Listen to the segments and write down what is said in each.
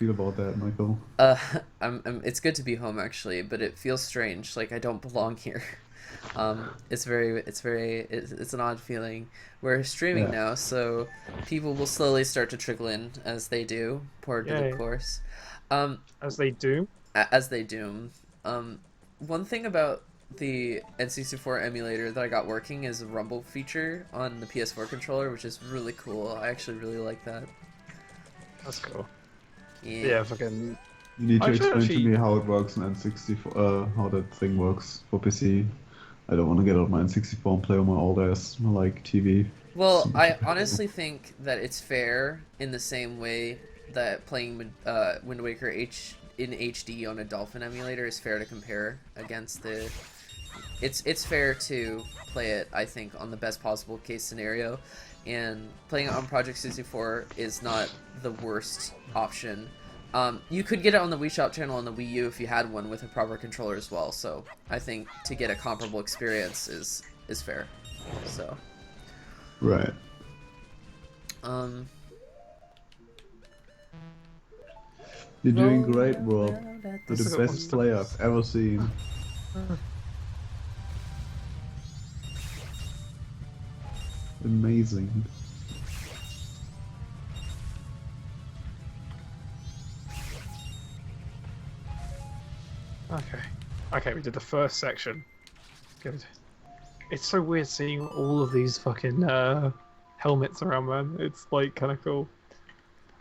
feel about that, Michael? Uh, it's good to be home actually, but it feels strange. Like I don't belong here. It's an odd feeling. We're streaming Yeah. now, so people will slowly start to trickle in as they do, part of the Yay. course. Um, As they do. as they do. Um, One thing about the N64 emulator that I got working is a rumble feature on the PS4 controller, which is really cool. I actually really like that. That's cool. Yeah. Yeah, fucking. You need to I should explain to actually. me how it works in N64, how that thing works for PC. I don't want to get out my N64 and play on my old ass, like, TV. Well, Super I terrible. honestly think that it's fair in the same way that playing Wind Waker in HD on a Dolphin emulator is fair to compare against the. It's fair to play it, I think, on the best possible case scenario, and playing it on Project 64 is not the worst option. You could get it on the Wii Shop channel on the Wii U if you had one with a proper controller as well. So I think to get a comparable experience is fair. So. Right. Um, You're doing Roll great, around Rob. at You're the That's a the good one. best player I've ever seen. Amazing. Okay. Okay, we did the first section. Good. It's so weird seeing all of these fucking helmets around, man. It's like kind of cool.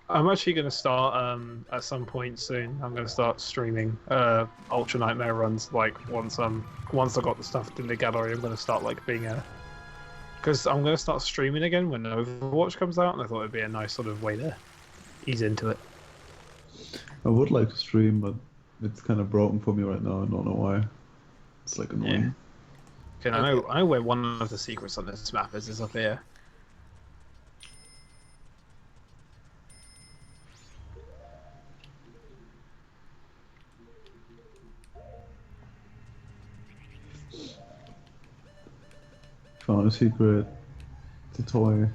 I'm actually gonna start at some point soon. I'm gonna start streaming Ultra Nightmare runs. Like once I got the stuff in the gallery, I'm gonna start like being a because I'm gonna start streaming again when Overwatch comes out, and I thought it'd be a nice sort of way to ease into it. I would like to stream, but it's kind of broken for me right now. I don't know why. It's like Yeah. annoying. Okay, I know where one of the secrets on this map is up here. Found a secret. It's a toy.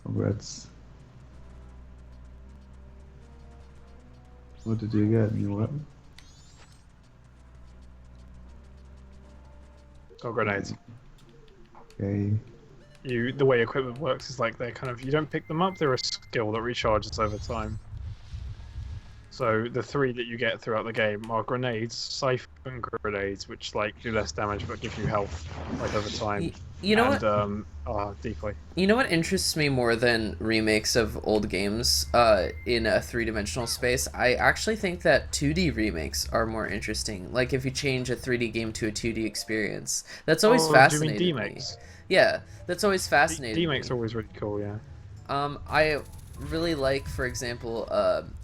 Congrats. What did you get? New weapon? Got grenades. Okay. The way equipment works is like they're kind of you don't pick them up, they're a skill that recharges over time. So the three that you get throughout the game are grenades, siphon grenades, which like do less damage but give you health like over time. you know what? And decoy. You know what interests me more than remakes of old games in a three-dimensional space? I actually think that 2D remakes are more interesting. Like if you change a 3D game to a 2D experience. That's always Oh, do you mean fascinated me. D-makes? Yeah, that's always fascinated D-makes me. are always really cool, yeah. I really like, for example,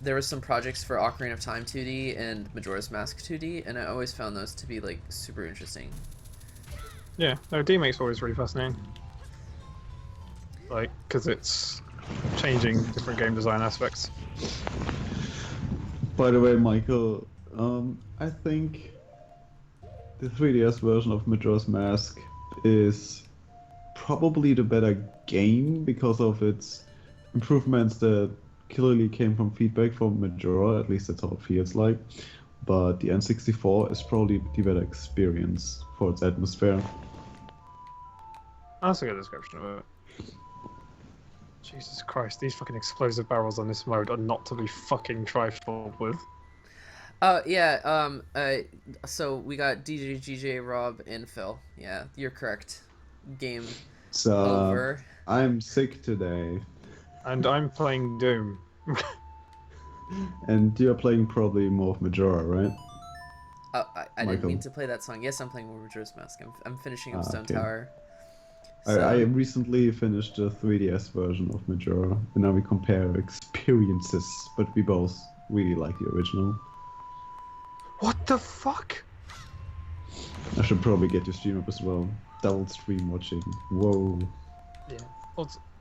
there were some projects for Ocarina of Time 2D and Majora's Mask 2D, and I always found those to be like super interesting. Yeah, no, D-makes are always really fascinating. Like, because it's changing different game design aspects. By the way, Michael, I think the 3DS version of Majora's Mask is probably the better game because of its improvements that clearly came from feedback from Majora, at least that's how it feels like. But the N64 is probably the better experience for its atmosphere. That's a good description of it. Jesus Christ, these fucking explosive barrels on this mode are not to be fucking trifled with. Yeah, so we got DJ, GJ, Rob, and Phil. Yeah, you're correct. Game So over. I'm sick today, And I'm playing Doom. and you're playing probably more of Majora, right? I didn't Michael. mean to play that song. Yes, I'm playing more Majora's Mask. I'm finishing up Ah, okay. Stonetower. I recently finished the 3DS version of Majora, and now we compare experiences, but we both really like the original. What the fuck? I should probably get your stream up as well. Double stream watching. Whoa. Yeah.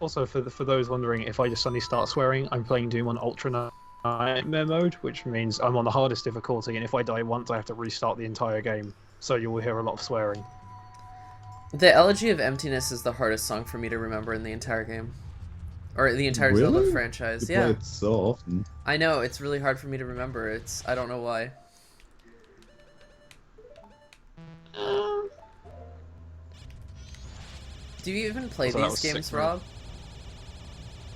Also, for those wondering, if I just suddenly start swearing, I'm playing Doom on Ultra Nightmare mode, which means I'm on the hardest difficulty, and if I die once, I have to restart the entire game. So you will hear a lot of swearing. The Elegy of Emptiness is the hardest song for me to remember in the entire game. or the entire Zelda Really? franchise. You play Yeah, it so often. I know it's really hard for me to remember. I don't know why. Do you even play So that these was games, 6 Rob?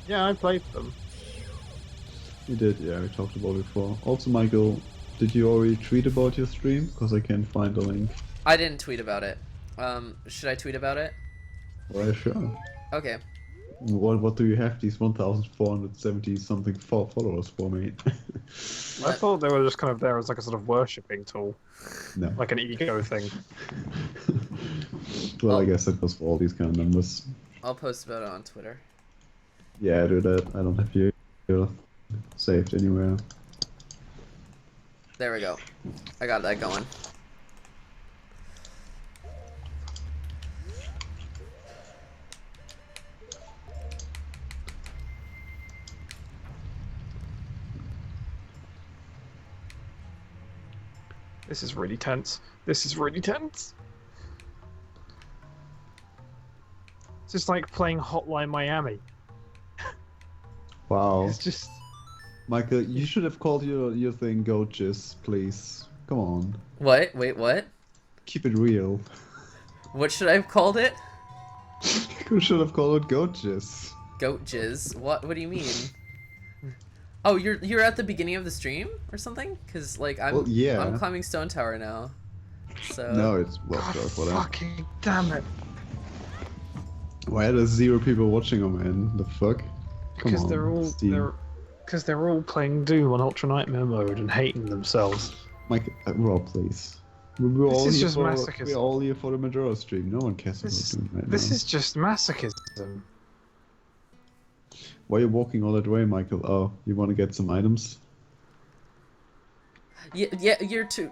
Yeah, I played them. You did, yeah, we talked about it before. Also, Michael, did you already tweet about your stream? Because I can't find the link. I didn't tweet about it. Should I tweet about it? Well, sure. Okay. What do you have these 1,470 something followers for, mate? I thought they were just kind of there as like a sort of worshipping tool, No. like an ego thing. Well, I Oh. guess that goes for all these kind of numbers. I'll post about it on Twitter. Yeah, do that. I don't have you saved anywhere. There we go. I got that going. This is really tense. This is really tense. It's just like playing Hotline Miami. Wow. It's just... Michael, you should have called your thing Goaches, please. Come on. What? Wait, what? Keep it real. What should I have called it? You should have called it Goaches. Goat jizz. What do you mean? Oh, you're at the beginning of the stream or something? Cause like I'm Well, yeah. I'm climbing Stonetower now. So No, it's well, God whatever. fucking damn it. Why are there 0 people watching them, man? The fuck? Come Because on, they're all Steam. they're all playing Doom on Ultra Nightmare mode and hating themselves. Mike, Rob, please. We're This all is here just for, masochism. We're all here for the Majora stream. No one cares This about Doom right This now. is just masochism. Why are you walking all that way, Michael? Oh, you want to get some items? yeah,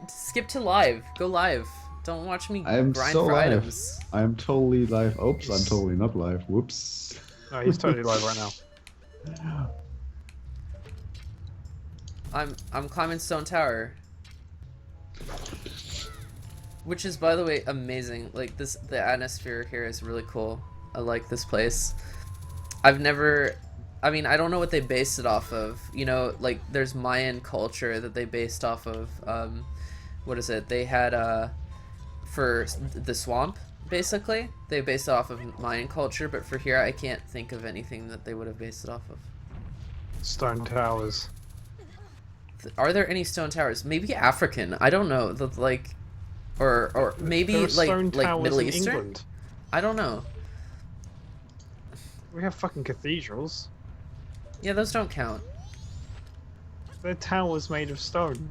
skip to live. Go live. Don't watch me I am grind so for live. items. I am totally live. Oops, I'm totally not live. Whoops. No, he's totally live right now. I'm climbing Stone Tower. Which is, by the way, amazing. Like the atmosphere here is really cool. I like this place. I mean, I don't know what they based it off of. You know, like there's Mayan culture that they based off of. What is it? They had for the swamp, basically. They based it off of Mayan culture, but for here, I can't think of anything that they would have based it off of. Stone Towers. Are there any stone towers? Maybe African. I don't know. Like, or maybe There are stone like towers Middle in Eastern. England. I don't know. We have fucking cathedrals. Yeah, those don't count. They're towers made of stone.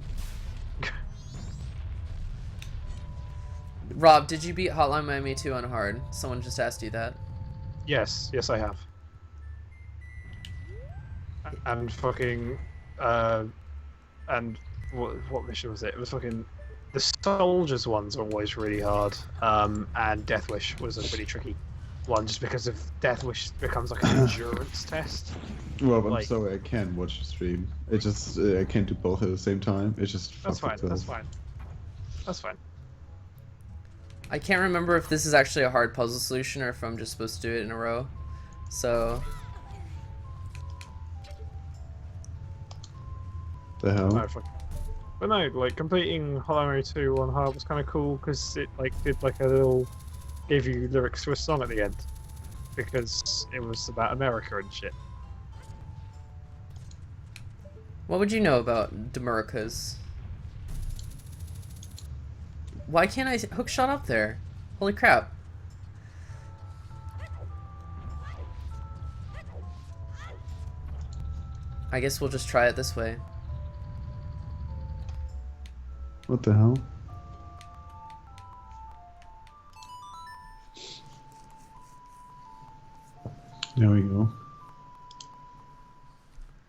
Rob, did you beat Hotline Miami 2 on hard? Someone just asked you that. Yes, I have. And fucking, and what mission was it? It was fucking, the soldiers ones are always really hard. And Death Wish was a really tricky one, just because of Death Wish becomes like an endurance test. Rob, I'm Like- sorry, I can't watch the stream. It just I can't do both at the same time. It just That's fucks fine. itself. That's fine. That's fine. I can't remember if this is actually a hard puzzle solution or if I'm just supposed to do it in a row. So, The hell? No, fuck. But no, like completing Hollow Knight 2 on hard was kind of cool because it like did like a little, gave you lyrics to a song at the end, because it was about America and shit. what would you know about Demuricas? Why can't I hook shot up there? Holy crap. I guess we'll just try it this way. What the hell? There we go.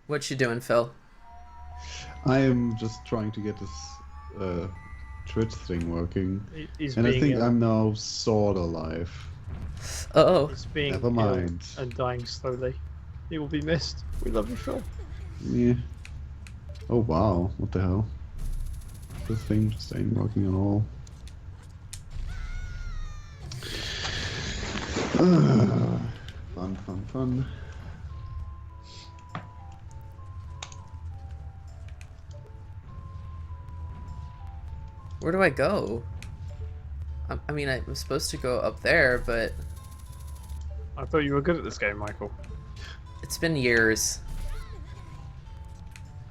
What you doing, Phil? I am just trying to get this Twitch thing working. He's And I being think ill. I'm now sorta alive. Uh-oh. He's being Never ill mind. and dying slowly. He will be missed. We love you, Phil. Yeah. Oh wow, what the hell? This thing just ain't working at all. Fun. Where do I go? I mean, I'm supposed to go up there, but I thought you were good at this game, Michael. it's been years.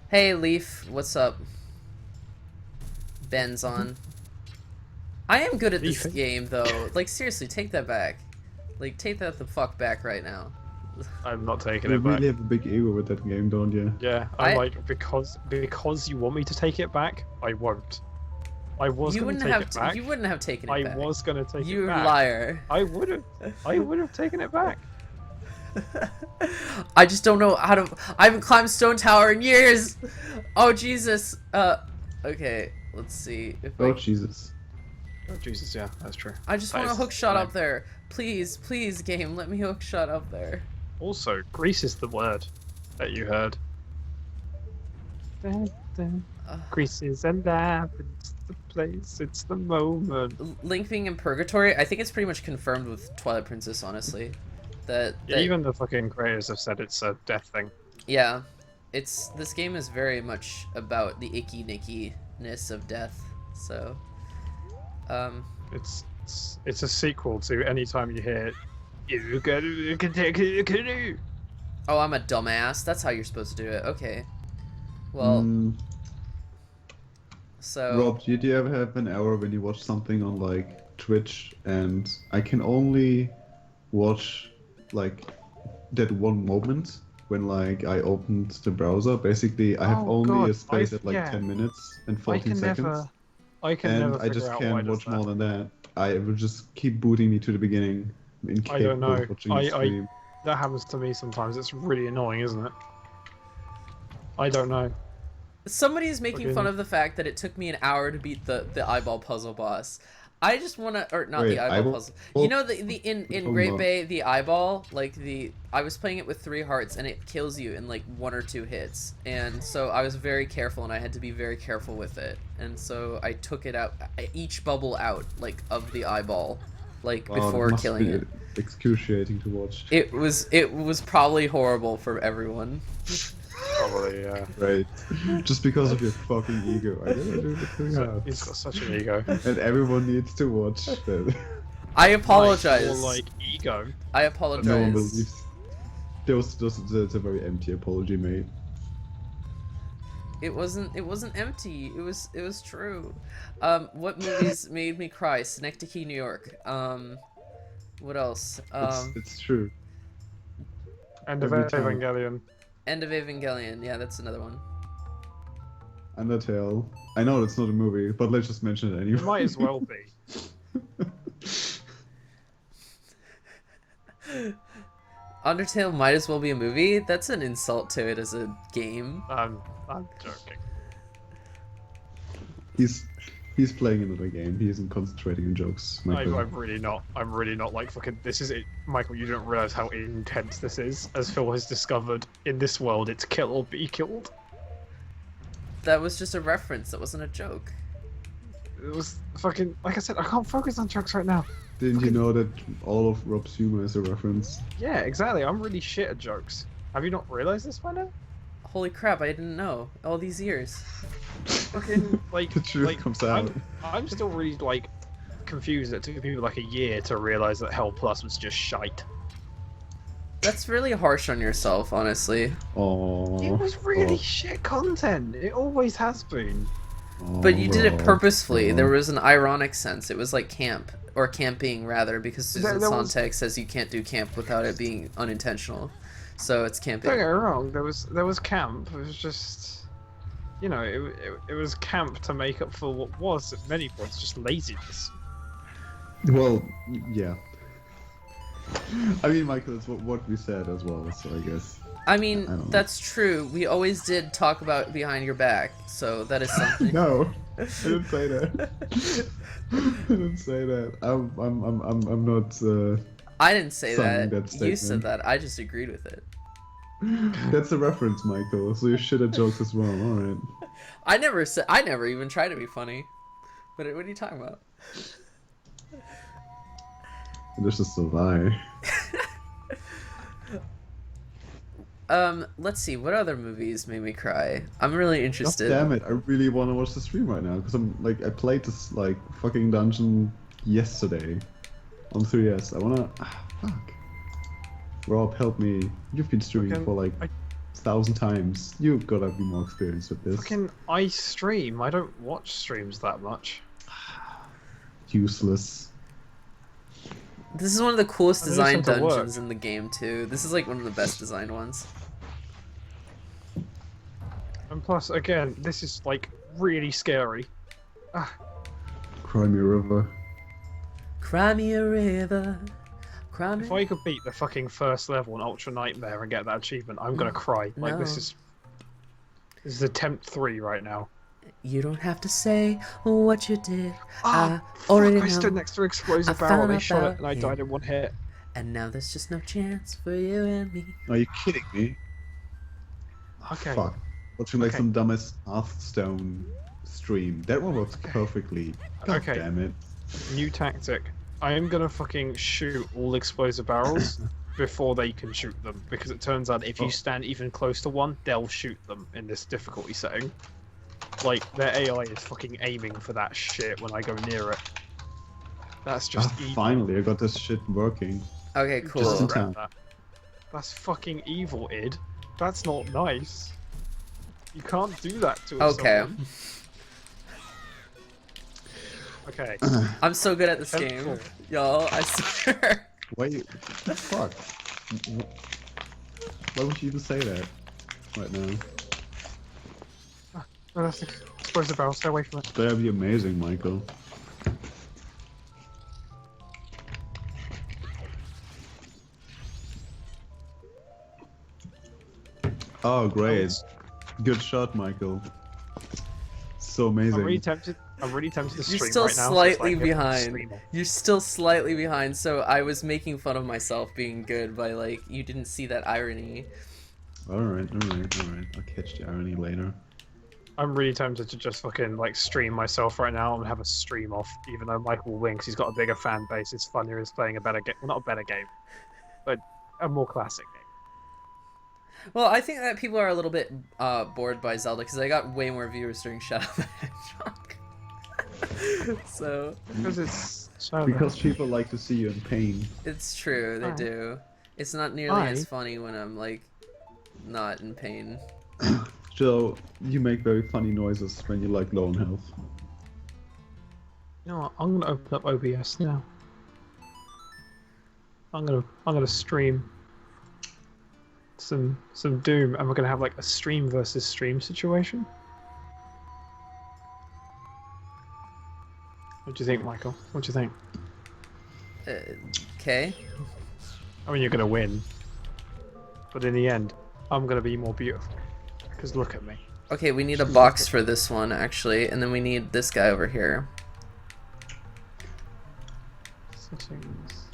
Hey, Leaf, what's up? Ben's on. I am good at this Leaf. game, though. Like, seriously, take that back. Like, take that the fuck back right now. I'm not taking You it back. really have a big ego with that game, don't you? Yeah, I'm like, because you want me to take it back, I won't. I was going to take it back. You wouldn't have taken it I back. was going to take You it back. liar. I would have taken it back. I just don't know how to. I haven't climbed Stonetower in years. Oh Jesus. Okay. Let's see if Oh Jesus. Oh Jesus, yeah, that's true. I just want a hook shot up there. Please, please, game, let me hook shot up there. Also, Greece is the word that you heard. Greece is alive. It's the place. It's the moment. Link being in purgatory, I think it's pretty much confirmed with Twilight Princess, honestly. That Even the fucking creators have said it's a death thing. Yeah, this game is very much about the icky nickiness of death. So, it's a sequel to anytime you hear you can take a canoe. Oh, I'm a dumbass. That's how you're supposed to do it. Okay. Well, so Rob, do you ever have an hour when you watch something on like Twitch and I can only watch like that one moment when like I opened the browser? Basically, I have only a space at like 10 minutes and 14 seconds. I just can't watch more than that. I will just keep booting me to the beginning. I don't know. Of watching the stream. That happens to me sometimes. It's really annoying, isn't it? I don't know. somebody is making fun of the fact that it took me an hour to beat the eyeball puzzle boss. I just want to, or not Wait, the eyeball puzzle. You know in Oh, Great no. Bay, the eyeball, like I was playing it with 3 hearts and it kills you in like 1 or 2 hits. And so I was very careful and I had to be very careful with it. And so I took it out, each bubble out like of the eyeball, like Wow, before that must killing be it. excruciating to watch. It was probably horrible for everyone. Probably, yeah. Right. Just because of your fucking ego. I gotta do the thing out. He's got such an ego. And everyone needs to watch that. I apologize. More like ego. I apologize. No one believes. That's a very empty apology, mate. It wasn't empty. It was true. What movies made me cry? Synecdoche, New York. What else? It's true. End of Every time. Evangelion. End of Evangelion. Yeah, that's another one. Undertale. I know it's not a movie, but let's just mention it anyway. It might as well be. Undertale might as well be a movie. That's an insult to it as a game. I'm joking. He's playing another game. He isn't concentrating on jokes. I'm really not. I'm really not like fucking. This is it, Michael. You don't realize how intense this is. As Phil has discovered, in this world, it's kill or be killed. That was just a reference. That wasn't a joke. It was fucking. Like I said, I can't focus on jokes right now. Didn't you know that all of Rob's humor is a reference? Yeah, exactly. I'm really shit at jokes. Have you not realized this by now? Holy crap! I didn't know all these years. Fucking like The truth comes out. I'm still really like confused that it took people like a year to realize that Hell Plus was just shite. That's really harsh on yourself, honestly. Oh. It was really shit content. It always has been. But you did it purposefully. There was an ironic sense. It was like camp, or camping rather, because Susan Sontag says you can't do camp without it being unintentional. So it's camping. Don't get me wrong. There was camp. It was just, you know, it was camp to make up for what was at many points just laziness. Well, yeah. I mean, Michael, it's what we said as well, so I guess. I mean, I don't know. that's true. We always did talk about behind your back, so that is something. No, I didn't say that. I didn't say that. I'm not. I didn't say Signing that. that You said statement. that. I just agreed with it. That's a reference, Michael. So you're shit at jokes as well. All right. I never even tried to be funny. What are you talking about? This is a lie. Let's see. What other movies made me cry? I'm really God interested. damn it! I really want to watch the stream right now because I'm like I played this like fucking dungeon yesterday on 3DS. I wanna. Fuck. Rob, help me. You've been streaming Fucking- for like I- 1,000 times. You've gotta be more experienced with this. Fucking I stream. I don't watch streams that much. Useless. This is one of the coolest I need designed some to work. dungeons in the game too. This is like one of the best designed ones. And plus, again, this is like really scary. Cry me a river. Cry me a river. Cry me. If I could beat the fucking first level in Ultra Nightmare and get that achievement, I'm gonna cry. Like this No. is attempt 3 right now. You don't have to say what you did. Ah, I already I stood know. next to an explosive I barrel, found they out shot about it, and I him. died in one hit. And now there's just no chance for you and me. Are you kidding me? Okay. Fuck. Watching like Okay. some dumbest Hearthstone stream. That one works perfectly. God Okay. damn it. New tactic. I am gonna fucking shoot all explosive barrels before they can shoot them, because it turns out if you Oh. stand even close to one, they'll shoot them in this difficulty setting. Like, their AI is fucking aiming for that shit when I go near it. That's just evil. Finally, I got this shit working. Okay, Just cool. in regret time. that. That's fucking evil, id. That's not nice. You can't do that to Okay. someone. Okay. I'm so good at this Attempt game. 4. Y'all, I swear. Why you... Fuck. Why would you even say that right now? No, that's the explosive barrel. Stay away from it. That'd be amazing, Michael. Oh, great. Good shot, Michael. So amazing. I'm really tempted. I'm really tempted to stream You're still right now. slightly so it's like, behind. stream off. You're still slightly behind, so I was making fun of myself being good by like you didn't see that irony. Alright, alright, alright. I'll catch the irony later. I'm really tempted to just fucking like stream myself right now and have a stream off, even though Michael will win 'cause he's got a bigger fan base. It's funnier as playing a better game. Well, not a better game, but a more classic game. Well, I think that people are a little bit bored by Zelda because I got way more viewers during Shadow the Hedgehog. So Because it's so Because people like to see you in pain. it's true, they Hi. do. It's not nearly Hi. as funny when I'm like not in pain. So, you make very funny noises when you're like low on health. You know what? I'm gonna open up OBS now. I'm gonna stream some Doom, and we're gonna have like a stream versus stream situation. What do you think, Michael? What do you think? Okay. I mean, you're gonna win, but in the end, I'm gonna be more beautiful. Because look at me. Okay, we need a box for this one actually, and then we need this guy over here. Settings.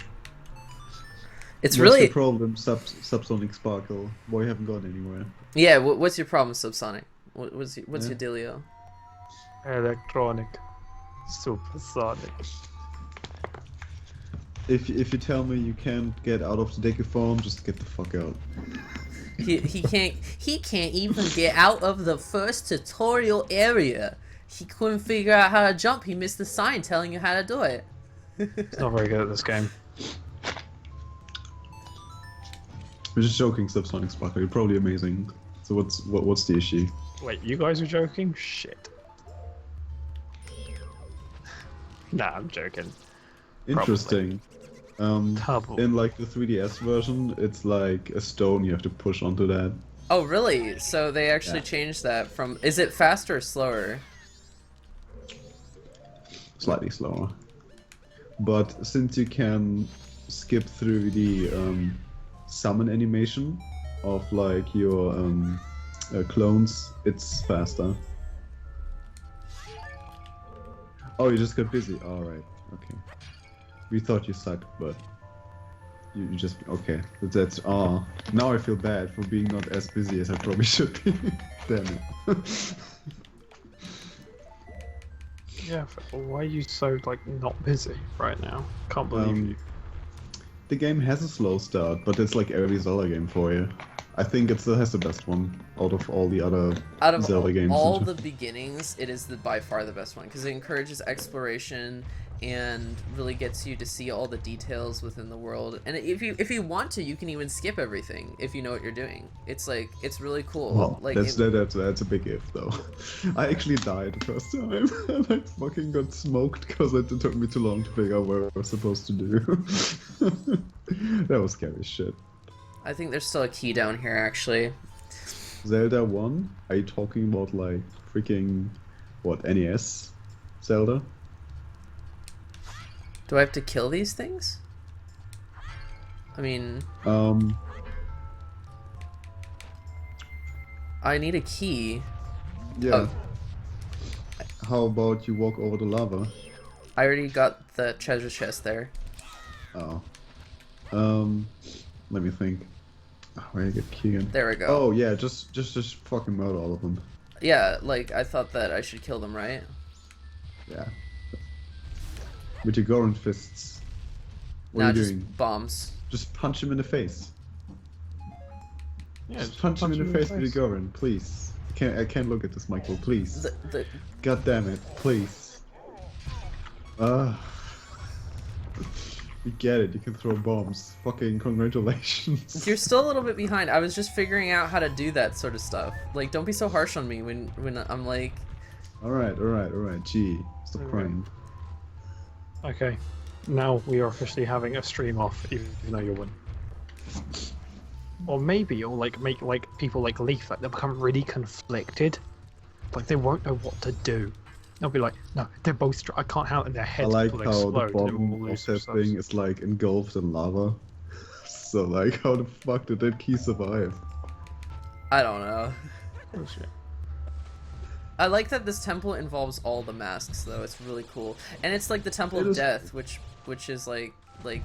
It's What's really your problem, Subsonic Sparkle? Boy, you haven't gone anywhere. yeah. What's your problem, Subsonic? What's Yeah. your dealio? Electronic. Supersonic. If you tell me you can't get out of the Deku form, just get the fuck out. He can't even get out of the first tutorial area. He couldn't figure out how to jump. He missed the sign telling you how to do it. He's not very good at this game. We're just joking, Subsonic Sparkle. You're probably amazing. So what's the issue? Wait, you guys are joking? Shit. Nah, I'm joking. Interesting. Double. In like the 3DS version, it's like a stone you have to push onto that. Oh really? So they actually Yeah. changed that from. Is it faster or slower? Slightly slower. But since you can skip through the summon animation of like your clones, it's faster. Oh, you just got busy. Alright, okay. We thought you sucked, but you just okay. That's now I feel bad for being not as busy as I probably should be. Damn it. Yeah, why are you so like not busy right now? Can't believe you. The game has a slow start, but it's like every Zelda game for you. I think it still has the best one out of all the other Out of Zelda games. all the beginnings, it is by far the best one because it encourages exploration and really gets you to see all the details within the world. And if you want to, you can even skip everything if you know what you're doing. It's like it's really cool. Well, like that's a big if though. I actually died the first time and I fucking got smoked because it took me too long to figure out what I was supposed to do. That was scary as shit. I think there's still a key down here actually. Zelda 1? Are you talking about like freaking what, NES Zelda? Do I have to kill these things? I mean, I need a key. Yeah. Oh. How about you walk over the lava? I already got the treasure chest there. Oh. Let me think. Where you get the key again? There we go. Oh yeah, just fucking murder all of them. Yeah, like I thought that I should kill them, right? Yeah. With your Goron fists. What Now are you just doing? bombs. Just punch him in the face. Yeah, Just punch him in the face with your Goron, please. I can't look at this, Michael, please. God damn it, please. You get it, you can throw bombs. Fucking congratulations. You're still a little bit behind. I was just figuring out how to do that sort of stuff. Like, don't be so harsh on me when I'm like... Alright, gee. Stop crying. Okay, now we are officially having a stream off, even though you'll win. Or maybe you'll like make like people like Leaf, like they'll become really conflicted, like they won't know what to do. They'll be like, no, they're both. I can't help, and their I heads like will how explode. the And it will bomb lose of that themselves. thing is like engulfed in lava. So like, how the fuck did that key survive? I don't know. Oh, shit. I like that this temple involves all the masks, though. It's really cool. And it's like the Temple It of is- Death, which is like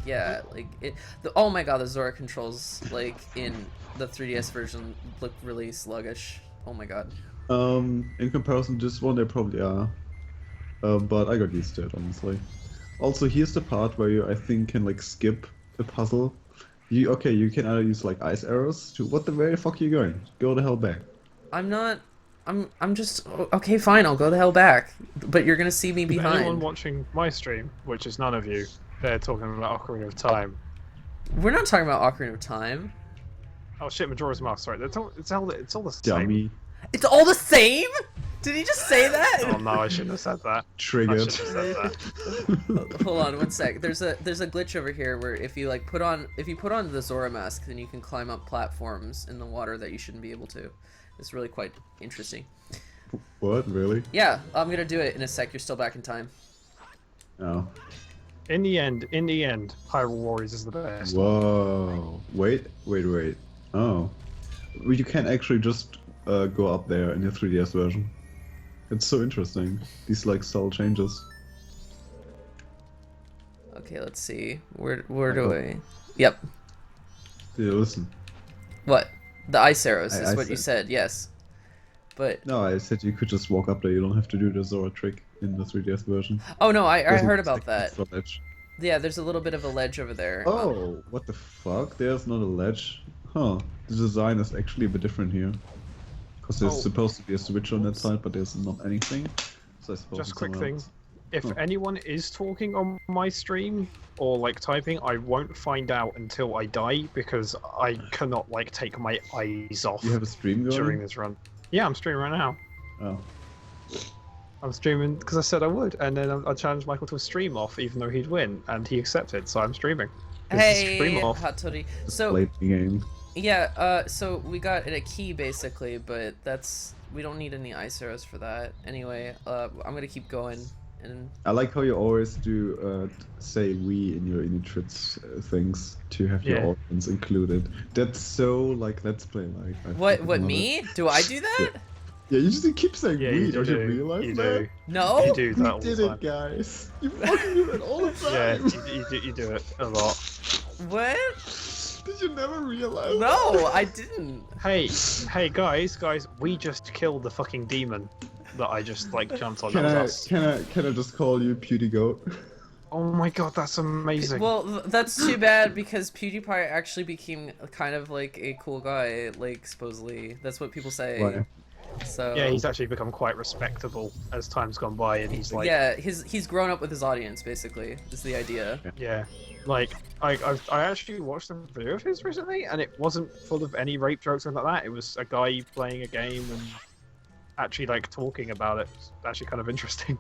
yeah, like it. Oh my god, the Zora controls like in the 3DS version look really sluggish. Oh my god. In comparison to this one, they probably are. But I got used to it, honestly. Also, here's the part where you, I think, can like skip the puzzle. You can either use like ice arrows to. What the very fuck are you going? Go the hell back. I'm not. I'm just okay. Fine, I'll go the hell back. But you're gonna see me If anyone behind. watching my stream, which is none of you, they're talking about Ocarina of Time. We're not talking about Ocarina of Time. Oh shit, Majora's Mask. Sorry, it's all the same. Dummy. It's all the same. Did he just say that? Oh no, I shouldn't have said that. I Triggered. shouldn't have said that. Hold on one sec. There's a glitch over here where if you put on the Zora mask, then you can climb up platforms in the water that you shouldn't be able to. It's really quite interesting. What? Really? Yeah, I'm gonna do it in a sec. You're still back in time. Oh. In the end, Hyrule Warriors is the best. Whoa. Wait. Oh. Well, you can actually just go up there in the 3DS version. It's so interesting. These like subtle changes. Okay, let's see. Where do I? Yep. Yeah, listen. What? The ice arrows is I what you said- said. Yes. But No, I said you could just walk up there. You don't have to do the Zora trick in the 3DS version. oh no, I Doesn't heard about take that. extra ledge. Yeah, there's a little bit of a ledge over there. Oh, what the fuck? There's not a ledge. Huh. The design is actually a bit different here. Because there's Oh. supposed to be a switch on that side, but there's not anything. So I suppose Just it's quick somewhere thing. else. If Huh. anyone is talking on my stream or like typing, I won't find out until I die because I cannot like take my eyes off You have a stream going? during this run. Yeah, I'm streaming right now. Oh. I'm streaming because I said I would, and then I challenged Michael to a stream off, even though he'd win, and he accepted. So I'm streaming. It's a stream Hey, off. Hot Toddy. Just So played the game. yeah, so we got a key basically, but we don't need any ice arrows for that. Anyway, I'm gonna keep going and I like how you always do say we in your Initrit's things to have your Yeah. audience included. That's so like Let's Play like. I what fucking love it. me? Do I do that? Yeah, you just keep saying Yeah, we. you Don't do. you realize You that? do. No. You do that We all did the it, time. guys. You fucking do it all the Yeah, time. you do it a lot. What? Did you never realize? No, I didn't. Hey, guys, we just killed the fucking demon that I just like jumped on. Can That I was us. can I just call you Pewdie Goat? Oh my god, that's amazing. Well, that's too bad because PewDiePie actually became kind of like a cool guy, like supposedly. That's what people say. Why? So Yeah, he's actually become quite respectable as time's gone by, and he's like, yeah, he's grown up with his audience basically. Is the idea. yeah, like I actually watched a video of his recently, and it wasn't full of any rape jokes or anything like that. It was a guy playing a game and actually like talking about it. It's actually kind of interesting.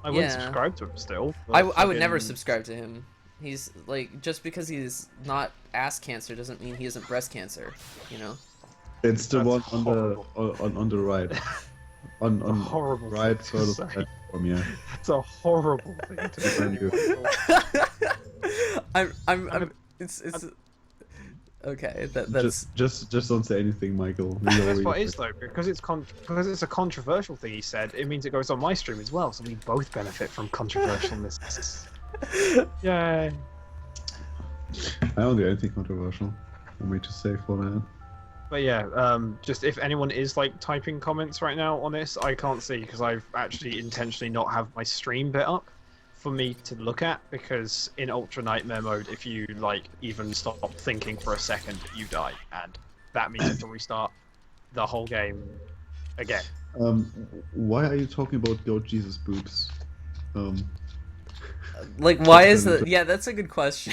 I wouldn't Yeah. subscribe to him still. I but would never fucking- subscribe to him. He's like just because he's not ass cancer doesn't mean he isn't breast cancer. You know. It's the That's one on the right, on horrible right thing to sort of say. platform. Yeah. It's a horrible thing to Behind you. say. I'm it's okay. That's Just don't say anything, Michael. We That's already- what it is though, because it's a controversial thing he said. It means it goes on my stream as well, so we both benefit from controversialness. Yay! I don't do anything controversial. I'm way too safe for that. But yeah, just if anyone is like typing comments right now on this, I can't see because I've actually intentionally not have my stream bit up for me to look at, because in Ultra Nightmare mode, if you like even stop thinking for a second, you die, and that means you have to restart the whole game again. Why are you talking about Goat Jesus boobs? like why is the yeah? That's a good question.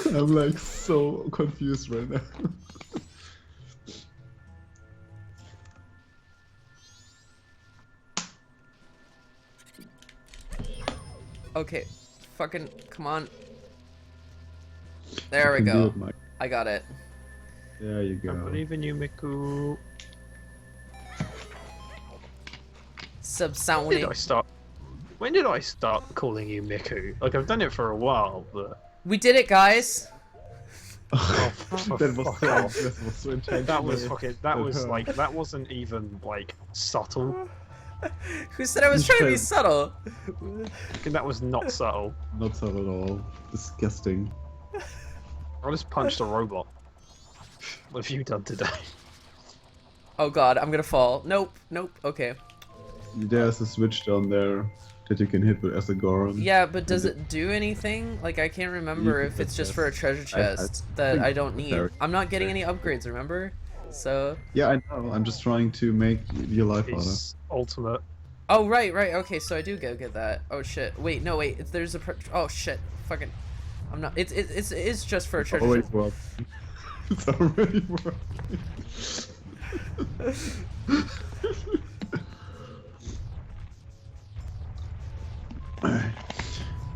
I'm like so confused right now. Okay, fucking come on. There we You can do go. it, Mike. I got it. There you I go. believe in you, Miku. Sub When did Sony. I start? When did I start calling you Miku? Like I've done it for a while, but We did it, guys. that was fuck so, off. that was so intentional. that was fucking. That was like that wasn't even like subtle. Who said I was trying to be Okay. subtle? That was not subtle. not subtle at all. Disgusting. I just punched a robot. What have you done today? Oh god, I'm gonna fall. Nope, nope. Okay. There's a switch down there that you can hit with Asagoron. Yeah, but does it do anything? Like I can't remember You if can it's just for a treasure chest that think I don't need. there- I'm not getting any upgrades, remember? So. Yeah, I know. I'm just trying to make your life harder. It's ultimate. Oh right, right. Okay, so I do get that. Oh shit. Wait, no, wait. There's a. Oh shit. Fucking. I'm not. It's just for a treasure Already chest. worked. It's already working.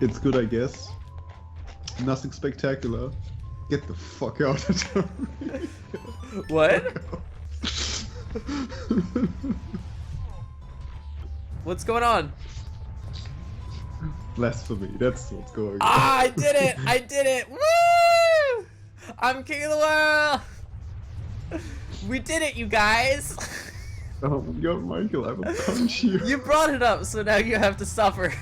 It's good, I guess. Nothing spectacular. Get the fuck out of town. What? What's going on? Blasphemy, that's what's going on. Ah, I did it! I did it! Woo! I'm king of the world! We did it, you guys! Oh my god, Michael, I will punch you. You brought it up, so now you have to suffer.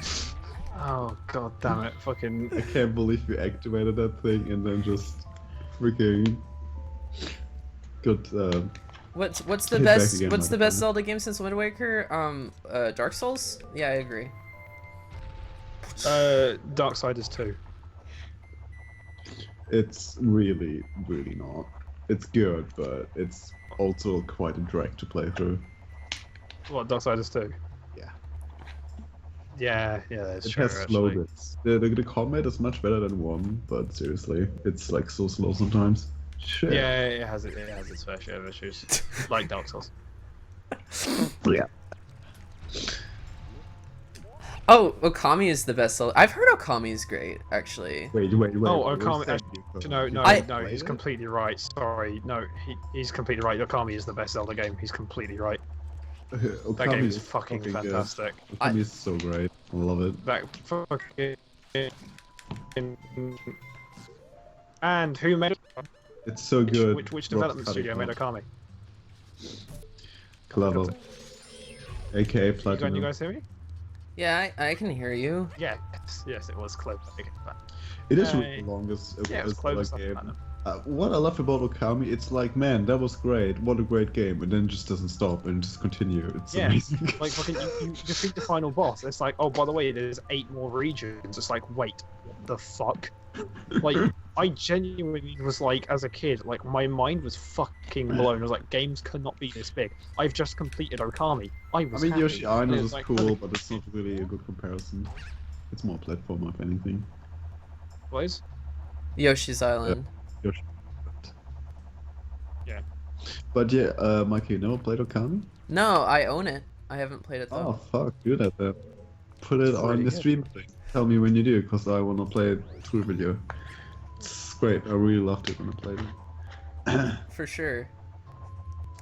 Oh god damn it! Fucking. I can't believe you activated that thing and then just freaking got What's the Hit back best again, what's the best motherfucker. Zelda game since Wind Waker? Dark Souls? Yeah, I agree. Darksiders 2. it's really, really not. It's good, but it's also quite a drag to play through. What, Darksiders 2? Yeah. Yeah, that's It true. has slow Actually. bits. The combat is much better than 1, but seriously, it's like so slow sometimes. Shit. Yeah, it has its fair share of issues, like Dark Souls. Yeah. Oh, Okami is the best Zelda. I've heard Okami is great, actually. Wait. Oh, what Okami. said Actually, you? no, I- he's completely right. Sorry, no, he's completely right. Okami is the best Zelda game. He's completely right. That Okami game is fucking good. fantastic. Okami is so great. I love it. That fucking. And who made it? It's so good. Which development Rock's studio made cutting Okami? Clever. AKA You Platinum. guys hear me? Yeah, I can hear you. Yes, it was Clover. It is Hey. really the longest Yeah, it was Zelda Clover. game. What I love about Okami, it's like, man, that was great. What a great game, and then it just doesn't stop and just continue. It's Yeah, amazing. like fucking you defeat the final boss. It's like, oh, by the way, there's 8 more regions. It's like, wait, what the fuck? Like, I genuinely was like, as a kid, like my mind was fucking blown. I was like, games could not be this big. I've just completed Okami. I was happy. Yoshi And Island it's is like, cool, but it's not really a good comparison. It's more platformer, if anything. Boys? Yoshi's Island. Yoshi. Yeah. But yeah, Mikey, you never played Okami? No, I own it. I haven't played it Oh, though. fuck, do that then. Put it It's on really the good. stream thing. Tell me when you do, because I want to play it through video. It's great. I really loved it when I played it. For sure.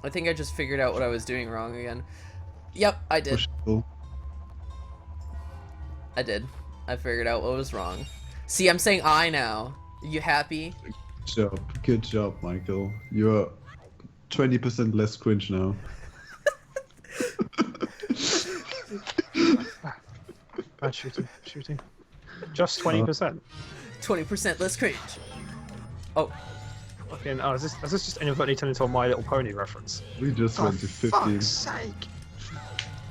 I think I just figured out what I was doing wrong again. Yep, I did. Cool. I did. I figured out what was wrong. See, I'm saying I now. You happy? Good job, Michael. You're 20% less cringe now. Bad shooting. Just 20%. 20% less cringe. Oh, Fucking, oh, is this just inadvertently turned into a My Little Pony reference? We just went to 15 fuck's sake!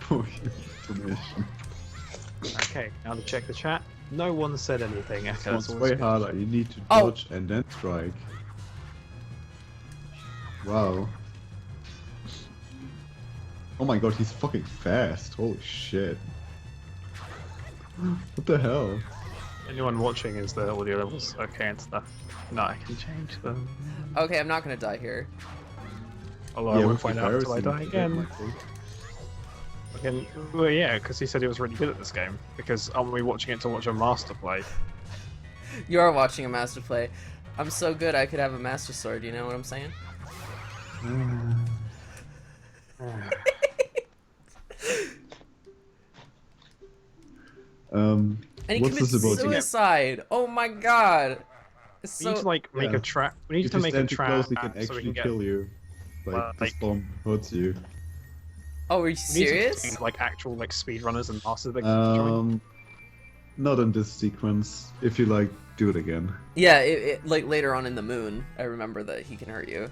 for information. Okay, now to check the chat. No one said anything. Okay, It's that's way good. harder. You need to Oh. dodge and then strike. Wow. Oh my god, he's fucking fast. Holy shit. What the hell? Anyone watching is the audio levels okay and stuff. No, I can change them. okay, I'm not gonna die here. Although I won't with find out until I die embarrassing shit, again. Michael. Again, well, yeah, because he said he was really good at this game. Because aren't we watching it to watch a master play? You are watching a master play. I'm so good I could have a master sword, you know what I'm saying? Um, And he what's commits this about? suicide! Oh my god! It's We need to so... like make Yeah. a trap. We need If to you make a stand too trap close, he can so we actually can get. kill you. Like, this Like- bomb hurts you. Oh, are you We need to serious? find, like actual like speedrunners and masters that can join. Not in this sequence. If you like, do it again. Yeah, like later on in the moon, I remember that he can hurt you.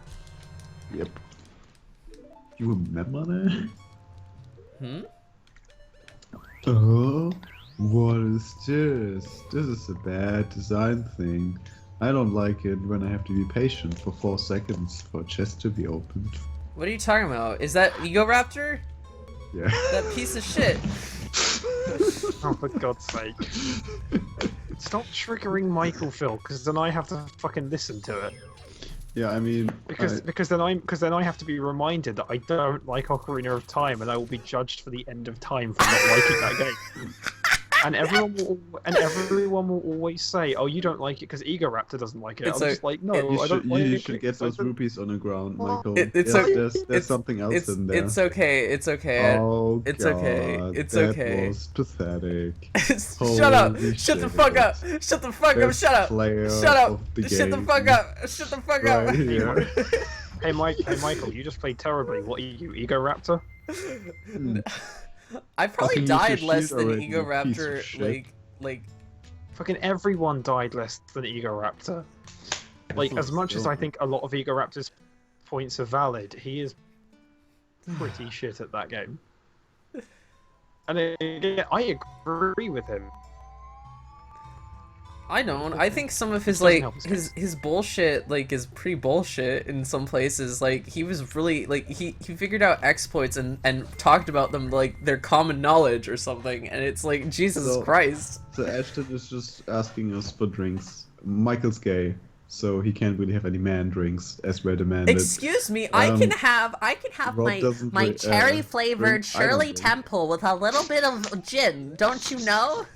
Yep. You remember that? Hmm? Oh, what is this? This is a bad design thing. I don't like it when I have to be patient for 4 seconds for a chest to be opened. What are you talking about? Is that Ego Raptor? Yeah. That piece of shit. Oh, for God's sake. Stop triggering Michael, Phil, because then I have to fucking listen to it. Yeah, I mean, Because then I have to be reminded that I don't like Ocarina of Time, and I will be judged for the end of time for not liking that game. And everyone will always say, "Oh, you don't like it because Ego Raptor doesn't like it." It's I'm a- just like, no, you I should, don't like you it. should get those rupees on the ground, Michael. It's Yes, okay. there's something else in there. It's okay. It's okay. Oh, It's God, okay. It's that okay. was pathetic. Shut up! Holy Shut the shit, fuck up! it's Shut the fuck up! best Shut up! player Shut up! of the Shut the game. fuck up! Shut the fuck up! Right here. Hey, Michael, you just played terribly. What are you, Ego Raptor? I probably Fucking died use your less shield than already, Ego you piece of Raptor. shit. Like. Fucking everyone died less than Ego Raptor. Like, That's as much as still- I think a lot of Ego Raptor's points are valid, he is pretty shit at that game. And I agree with him. I don't. I think some of his This doesn't like help his his bullshit like is pretty bullshit in some places. Like he was really like he figured out exploits and talked about them like they're common knowledge or something. And it's like Jesus So- Christ. So Ashton is just asking us for drinks. Michael's gay, so he can't really have any man drinks as we're demanded. Excuse me, I Um, can have Rob doesn't my drink- cherry flavored drink- I don't Shirley drink. Temple with a little bit of gin. Don't you know?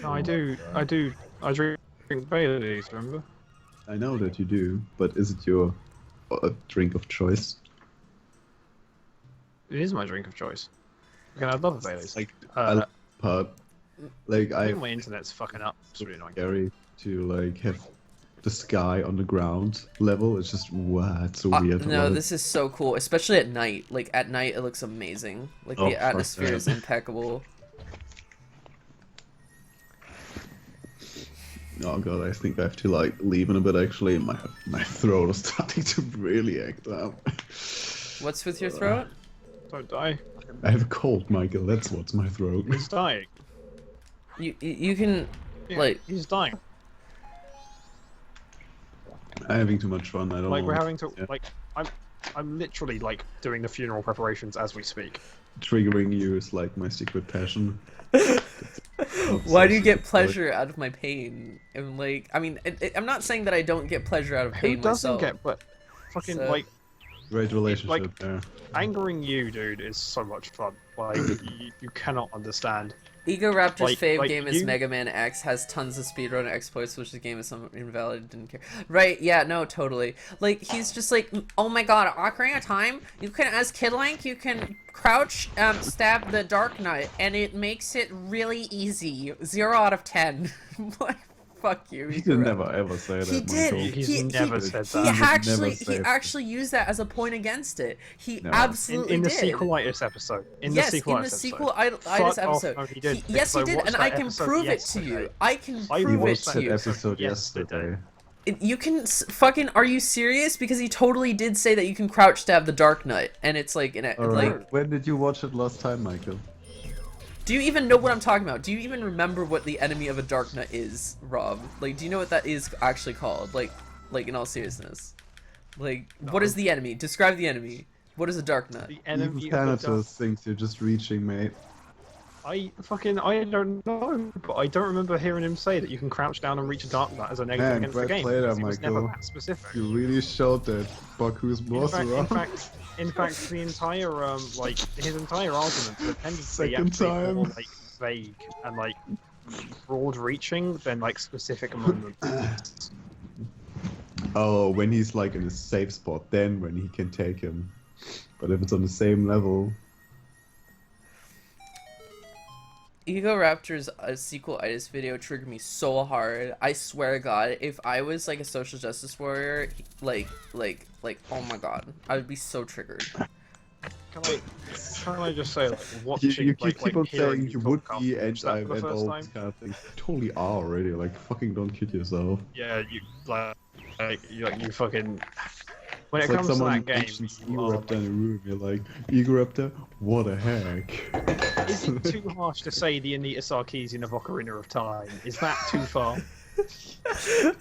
No, I drink Baileys, remember? I know that you do, but is it your drink of choice? It is my drink of choice. Again, I love Baileys. Like, I love pub. Like, I I think my internet's fucking up. It's really annoying. scary to like have the sky on the ground level. It's just wow, it's so weird. No, about it. this is so cool, especially at night. Like at night, it looks amazing. Like Oh, the fuck atmosphere that. is impeccable. Oh god, I think I have to like leave in a bit. Actually, my throat is starting to really act up. What's with your throat? Don't die. I have a cold, Michael. That's what's my throat. He's dying. You can, Yeah, like, he's dying. I'm having too much fun. I don't Like know. we're having to Yeah. like I'm literally like doing the funeral preparations as we speak. Triggering you is like my secret passion. why do you get Obsessive, pleasure out of my pain? And like, I mean, I'm not saying that I don't get pleasure out of Who pain doesn't myself. get but fucking So- like Great relationship Like- there. angering you, dude, is so much fun. Like you cannot understand. Ego Raptor's Like- fave like game is you- Mega Man X, has tons of speedrun exploits, which the game is somewhat invalid, didn't care. Right, yeah, no, totally. Like, he's just like, oh my god, Ocarina of Time, you can, as Kid Link, you can crouch, stab the Dark Knight, and it makes it really easy. 0 out of 10. Like, fuck you, He Ego did Raptor. never ever say that. He did. Michael. He's never said He that. He would actually, never he say that. actually used that as a point against it. He No. absolutely In the did. sequelitis episode. In Yes, the sequelitis in the sequel episode. itis Fuck off. episode. No, he did, Yes, because he I did, watched and that I can episode prove it to yesterday. you. I can I He prove it watched to that you. episode yesterday. yesterday. You can fucking. Are you serious? Because he totally did say that you can crouch stab the Dark Knight, and it's like in a, Alright, like. when did you watch it last time, Michael? Do you even know what I'm talking about? Do you even remember what the enemy of a Dark Knight is, Rob? Like, do you know what that is actually called? Like in all seriousness, like, what is the enemy? Describe the enemy. What is a Dark Knight? The Even enemy of the dark. Thanatos thinks you're just reaching, mate. I don't know, but I don't remember hearing him say that you can crouch down and reach a Dark Knight as a negative Man, against the great game. play there, because he was never Michael. that specific. You really showed that Baku's boss In around. fact, the entire like his entire argument tended to be Second actually more time. like vague and like broad-reaching than like specific among them. Oh, when he's like in a safe spot, then when he can take him. But if it's on the same level, Ego Raptor's sequelitis video triggered me so hard. I swear to God, if I was like a social justice warrior, like, oh my God, I would be so triggered. Can I just say, like, watching, you like, keep on hearing saying you would talk be, after and that I for the went first all time. these kind of things. You totally are already. Like, fucking don't kid yourself. Yeah, you fucking. When It's it like comes to someone that game, mentions you Ego are, Raptor in a room. You're like, Ego Raptor, what a heck. is it too harsh to say the Anita Sarkeesian of Ocarina of Time? Is that too far? The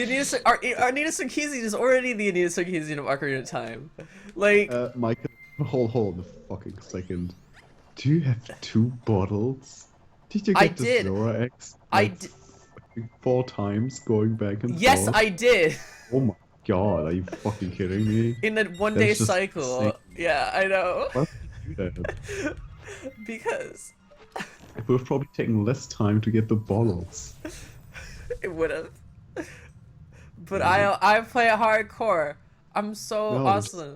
Anita Sarkeesian is already the Anita Sarkeesian of Ocarina of Time. Like, Michael, hold a fucking second. Do you have 2 bottles? Did you I get the did. Zora X? I like, did. 4 times going back and yes, forth? I did. Oh my god, are you fucking kidding me? In a one-day That's just cycle. insane. Yeah, I know. Why would you do that? Because It would have probably taken less time to get the bottles. it would have. But I play hardcore. I'm so No, it's awesome.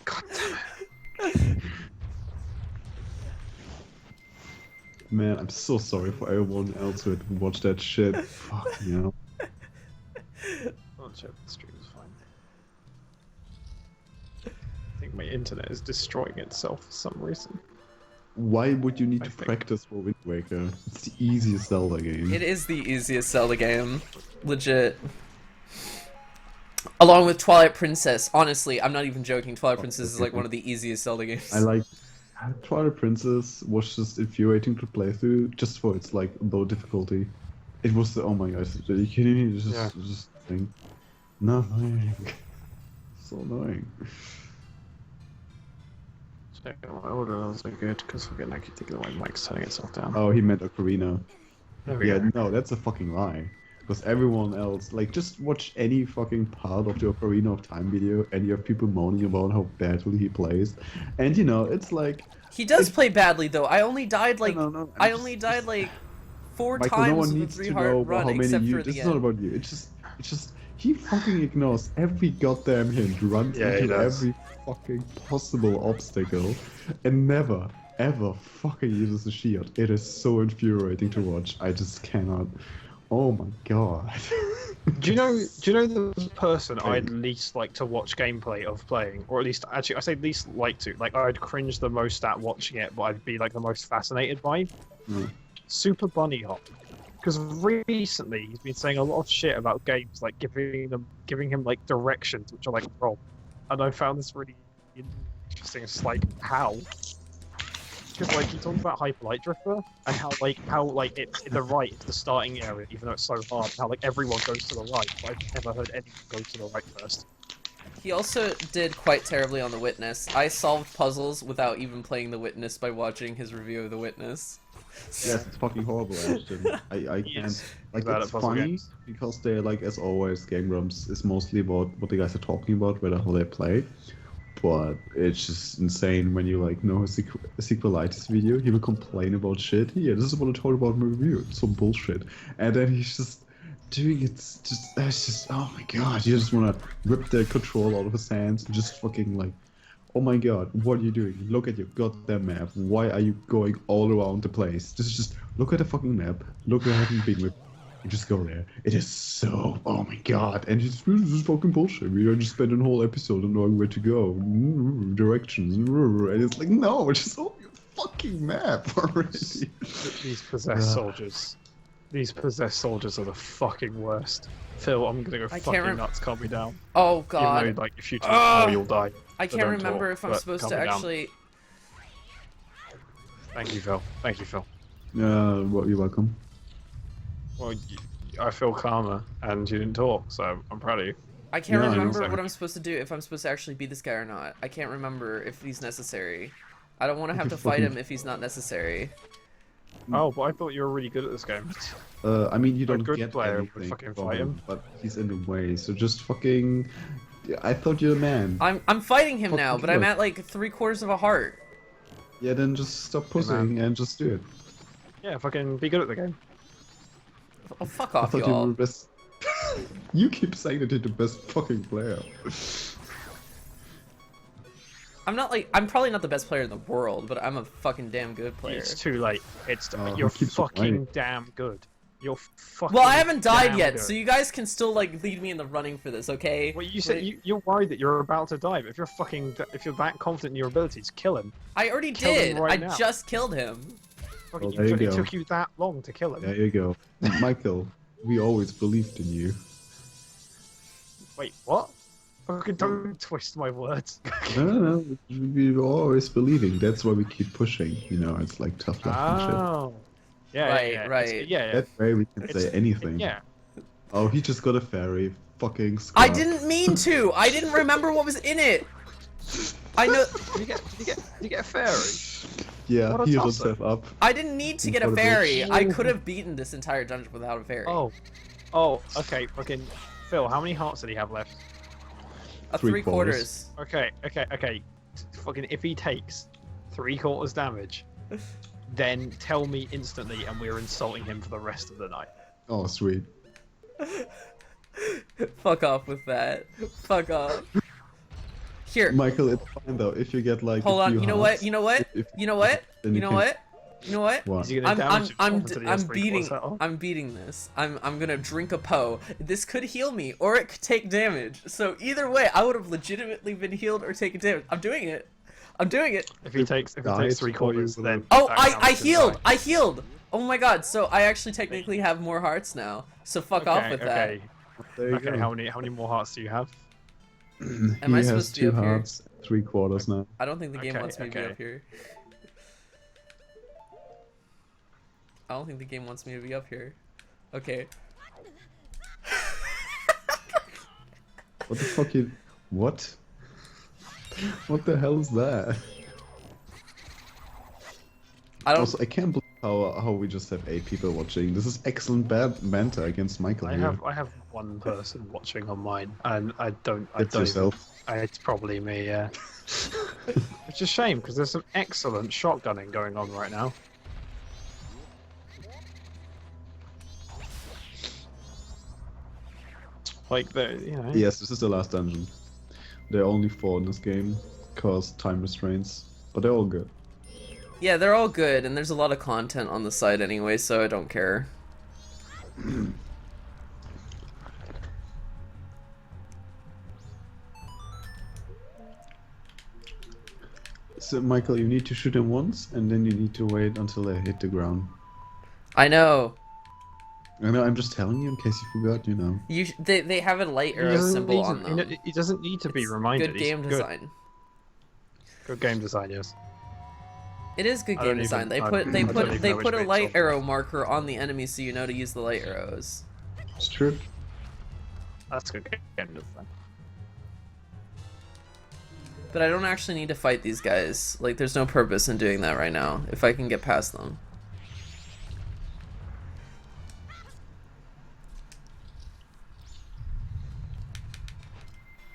God damn it. Man, I'm so sorry for everyone else who had to watch that shit. Fuck, you know. Oh, shit, the stream is fine. I think my internet is destroying itself for some reason. Why would you need I to think- practice for Wind Waker? It's the easiest Zelda game. It is the easiest Zelda game. Legit. Along with Twilight Princess. Honestly, I'm not even joking. Twilight Princess is like one of the easiest Zelda games. I like Twilight Princess was just infuriating to play through just for its like low difficulty. It was oh my gosh, are you kidding me? It's just thing. No, annoying. So annoying. Check my order, that was so good, because fucking I keep thinking my mic's turning itself down. Oh, he meant Ocarina. There we Yeah, go. no, that's a fucking lie. Because everyone else, like, just watch any fucking part of the Ocarina of Time video, and you have people moaning about how badly he plays, and you know, it's like. He does play badly though. I only died like No, I only died like 4 Michael, times no one with a needs to 3 know heart run how many except you. for This the is not end. about you. It's just he fucking ignores every goddamn hint, runs Yeah, he into does. every fucking possible obstacle, and never ever fucking uses a shield. It is so infuriating to watch. I just cannot. Oh my god. Do you know the person I'd least like to watch gameplay of playing, or at least actually I say least like to, like I'd cringe the most at watching it, but I'd be like the most fascinated by? Mm. super bunny hop. Because recently he's been saying a lot of shit about games, like giving him like directions, which are like wrong. And I found this really interesting. It's like how, because like he talks about Hyper Light Drifter and how it's the right is the starting area, even though it's so hard. How like everyone goes to the right, but I've never heard anyone go to the right first. He also did quite terribly on The Witness. I solved puzzles without even playing The Witness by watching his review of The Witness. Yes, it's fucking horrible, Ashton. I can't. Yes. Like, Bad it's at puzzle funny games. because they're like, as always, Game Grumps is mostly about what the guys are talking about, whether how they play. But it's just insane when you like know a sequelitis video. He will complain about shit. Yeah, this is what I talk about in my review. It's some bullshit, and then he's just doing it. It's just oh my god. You just want to rip the control out of his hands and just fucking like. Oh my god, what are you doing? Look at your goddamn map. Why are you going all around the place? This is just look at the fucking map. Look where I haven't been with. You just go there. It is so oh my god. And this is fucking bullshit. We just spent a whole episode on knowing where to go. Directions. And it's like, no, just open your fucking map already. These possessed soldiers. These possessed soldiers are the fucking worst. Phil, I'm gonna go fucking nuts. Calm me down. Oh god. Even though, like, if you talk more, you'll die. I So can't don't remember talk, if I'm but supposed calm to me down. actually. Thank you, Phil. Thank you, Phil. Well, you're welcome. Well, I feel calmer, and you didn't talk, so I'm proud of you. I can't Yeah, I know. remember what I'm supposed to do, if I'm supposed to actually beat this guy or not. I can't remember if he's necessary. I don't want to have to fight him if he's not necessary. Oh, but I thought you were really good at this game. I mean, you A don't good get player would anything fucking from fight him. but he's in the way. So just fucking. I thought you're a man. I'm fighting him now, Fucking but I'm good. at like 3/4 of a heart. Yeah, then just stop pushing and just do it. Yeah, fucking be good at the game. Oh, fuck I off, thought you were y'all. the best. You keep saying that you're the best fucking player. I'm probably not the best player in the world, but I'm a fucking damn good player. It's too late. It's Oh, you're who keeps fucking reminding- damn good. You're fucking. Well, I haven't died damn yet, good. so you guys can still like lead me in the running for this, okay? Well, you said you're worried that you're about to die, but if you're that confident in your abilities, kill him. I already Kill him did. right I now. just killed him. Fucking, there you it go. took you that long to kill him. There you go. Michael, we always believed in you. Wait, what? Fucking don't twist my words. No. We were always believing. That's why we keep pushing. You know, it's like tough love and shit. Oh. Yeah, Right, yeah, right. Yeah, That way we can It's- say anything. yeah. Oh, he just got a fairy. Fucking I scrub. didn't mean to. I didn't remember what was in it. I know. Did you get a fairy? Yeah, What a healed tosser. himself up. I didn't need to get a What a bitch. fairy. I could have beaten this entire dungeon without a fairy. Oh, okay, fucking Phil, how many hearts did he have left? A 3/4. 3/4. Okay. Fucking if he takes 3/4 damage, then tell me instantly and we're insulting him for the rest of the night. Oh, sweet. Fuck off with that. Fuck off. Here. Michael, it's fine though. If you get like Hold a on. few You know what? hearts, You know what? if- You know what? then You know can- what? You know what? What? Is he gonna damage himself until he has I'm 3/4 beating health? I'm beating this. I'm gonna drink a po. This could heal me or it could take damage. So either way, I would have legitimately been healed or taken damage. I'm doing it. I'm doing it. If he takes died 3/4, before you then Oh, that I counts as healed. die. I healed. Oh my god. So I actually technically have more hearts now. So fuck off with that. Okay. There you Okay, go. how many more hearts do you have? Am he I has supposed to be 2 up here? hearts, 3/4 now. I don't think the game Okay, wants me to be okay. up here. I don't think the game wants me to be up here. Okay. What the fuck you? What? What the hell is that? I don't. Also, I can't believe how we just have 8 people watching. This is excellent banter against Michael I here. have one person watching on mine, and I don't. It's even- yourself. it's probably me, yeah. It's a shame because there's some excellent shotgunning going on right now. Like the. Yes, this is the last dungeon. There are only 4 in this game, cause time restraints, but they're all good. Yeah, they're all good, and there's a lot of content on the site anyway, so I don't care. So, Michael, you need to shoot them once, and then you need to wait until they hit the ground. I know. I know, I'm just telling you in case you forgot, you know. They have a light He arrow doesn't symbol need on to. them. He doesn't need to be It's reminded. good He's game design. Good game design, yes. It is good I game don't design. even- They I- put I don't even know which a way it's light on. arrow marker on the enemy so you know to use the light arrows. It's true. That's good game design. But I don't actually need to fight these guys. Like, there's no purpose in doing that right now if I can get past them.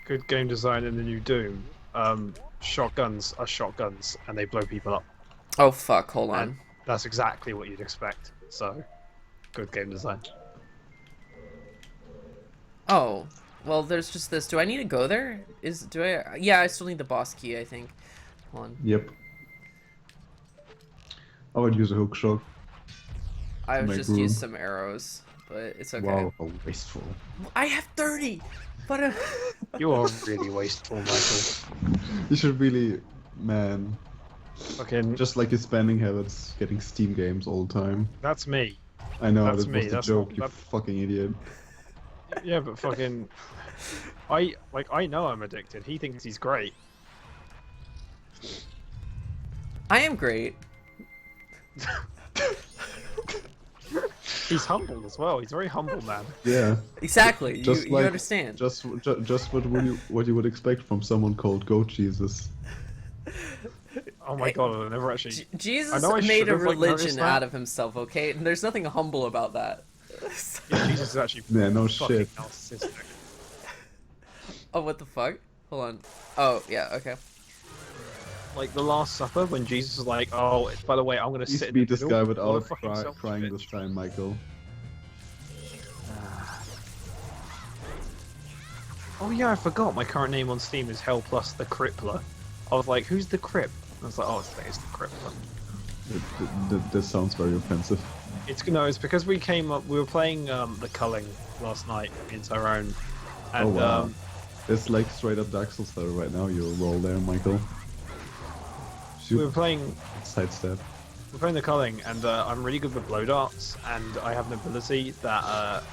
Good game design in the new Doom. Shotguns are shotguns, and they blow people up. Oh fuck! Hold on. And that's exactly what you'd expect. So, good game design. Oh, well, there's just this. Do I need to go there? Do I? Yeah, I still need the boss key, I think. Hold on. Yep. I would use a hook shot. I've make just room. used some arrows, but it's okay. Wow, how wasteful. I have 30! But You are really wasteful, Michael. You should really, man, Fucking. just like your spending habits, getting Steam games all the time. That's me. I know, That's that me, was the that's joke, not- you that- fucking idiot. Yeah, but fucking. I know I'm addicted. He thinks he's great. I am great. He's humble as well. He's a very humble man. Yeah, Exactly. Just You like- understand. just what you would expect from someone called Goat Jesus. Oh my Hey, god, I never actually. Jesus I know I made a should've, like, noticed religion that. out of himself, okay? And there's nothing humble about that. Yeah, Jesus is actually Yeah, no fucking shit. narcissistic. Oh, what the fuck? Hold on. Oh, yeah, okay. Like the Last Supper, when Jesus was like, "Oh, by the way, I'm gonna Please sit in beat the this middle." guy What a without fucking selfish crying bitch. this time, Michael. Oh yeah, I forgot. My current name on Steam is Hell Plus the Crippler. I was like, "Who's the Crip?" I was like, "Oh, it's the Crippler." This sounds very offensive. It's because we came up. We were playing the culling last night in Tyrone, and Oh wow. It's like straight up Dark Souls level right now, you roll there, Michael. we were Shoot, playing. sidestep. We're playing the culling, and I'm really good with blow darts, and I have an ability that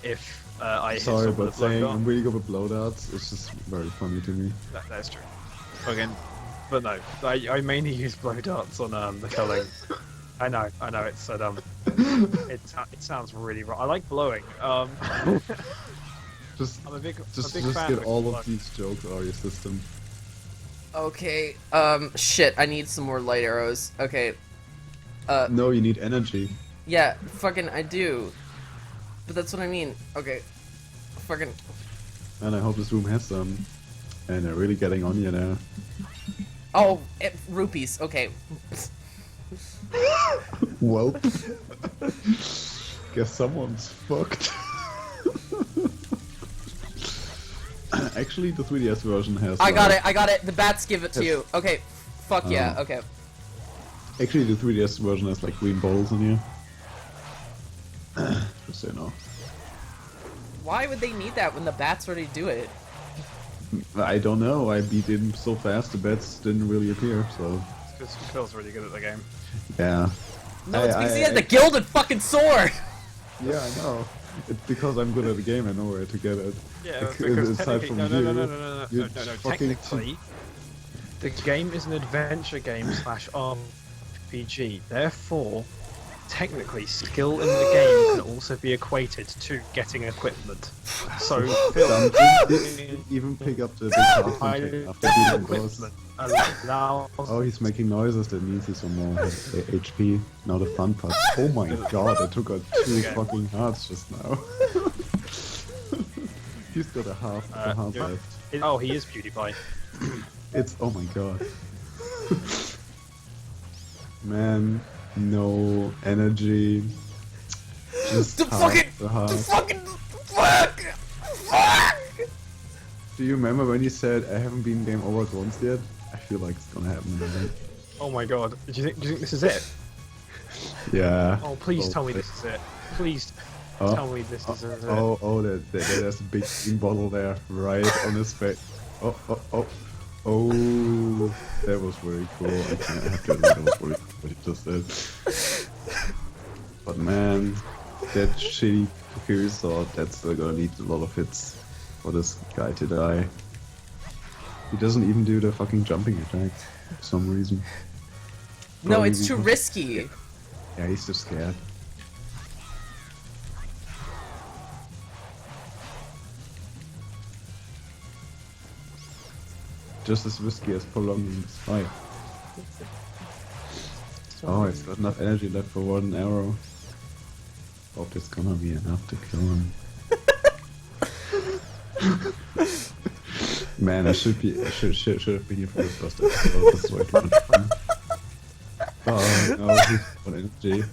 if I hit Sorry, someone but with a blow saying dart, I'm really good with blow darts, it's just very funny to me. that's true. Again, but no, I mainly use blow darts on the culling. I know, it's so dumb. It sounds really wrong. I like blowing. Just, I'm a big just fan get of all blowing. of these jokes out of your system. Okay, shit, I need some more light arrows. Okay. No, you need energy. Yeah, fucking, I do. But that's what I mean. Okay. Fucking. And I hope this room has some. And they're really getting on you now. Oh, rupees. Okay. Well, guess someone's fucked. Actually, the 3DS version has. I got it. The bats give it to you. Okay. Fuck yeah, Oh. okay. Actually, the 3DS version has like green balls in here. Just so you know. Why would they need that when the bats already do it? I don't know. I beat him so fast, the bats didn't really appear. So Because Phil's really good at the game. yeah. No, it's because he has the gilded fucking sword! Yeah, I know. It's because I'm good at the game. I know where to get it. Yeah, Bec- because aside technically, from no, you, no. you fucking Technically, the game is an adventure game / RPG. Therefore, technically, skill in the game can also be equated to getting equipment. So, Phil, didn't even pick up the big half container after beating boss. equipment allows. Oh, he's making noises. That means he's on more HP. Now the fun part. Oh my god! I took out 2 Okay. fucking hearts just now. He's got a heart yeah. left. Oh, he is PewDiePie. It's oh my god. Man, no energy. Just The half fucking- the heart. Fuck! Do you remember when you said I haven't been game over once yet? I feel like it's gonna happen again. Oh my god. Do you think this is it? Yeah. Oh, please tell me this is it. Please tell me this is it. There's a big green bottle there, right on his face. Oh, that was very cool. I have to admit, that was very cool what he just said. But man, that shitty Valkyrie sword, that's still gonna need a lot of hits for this guy to die. He doesn't even do the fucking jumping attack for some reason. No, Probably it's too because- risky. Yeah, he's just scared. Just as risky as prolonging this fight. Oh, it's got enough energy left for one arrow. Hope it's gonna be enough to kill him. Man, I should have been here for this first episode. This is way too much fun. Oh no, he's on energy.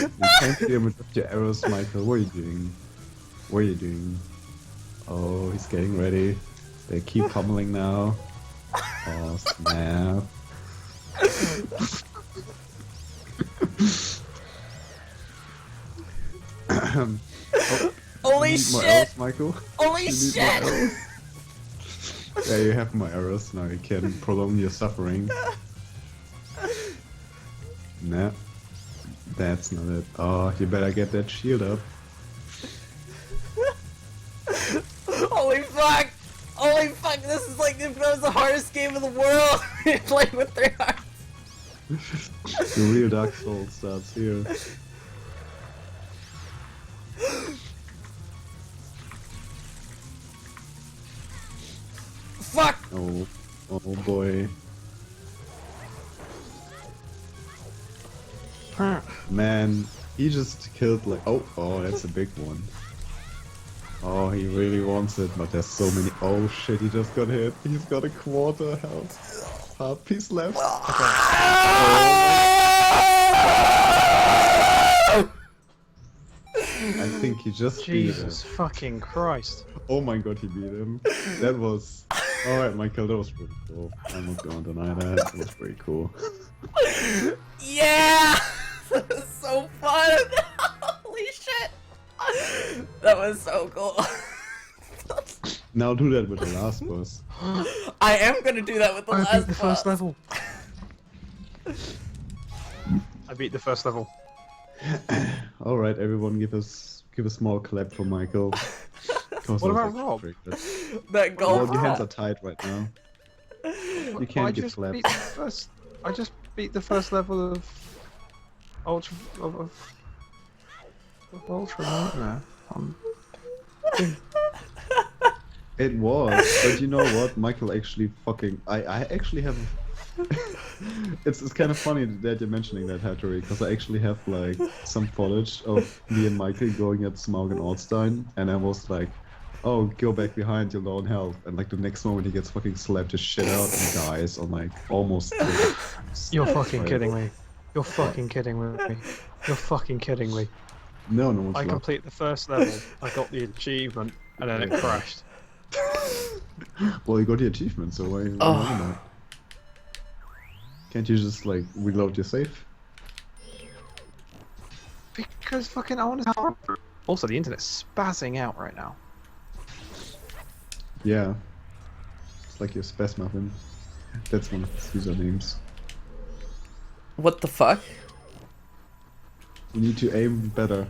You can't clear him with your arrows, Michael. What are you doing? What are you doing? Oh, he's getting ready. They keep pummeling now. Oh snap. Oh, Holy you need more shit! arrows, Michael? Holy You need more shit! arrows? Yeah, you have my arrows now. You can prolong your suffering. Nah, that's not it. Oh, you better get that shield up. Holy fuck! Holy fuck! This is like if that was the hardest game in the world. You're playing with 3 hearts. The real Dark Souls starts here. Fuck! Oh, oh boy. Man, he just killed like oh, that's a big one. Oh, he really wants it, but there's so many. Oh shit, he just got hit. He's got a quarter health. Half piece left. I think he just beat him. Jesus fucking Christ. Oh my god, he beat him. That was... Alright, Michael, that was pretty cool. I'm not gonna deny that. That was pretty cool. Yeah! That was so fun! Holy shit! That was so cool. Now do that with the last boss. I am gonna do that with the I last beat the first boss. level. I beat the first level. Alright, everyone give us a small clap for Michael. What about Rob? That gold. Well, your hands are tied right now. You can't I get just clapped. beat the first. I just beat the first level of Ultra of Ultra Nightmare. It was, but you know what? Michael actually fucking... I actually have... it's kind of funny that you're mentioning that, Hattori, because I actually have like some footage of me and Michael going at Smaug and Ortstein, and I was like, oh, go back behind, you're low on health. And like the next moment he gets fucking slapped his shit out and dies on like almost... You're fucking kidding me. You're fucking kidding me. You're fucking kidding me. No, no one's I not. complete the first level, I got the achievement, and then it crashed. Well, you got the achievement, so why are you doing that? Can't you just like reload your save? Because fucking I want to power through. Also, the internet's spazzing out right now. Yeah. It's like your Spaz Muffin. That's one of his usernames. What the fuck? You need to aim better.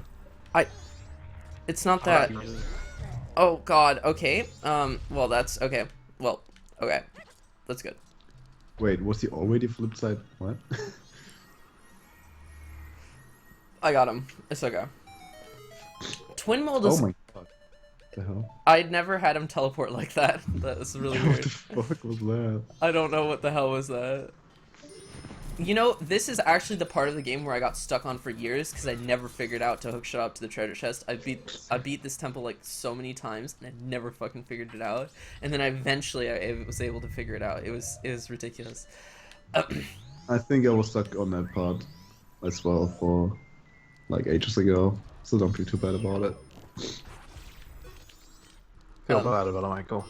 It's not that. Oh god, okay. Well that's okay. Well, okay. That's good. Wait, was he already flip side? What? I got him. It's okay. Twin mode Oh is... my god. The hell? I'd never had him teleport like that. That was really What weird. the fuck was that? I don't know what the hell was that. You know, this is actually the part of the game where I got stuck on for years because I never figured out to hook shit up to the treasure chest. I beat this temple like so many times and I never fucking figured it out. And then eventually I was able to figure it out. It was ridiculous. I think I was stuck on that part as well for like ages ago. So don't feel too bad about it. Feel bad about it, Michael.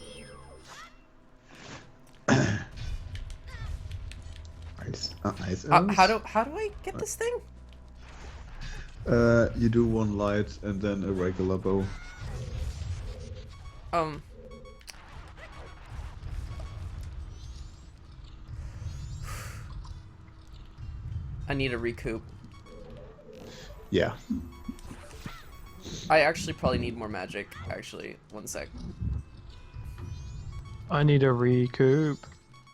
Nice. Nice. How do I get this thing? You do one light and then a regular bow. I need a recoup. Yeah. I actually probably need more magic. Actually, one sec. I need a recoup.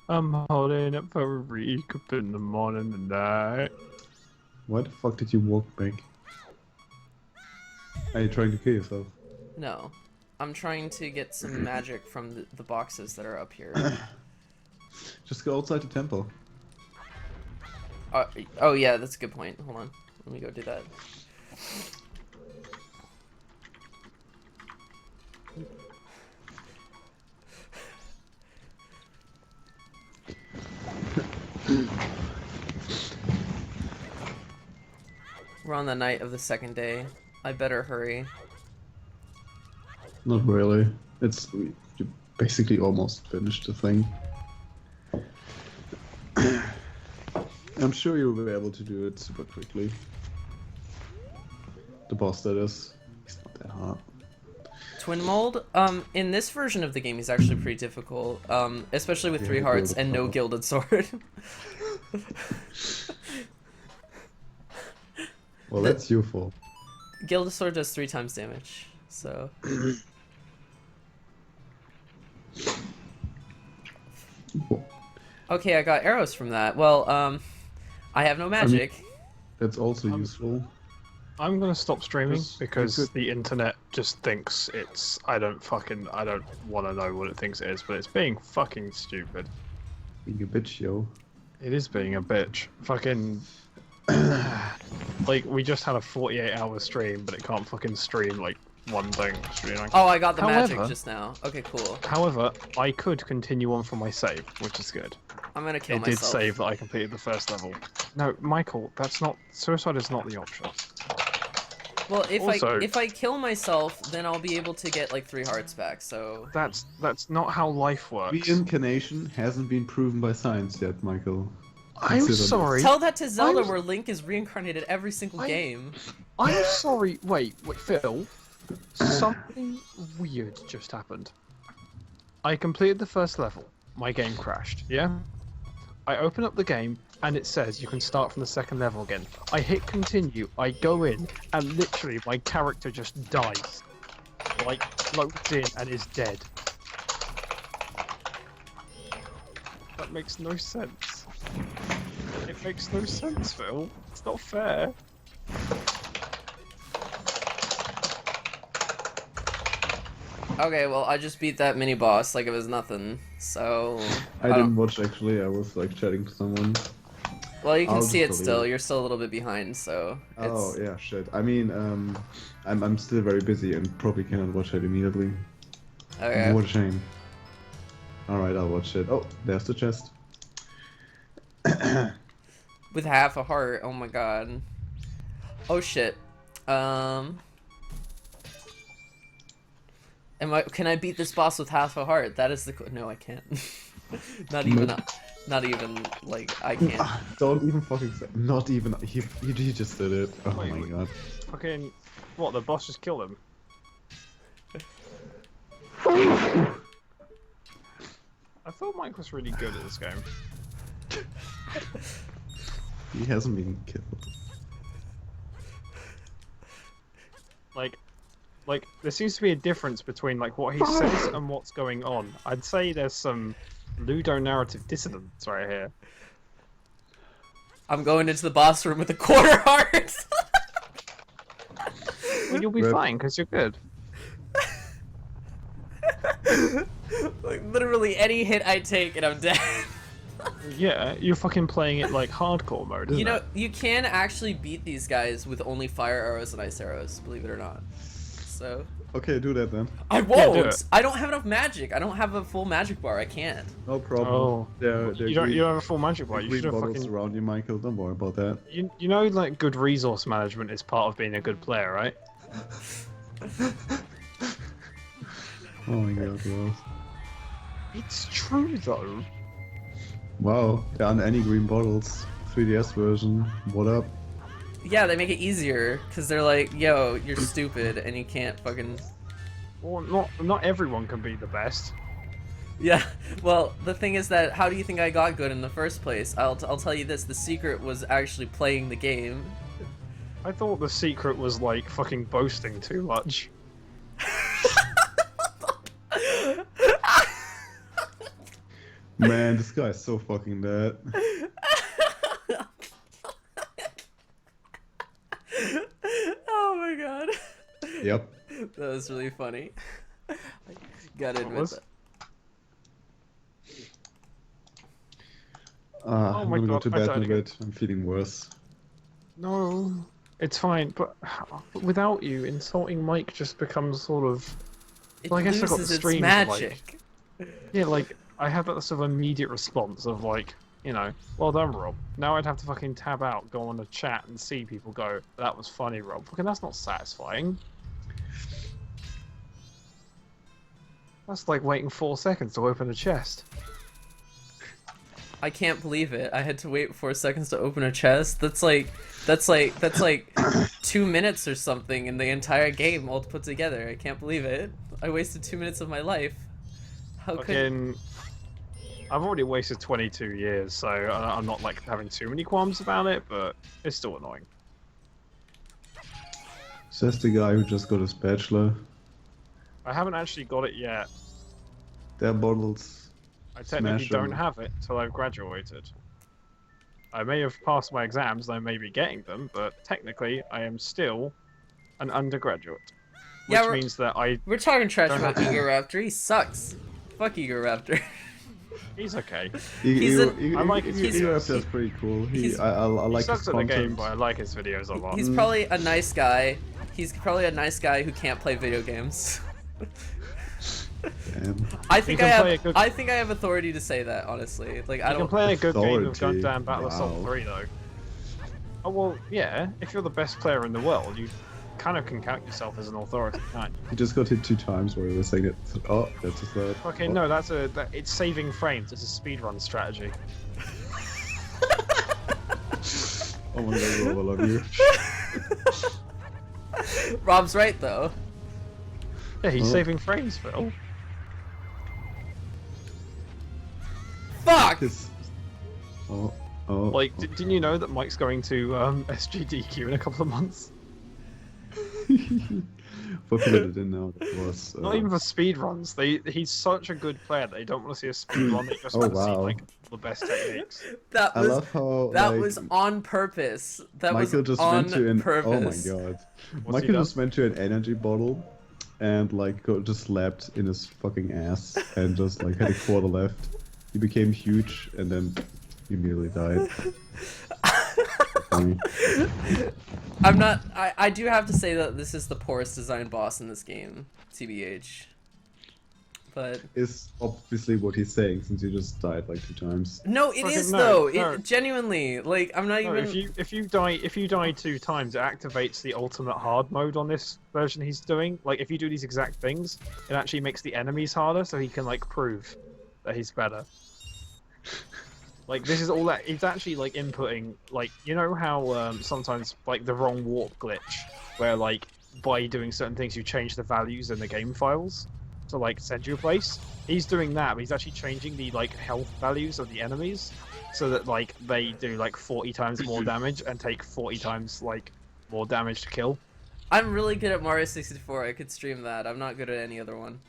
I'm holding up for a recoup in the morning and night. Why the fuck did you walk back? Are you trying to kill yourself? No. I'm trying to get some magic from the boxes that are up here. Just go outside the temple. Oh yeah, that's a good point. Hold on. Let me go do that. We're on the night of the second day. I better hurry. Not really. You basically almost finished the thing. I'm sure you'll be able to do it super quickly. The boss, that is. He's not that hard. Twin mold, in this version of the game, he's actually pretty difficult, especially with Yeah, 3 hearts and no sword. gilded sword. Well, that's your fault. Gilded sword does 3 times damage, so. Okay, I got arrows from that. Well, I have no magic. That's also useful. I'm gonna stop streaming Just- because you could- the internet just thinks it's. I don't want to know what it thinks it is, but it's being fucking stupid. Being a bitch, yo. It is being a bitch. Fucking. Like, we just had a 48-hour stream, but it can't fucking stream, like, one thing. Oh, I got the magic However- just now. Okay, cool. However, I could continue on from my save, which is good. I'm gonna kill It did myself. save that I completed the first level. No, Michael, that's not. Suicide is not the option. Well, Also- if I kill myself, then I'll be able to get like 3 hearts back. So That's not how life works. Reincarnation hasn't been proven by science yet, Michael. I'm Consider sorry. tell that to Zelda, I'm- where Link is reincarnated every single game. I'm sorry. Wait, Phil. Something weird just happened. I completed the first level. My game crashed. Yeah. I open up the game and it says you can start from the second level again. I hit continue. I go in and literally my character just dies. Like floats in and is dead. That makes no sense. It makes no sense, Phil. It's not fair. Okay, well I just beat that mini boss like it was nothing. So I didn't watch actually, I was like chatting to someone. Well, you can I'll see it just still. delete it. You're still a little bit behind, so Oh it's yeah, shit. I mean, I'm still very busy and probably cannot watch it immediately. okay. What a shame. Alright, I'll watch it. Oh, there's the chest. With half a heart. Oh my god. Oh shit. Can I beat this boss with half a heart? That is the no, I can't. not even. Nope. Not even like I can't. Don't even fucking say. Not even. He just did it. Oh Wait, my wait. god. Fucking what? The boss just killed him. I thought Mike was really good at this game. He hasn't been killed. Like there seems to be a difference between like what he says and what's going on. I'd say there's some ludonarrative dissonance right here. I'm going into the boss room with a quarter heart. Well, you'll be Rip. fine because you're good. Like literally any hit I take and I'm dead. Yeah, you're fucking playing it like hardcore mode, isn't You know, it? you can actually beat these guys with only fire arrows and ice arrows, believe it or not. So Okay, do that then. I do won't. it. I don't have enough magic. I don't have a full magic bar. I can't. No problem. Oh, They're you don't have a full magic bar. You green should have bottles fucking. around you, Michael. Don't worry about that. You know, like good resource management is part of being a good player, right? Oh my god, wow. It's true though. Wow, there aren't any green bottles. 3DS version. What up? Yeah, they make it easier because they're like, "Yo, you're stupid and you can't fucking." Well, not everyone can be the best. Yeah. Well, the thing is that how do you think I got good in the first place? I'll tell you this: the secret was actually playing the game. I thought the secret was like fucking boasting too much. Man, this guy's so fucking dead. Oh my god. Yep. That was really funny. Gotta admit was? that. I'm my gonna go God, to I bed died in a again. bit. I'm feeling worse. No, it's fine. But without you, insulting Mike just becomes sort of. It Well, I guess I got the loses its streams, magic. Yeah, like I have that sort of immediate response of like, you know, well done, Rob. Now I'd have to fucking tab out, go on the chat, and see people go, "That was funny, Rob." Fucking, that's not satisfying. That's like waiting 4 seconds to open a chest. I can't believe it. I had to wait 4 seconds to open a chest. That's like 2 minutes or something in the entire game all put together. I can't believe it. I wasted 2 minutes of my life. How could? Fucking, I've already wasted 22 years, so I'm not like having too many qualms about it, but it's still annoying. Says the guy who just got a spatula. I haven't actually got it yet. Their bottles. I technically Smash don't 'em. have it till I've graduated. I may have passed my exams and I may be getting them, but technically I am still an undergraduate. Which Yeah, means that we're talking trash Don't about have to. Ego Raptor. He sucks. Fuck Ego Raptor. he's okay. He's I like his videos. That's pretty cool. he's- I He like his sucks at the content. game, but I like his videos a lot. He's probably a nice guy. He's probably a nice guy who can't play video games. Damn. I think can I play a have. good- I think I have authority to say that. Honestly, like I You can don't. play a good game of Authority. Gundam Battle Assault Wow. 3 though. Oh well, yeah. If you're the best player in the world, you kind of can count yourself as an authority, can't you? He just got hit 2 times while he was saying it. Oh, that's a third. Okay, Oh. no, it's saving frames. It's a speedrun strategy. Oh my god, Rob, I love you. Rob's right though. Yeah, he's Oh. saving frames, Phil. Fuck. His... Oh, oh. Like, didn't you know that Mike's going to SGDQ in a couple of months? For people that didn't know, that was. Not even for speedruns. He's such a good player that they don't want to see a speedrun. They just Oh, want to see wow. like the best techniques. That I was. love how That like, was on purpose. That Michael was just on went to an. purpose. Oh my god. What's he Michael done? just went to an energy bottle and like just slapped in his fucking ass and just like had a quarter left. He became huge and then he immediately died. Funny. I'm not. I do have to say that this is the poorest designed boss in this game, TBH. But Is obviously what he's saying since he just died like 2 times. no, it Fucking is no, though. no. It genuinely like I'm not No, even. if you die 2 times, it activates the ultimate hard mode on this version he's doing. Like if you do these exact things, it actually makes the enemies harder, so he can like prove that he's better. Like this is all that it's actually like inputting. Like you know how sometimes like the wrong warp glitch, where like by doing certain things you change the values in the game files to like send you a place. He's doing that, but he's actually changing the like health values of the enemies so that like they do like 40 times more damage and take 40 times like more damage to kill. I'm really good at Mario 64. I could stream that. I'm not good at any other one.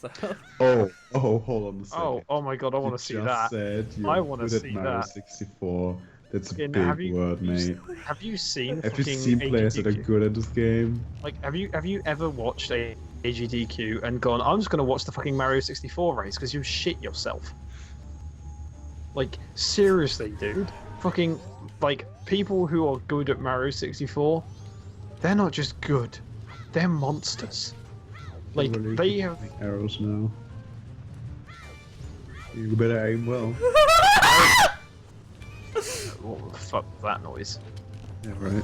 So Oh, hold on a second. Oh my god, I want to see that. Said you're I wanna good at see Mario that. 64. That's a Fucking, big have you- word, mate. Have you seen Have you fucking seen players that are AGDQ? good at this game? Like, have you ever watched a AGDQ and gone, I'm just gonna watch the fucking Mario 64 race because you shit yourself? Like, seriously, dude. Fucking, like, people who are good at Mario 64, they're not just good, they're monsters. Like, Really they good have. arrows now. You better aim well. What the fuck was that noise? Yeah, right.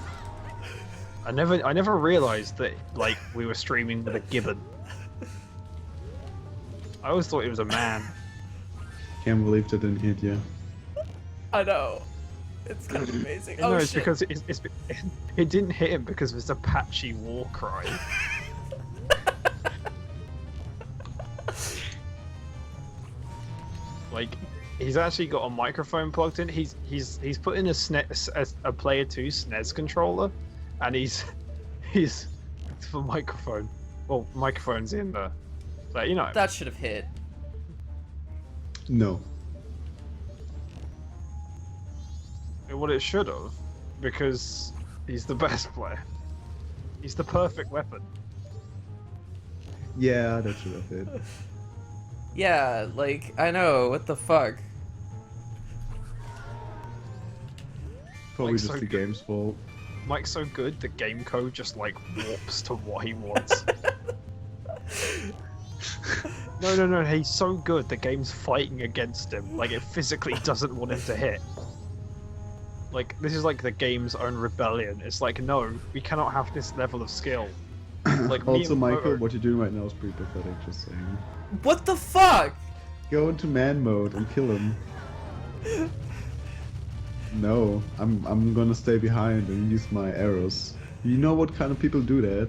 I never realized that, like, we were streaming with a gibbon. I always thought it was a man. Can't believe that didn't hit you. I know. It's kind of amazing. No, Oh it's shit. because it didn't hit him because of his Apache war cry. Like, he's actually got a microphone plugged in. He's put in a player 2 SNES controller, and he's the microphone. Well, microphone's in the, but you know. That should have hit. No. What it should have, because he's the best player. He's the perfect weapon. Yeah, that should have hit. Yeah, like, I know, what the fuck? Probably Like, just so the good. game's fault. Mike's so good, the game code just like warps to what he wants. No, he's so good, the game's fighting against him. Like, it physically doesn't want him to hit. Like, this is like the game's own rebellion. It's like, no, we cannot have this level of skill. Like, me Also, and Michael, Moto- what you're doing right now is pretty pathetic, just saying. What the fuck? Go into man mode and kill him. No, I'm gonna stay behind and use my arrows. You know what kind of people do that?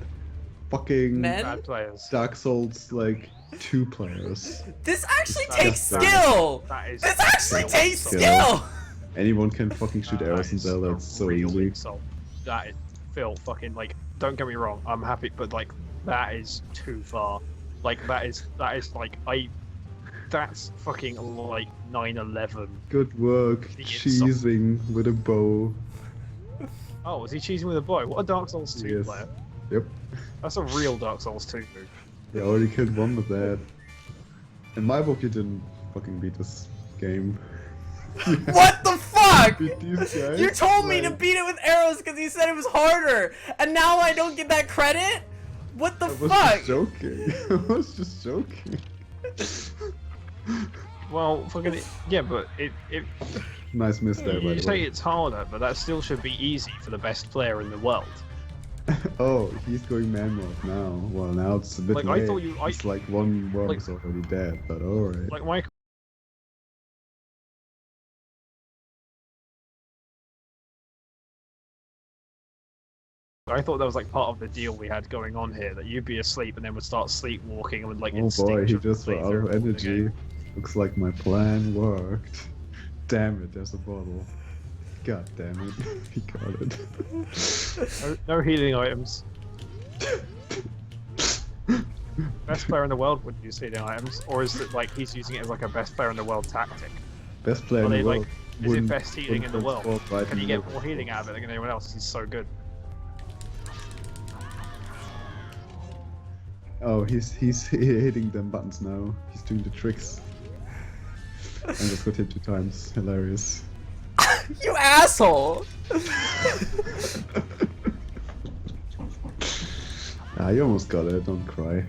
Fucking Men? bad players. Dark Souls, like, 2 players. This actually That takes is bad. skill! That is This actually real takes insult. skill! Anyone can fucking shoot That arrows in is Zelda, a it's so real easy. insult. That is, Phil, fucking, like, don't get me wrong, I'm happy, but, like, that is too far. Like, that is, like, that's fucking, like, 9/11. Good work, The insult. cheesing with a bow. Oh, was he cheesing with a bow? What a Dark Souls 2 Yes. player. Yep. That's a real Dark Souls 2 move. I already killed one with that. In my book, you didn't fucking beat this game. What the fuck? Beat these guys, You told me to like- beat it with arrows because you said it was harder, and now I don't get that credit? What the I was fuck? just joking. I was just joking. Well, fucking, yeah, but it Nice miss there, by you the say way. it's harder, but that still should be easy for the best player in the world. Oh, he's going man mode now. Well, now it's a bit Like, late. I thought It's like one worm like- is already dead, but alright. Like, Michael. I thought that was like part of the deal we had going on here, that you'd be asleep and then would start sleepwalking and would like Oh boy, he just instinctively ran out through of all the energy. game. Looks like my plan worked. Damn it, there's a bottle. God damn it, he got it. No healing items. Best player in the world would use healing items, or is it like he's using it as like a best player in the world tactic? Best player Are in they the world. like, is it wouldn't- best healing in the wouldn't world? fall right Can in he the get middle. more healing out of it than anyone else? He's so good. Oh, he's hitting them buttons now. He's doing the tricks. And just got hit 2 times. Hilarious. You asshole! Ah, you almost got it. Don't cry.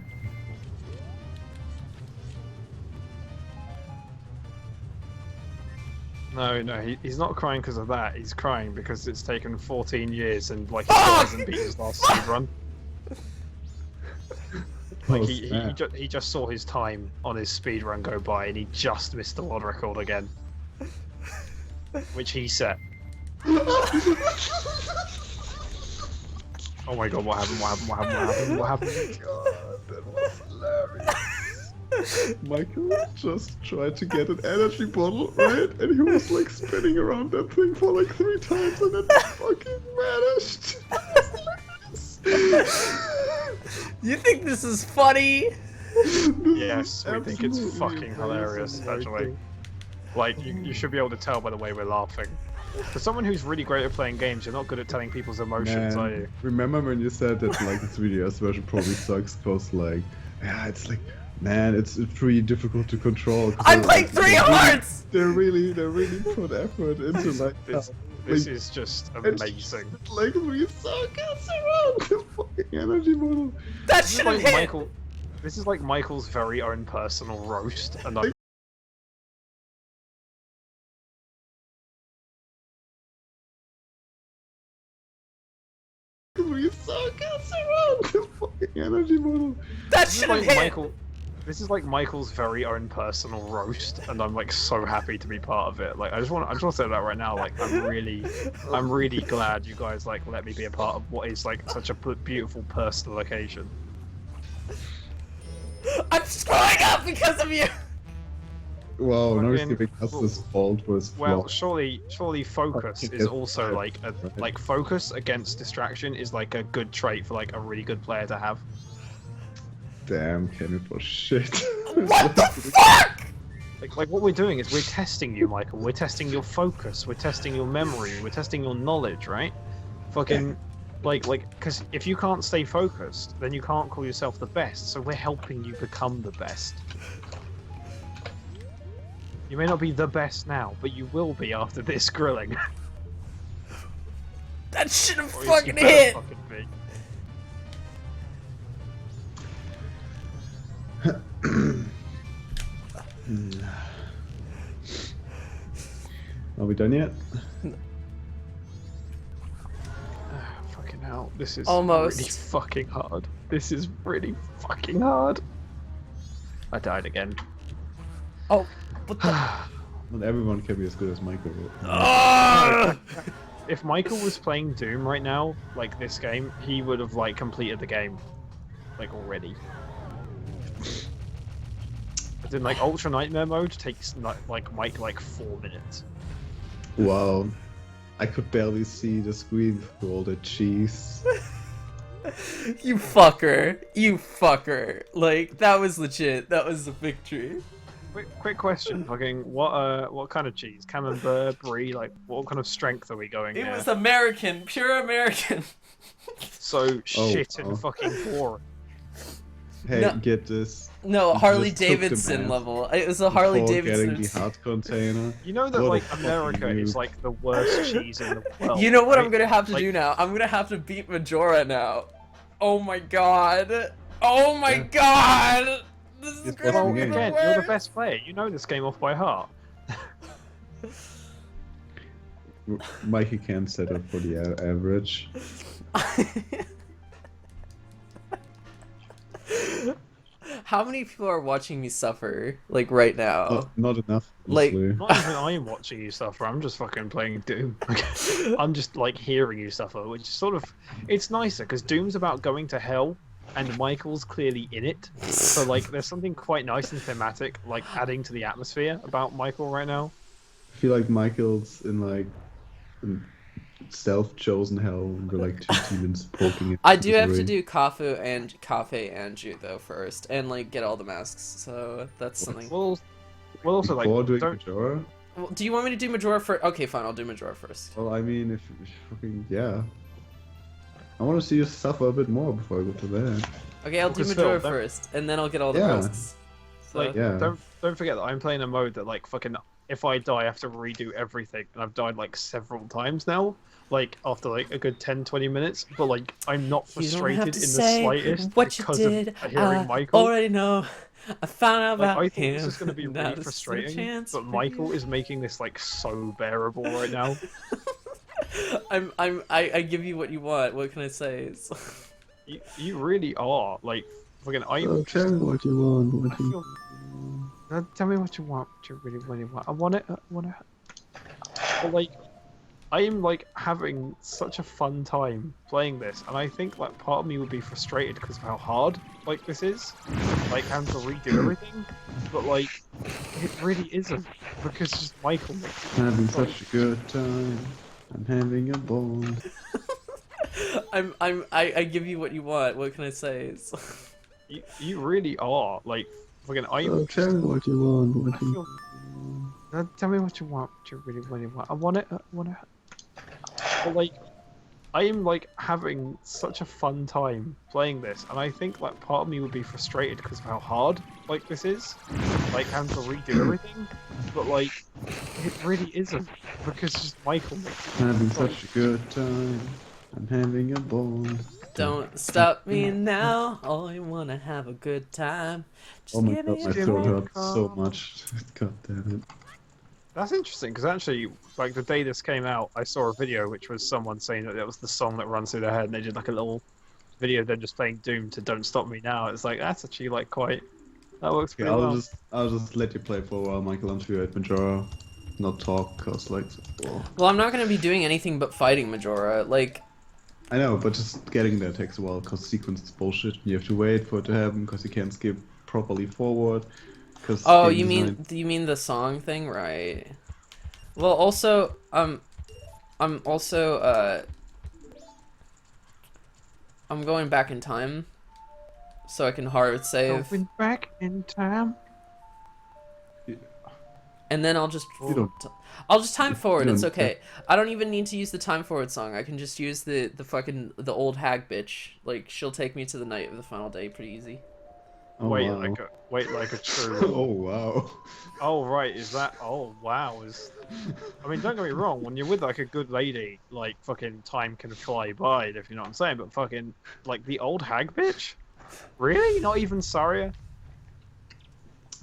No, he's not crying because of that. He's crying because it's taken 14 years and like he Fuck! still hasn't beat his last speed run. Like Oh, he snap. just saw his time on his speed run go by and he just missed the world record again, which he set. Oh my god! What happened? What happened? What happened? What happened? What happened? God, that was hilarious. Michael just tried to get an energy bottle, right? And he was like spinning around that thing for like 3 times and then fucking vanished. You think this is funny? Yes, we think it's Absolutely fucking amazing, hilarious. Actually, Michael. like you should be able to tell by the way we're laughing. For someone who's really great at playing games, you're not good at telling people's emotions, are you? Remember when you said that like the 3DS version probably sucks because like, yeah, it's like, man, it's pretty difficult to control. 'cause I'm they're, playing like, 3 they hearts! really put effort into like This is just amazing. like 3 seconds around the fucking energy bottle. That This is should have like hit! Michael. This is like Michael's very own personal roast, and I'm 3 seconds around the fucking energy bottle. That This is should have like hit! Michael. This is like Michael's very own personal roast, and I'm like so happy to be part of it. Like I just want to say that right now. Like I'm really glad you guys like let me be a part of what is like such a beautiful personal occasion. I'm screwing up because of you! Wow, now he's Fucking- giving us this fault for his Well, flop. surely focus Fucking is get also fired. like a Right. like focus against distraction is like a good trait for like a really good player to have. Damn, Kenneth was shit. What the fuck? Like what we're doing is we're testing you, Michael. We're testing your focus. We're testing your memory. We're testing your knowledge, right? Fucking, because if you can't stay focused, then you can't call yourself the best. So we're helping you become the best. You may not be the best now, but you will be after this grilling. That should have Or at least you fucking better hit. fucking be. Are we done yet? Fucking hell, this is Almost. really fucking hard. This is really fucking hard. I died again. Oh, what the? Not everyone can be as good as Michael. Ah! If Michael was playing Doom right now, like this game, he would have like completed the game, like already. But in like Ultra Nightmare mode, takes like Mike like 4 minutes. Wow. I could barely see the screen through all the cheese. You fucker. You fucker. Like, that was legit. That was a victory. Quick question, fucking what kind of cheese? Camembert, brie, like what kind of strength are we going It here? was American. Pure American. So shit wow. and fucking boring. Hey, No. get this. No, You Harley just took the Davidson math level. It was a Harley before Davidson. getting the heart container. You know that What a like fucking America is noob. like the worst cheese in the world. You know what right? I'm gonna have to Like- do now? I'm gonna have to beat Majora now. Oh my god. Oh my Yeah. god. This is It's gonna Well, the be game. the again, you're the worst. best player. You know this game off by heart. Mikey can't set up for the average. How many people are watching me suffer, like, right now? Not enough. Like- honestly. Not even I am watching you suffer. I'm just fucking playing Doom. I'm just like hearing you suffer, which is sort of it's nicer because Doom's about going to hell, and Michael's clearly in it. So like, there's something quite nice and thematic, like adding to the atmosphere about Michael right now. I feel like Michael's in like self-chosen hell, and we're like two demons poking it. I do have to do Cafe Anju though first, and like get all the masks. So that's something. Well, also like, Before doing don't, Majora? Well, do you want me to do Majora first? Okay, fine. I'll do Majora first. Well, I mean, if fucking yeah. I want to see you suffer a bit more before I go to that. Okay, I'll do Focus Majora Phil, first, and then I'll get all the Yeah. masks. So, like, Yeah. don't forget that I'm playing a mode that like fucking. If I die, I have to redo everything, and I've died like several times now. Like after like a good 10-20 minutes, but like I'm not you don't frustrated have in to the say slightest what you because did. of hearing I Michael. already know. I found out Like, about I thought him. this is going to be Now really this is a frustrating, chance but for Michael you. is making this like so bearable right now. I give you what you want. What can I say? You really are like fucking. Tell me what you want. I feel, tell me what you want. What you really want. I want it. I want it. But like, I am like having such a fun time playing this, and I think like part of me would be frustrated because of how hard like this is, like having to redo everything. But like, it really isn't because just Michael makes it. Having such a good time. I'm having a ball. I give you what you want. What can I say? You really are like fucking. Tell me what you want. I feel, tell me what you want. What you really want. I want it. I want it. But like, I am like having such a fun time playing this, and I think like part of me would be frustrated because of how hard like this is, like having to redo everything. But like, it really isn't because just Michael makes it. Having such a good time. I'm having a ball. Don't stop me now. I wanna have a good time. Just Oh my give god, me my a throat break. hurts so much. God damn it. That's interesting because actually, like the day this came out, I saw a video which was someone saying that was the song that runs through their head, and they did like a little video of them just playing Doom to "Don't Stop Me Now." It's like that's actually like quite. That works Okay, pretty well. I'll just let you play for a while, Michael, until you're at Majora. Not talk, cause like, well, Well, I'm not gonna be doing anything but fighting Majora. Like, I know, but just getting there takes a while, cause sequence is bullshit. You have to wait for it to happen, cause you can't skip properly forward. because Oh, game design. you mean the song thing, right? Well, also, I'm also I'm going back in time so I can hard save, Going back in time. and then I'll just You don't. I'll just time You forward. It's don't. okay. I don't even need to use the time forward song. I can just use the fucking the old hag bitch. Like she'll take me to the night of the final day pretty easy. Oh wow. Wait like a true. Oh wow. Oh right, is that? Oh wow, is. I mean, don't get me wrong. When you're with like a good lady, like fucking time can fly by, if you know what I'm saying. But fucking like the old hag bitch, really? Not even Saria?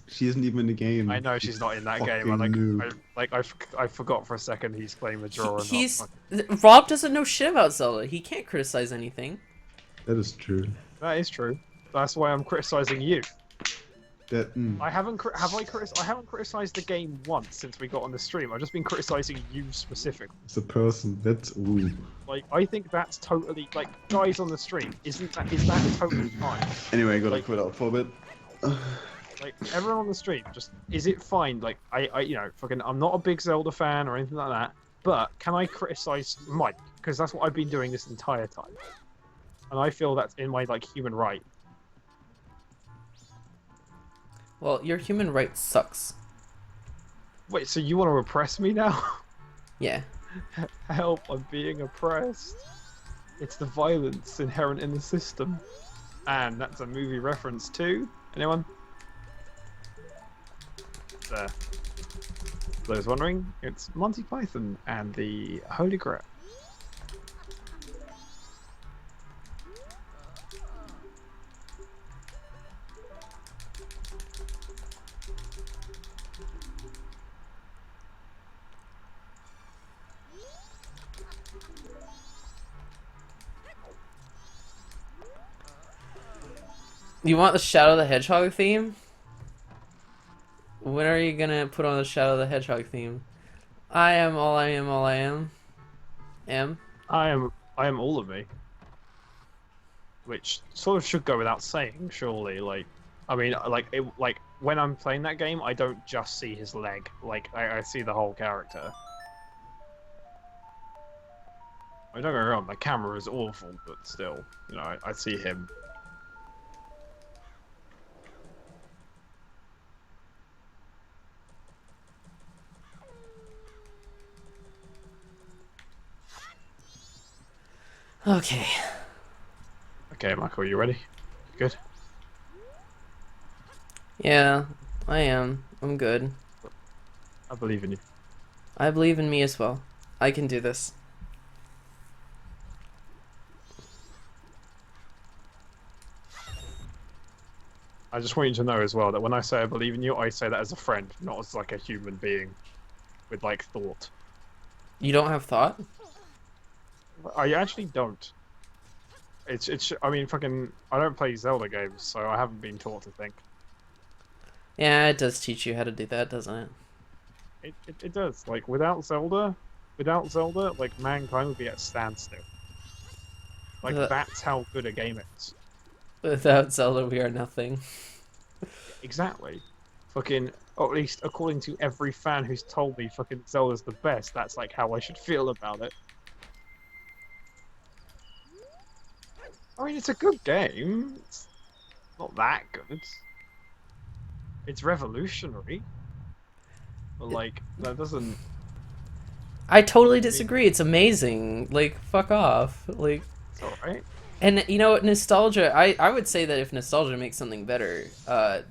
She isn't even in the game. I know You she's not in that game. fucking I forgot for a second he's playing Majora. He's Not. Rob doesn't know shit about Zelda. He can't criticize anything. That is true. That is true. That's why I'm criticizing you. That. I haven't I haven't criticized the game once since we got on the stream. I've just been criticizing you specifically. It's a person. That's ooh. Like I think that's totally like guys on the stream. Is that totally fine? Anyway, I gotta Like- quit out for a bit. Like everyone on the stream, just is it fine? Like I you know fucking I'm not a big Zelda fan or anything like that. But can I criticize Mike? Because that's what I've been doing this entire time, and I feel that's in my like human right. Well, your human rights sucks. Wait, so you want to oppress me now? Yeah. Help! I'm being oppressed. It's the violence inherent in the system, and that's a movie reference too. Anyone? There. For those wondering, it's Monty Python and the Holy Grail. You want the Shadow the Hedgehog theme? When are you gonna put on the Shadow the Hedgehog theme? I am all I am all I am. Am? I am all of me. Which sort of should go without saying, surely. Like, I mean, like when I'm playing that game, I don't just see his leg. Like, I see the whole character. I don't get me wrong, the camera is awful, but still, you know, I see him. Okay. Okay, Michael, you ready? Good. Yeah, I am. I'm good. I believe in you. I believe in me as well. I can do this. I just want you to know as well that when I say I believe in you, I say that as a friend, not as like a human being with like thought. You don't have thought? I actually don't. I mean, fucking, I don't play Zelda games, so I haven't been taught to think. Yeah, it does teach you how to do that, doesn't it? It does. Like, without Zelda, like, mankind would be at a standstill. Like, that's how good a game is. Without Zelda, we are nothing. Exactly. Fucking, or at least according to every fan who's told me fucking Zelda's the best, that's like how I should feel about it. I mean, it's a good game. It's not that good. It's revolutionary. But, like, that doesn't... I totally disagree. It's amazing. Like, fuck off. Like, It's alright. and you know, nostalgia. I would say that if nostalgia makes something better,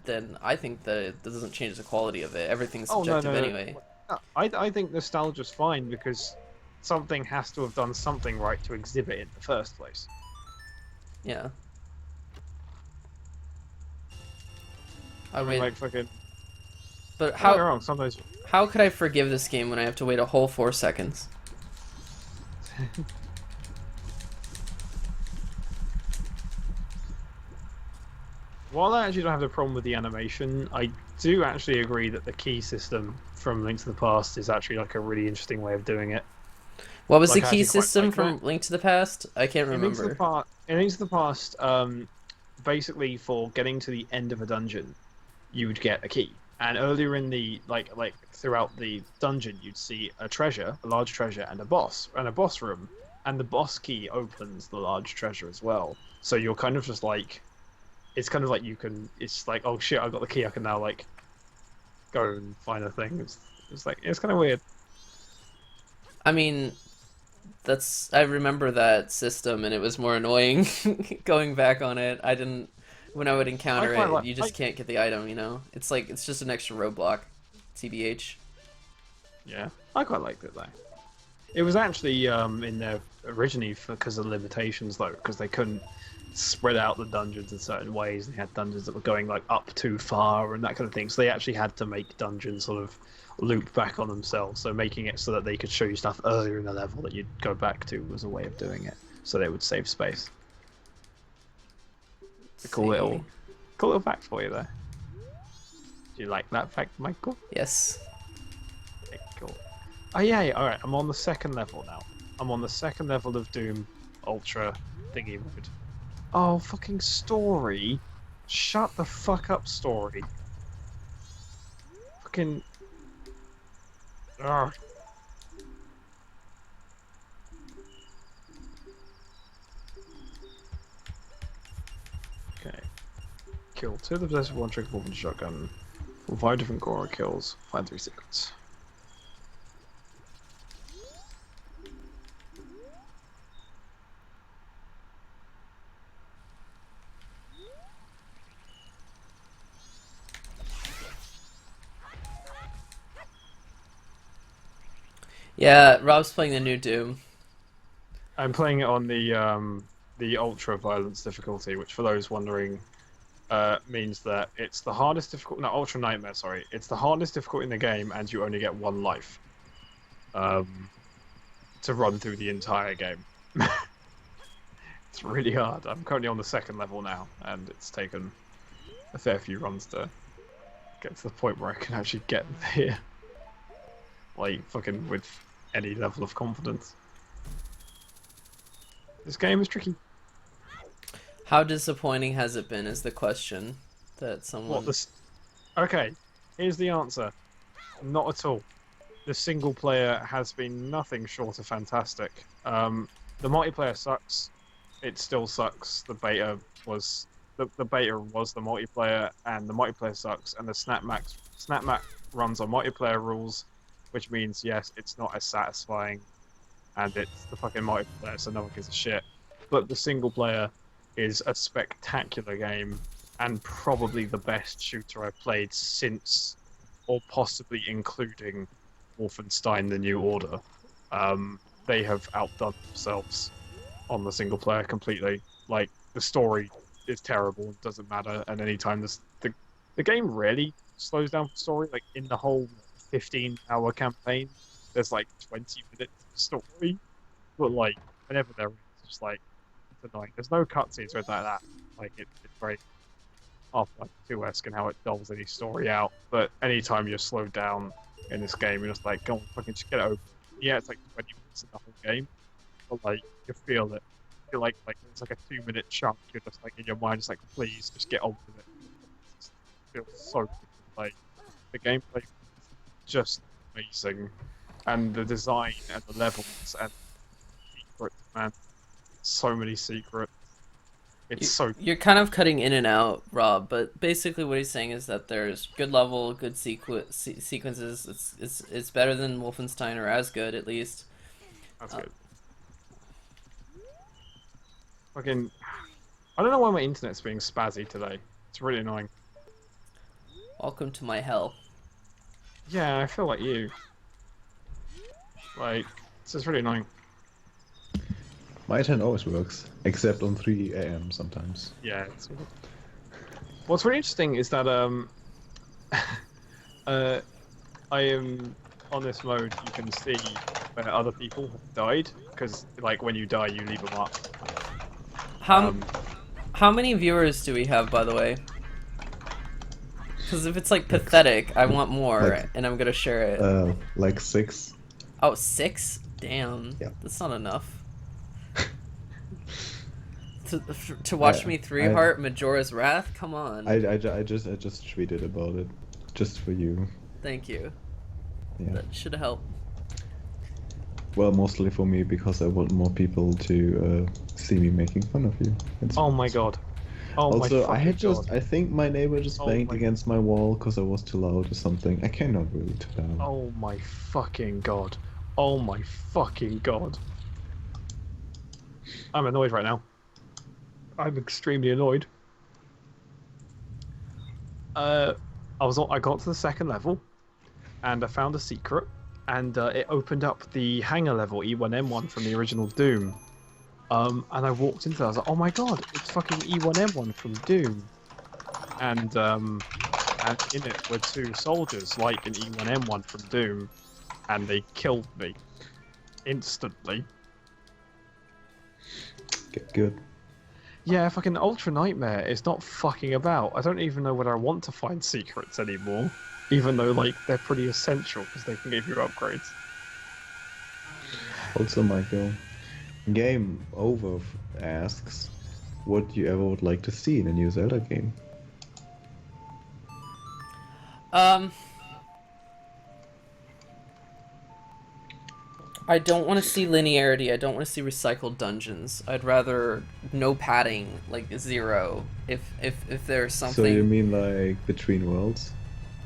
then I think that it doesn't change the quality of it. Everything's subjective anyway. No, I think nostalgia's fine because something has to have done something right to exhibit it in the first place. Yeah. I mean, like, fucking... But Don't get me how wrong, sometimes... how could I forgive this game when I have to wait a whole 4 seconds? While I actually don't have a problem with the animation, I do actually agree that the key system from Link to the Past is actually like a really interesting way of doing it. What was Like, the I key actually quite system like from Link to the Past? I can't In Link to the remember. Past, basically for getting to the end of a dungeon, you would get a key. And earlier in the like throughout the dungeon, you'd see a treasure, a large treasure, and a boss room, and the boss key opens the large treasure as well. So you're kind of just like, it's kind of like you can. It's like, oh shit, I got the key. I can now like go and find a thing. It's like it's kind of weird. I mean, I remember that system, and it was more annoying going back on it. I didn't when I would I encounter quite it, like. you just can't get the item. It's like it's just an extra roadblock. TBH. Yeah, I quite liked it though. It was actually in there originally because of limitations though, because they couldn't spread out the dungeons in certain ways. They had dungeons that were going like up too far and that kind of thing. So they actually had to make dungeons sort of loop back on themselves. So making it so that they could show you stuff earlier in the level that you'd go back to was a way of doing it, so they would save space. It's a cool little fact for you there. Do you like that fact, Michael? Yes. Okay, cool. Oh yeah, all right. I'm on the second level now. I'm on the second level of Doom Ultra thingy mode. Oh, fucking story! Shut the fuck up, story. Fucking. Ugh. Okay. Kill 2 of the possessive one trick with shotgun. 5 different Gora kills. Find 3 secrets. Yeah, Rob's playing the new Doom. I'm playing it on the ultra violence difficulty, which for those wondering means that it's the hardest difficult. No, ultra nightmare. Sorry, it's the hardest difficult in the game, and you only get 1 life to run through the entire game. It's really hard. I'm currently on the second level now, and it's taken a fair few runs to get to the point where I can actually get there, like fucking with any level of confidence. This game is tricky. How disappointing has it been is the question that someone... What this? Okay, here's the answer. Not at all. The single player has been nothing short of fantastic. The multiplayer sucks. It still sucks. The beta was the multiplayer, and the multiplayer sucks. And the snap map runs on multiplayer rules, which means yes, it's not as satisfying, and it's the fucking multiplayer, so no one gives a shit. But the single player is a spectacular game, and probably the best shooter I've played since, or possibly including, Wolfenstein: The New Order. They have outdone themselves on the single player completely. Like, the story is terrible, it doesn't matter, and anytime the game really slows down for story. Like, in the whole 15-hour campaign, there's like 20 minutes of story, but like, whenever there is, it's just like, it's annoying. There's no cutscenes or anything like that. Like, it's very Half-Life 2-esque in how it dolls any story out, but anytime you're slowed down in this game, you're just like, go on, fucking just get it over. Yeah, it's like 20 minutes in the whole game, but like, you feel it. You're like it's like a 2-minute chunk, you're just like, in your mind, just like, please, just get on with it. It feels so good. Like, the gameplay is just amazing, and the design and the levels and secrets, man, so many secrets. You're kind of cutting in and out, Rob, but basically what he's saying is that there's good level, good sequences. It's better than Wolfenstein, or as good at least. That's good. Fucking, I don't know why my internet's being spazzy today. It's really annoying. Welcome to my hell. Yeah, I feel like you. Like, it's just really annoying. My 10 always works, except on 3 a.m. sometimes. Yeah. What's really interesting is that I am on this mode. You can see where other people have died, because like when you die, you leave them up. How many viewers do we have, by the way? Because if it's like pathetic, I want more, and I'm gonna share it. Like 6. Oh, 6? Damn. Yeah. That's not enough. to watch I me three I heart Majora's Wrath. Come on. I just tweeted about it, just for you. Thank you. Yeah. That should help. Well, mostly for me because I want more people to see me making fun of you. Oh my god. Oh my Also, fucking god. I think my neighbor just Oh banged my- against my wall because I was too loud or something. I cannot really tell. Oh my fucking god. Oh my fucking god. I'm annoyed right now. I'm extremely annoyed. I got to the second level, and I found a secret, and it opened up the hangar level E1M1 from the original Doom. And I walked into it, I was like, oh my god, it's fucking E1M1 from Doom. And in it were two soldiers, like an E1M1 from Doom, and they killed me instantly. Good. Yeah, fucking Ultra Nightmare is not fucking about. I don't even know whether I want to find secrets anymore, even though like they're pretty essential because they can give you upgrades. Also, Michael, Game Over asks, what you ever would like to see in a new Zelda game? I don't want to see linearity. I don't want to see recycled dungeons. I'd rather no padding, like 0. If there's something. So you mean like Between Worlds?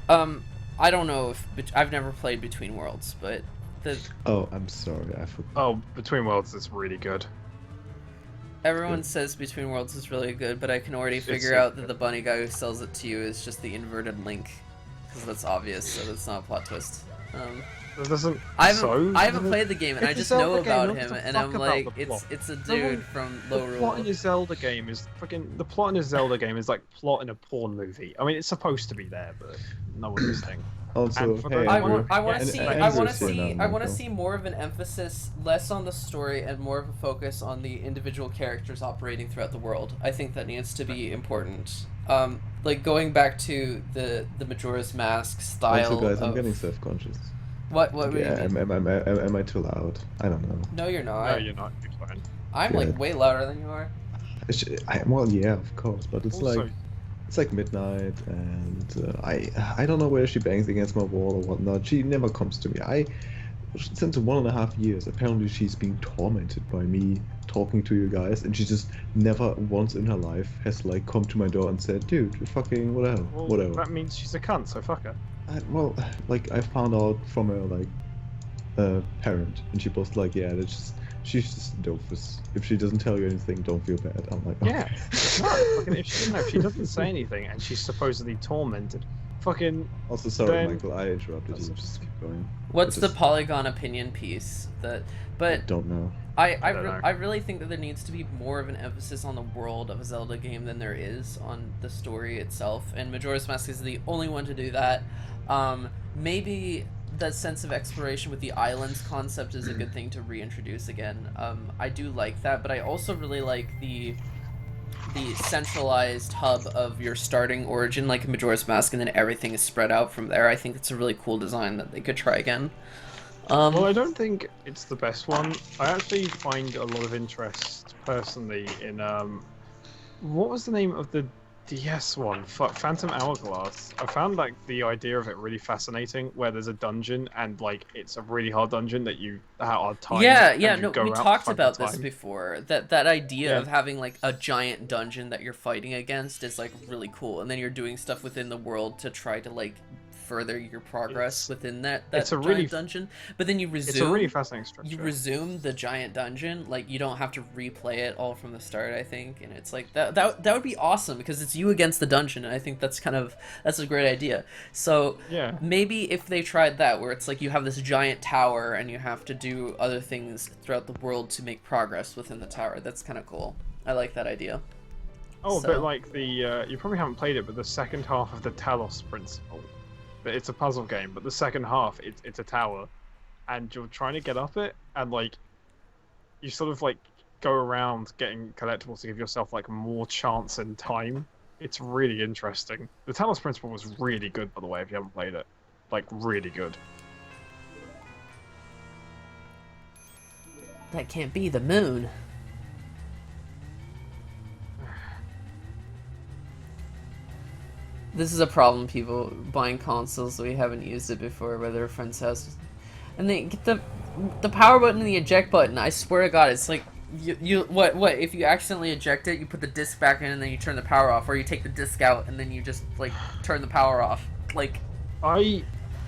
I don't know if I've never played Between Worlds, but the Oh, I'm sorry, I forgot. Oh, Between Worlds is really good. everyone Good. says Between Worlds is really good, but I can already figure so out that good. the bunny guy who sells it to you is just the inverted Link, because that's obvious. So that's not a plot twist. It doesn't. I haven't played the game, and I It's a just know Zelda game, about don't him, give a and fuck I'm about like, the plot. it's a No dude one- from The Low plot in Rule. a Zelda game is fucking. The plot in a Zelda game is like plot in a porn movie. I mean, it's supposed to be there, but no one's listening. Also, And for hey, those- I Andrew, want, I want to yes, see, and I want to Andrew's see, here now, I want to Michael. see more of an emphasis, less on the story and more of a focus on the individual characters operating throughout the world. I think that needs to be important. Like going back to the Majora's Mask style. Also, guys, I'm of... getting self-conscious. What were you Yeah, mean? am I too loud? I don't know. No, you're No, not. you're not. You're fine. I'm Good. like way louder than you are. Well, yeah, of course, but it's Also, like it's like midnight, and I don't know where she bangs against my wall or whatnot. She never comes to me. Since 1.5 years, apparently she's being tormented by me talking to you guys, and she just never once in her life has like come to my door and said, "Dude, you're fucking whatever, well, whatever." that means she's a cunt. So fuck her. Well, like I found out from her like parent, and she was like, "Yeah, that's just she's just doofus. If she doesn't tell you anything, don't feel bad." I'm like, Yeah. okay. No, fucking if she doesn't say anything and she's supposedly tormented, fucking Also, sorry, Then- Michael, I interrupted you. Just keep going. What's I the just- Polygon opinion piece that? I But don't know. I don't know. I really think that there needs to be more of an emphasis on the world of a Zelda game than there is on the story itself, and Majora's Mask is the only one to do that. Maybe that sense of exploration with the islands concept is a good thing to reintroduce again. I do like that, but I also really like the centralized hub of your starting origin like in Majora's Mask, and then everything is spread out from there. I think it's a really cool design that they could try again. Well, I don't think it's the best one. I actually find a lot of interest personally in what was the name of the DS one? Phantom Hourglass. I found like the idea of it really fascinating, where there's a dungeon and like it's a really hard dungeon that you are timed. Yeah, and yeah, you no, go we out talked to find about the this time. before. That idea Yeah. of having like a giant dungeon that you're fighting against is like really cool, and then you're doing stuff within the world to try to like further your progress within that it's a giant really- dungeon. But then you resume. It's a really fascinating structure. You resume the giant dungeon, like you don't have to replay it all from the start, I think, and it's like that would be awesome because it's you against the dungeon, and I think that's a great idea. So Yeah. maybe if they tried that, where it's like you have this giant tower and you have to do other things throughout the world to make progress within the tower, that's kind of cool. I like that idea. Oh, a So- bit like the you probably haven't played it, but the second half of the Talos Principle. But it's a puzzle game, but the second half it's a tower, and you're trying to get up it, and like you sort of like go around getting collectibles to give yourself like more chance and time. It's really interesting. The Talos Principle was really good, by the way, if you haven't played it. Like really good. That can't be the moon. This is a problem, people buying consoles we haven't used it before by their friend's house. And they get the power button and the eject button. I swear to God, it's like you what if you accidentally eject it, you put the disc back in and then you turn the power off, or you take the disc out and then you just like turn the power off. Like I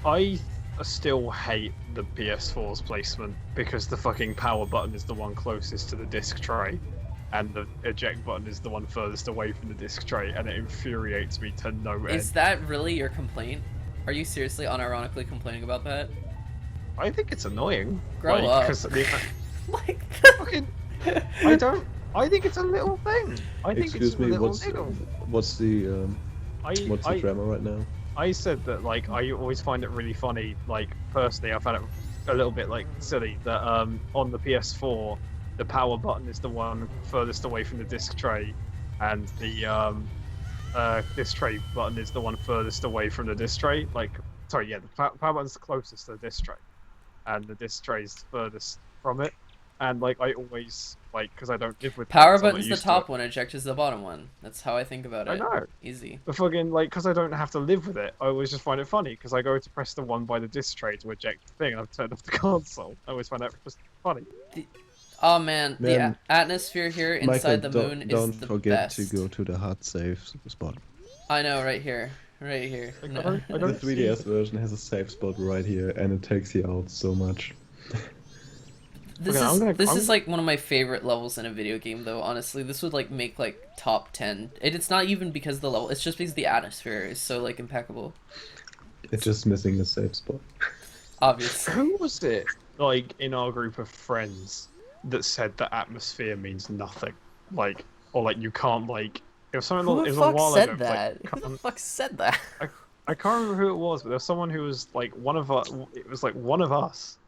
I still hate the PS4's placement because the fucking power button is the one closest to the disc tray, and the eject button is the one furthest away from the disc tray, and it infuriates me to no end. is that really your complaint? Are you seriously unironically complaining about that? I think it's annoying. Grow like, up. 'cause the, Like fucking, I don't. I think it's a little thing. I think Excuse it's a me, little what's niggle. what's the what's the I drama right now? I said that like I always find it really funny. Like personally, I found it a little bit like silly that on the PS4 the power button is the one furthest away from the disc tray, and the disc tray button is the one furthest away from the disc tray. Like, sorry, yeah, the power button's the closest to the disc tray, and the disc tray's furthest from it. And like I always like because I don't live with power pets, I'm not button's the used to top it. one, eject is the bottom one. That's how I think about it. I know. Easy. But fucking like, because I don't have to live with it, I always just find it funny because I go to press the one by the disc tray to eject the thing, and I've turned off the console. I always find that just funny. Oh man, the Man, atmosphere here Michael, inside the moon don't is the forget best. to go to the hot save spot. I know, right here, right here. Like, No. I The don't 3DS see... version has a save spot right here, and it takes you out so much. This Okay, is this I'm- is like one of my favorite levels in a video game, though. Honestly, this would like make like top 10. And it's not even because of the level; it's just because the atmosphere is so like impeccable. It's just missing a save spot. Obviously, Who was it, like, in our group of friends that said that atmosphere means nothing? Like, or like you can't like... It was something. who It the was a fuck while said ago. that? Like, Who the fuck said that? I can't remember who it was, but there was someone who was like one of us. It was like one of us.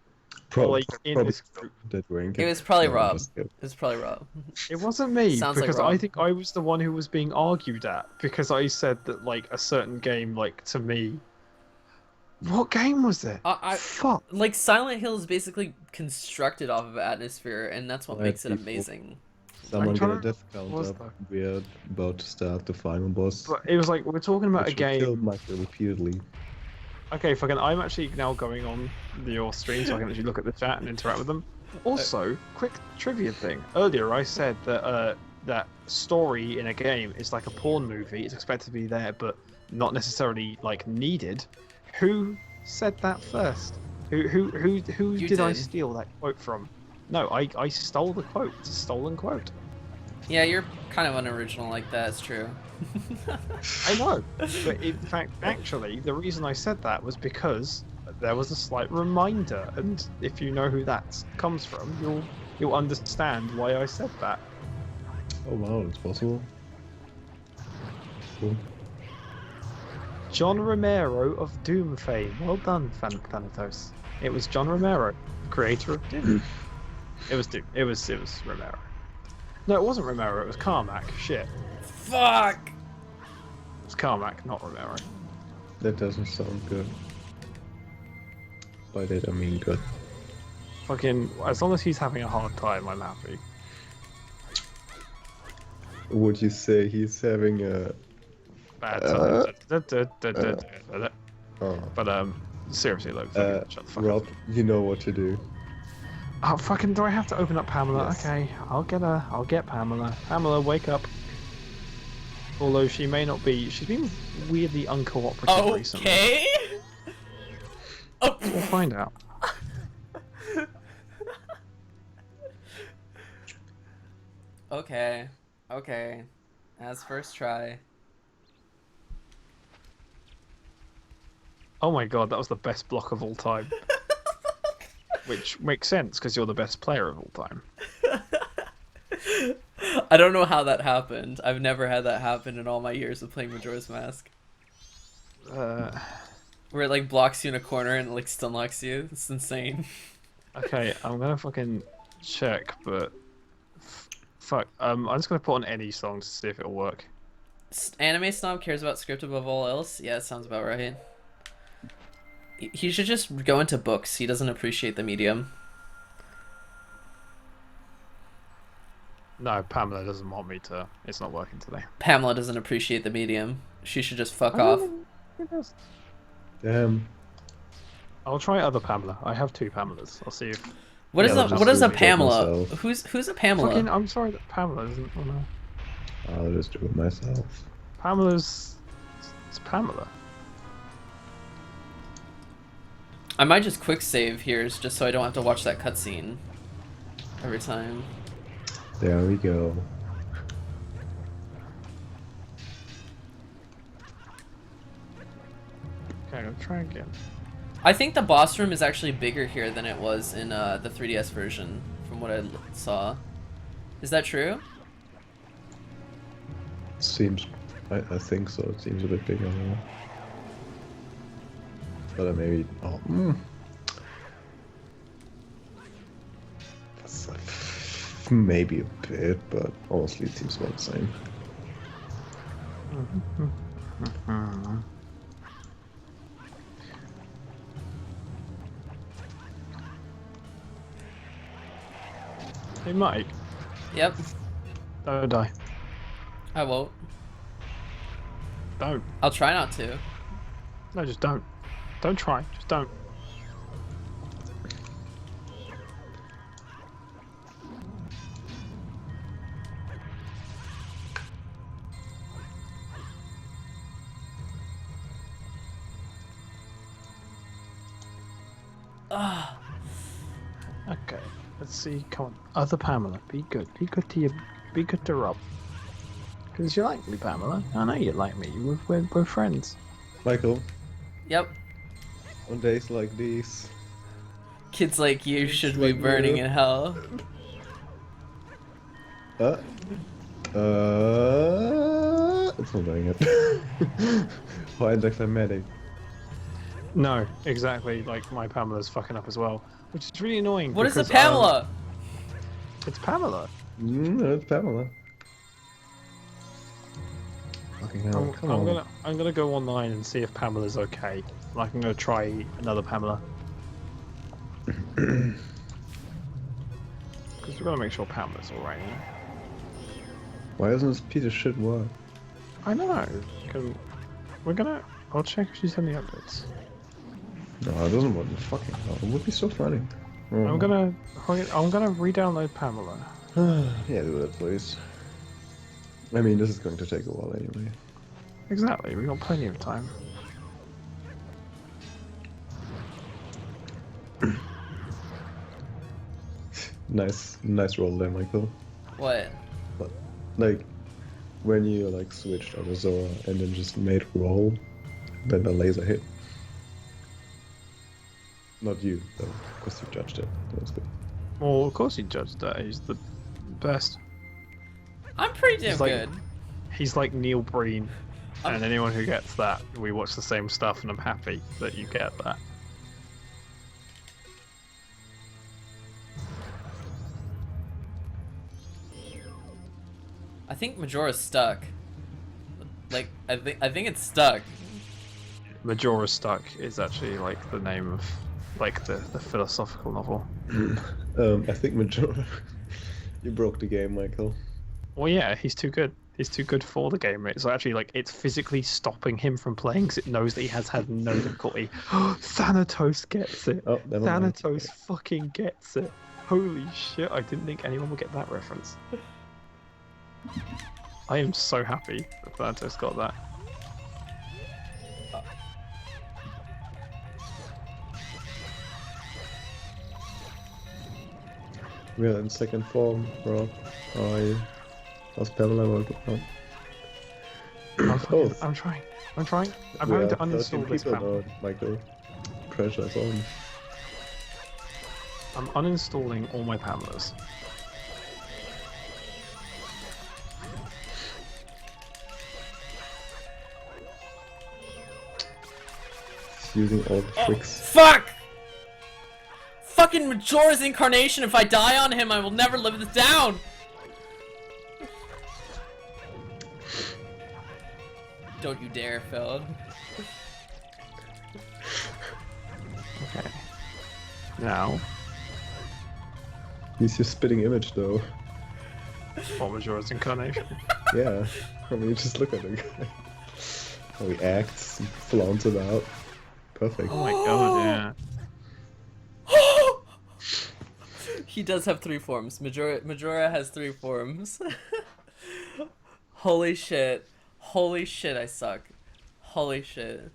Probably, Like, in probably this group. that rank. It was probably No, Rob. just kidding. It was probably Rob. It wasn't me Sounds like because Rob. I think I was the one who was being argued at because I said that like a certain game, like to me. What game was it? I Fuck. like Silent Hill is basically constructed off of atmosphere, and that's what Right, makes it people. amazing. Someone trying get a to death remember count what was up. that? We're about to start the final boss. But it was like we're talking about a which will kill game. Michael repeatedly. Okay, fucking. I'm actually now going on your stream so I can actually look at the chat and interact with them. Also, quick trivia thing. Earlier, I said that that story in a game is like a porn movie. It's expected to be there, but not necessarily like needed. Who said that first? Who You did I did. steal that quote from? No, I stole the quote. It's a stolen quote. Yeah, you're kind of unoriginal like that. It's true. I know, but in fact, actually, the reason I said that was because there was a slight reminder, and if you know who that comes from, you'll understand why I said that. Oh wow, it's possible. Cool. John Romero of Doom fame. Well done, Thanatos. It was John Romero, creator of Doom. It was Doom. It was Romero. No, it wasn't Romero. It was Carmack. Shit, Fuck. it was Carmack, not Romero. That doesn't sound good. By that I mean good. Fucking, as long as he's having a hard time, I'm happy. Would you say he's having a... Bad time. Oh. But seriously, look, fucking shut the fuck Rob, up. you know what to do. Oh, fucking, do I have to open up Pamela? Yes. Okay, I'll get Pamela. Pamela, wake up. Although she may not be, she's been weirdly uncooperative recently. Okay. Oh. We'll find out. Okay. Okay. As first try. Oh my god, that was the best block of all time. Which makes sense, because you're the best player of all time. I don't know how that happened. I've never had that happen in all my years of playing Majora's Mask. Where it like blocks you in a corner and it like stun locks you. It's insane. Okay, I'm gonna fucking check, but... Fuck, I'm just gonna put on any song to see if it'll work. Anime Snob cares about script above all else? Yeah, it sounds about right. He should just go into books. He doesn't appreciate the medium. No, Pamela doesn't want me to. It's not working today. Pamela doesn't appreciate the medium. She should just fuck I off. mean, it does. Damn. I'll try other Pamela. I have 2 Pamelas. I'll see if. What is Yeah, a I'll just what is a do it Pamela? myself. Who's a Pamela? Fucking, I'm sorry that Pamela isn't. Oh no. I'll just do it myself. Pamela's. It's Pamela. I might just quick save here just so I don't have to watch that cutscene every time. There we go. Okay, I'm gonna try again. I think the boss room is actually bigger here than it was in the 3DS version, from what I saw. Is that true? Seems, I think so. It seems a bit bigger now. But maybe, that's maybe a bit, but honestly, it seems about the same. Hey, Mike. Yep. Don't die. I won't. Don't. I'll try not to. No, just don't. Don't try. Just don't. Ah. Okay. Let's see. Come on. Other Pamela. Be good. Be good to you. Be good to Rob. Because you like me, Pamela. I know you like me. We're friends. Michael, Yep. on days like these, Kids like you should be like burning me. in hell. It's not doing it. How anticlimactic. No, exactly. Like my Pamela's fucking up as well, which is really annoying. What is a because, Pamela? It's Pamela. It's Pamela. Fucking hell, come on. I'm gonna go online and see if Pamela's okay. Like I'm gonna try another Pamela. Because we've got to make sure Pamela's alright. Why doesn't this piece of shit work? I know. I'll check if she's any updates. No, it doesn't work. Fucking hell. It would be so funny. Oh. I'm gonna re-download Pamela. Yeah, do that, please. I mean, this is going to take a while anyway. Exactly. We got plenty of time. Nice roll there, Michael. What? But, like, when you, like, switched on Zora and then just made roll, then the laser hit. Not you, though, because you judged it. That was good. Well, of course he judged that. He's the best. I'm pretty damn He's like- good. He's like Neil Breen. And anyone who gets that, we watch the same stuff, and I'm happy that you get that. I think Majora's stuck. Like, I think it's stuck. Majora Stuck is actually like the name of like the philosophical novel. I think Majora. You broke the game, Michael. Well, yeah, he's too good. He's too good for the game. It's actually like it's physically stopping him from playing because it knows that he has had no difficulty. Thanatos gets it. Oh, never mind. Thanatos fucking gets it. Holy shit! I didn't think anyone would get that reference. I am so happy that Thanatos got that. We are in second form, Rob. How are you? How's Pamela? Oh. Both. I'm trying. I'm trying. I'm We having to are 13 uninstall this people Pamela. now, Michael. Pressure is on. I'm uninstalling all my Pamelas. It's using all the tricks. Fuck! Fucking Majora's incarnation, if I die on him, I will never live this down! Don't you dare, Phil. Okay. Now, He's your spitting image, though. Or Majora's incarnation. Yeah, I mean, just look at the guy. How he acts, and flaunts about. Perfect. Oh my god, yeah. He does have 3 forms. Majora has 3 forms. Holy shit. Holy shit, I suck. Holy shit.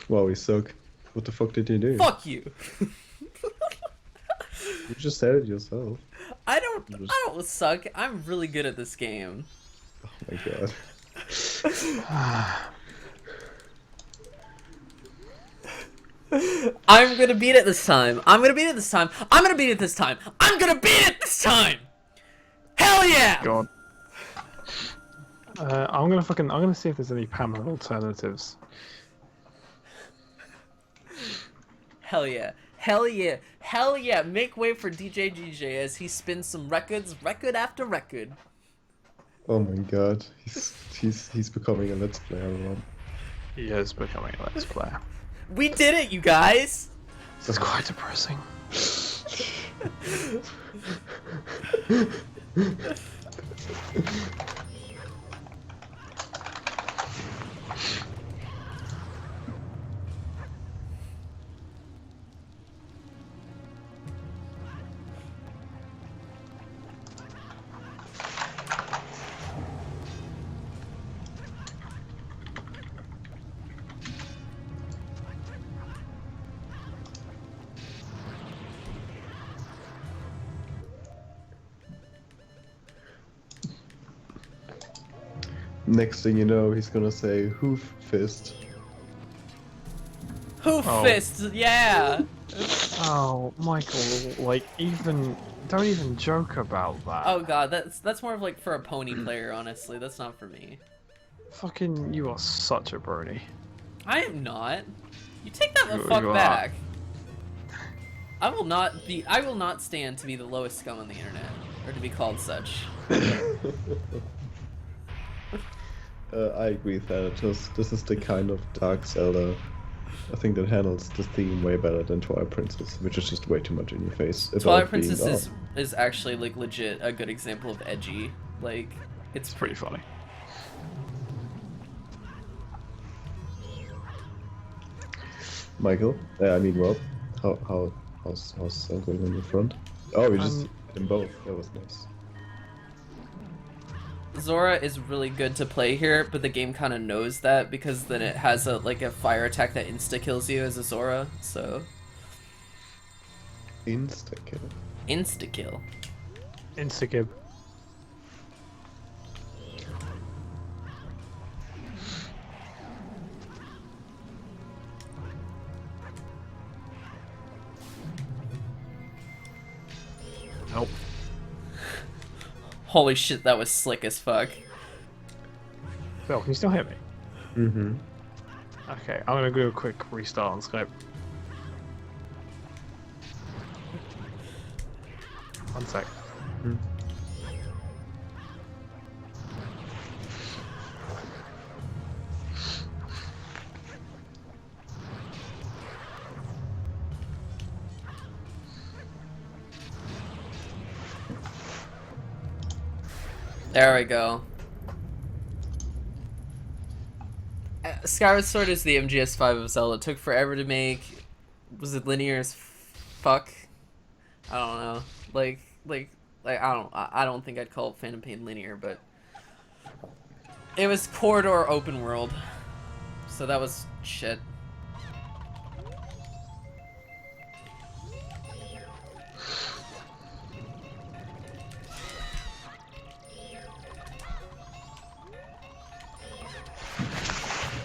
Wow, he suck. What the fuck did you do? Fuck you. You just said it yourself. I don't suck. I'm really good at this game. Oh my god. I'm gonna beat it this time. I'm gonna beat it this time. I'm gonna beat it this time. I'm gonna beat it this time. Hell yeah! God. I'm gonna see if there's any Pamela alternatives. Hell yeah. Hell yeah. Hell yeah. Make way for DJ GJ as he spins some records, record after record. Oh my god. He's becoming a let's player, Rob. He is becoming a Let's Player. We did it, you guys. That's quite depressing. Next thing you know, he's gonna say hoof fist. Hoof Oh. fists, yeah. Oh, Michael, like, don't even joke about that. Oh god, that's more of like for a pony player, honestly. That's not for me. Fucking, you are such a brony. I am not. You take that the You- fuck you are. back. I will not stand to be the lowest scum on the internet, or to be called such. I agree with that. This is the kind of Dark Zelda, I think, that handles the theme way better than Twilight Princess, which is just way too much in your face. Twilight about being Princess dark. is actually like legit a good example of edgy. Like it's It's pretty funny. Michael? I mean Rob. How's going on the front? Oh, we just hit them both. That was nice. Zora is really good to play here, but the game kind of knows that because then it has a fire attack that insta kills you as a Zora. So Insta kill. insta kill. Instagib. Nope. Holy shit, that was slick as fuck. Phil, can you still hear me? Mm-hmm. Okay, I'm gonna do a quick restart on Skype. One sec. There we go. Skyward Sword is the MGS5 of Zelda. It took forever to make. Was it linear as fuck? I don't know. Like I don't think I'd call Phantom Pain linear, but it was corridor open world. So that was shit.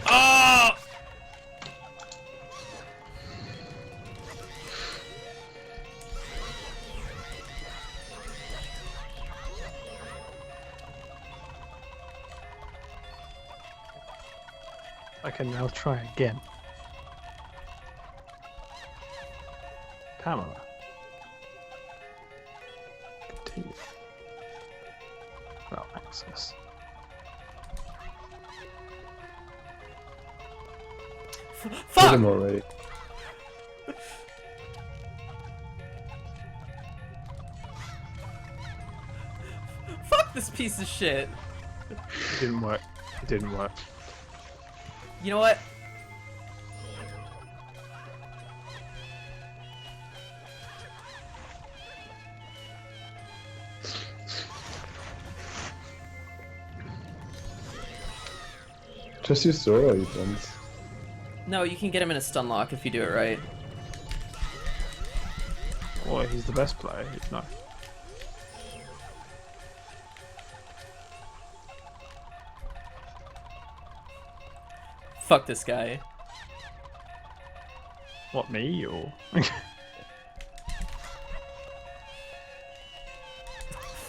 Oh! I can now try again. Pamela. Continue. Well, access. Hit Fuck! him already. Fuck this piece of shit. It didn't work. It didn't work. You know what? Just use Zora events. No, you can get him in a stun lock if you do it right. Well, he's the best player. No. Fuck this guy. What, me or?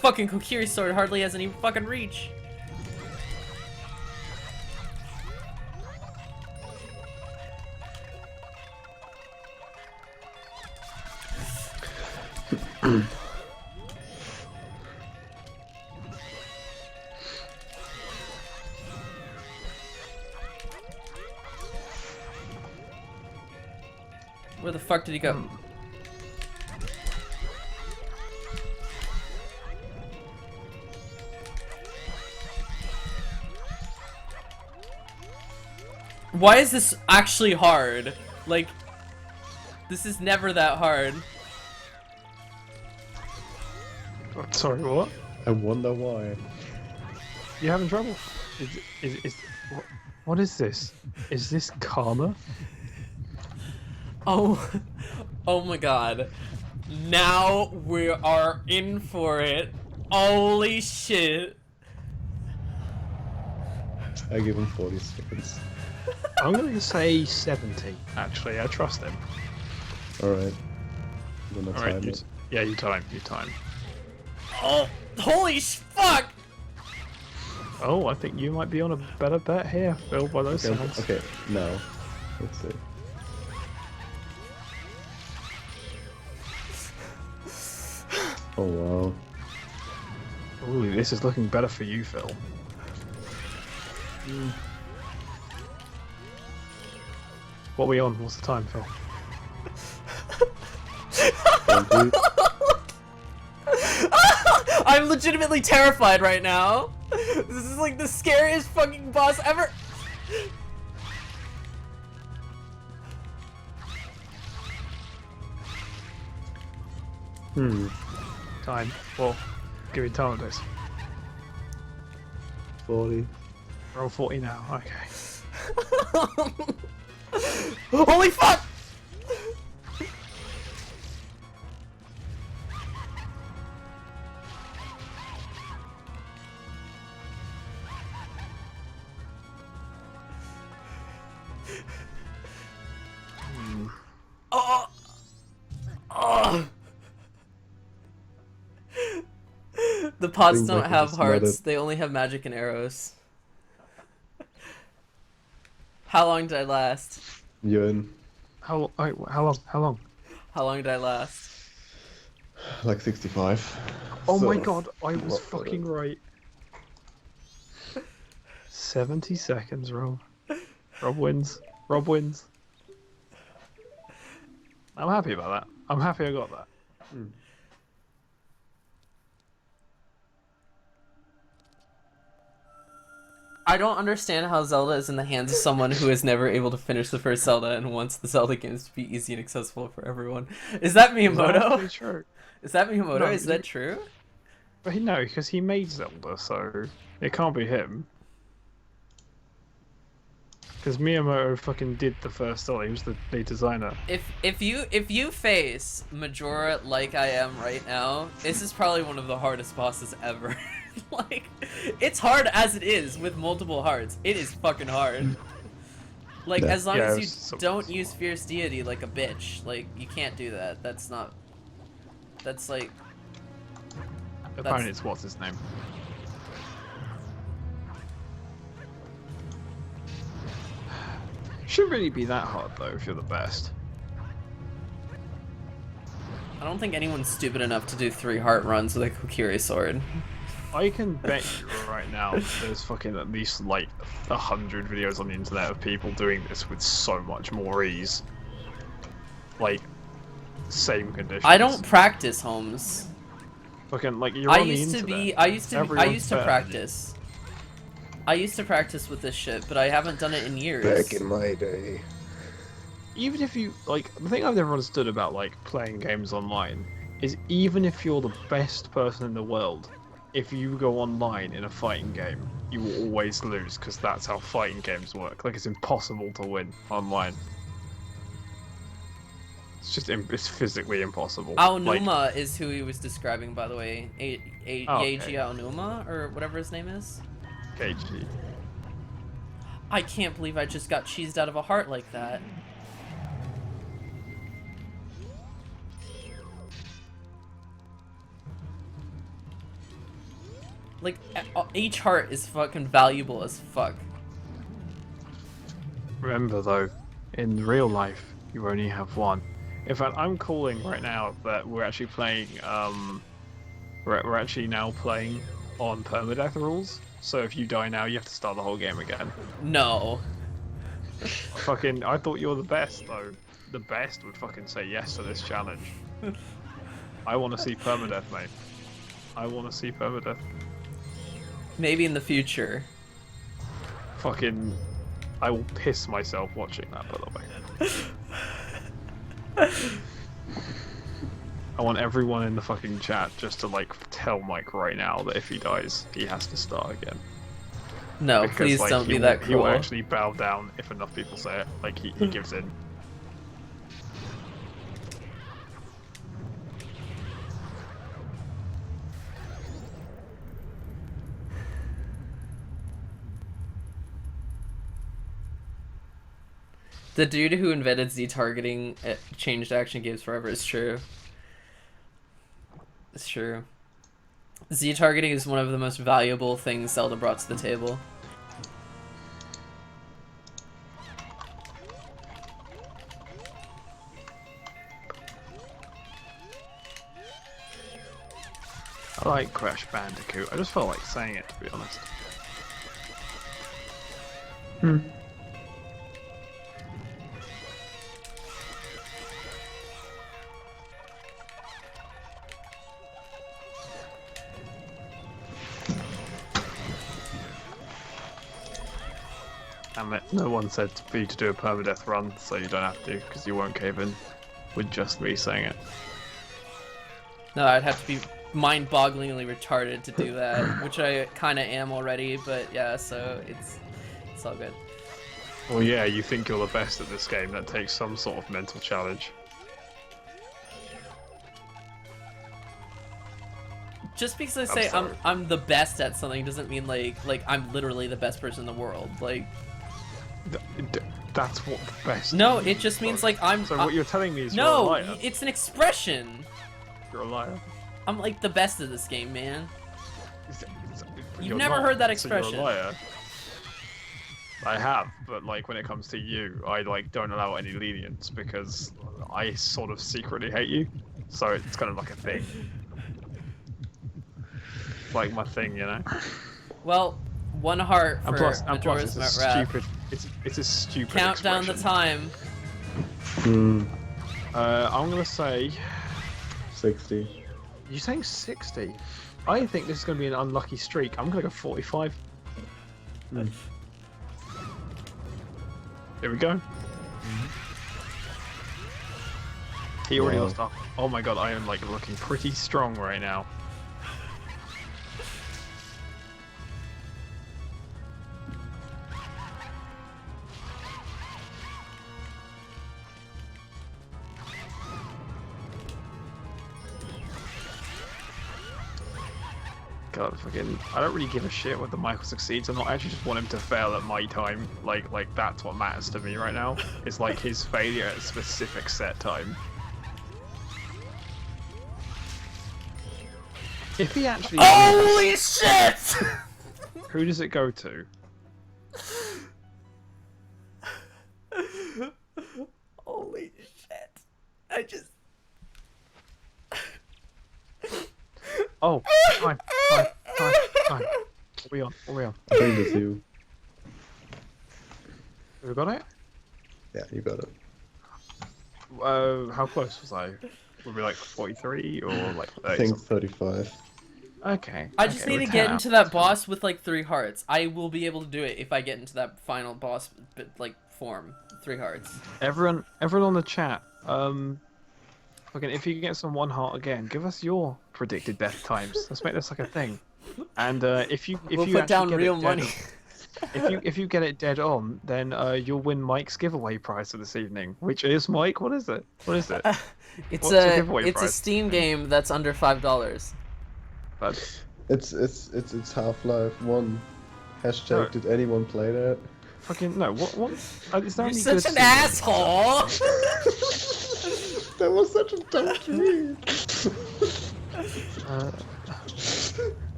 Fucking Kokiri sword hardly has any fucking reach. Where the fuck did he go? Why is this actually hard? Like, this is never that hard. Sorry, what? I wonder why. You having trouble? What is this? Is this karma? Oh, oh my god. Now we are in for it. Holy shit. I give him 40 seconds. I'm going to say 70, actually. I trust him. Alright. I'm gonna Alright, time it. yeah, you time. Oh, holy fuck. Oh, I think you might be on a better bet here, Phil, by those sounds. Okay, no. Let's see. Oh wow. Ooh, this is looking better for you, Phil. What are we on? What's the time, Phil? 20. I'm legitimately terrified right now. This is like the scariest fucking boss ever. Time. Well, give me time on this. 40. Roll 40 now. Okay. Holy fuck! Oh! Oh! The pods Seems don't like we have just hearts, let it- they only have magic and arrows. How long did I last? You're in How long? How long did I last? like 65. Oh my So, god, I was what- fucking right. 70 seconds, Rob. Rob wins. Rob wins. I'm happy about that. I'm happy I got that. I don't understand how Zelda is in the hands of someone who is never able to finish the first Zelda and wants the Zelda games to be easy and accessible for everyone. Is that Is that actually Miyamoto? true? Is that Miyamoto? No, Is that true? But no, because he made Zelda, so it can't be him. Because Miyamoto fucking did the first Zelda. He was the lead designer. If you face Majora like I am right now, this is probably one of the hardest bosses ever. Like, it's hard as it is with multiple hearts. It is fucking hard. Like, Yeah. as long Yeah, as it you was so- don't use Fierce Deity like a bitch, like, you can't do that. That's not... That's like... Apparently it's what's his name. Shouldn't really be that hard though if you're the best. I don't think anyone's stupid enough to do 3 heart runs with a Kokiri sword. I can bet you right now there's fucking at least like 100 videos on the internet of people doing this with so much more ease. Like, same conditions. I don't practice, Holmes. Fucking like you're on the internet. I used to Everyone's better than you. practice. I used to practice with this shit, but I haven't done it in years. Back in my day. Even if you like, the thing I've never understood about like playing games online is even if you're the best person in the world, if you go online in a fighting game, you will always lose because that's how fighting games work. Like it's impossible to win online. It's just it's physically impossible. Aonuma is who he was describing, by the way. okay. Yeiji Aonuma or whatever his name is. KG. I can't believe I just got cheesed out of a heart like that. Like, each heart is fucking valuable as fuck. Remember though, in real life, you only have one. In fact, I'm calling right now that we're actually playing. We're actually now playing on permadeath rules. So if you die now, you have to start the whole game again. No. Fucking, I thought you were the best though. The best would fucking say yes to this challenge. I want to see permadeath, mate. I want to see permadeath. Maybe in the future. Fucking, I will piss myself watching that, by the way. I want everyone in the fucking chat just to like tell Mike right now that if he dies, he has to start again. No, Because, please like, don't be he that will, he will cruel. actually bow down if enough people say it. Like he gives in. The dude who invented Z-targeting changed action games forever is true. It's true. Z-targeting is one of the most valuable things Zelda brought to the table. I like Crash Bandicoot. I just felt like saying it, to be honest. Damn it, no one said for you to do a permadeath run, so you don't have to, because you won't cave in with just me saying it. No, I'd have to be mind-bogglingly retarded to do that, which I kind of am already, but yeah, so it's all good. Well, yeah, you think you're the best at this game. That takes some sort of mental challenge. Just because I say I'm the best at something doesn't mean like I'm literally the best person in the world. Like, That's what the best. no, it just means like I'm. So what you're telling me is you're a No, liar. it's an expression. You're a liar. I'm like the best at this game, man. You've You're never not, heard that so expression. you're a liar. I have, but like when it comes to you, I like don't allow any lenience because I sort of secretly hate you. So it's kind of like a thing. Like my thing, you know. Well, one heart for And plus Majora's it's a Wrath. stupid. It's a stupid. Count down the expression. time. I'm gonna say. 60. You're saying 60? I think this is gonna be an unlucky streak. I'm gonna go 45. Here we go. He already Wow. lost up. Oh my god, I am like looking pretty strong right now. God, fucking, I don't really give a shit whether Michael succeeds or not. I actually just want him to fail at my time. Like that's what matters to me right now. It's like his failure at a specific set time. If he actually Holy shit! who does it go to? Holy shit! I just. Oh, time. What are we on? I think it's you. Have we got it? Yeah, you got it. How close was I? Would be like 43 or like I 30 think something. 35. Okay. I just okay, need we're to get 10 into out. that boss with like 3 hearts. I will be able to do it if I get into that final boss like form. 3 hearts. Everyone on the chat, fucking, if you get some one heart again, give us your predicted death times. Let's make this like a thing. And if you We'll put actually down get real it dead, money. if you get it dead on, then you'll win Mike's giveaway prize for this evening, which is Mike. What is it? What is it? It's What's your a giveaway it's a prize? Steam game that's under $5. But It's Half-Life 1. Hashtag, No. did anyone play that? fucking no. What? Is there You're any such good an asshole. That was such a dumb tweet.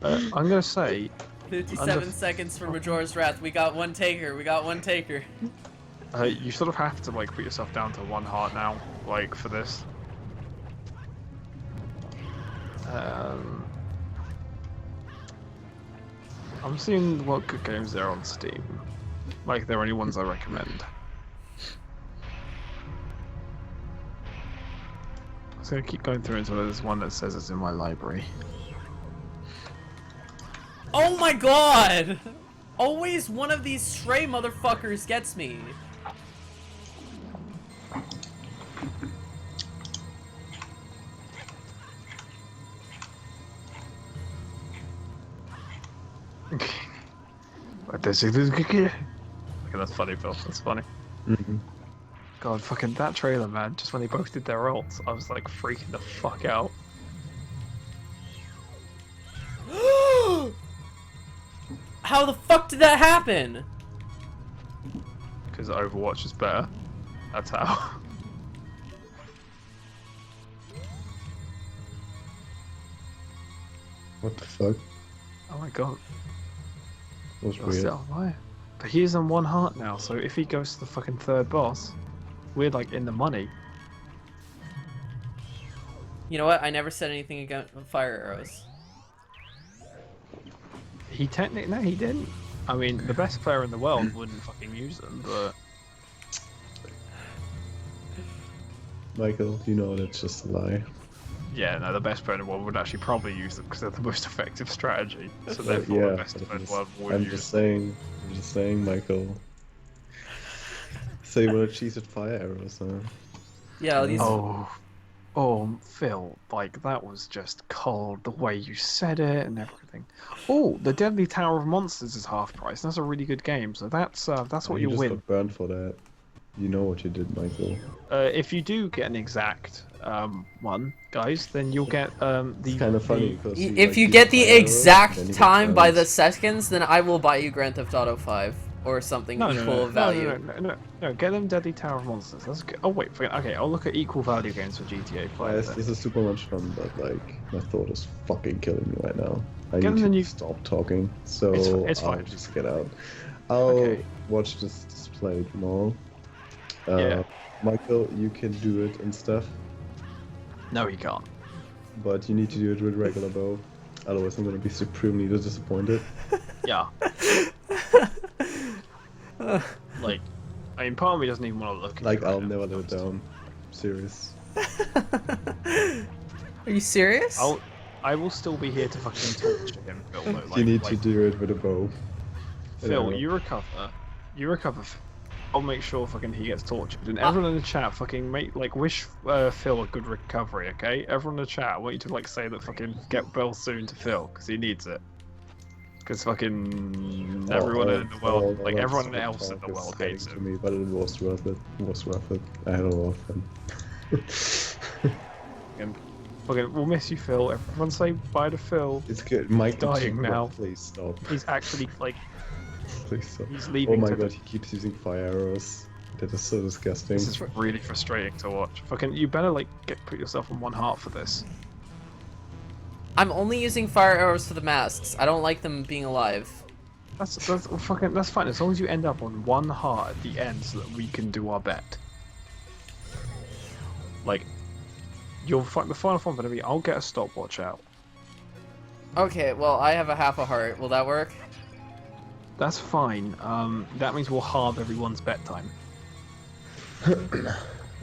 I'm gonna say 57 seconds for Majora's Wrath. We got one taker. We got one taker. you sort of have to like put yourself down to one heart now, like for this. I'm seeing what good games there are on Steam. Like, they're only ones I recommend. I'm just gonna keep going through until there's one that says it's in my library. Oh my god! Always one of these stray motherfuckers gets me. Okay, that's funny, Phil. That's funny. Mhm. God, fucking that trailer, man. Just when they both did their ults, I was like freaking the fuck out. How the fuck did that happen? Because Overwatch is better. That's how. What the fuck? Oh my god. That was You're weird. still alive. But he's on one heart now, so if he goes to the fucking third boss, we're like in the money. You know what? I never said anything against fire arrows. He technically, no, he didn't. I mean, the best player in the world wouldn't fucking use them, but Michael, you know that's just a lie. yeah, no, the best player in the world would actually probably use them because they're the most effective strategy. So therefore, Yeah, the best but player in I'm the world would I'm use just them. saying, Michael. So you wanna cheese at fire arrows, huh? Yeah, these. Oh, Phil, like that was just cold. The way you said it and everything. Oh, the Deadly Tower of Monsters is half price. That's a really good game. So that's what You you just win. got burned for that. You know what you did, Michael. If you do get an exact one, guys, then you'll get the. It's kind of funny because If you get the exact time by the seconds, then I will buy you Grand Theft Auto 5 or something equal of value. No, get them Deadly Tower of Monsters. That's good. Oh wait, okay, I'll look at equal value games for GTA 5. Guys, then. this is super much fun, but like my thought is fucking killing me right now. I Get need them to the new- stop talking, so it's I'll fine. just get out. I'll Okay. watch this display tomorrow. Yeah. Michael, you can do it and stuff, No, he can't. but you need to do it with regular bow. Otherwise, I'm gonna be supremely disappointed. Yeah. Like, I mean, part of me doesn't even want to look at Like, it right I'll now, never to let it be honest. down. Serious. Are you serious? I will still be here to fucking torture him, Phil. Though. Like, You need to do it with a bow. Phil, Whatever. you recover. You recover. I'll make sure fucking he gets tortured. And everyone in the chat fucking wish Phil a good recovery, okay? Everyone in the chat, I want you to like say that fucking get well soon to Phil, because he needs it. Because fucking everyone in the world, like that everyone sort of else in talk the is world getting hates to him. me, but it was worth it. It was worth it. I had a lot of fun. And fucking, we'll miss you, Phil. Everyone say bye to Phil. It's good. Mike, dying now. Please stop. He's actually like, Please stop. he's Oh leaving. my to god, he keeps using fire arrows. That is so disgusting. This is really frustrating to watch. Fucking, you better like put yourself on one heart for this. I'm only using fire arrows for the masks. I don't like them being alive. That's fucking, that's fine as long as you end up on one heart at the end so that we can do our bet. Like, the final form gonna be I'll get a stopwatch out. Okay, well, I have a half a heart. Will that work? That's fine. That means we'll halve everyone's bet time.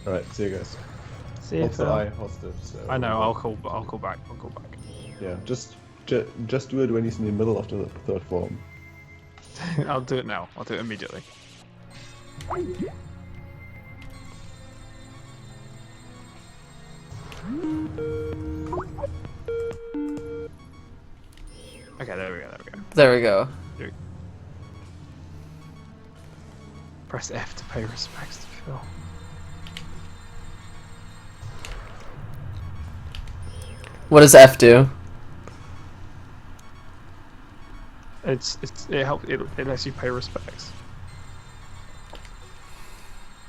Alright, see you guys. See you, Also, Phil. I hosted, so... I know. I'll call back. I'll call back. Yeah, just do it when he's in the middle of the third form. I'll do it now. I'll do it immediately. Okay, there we go. There we go. Press F to pay respects to Phil. What does F do? It helps. It lets you pay respects.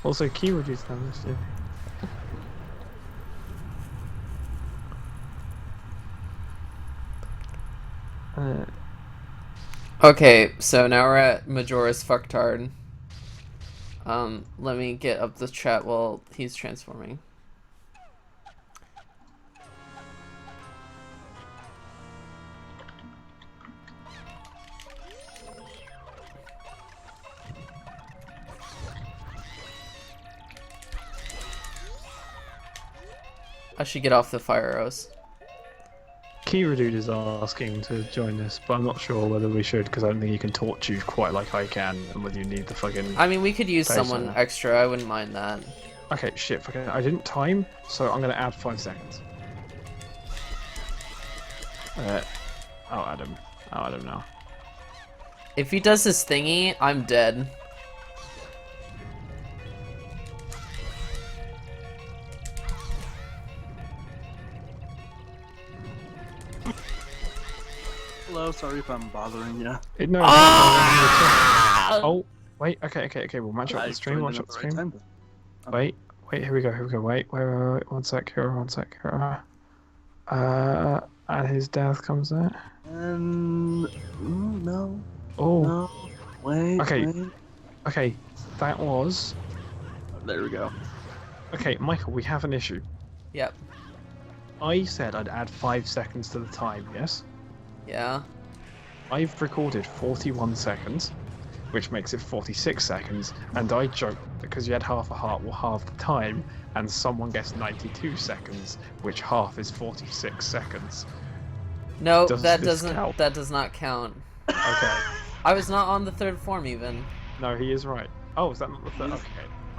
Also, key reduce damage too. Okay, so now we're at Majora's fucktard. Let me get up the chat while he's transforming. I should get off the fire arrows. Kira is asking to join us, but I'm not sure whether we should because I don't think you can torch you quite like I can, and whether you need the fucking. I mean, we could use face someone on it. extra. I wouldn't mind that. Okay, shit, fucking. I didn't time, so I'm gonna add 5 seconds. I'll add him. Now. If he does his thingy, I'm dead. Hello, sorry if I'm bothering you. No. Oh, wait. Okay. We'll match up the stream. Watch up the stream. Wait. Here we go. Wait. 1 sec. Here. 1 sec. Here. And his death comes there. And no. Oh. No. Wait. Okay. Wait. Okay. That was. There we go. Okay, Michael. We have an issue. Yep. I said I'd add 5 seconds to the time. Yes. Yeah. I've recorded 41 seconds, which makes it 46 seconds, and I joked because you had half a heart will halve the time, and someone gets 92 seconds, which half is 46 seconds. No, Does that this doesn't. count? That does not count. Okay. I was not on the third form even. No, he is right. Oh, is that not the third? Okay.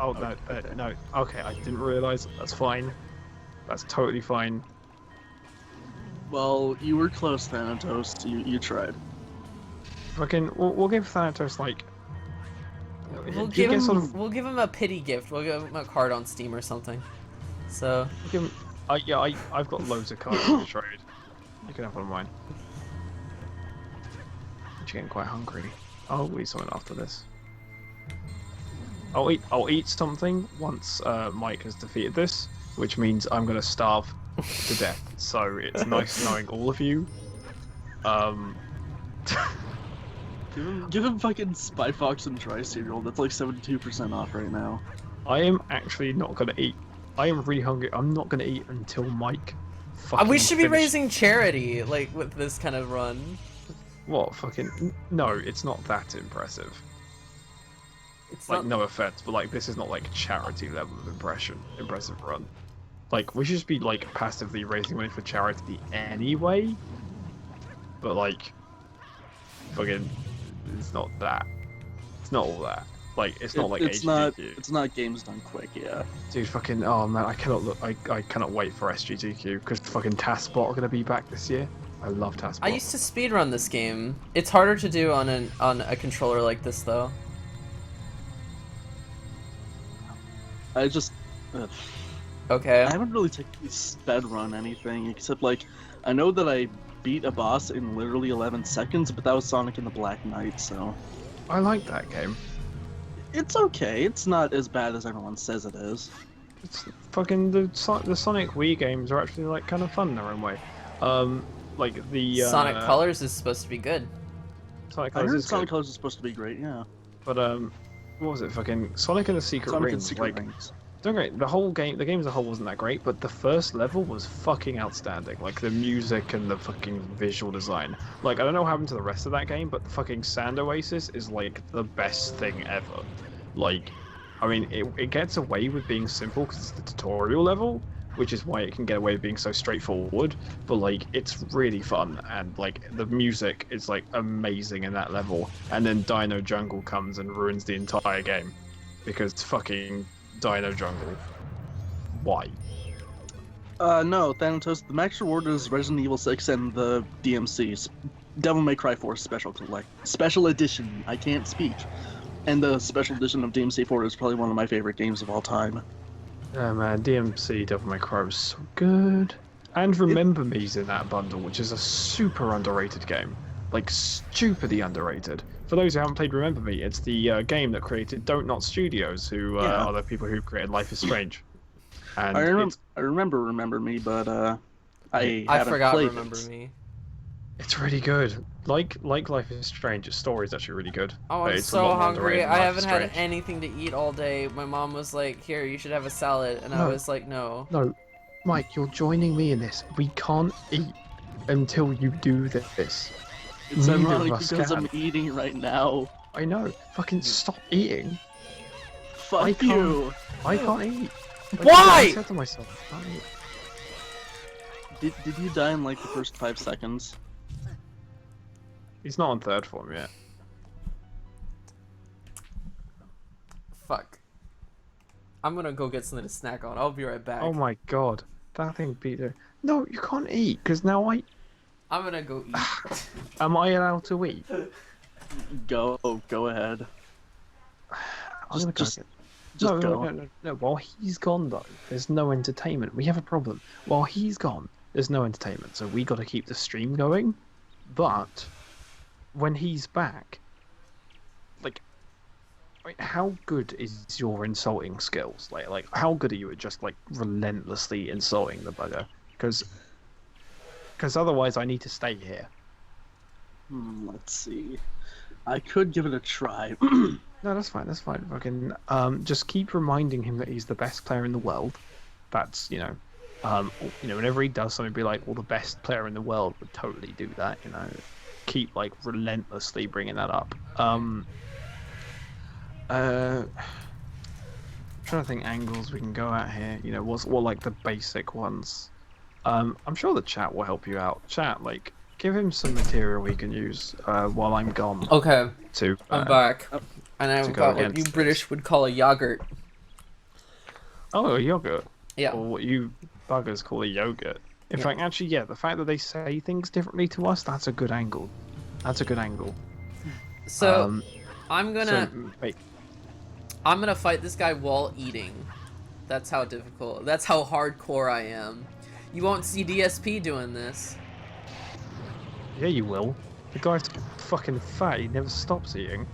Oh, no, no. Okay, I didn't realise. That's fine. That's totally fine. Well, you were close, Thanatos. You tried. Fucking, we'll give Thanatos like. We'll he give gets him. sort of. We'll give him a pity gift. We'll give him a card on Steam or something. So. We'll give him, yeah, I've got loads of cards to trade. You can have one of mine. You're getting quite hungry. I'll eat something after this. I'll eat something once Mike has defeated this, which means I'm gonna starve to death. So it's nice knowing all of you. Give him fucking Spy Fox and Dry Cereal. That's like 72% off right now. I am actually not gonna eat. I am really hungry. I'm not gonna eat until Mike. Fucking We should be finish- raising charity, like with this kind of run. What fucking? No, it's not that impressive. It's Like, not. no offense, but like this is not like charity level of impressive run. Like, we should just be like passively raising money for charity anyway. But like, fucking, it's not that. It's not all that. Like, it's not like it's HGTQ. It's not games done quick. Yeah. Dude, fucking, oh man, I cannot look. I cannot wait for SGTQ because fucking Taskbot are gonna be back this year. I love Taskbot. I used to speedrun this game. It's harder to do on a controller like this though. I just. Okay. I haven't really technically sped run anything except like I know that I beat a boss in literally 11 seconds, but that was Sonic and the Black Knight, so I like that game. it's okay. It's not as bad as everyone says it is. It's fucking the Sonic Wii games are actually like kind of fun in their own way. Like the Sonic Colors is supposed to be good. Sonic I Colors heard is Sonic good, Colors is supposed to be great. Yeah. but what was it? Fucking Sonic and the Secret Sonic and Rings. Secret Like, Rings. don't get the whole game. The game as a whole wasn't that great, but the first level was fucking outstanding. Like the music and the fucking visual design. Like I don't know what happened to the rest of that game, but the fucking Sand Oasis is like the best thing ever. Like, I mean, it gets away with being simple because it's the tutorial level, which is why it can get away with being so straightforward. But like, it's really fun, and like the music is like amazing in that level. And then Dino Jungle comes and ruins the entire game, because fucking Dino Jungle. Why? No, Thanatos, the Max Reward is Resident Evil 6 and the DMCs. Devil May Cry 4 Special Edition. I can't speak. And the Special Edition of DMC 4 is probably one of my favorite games of all time. Oh man, DMC Devil May Cry was so good. And Remember Me's in that bundle, which is a super underrated game. Like, stupidly underrated. For those who haven't played Remember Me, it's the game that created Don't Not Studios, who are the people who created Life is Strange. And I remember Remember Me, but I haven't forgot played Remember it. Me. it's really good. Like Life is Strange, its story is actually really good. Oh, but I'm it's a so lot more hungry. underrated than I Life is haven't had Strange. anything to eat all day. My mom was like, "Here, you should have a salad," and I No. was like, "No." No, Mike, you're joining me in this. We can't eat until you do this. It's Neither of ironic us because can. I'm eating right now. I know. Fucking stop eating. Fuck I can't- you. I can't eat. Why? I said to myself, I can't eat. Did you die in like the first 5 seconds? He's not on third form yet. Fuck. I'm gonna go get something to snack on. I'll be right back. Oh my god. That thing beat her. No, you can't eat, because now I'm gonna go eat. am I allowed to eat? Go ahead. I'm gonna go Just get... Just no, go. no. While he's gone, though, there's no entertainment. We have a problem. While he's gone, there's no entertainment. So we got to keep the stream going. But when he's back, like, I mean, how good is your insulting skills? Like, how good are you at just like relentlessly insulting the bugger? Because otherwise, I need to stay here. Let's see. I could give it a try. No, that's fine. That's fine. Fucking just keep reminding him that he's the best player in the world. That's whenever he does something, be like, well, the best player in the world would totally do that. You know, keep like relentlessly bringing that up. Trying to think angles we can go at here. You know, what like the basic ones. I'm sure the chat will help you out. Chat, like, give him some material we can use while I'm gone. Okay, To I'm back, and to I've go got what against you this. British would call a yogurt. Oh, a yogurt. Yeah. Or what you buggers call a yogurt. In fact, actually, yeah, the fact that they say things differently to us, that's a good angle. That's a good angle. So I'm gonna wait. I'm gonna fight this guy while eating. That's how difficult. That's how hardcore I am. You won't see DSP doing this. Yeah, you will. The guy's fucking fat. He never stops eating.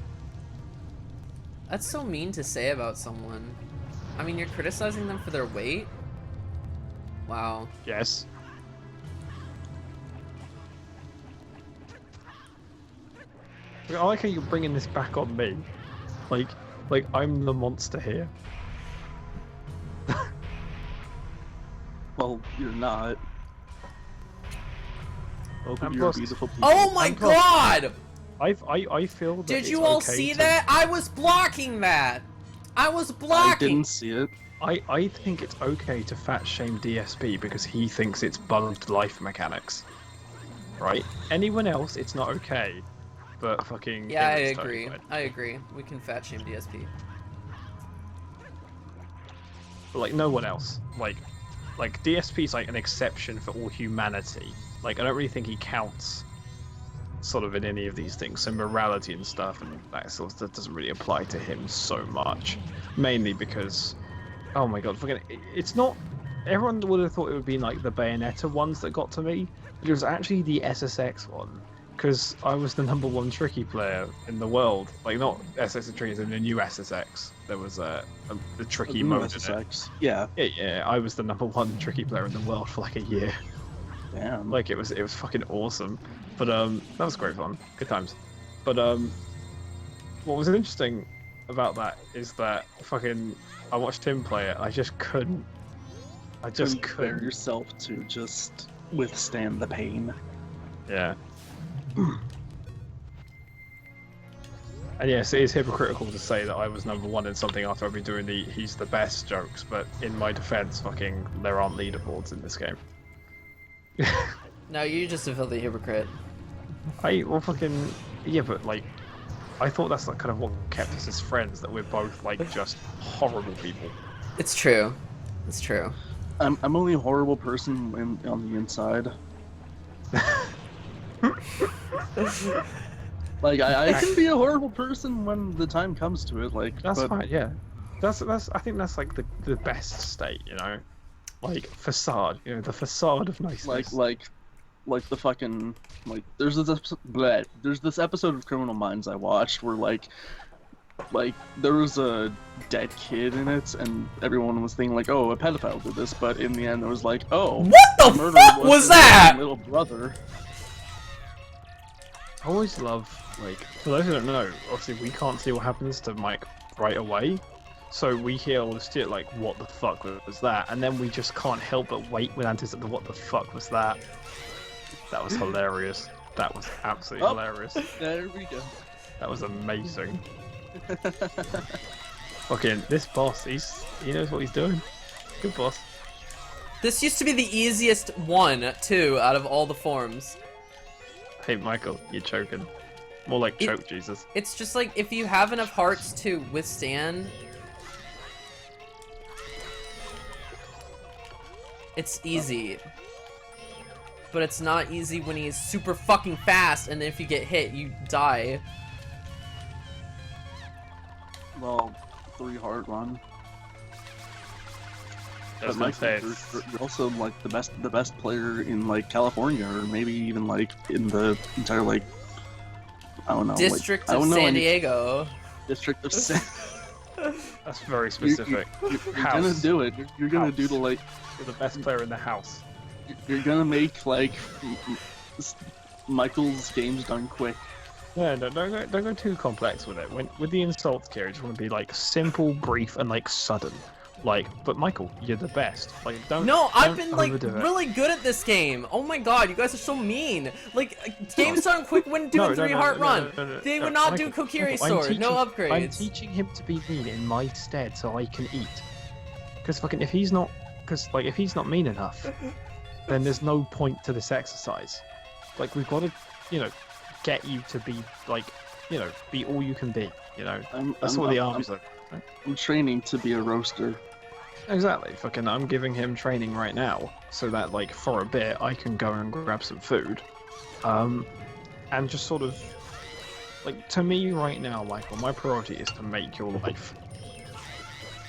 That's so mean to say about someone. I mean, you're criticizing them for their weight? Wow. Yes. I like how you're bringing this back on me. Like I'm the monster here. Well, you're not. Oh, but And you're a plus- beautiful people. Oh my plus- god! I feel that Did it's you all okay see to- that? I was blocking that! I was I blocking! didn't see it. I think it's okay to fat shame DSP because he thinks it's bugged life mechanics. Right? Anyone else, it's not okay. But fucking Yeah, I him, it's totally agree. fine. I agree. We can fat shame DSP. But like no one else. Like DSP is like an exception for all humanity. Like I don't really think he counts sort of in any of these things. So morality and stuff and that sort of stuff doesn't really apply to him so much. Mainly because oh my god, fucking it's not everyone would have thought it would be like the Bayonetta ones that got to me. But it was actually the SSX one. Because I was the #1 tricky player in the world. Like, not SSX Tricky, in the new SSX. There was the tricky mode in it. SSX. Yeah. Yeah, I was the #1 tricky player in the world for like a year. Damn. Like, it was fucking awesome. But, that was great fun. Good times. But, what was interesting about that is that fucking, I watched him play it, I just couldn't. I just Prepare couldn't. yourself to just withstand the pain. Yeah. And yes, it is hypocritical to say that I was number one in something after I've been doing the he's the best jokes, but in my defense, fucking, there aren't leaderboards in this game. No, you're just a filthy hypocrite. Well, fucking, yeah, but like, I thought that's like kind of what kept us as friends, that we're both like just horrible people. It's true. It's true. I'm only a horrible person on the inside. Like I can be a horrible person when the time comes to it. Like That's but, fine, yeah. That's I think that's like the best state, you know, like facade, you know, the facade of niceness. like the fucking there's this episode of Criminal Minds I watched where like there was a dead kid in it and everyone was thinking like, oh, a pedophile did this, but in the end it was like, oh, What the fuck was that? Little brother. I always love, like, for those who don't know, obviously we can't see what happens to Mike right away, so we hear all this shit like, what the fuck was that? And then we just can't help but wait with anticipation. What the fuck was that? That was hilarious. That was absolutely hilarious. There we go. That was amazing. Fucking, this boss, he knows what he's doing. Good boss. This used to be the easiest one, too, out of all the forms. Hey, Michael, you're choking. More like choke, Jesus. It's just like, if you have enough hearts to withstand... It's easy. But it's not easy when he's super fucking fast, and if you get hit, you die. Well, 3 heart run. That's But my Mike, you're also like the best player in like California, or maybe even like in the entire like I don't know District I of don't know San any Diego. District of San. That's very specific. You're gonna do it. You're gonna do the like. You're the best player in the house. You're gonna make like Michael's games done quick. Yeah, no, don't go too complex with it. With the insults here, you just want to be like simple, brief, and like sudden. Like, but Michael, you're the best. Like, I've been like overdo it. really good at this game. Oh my god, you guys are so mean. Like, games done quick when doing 3-heart run. They would not do Kokiri's sword. No upgrades. I'm teaching him to be mean in my stead so I can eat. Because fucking if he's not mean enough, then there's no point to this exercise. Like, we've got to, you know, get you to be like, you know, be all you can be. You know, that's what the army's like. Right? I'm training to be a roaster. Exactly. Fucking, I'm giving him training right now, so that like for a bit I can go and grab some food, and just sort of, like, to me right now, Michael, my priority is to make your life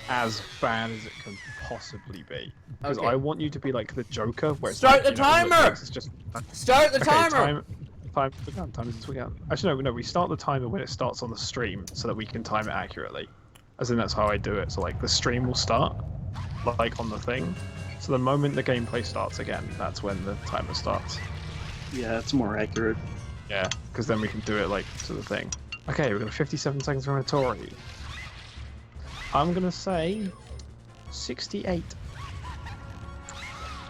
as bad as it can possibly be. Because Okay. I want you to be like the Joker, where it's Start like, the you know, all it timer! takes is just... Start the Okay, timer! Time is we go. Actually, no, we start the timer when it starts on the stream, so that we can time it accurately. As in, that's how I do it. So like the stream will start, like on the thing. So the moment the gameplay starts again, that's when the timer starts. Yeah, it's more accurate. Yeah, because then we can do it like to the thing. Okay, we've got 57 seconds from Hattori. I'm gonna say 68.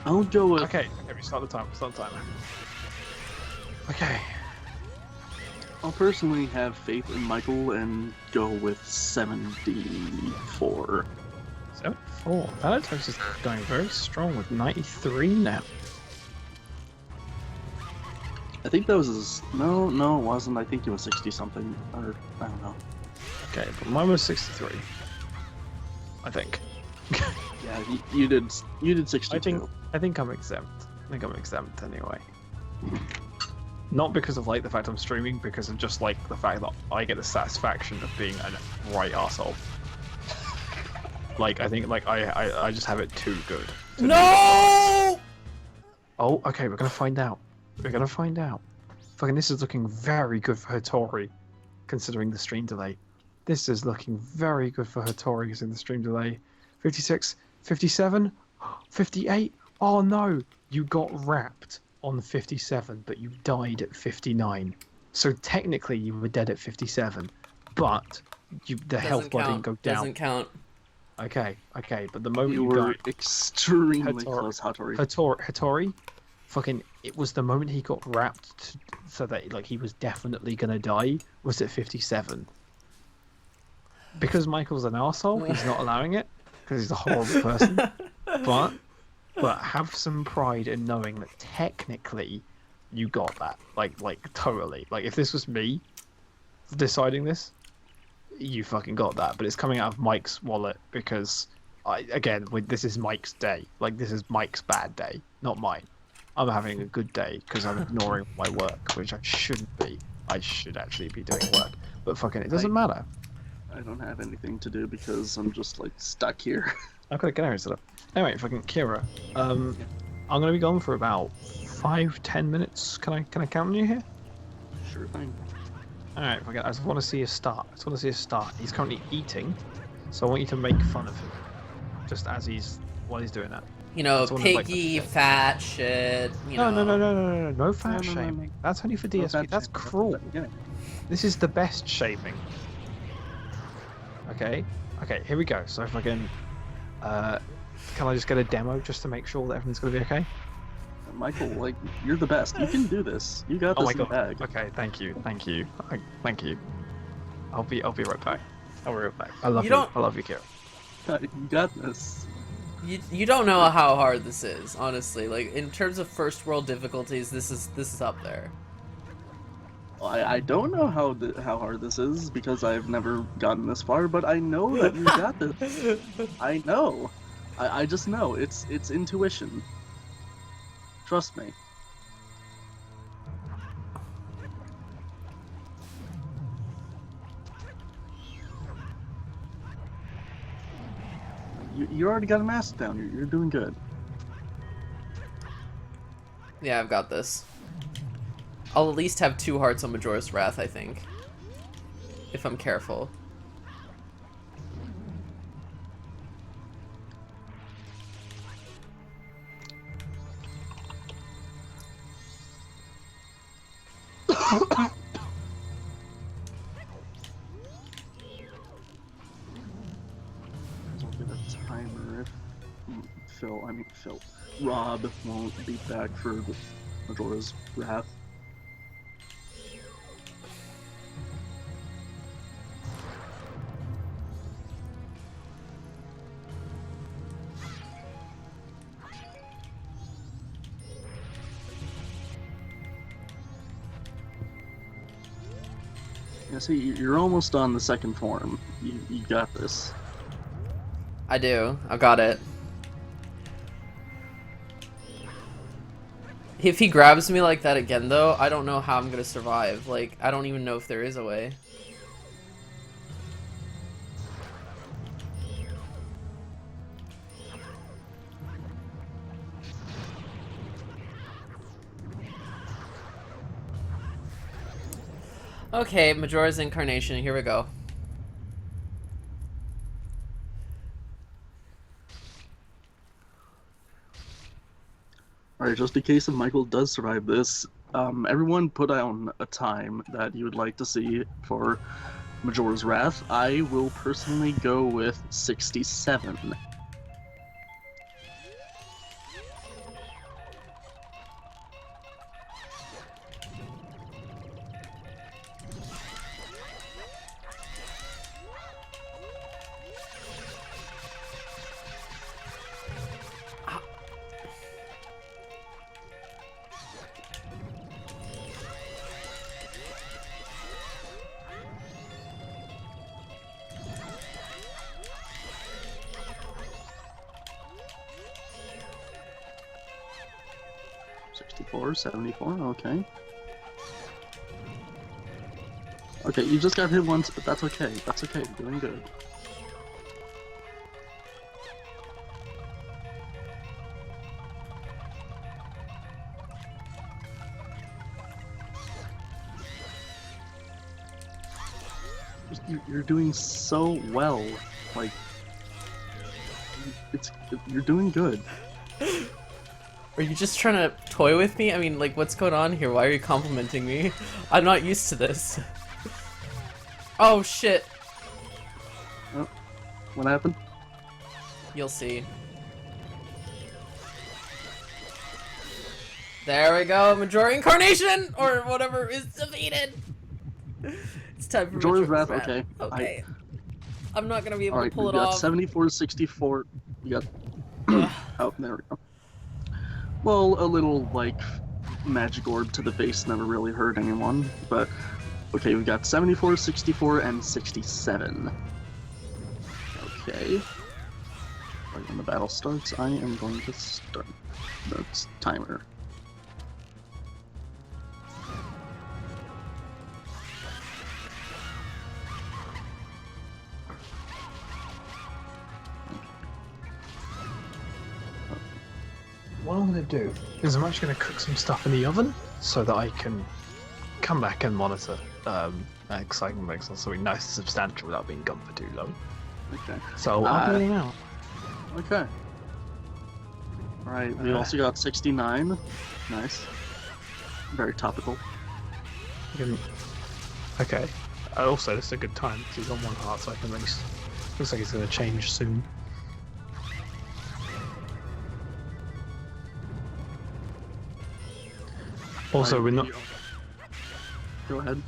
I'll go with. Okay, we start the timer. Okay. I'll personally have faith in Michael and go with 74. 74. Valentose is going very strong with 93 now. I think that was his. No, it wasn't. I think it was 60 something, or I don't know. Okay, but mine was 63. I think. Yeah, you did 62. I think I'm exempt. I think I'm exempt anyway. Not because of like the fact I'm streaming, because of just like the fact that I get the satisfaction of being a right arsehole. Like, I think like I just have it too good. No! Oh, okay, we're gonna find out. Fucking, this is looking very good for Hattori, considering the stream delay. This is looking very good for Hattori, considering the stream delay. 56, 57, 58. Oh no, you got wrapped on 57, but you died at 59. So technically you were dead at 57, but the health bar didn't go down. Doesn't count. Okay, but the moment You you were died, extremely close, Hattori. Hattori, fucking, it was the moment he got wrapped so that like he was definitely gonna die was at 57. because Michael's an arsehole, he's not allowing it because he's a horrible person. But have some pride in knowing that technically you got that. Like totally. Like if this was me deciding this, you fucking got that. But it's coming out of Mike's wallet because this is Mike's day. Like this is Mike's bad day, not mine. I'm having a good day because I'm ignoring my work, which I shouldn't be. I should actually be doing work. But fucking it doesn't matter. I don't have anything to do because I'm just like stuck here. I've got to get out set up. Anyway, fucking Kira, I'm gonna be gone for about 5-10 minutes. Can I count on you here? Sure thing. All right, I just want to see a start. He's currently eating, so I want you to make fun of him, just while he's doing that. You know, That's what I like piggy, fat shit. No fat No. shaming. That's only for No DSP. fat That's shaming. cruel. Yeah. This is the best shaming. Okay, here we go. So if I can I just get a demo just to make sure that everything's gonna be okay? Michael, like, you're the best. You can do this. You got this Oh my in the god. bag. Okay, thank you. Thank you. I'll be right back. I'll be right back. I love You you. don't- I love you, Kira. You got this. You don't know how hard this is, honestly. Like in terms of first world difficulties, this is up there. I don't know how hard this is because I've never gotten this far, but I know that you got this. I know. I just know. It's intuition. Trust me. You already got a mask down. You're doing good. Yeah, I've got this. I'll at least have 2 hearts on Majora's Wrath, I think. If I'm careful. I'll get a timer if Rob won't be back for Majora's Wrath. Yeah, see, you're almost on the second form. You got this. I do. I've got it. If he grabs me like that again, though, I don't know how I'm gonna survive. Like, I don't even know if there is a way. Okay, Majora's Incarnation, here we go. Alright, just in case if Michael does survive this, everyone put down a time that you would like to see for Majora's Wrath. I will personally go with 67. Or 74, okay. Okay, you just got hit once, but that's okay. That's okay, you're doing good. You're doing so well. Like, you're doing good. Are you just trying to toy with me? I mean, like, what's going on here? Why are you complimenting me? I'm not used to this. Oh, shit. Oh, what happened? You'll see. There we go, Majora Incarnation! Or whatever is defeated! It's time for Majora's Majora's Wrath, okay. Okay. I'm not gonna be able All to right, pull we it got off. 74, 64. We got. Ugh. Oh, there we go. Well, a little like magic orb to the face never really hurt anyone, but okay, we got 74, 64, and 67. Okay. Right when the battle starts, I am going to start the timer. What I'm going to do is I'm actually going to cook some stuff in the oven so that I can come back and monitor. Because I can make something nice and substantial without being gone for too long. Okay. So I'll be out. Okay. Alright, we also got 69. Nice. Very topical. Okay. Also, this is a good time because he's on 1 heart, so I can at least. Looks like he's going to change soon. Also, we're not. Go ahead.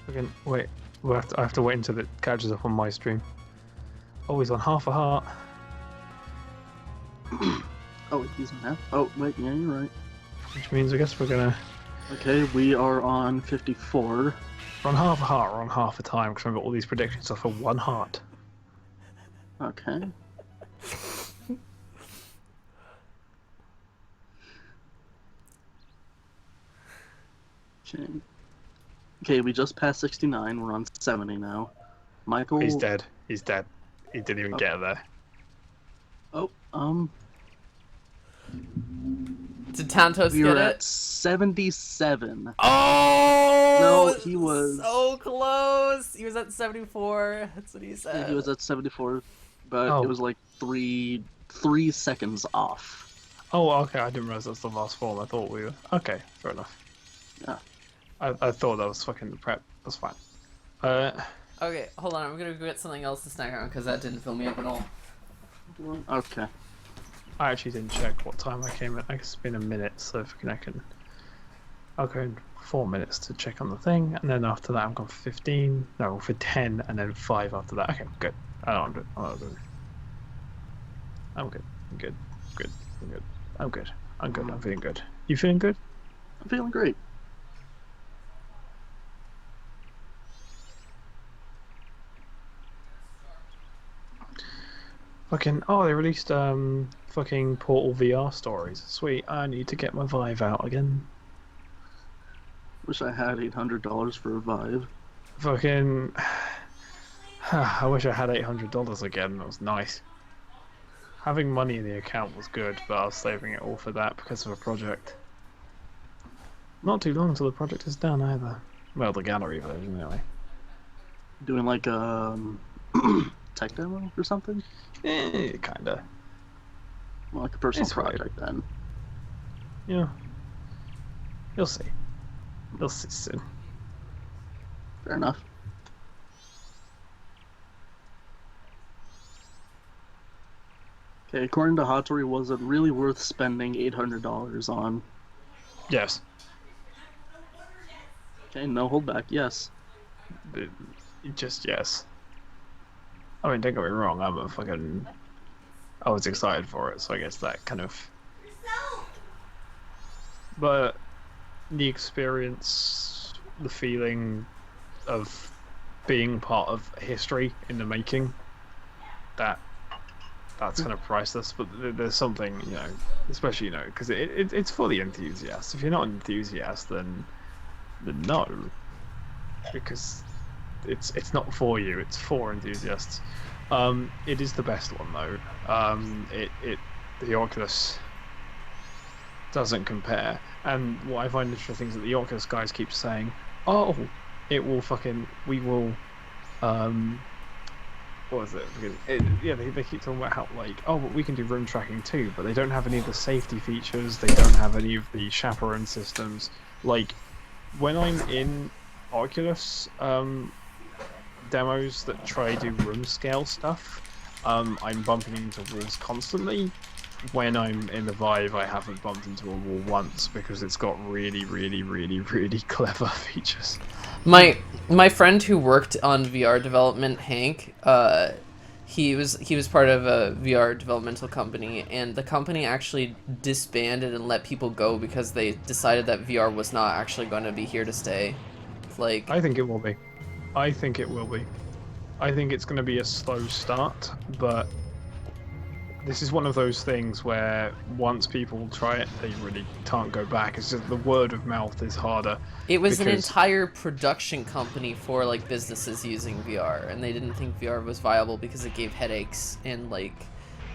Again, wait. I have to wait until it catches up on my stream. Oh, he's on half a heart. Oh, he's on half. Oh, wait, yeah, you're right. Which means I guess we're gonna. Okay, we are on 54. We're on half a heart, we're on half a time because I've got all these predictions off of 1 heart. Okay. Okay, we just passed 69. We're on 70 now. Michael. He's dead. He's dead. He didn't even get there. Oh, Did Tantos we get were at it? 77. Oh! No, he was. so close. He was at 74. That's what he said. Yeah, he was at 74, but Oh. it was like three seconds off. Oh, okay. I didn't realize that's the last form. I thought we were. Okay, fair enough. Yeah. I thought that was fucking the prep. That's fine. Okay, hold on. I'm gonna go get something else to snack on because that didn't fill me up at all. Okay. I actually didn't check what time I came in. I guess it's been a minute, so if I can. I'll go in 4 minutes to check on the thing, and then after that I'm gone for 15. No, for 10, and then 5 after that. Okay, good. I'm good. I'm good. I'm good. I'm good. Good. I'm good. I'm good. I'm good. I'm feeling good. You feeling good? I'm feeling great. Fucking they released fucking Portal VR stories. Sweet. I need to get my Vive out again. Wish I had $800 for a Vive. Fucking I wish I had $800 again. That was nice. Having money in the account was good, but I was saving it all for that because of a project. Not too long until the project is done either. Well, the gallery version anyway. Doing like a tech demo or something? Kinda. Well, like a personal It's right. project then. Yeah. You'll see. You'll see soon. Fair enough. Okay, according to Hattori, was it really worth spending $800 on? Yes. Okay, no holdback, yes. Just yes. I mean, don't get me wrong. I was excited for it, so I guess that kind of. But the experience, the feeling of being part of history in the making, that's kind of priceless. But there's something, especially because it's for the enthusiasts. If you're not an enthusiast, then no, because it's not for you. It's for enthusiasts. It is the best one though. The Oculus doesn't compare. And what I find interesting is that the Oculus guys keep saying, "Oh, we will." What was it? They keep talking about how but we can do room tracking too, but they don't have any of the safety features. They don't have any of the chaperone systems. Like when I'm in Oculus demos that try to do room scale stuff, I'm bumping into walls constantly. When I'm in the Vive, I haven't bumped into a wall once because it's got really, really, really, really clever features. My friend who worked on VR development, Hank, he was part of a VR developmental company, and the company actually disbanded and let people go because they decided that VR was not actually going to be here to stay. Like, I think it will be. I think it will be. I think it's going to be a slow start, but this is one of those things where once people try it, they really can't go back. It's just the word of mouth is harder. it was an because- entire production company for like businesses using VR, and they didn't think VR was viable because it gave headaches and like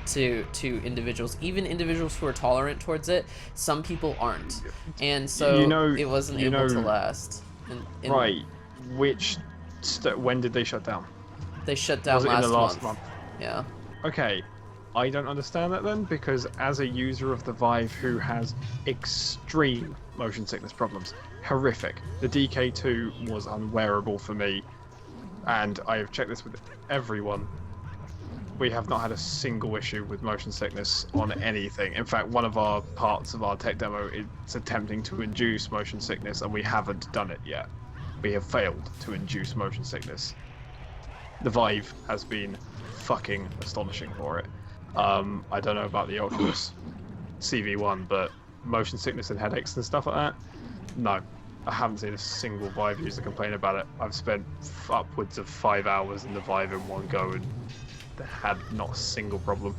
to individuals, even individuals who are tolerant towards it. Some people aren't, and so it wasn't able to last. And Right. When did they shut down? They shut down Was it in the month. last month? Yeah. Okay, I don't understand that then, because as a user of the Vive who has extreme motion sickness problems, horrific, the DK2 was unwearable for me, and I have checked this with everyone. We have not had a single issue with motion sickness on anything. In fact, one of our parts of our tech demo is attempting to induce motion sickness, and we haven't done it yet. We have failed to induce motion sickness. The Vive has been fucking astonishing for it. I don't know about the Oculus CV1, but motion sickness and headaches and stuff like that, no. I haven't seen a single Vive user complain about it. I've spent upwards of 5 hours in the Vive in one go and had not a single problem.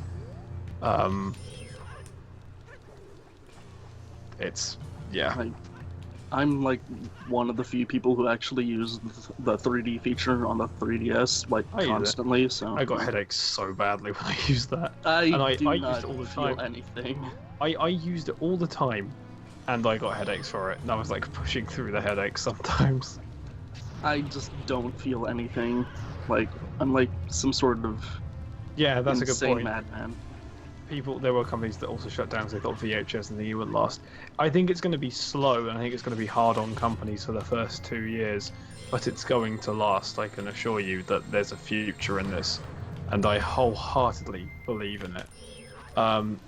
It's, yeah. I'm like one of the few people who actually use the 3D feature on the 3DS like I use it. constantly. So I got headaches so badly when I used that. I do not used it all the feel time. anything. I used it all the time, and I got headaches for it. And I was like pushing through the headaches sometimes. I just don't feel anything. Like I'm like some sort of Yeah, that's a good insane point. madman. There were companies that also shut down because they thought VHS and the EU would last. I think it's going to be slow, and I think it's going to be hard on companies for the first 2 years, but it's going to last. I can assure you that there's a future in this, and I wholeheartedly believe in it.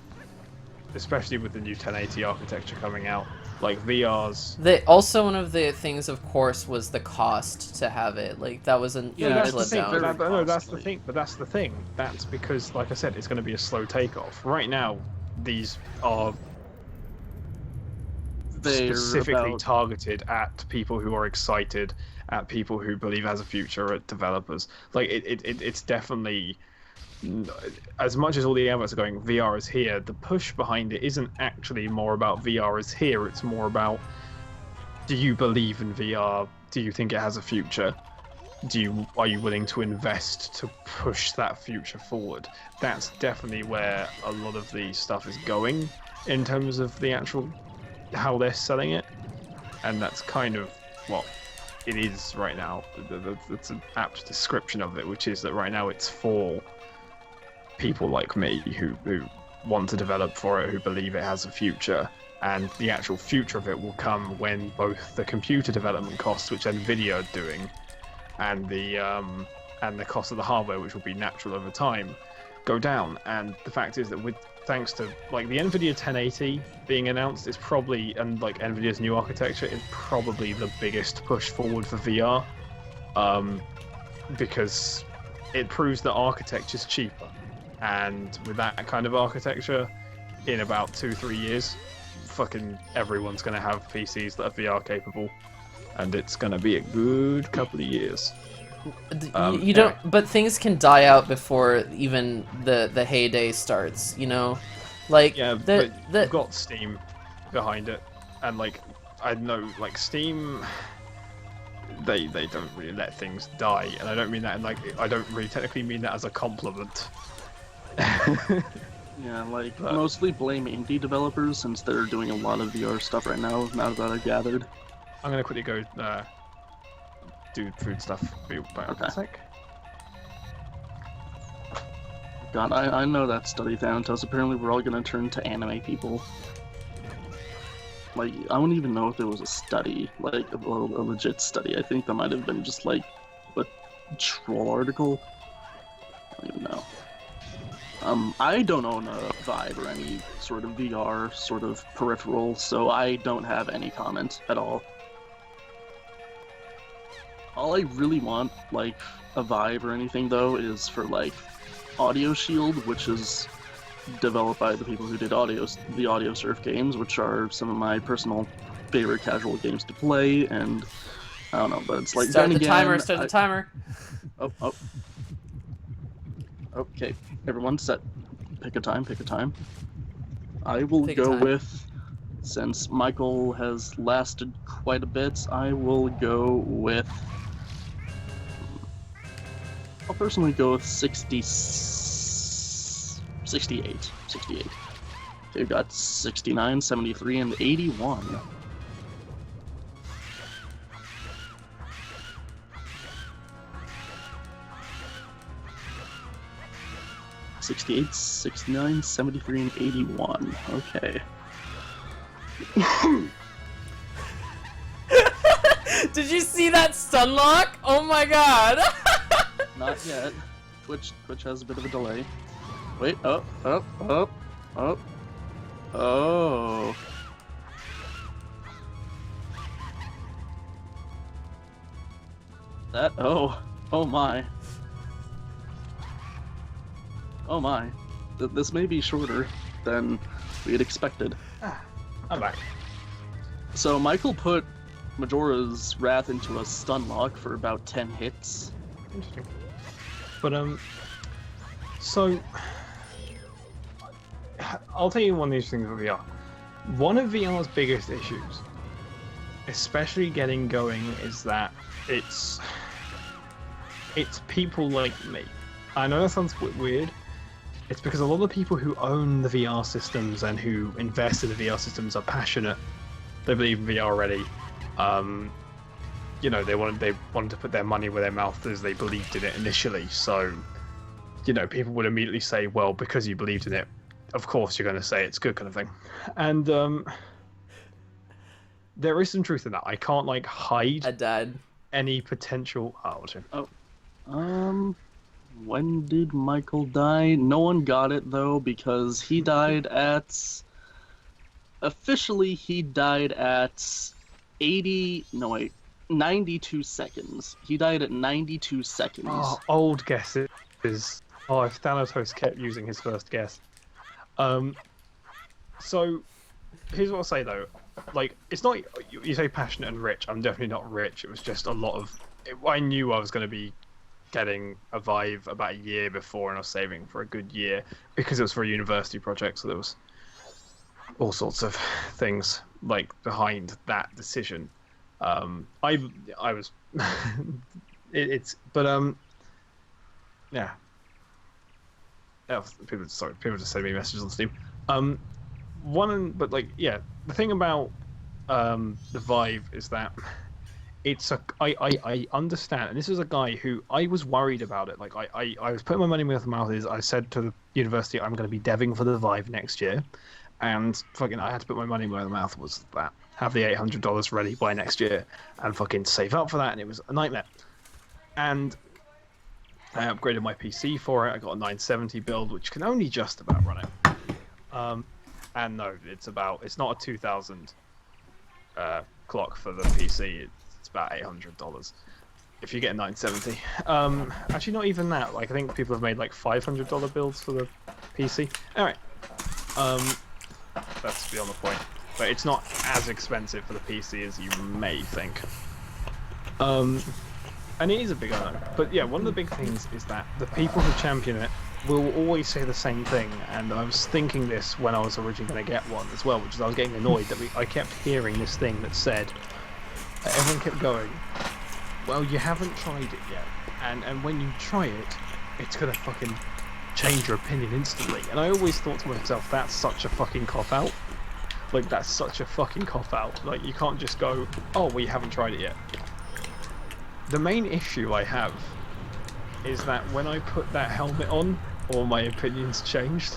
Especially with the new 1080 architecture coming out, like VR's. Also, one of the things, of course, was the cost to have it. Like that was a Yeah, huge that's the thing. letdown. That's the thing. But that's the thing. That's because, like I said, it's going to be a slow takeoff. Right now, these are They're specifically about- targeted at people who are excited, at people who believe it has a future, at developers. Like it's definitely, as much as all the adverts are going VR is here, the push behind it isn't actually more about VR is here. It's more about, do you believe in VR? Do you think it has a future? Are you willing to invest to push that future forward? That's definitely where a lot of the stuff is going in terms of the actual how they're selling it, and that's kind of what it is right now. That's an apt description of it, which is that right now it's for people like me who want to develop for it, who believe it has a future, and the actual future of it will come when both the computer development costs, which NVIDIA are doing, and the cost of the hardware, which will be natural over time, go down. And the fact is that thanks to like the NVIDIA 1080 being announced is probably, and like NVIDIA's new architecture is probably the biggest push forward for VR, because it proves that architecture's cheaper. And with that kind of architecture, in about 2-3 years, fucking everyone's gonna have PCs that are VR capable, and it's gonna be a good couple of years. You don't, but things can die out before even the heyday starts. You know, like Yeah, the but you've got Steam behind it, and like I know, like Steam, they don't really let things die, and I don't mean that in like, I don't really technically mean that as a compliment. Yeah, like But- mostly blame indie developers since they're doing a lot of VR stuff right now. Now that I've gathered. I'm gonna quickly go do food stuff. Be back in a Okay. sec. God, I know that study Thanatos. Apparently, we're all gonna turn to anime people. Like, I don't even know if there was a study, like a legit study. I think that might have been just like a troll article. I don't even know. I don't own a Vive or any sort of VR sort of peripheral, so I don't have any comment at all. All I really want, like, a Vive or anything, though, is for, like, Audio Shield, which is developed by the people who did the Audio Surf games, which are some of my personal favorite casual games to play, and I don't know, but it's like, Start then the again, timer. Start the timer. Oh. Okay, everyone set. Pick a time, pick a time. I will Pick a go time. with, since Michael has lasted quite a bit, I will go with, I'll personally go with 68. Okay, we've got 69, 73, and 81. 68, 69, 73, and 81. Okay. Did you see that stun lock? Oh my god! Not yet. Twitch has a bit of a delay. Wait, up. Oh. That, oh my. Oh my. This may be shorter than we had expected. I'm back. So Michael put Majora's Wrath into a stun lock for about 10 hits. Interesting. But so I'll tell you one of these things with VR. One of VR's biggest issues, especially getting going, is that it's people like me. I know that sounds weird. It's because a lot of the people who own the VR systems and who invest in the VR systems are passionate. They believe in VR already. You know, they wanted to put their money where their mouth is. They believed in it initially, so you know, people would immediately say, "Well, because you believed in it, of course you're going to say it's good," kind of thing. And there is some truth in that. I can't like hide I died. any potential. Oh, what's it? When did Michael die? No one got it though, because he died at, officially he died at 92 seconds. He died at 92 seconds. Oh, old guesses. Oh, if Thanatos kept using his first guess. So here's what I'll say though. Like, it's not, you say passionate and rich. I'm definitely not rich. It was just a lot of, I knew I was going to be getting a Vive about a year before, and I was saving for a good year because it was for a university project, so there was all sorts of things like behind that decision. I was yeah. People just send me messages on Steam. But like, yeah, the thing about the Vive is that I understand, and this is a guy who I was worried about it. Like I was putting my money where my mouth is. I said to the university, I'm going to be deving for the Vive next year, and fucking I had to put my money where the mouth was. That have the $800 ready by next year, and fucking save up for that, and it was a nightmare. And I upgraded my PC for it. I got a 970 build, which can only just about run it. And no, it's not a 2000 clock for the PC. It's about $800 if you get a 970. Actually, not even that. Like, I think people have made like $500 builds for the PC. All right, that's beyond the point. But it's not as expensive for the PC as you may think. And it is a big unknown. But yeah, one of the big things is that the people who champion it will always say the same thing. And I was thinking this when I was originally going to get one as well, which is I was getting annoyed that I kept hearing this thing that said, everyone kept going, well, you haven't tried it yet. And when you try it, it's going to fucking change your opinion instantly. And I always thought to myself, that's such a fucking cop-out. Like, that's such a fucking cop-out. Like, you can't just go, oh, well, you haven't tried it yet. The main issue I have is that when I put that helmet on, all my opinions changed.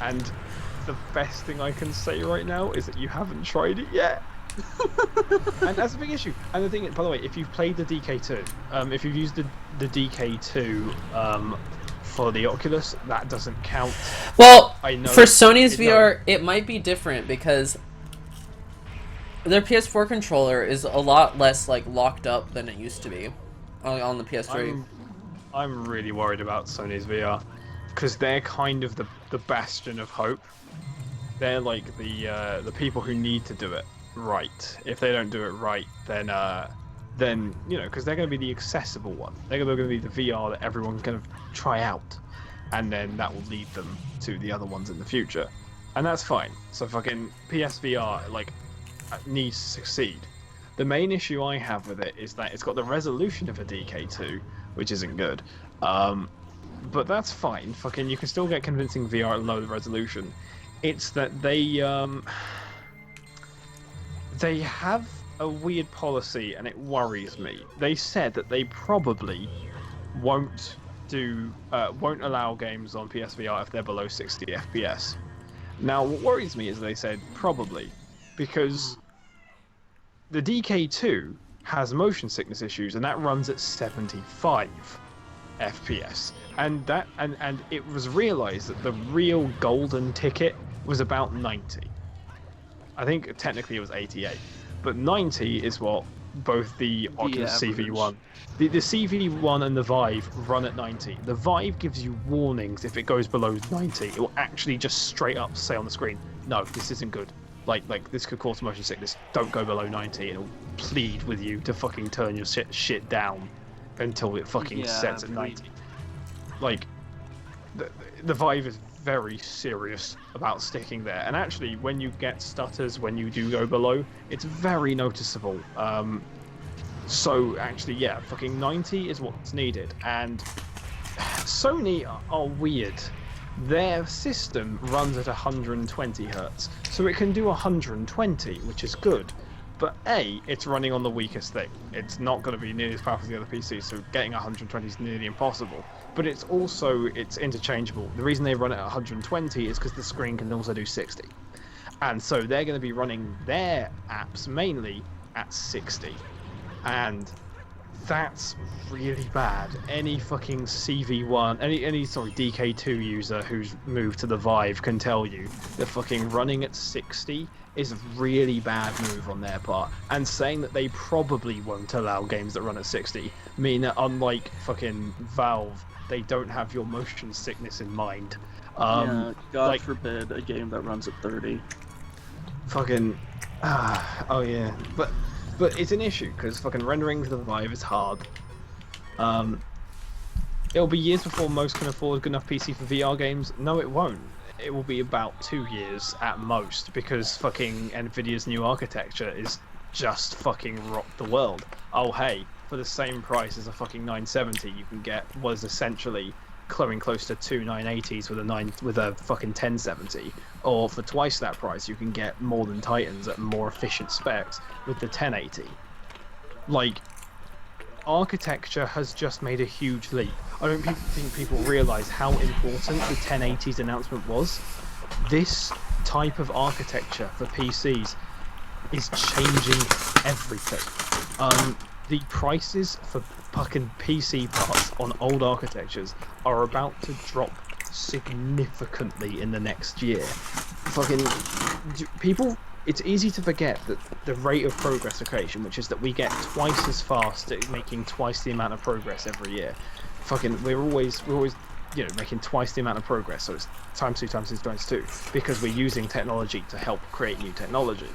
And the best thing I can say right now is that you haven't tried it yet. And that's a big issue. And the thing, by the way, if you've played the DK2, if you've used the DK2 for the Oculus, that doesn't count. Well, I know for Sony's VR, it might be different because their PS4 controller is a lot less like locked up than it used to be on the PS3. I'm really worried about Sony's VR because they're kind of the bastion of hope. They're like the people who need to do it right. If they don't do it right, then you know, because they're going to be the accessible one. They're going to be the VR that everyone can try out, and then that will lead them to the other ones in the future, and that's fine. So fucking PSVR like needs to succeed. The main issue I have with it is that it's got the resolution of a DK2, which isn't good. But that's fine. Fucking, you can still get convincing VR at low resolution. It's that they have a weird policy, and it worries me. They said that they probably won't allow games on PSVR if they're below 60 FPS. Now, what worries me is they said probably, because the DK2 has motion sickness issues, and that runs at 75 FPS. And it was realized that the real golden ticket was about 90. I think technically it was 88, but 90 is what both the Oculus CV1, the CV1 and the Vive run at 90. The Vive gives you warnings if it goes below 90. It will actually just straight up say on the screen, no, this isn't good. Like this could cause motion sickness. Don't go below 90. It'll plead with you to fucking turn your shit down until it fucking sets at 90. Like, the Vive is very serious about sticking there, and actually when you get stutters when you do go below, it's very noticeable. So actually, yeah, fucking 90 is what's needed, and Sony are weird. Their system runs at 120 Hz, so it can do 120, which is good. But A, it's running on the weakest thing. It's not going to be nearly as powerful as the other PCs, so getting 120 is nearly impossible. But it's interchangeable. The reason they run it at 120 is because the screen can also do 60. And so they're going to be running their apps mainly at 60. And that's really bad. Any fucking CV1, any DK2 user who's moved to the Vive can tell you that fucking running at 60 is a really bad move on their part. And saying that they probably won't allow games that run at 60 mean that, unlike fucking Valve, they don't have your motion sickness in mind. Yeah, God forbid a game that runs at 30. Fucking, oh yeah, but it's an issue because fucking rendering to the Vive is hard. It'll be years before most can afford a good enough PC for VR games. No, it won't. It will be about 2 years at most because fucking Nvidia's new architecture is just fucking rocked the world. Oh hey, for the same price as a fucking 970, you can get what is essentially coming close to two 980s with a fucking 1070, or for twice that price, you can get more than Titans at more efficient specs with the 1080. Like, architecture has just made a huge leap. I don't think people realize how important the 1080's announcement was. This type of architecture for PCs is changing everything. The prices for fucking PC parts on old architectures are about to drop significantly in the next year. Fucking people, it's easy to forget that the rate of progress of creation, which is that we get twice as fast at making twice the amount of progress every year. Fucking, we're always making twice the amount of progress, so it's times 2 times 2 times 2, because we're using technology to help create new technology.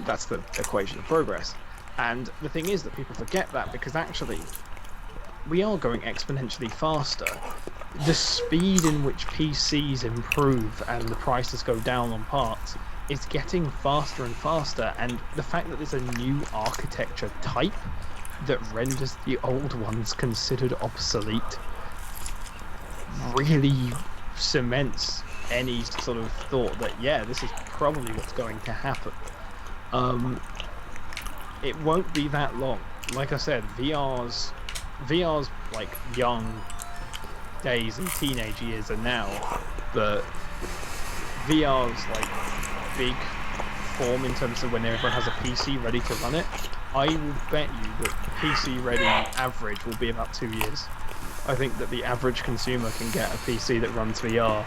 That's the equation of progress. And the thing is that people forget that because actually we are going exponentially faster. The speed in which PCs improve and the prices go down on parts is getting faster and faster, and the fact that there's a new architecture type that renders the old ones considered obsolete really cements any sort of thought that, yeah, this is probably what's going to happen. It won't be that long. Like I said, VR's like young days and teenage years are now, but VR's like big form in terms of when everyone has a PC ready to run it. I will bet you that PC ready average will be about 2 years. I think that the average consumer can get a PC that runs VR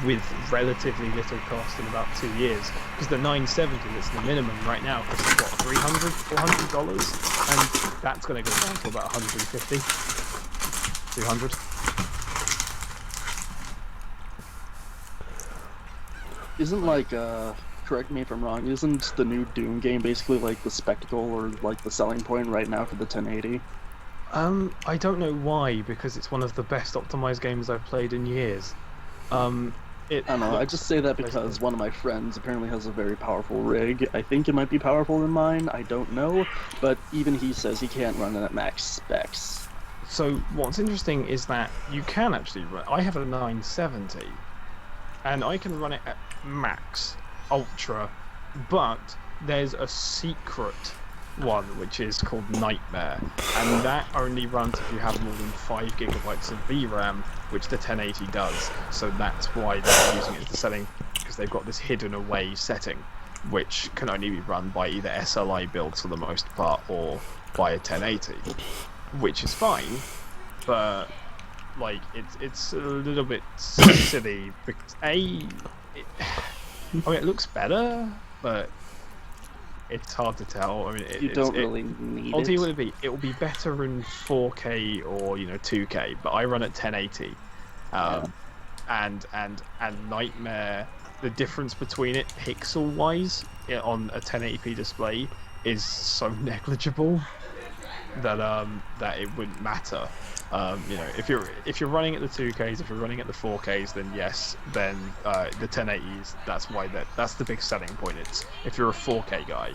with relatively little cost in about 2 years. Because the 970 that's the minimum right now costs what, $300, $400, and that's going to go down to about 150, 200. Isn't like correct me if I'm wrong, isn't the new Doom game basically like the spectacle or like the selling point right now for the 1080? I don't know why, because it's one of the best optimized games I've played in years. I don't know, I just say that because one of my friends apparently has a very powerful rig. I think it might be powerful than mine, I don't know, but even he says he can't run it at max specs. So what's interesting is that you can actually run. I have a 970, and I can run it at max, ultra, but there's a secret one which is called Nightmare, and that only runs if you have more than 5 gigabytes of VRAM, which the 1080 does. So that's why they're using it as the setting, because they've got this hidden away setting, which can only be run by either SLI builds for the most part or by a 1080, which is fine, but like it's a little bit silly because it looks better, but it's hard to tell. I mean, You don't really need I'll tell you it. what it will be better in 4K or 2K, but I run at 1080, and Nightmare. The difference between it pixel wise on a 1080p display is so negligible that it wouldn't matter. If you're running at the 2Ks, if you're running at the 4Ks, then yes, then the 1080s. That's the big selling point. It's if you're a 4K guy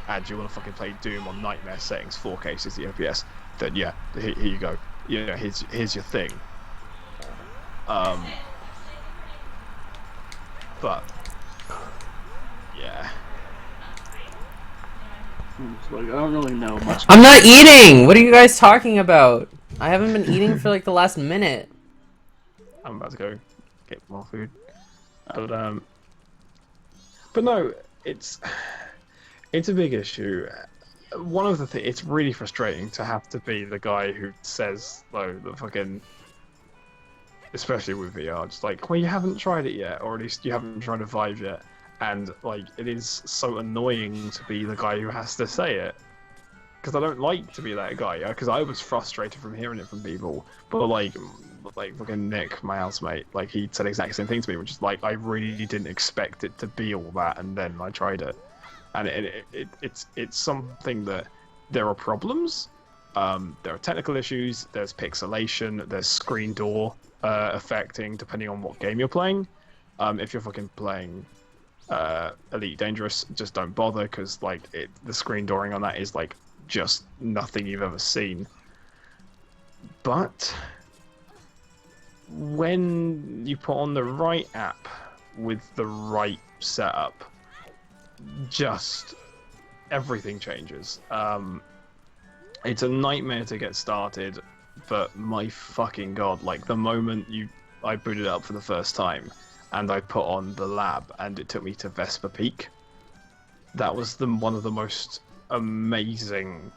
and you want to fucking play Doom on Nightmare settings, 4K 60 FPS, then yeah, here you go. Here's your thing. But yeah. Like, I don't really know much. I'm not eating! What are you guys talking about? I haven't been eating for like the last minute. I'm about to go get more food. But no, it's a big issue. One of the things, it's really frustrating to have to be the guy who says, though, the fucking, especially with VR, just like, well, you haven't tried it yet, or at least you haven't tried a Vive yet. And, like, it is so annoying to be the guy who has to say it. Because I don't like to be that guy, because I was frustrated from hearing it from people. But, like fucking Nick, my housemate, like, he said the exact same thing to me, which is, like, I really didn't expect it to be all that, and then I tried it. And it's something that there are problems, there are technical issues, there's pixelation, there's screen door affecting, depending on what game you're playing. If you're fucking playing Elite Dangerous, just don't bother, because like the screen dooring on that is like just nothing you've ever seen. But when you put on the right app with the right setup, just everything changes. It's a nightmare to get started, but my fucking god, like the moment I booted it up for the first time and I put on the lab and it took me to Vesper Peak, that was one of the most amazing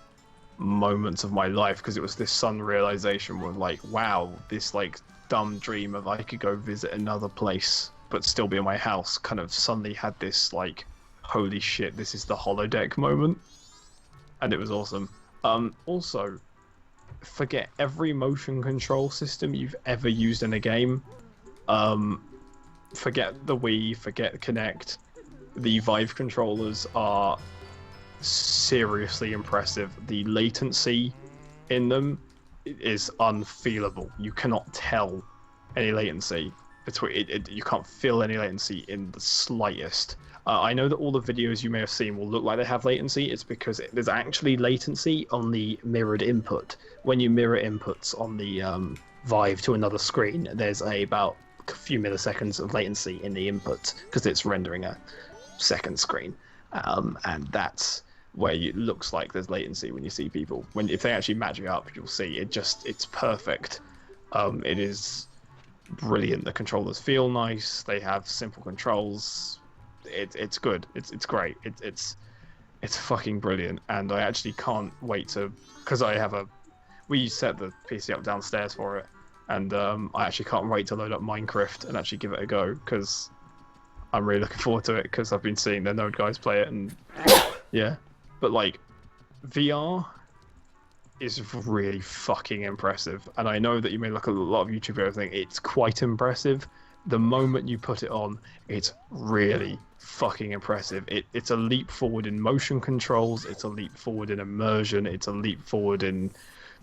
moments of my life, because it was this sudden realization with like, wow, this like dumb dream of I could go visit another place but still be in my house kind of suddenly had this like, holy shit, this is the holodeck moment, and it was awesome. Also, forget every motion control system you've ever used in a game. Forget the Wii, forget Kinect. The Vive controllers are seriously impressive. The latency in them is unfeelable. You cannot tell any latency between it. You can't feel any latency in the slightest. I know that all the videos you may have seen will look like they have latency. It's because there's actually latency on the mirrored input. When you mirror inputs on the Vive to another screen, there's about a few milliseconds of latency in the input because it's rendering a second screen, and that's where it looks like there's latency when you see people. If they actually match it up, you'll see it's perfect. It is brilliant. The controllers feel nice. They have simple controls. It's good. It's great. It's fucking brilliant. And I actually can't wait to, because we set the PC up downstairs for it, and I actually can't wait to load up Minecraft and actually give it a go because I'm really looking forward to it because I've been seeing the Node guys play it and yeah, but like VR is really fucking impressive, and I know that you may look at a lot of YouTube videos and think it's quite impressive. The moment you put it on, it's really fucking impressive. It's a leap forward in motion controls, it's a leap forward in immersion, it's a leap forward in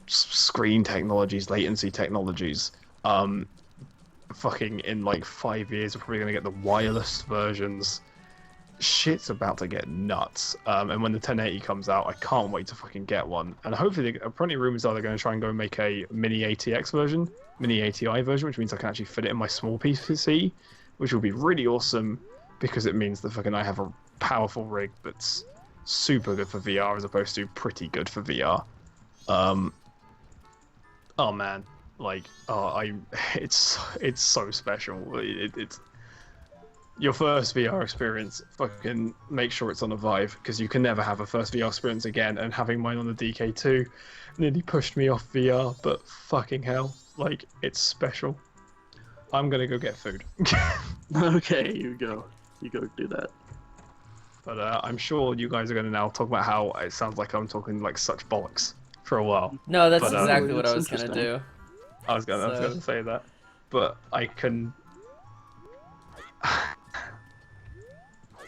screen technologies, latency technologies. Fucking in like 5 years, we're probably gonna get the wireless versions. Shit's about to get nuts. And when the 1080 comes out, I can't wait to fucking get one. And hopefully, apparently rumors are they're going to try and go and make a mini ATX version, mini ATI version, which means I can actually fit it in my small PC, which will be really awesome because it means that fucking I have a powerful rig that's super good for VR as opposed to pretty good for VR. Oh man, like it's so special. It's your first VR experience, fucking make sure it's on a Vive, because you can never have a first VR experience again, and having mine on the DK2 nearly pushed me off VR, but fucking hell, like, it's special. I'm gonna go get food. Okay, you go do that. But I'm sure you guys are gonna now talk about how it sounds like I'm talking like such bollocks for a while. No, that's But, exactly what I it's was gonna do. I was gonna say that, but I can...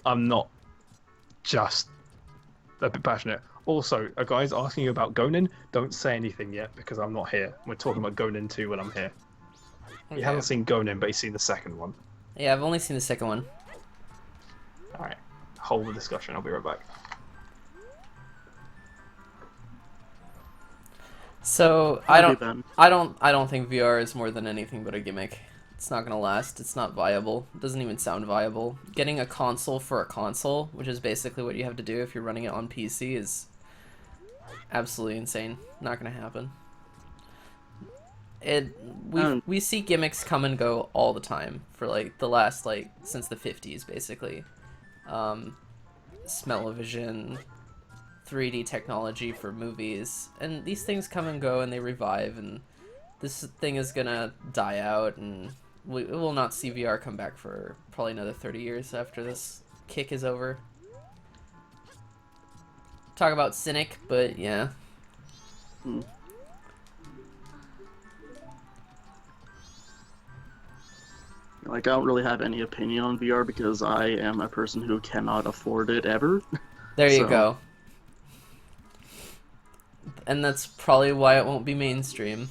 I'm not just a bit passionate. Also, a guy's asking you about Gonin. Don't say anything yet because I'm not here. We're talking about Gonin 2 when I'm here. Okay. He hasn't seen Gonin, but he's seen the second one. Yeah, I've only seen the second one. Alright, hold the discussion. I'll be right back. So Maybe I then. don't think VR is more than anything but a gimmick. It's not gonna last. It's not viable. It doesn't even sound viable. Getting a console for a console, which is basically what you have to do if you're running it on PC, is absolutely insane. Not gonna happen. We see gimmicks come and go all the time for like the last since the 50s basically. Smell-o-vision, 3D technology for movies, and these things come and go and they revive, and this thing is gonna die out, and we will not see VR come back for probably another 30 years after this kick is over. Talk about cynic, but yeah. Like, I don't really have any opinion on VR because I am a person who cannot afford it ever. There you So- go. And that's probably why it won't be mainstream.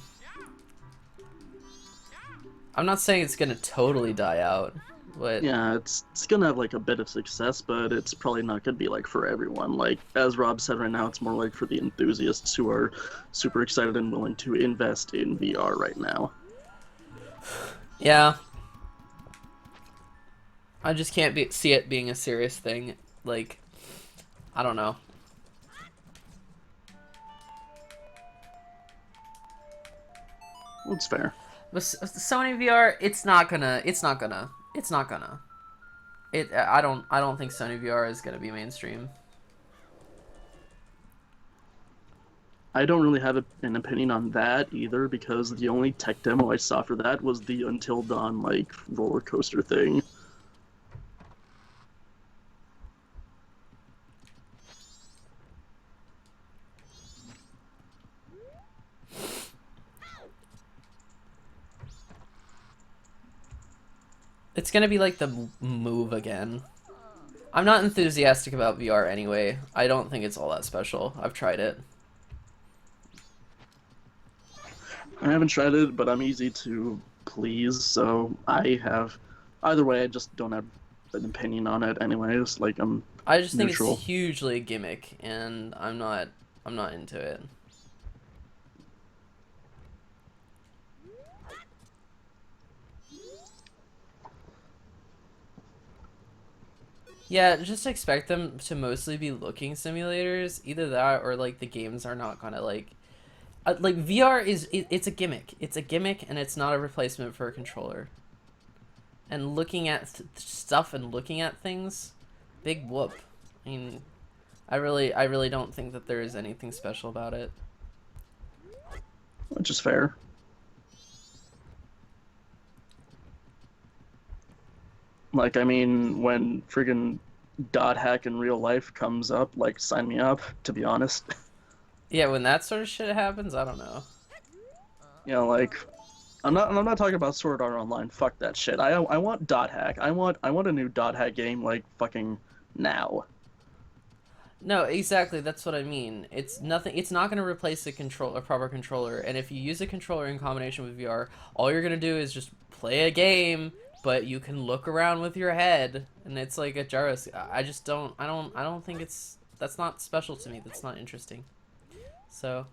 I'm not saying it's gonna totally die out, but Yeah, it's gonna have like a bit of success, but it's probably not gonna be like for everyone. Like as Rob said right now, it's more like for the enthusiasts who are super excited and willing to invest in VR right now. yeah. I just can't see it being a serious thing. Like, I don't know. Well, it's fair. With Sony VR, I don't think Sony VR is gonna be mainstream. I don't really have an opinion on that either because the only tech demo I saw for that was the Until Dawn like roller coaster thing. It's gonna be like the Move again. I'm not enthusiastic about VR anyway. I don't think it's all that special. I've tried it. I haven't tried it, but I'm easy to please, so either way, I just don't have an opinion on it anyways. Like I'm I just think neutral. it's hugely a gimmick, and I'm not into it. Yeah, just expect them to mostly be looking simulators. Either that or like the games are not gonna like VR it's a gimmick. It's a gimmick and it's not a replacement for a controller. And looking at stuff and looking at things, big whoop. I mean, I really don't think that there is anything special about it. Which is fair. Like, I mean, when friggin' dot hack in real life comes up, like, sign me up, to be honest. Yeah, when that sort of shit happens, I don't know. You know, like, I'm not talking about Sword Art Online. Fuck that shit. I want dot hack. I want a new dot hack game like fucking now. No, exactly. That's what I mean. It's nothing. It's not going to replace a proper controller. And if you use a controller in combination with VR, all you're going to do is just play a game, but you can look around with your head, and it's like a gyroscope. I just don't. I don't. I don't think it's. That's not special to me. That's not interesting. So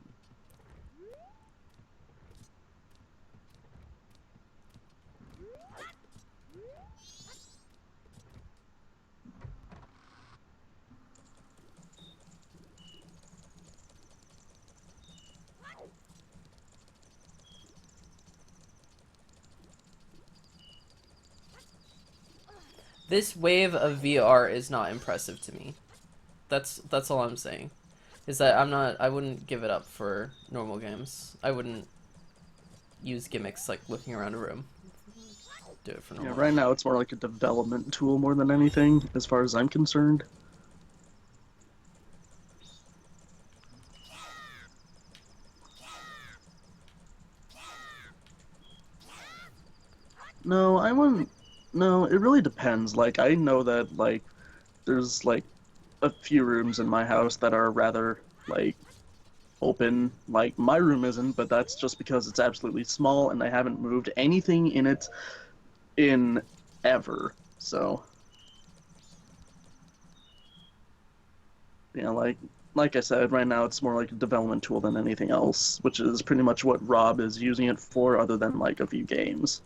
this wave of VR is not impressive to me. That's all I'm saying. Is that I'm not. I wouldn't give it up for normal games. I wouldn't use gimmicks like looking around a room. Do it for Yeah, normal. right now it's more like a development tool more than anything, as far as I'm concerned. No, I wouldn't. No, it really depends. Like, I know that like there's like a few rooms in my house that are rather like open. Like my room isn't, but that's just because it's absolutely small and I haven't moved anything in it in ever. So, you know, like I said, right now it's more like a development tool than anything else, which is pretty much what Rob is using it for, other than like a few games.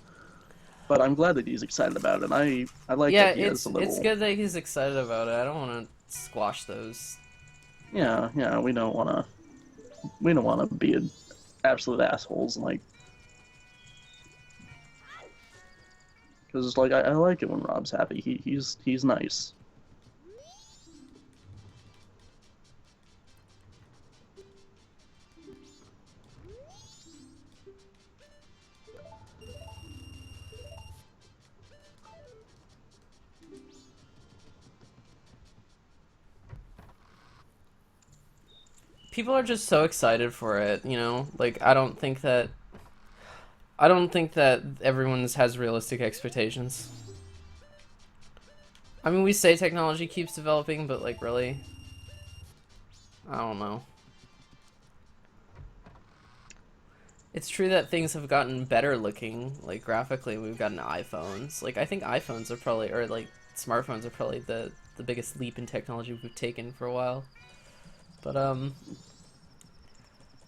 But I'm glad that he's excited about it. I like Yeah, that he has a it's little. good that he's excited about it. I don't want to squash those. Yeah, we don't want to be absolute assholes and like because like I like it when Rob's happy. He's nice. People are just so excited for it, you know? Like I don't think that everyone has realistic expectations. I mean, we say technology keeps developing, but like really, I don't know. It's true that things have gotten better looking, like graphically. We've gotten iPhones. Like I think iPhones are probably, or like smartphones are probably the biggest leap in technology we've taken for a while. But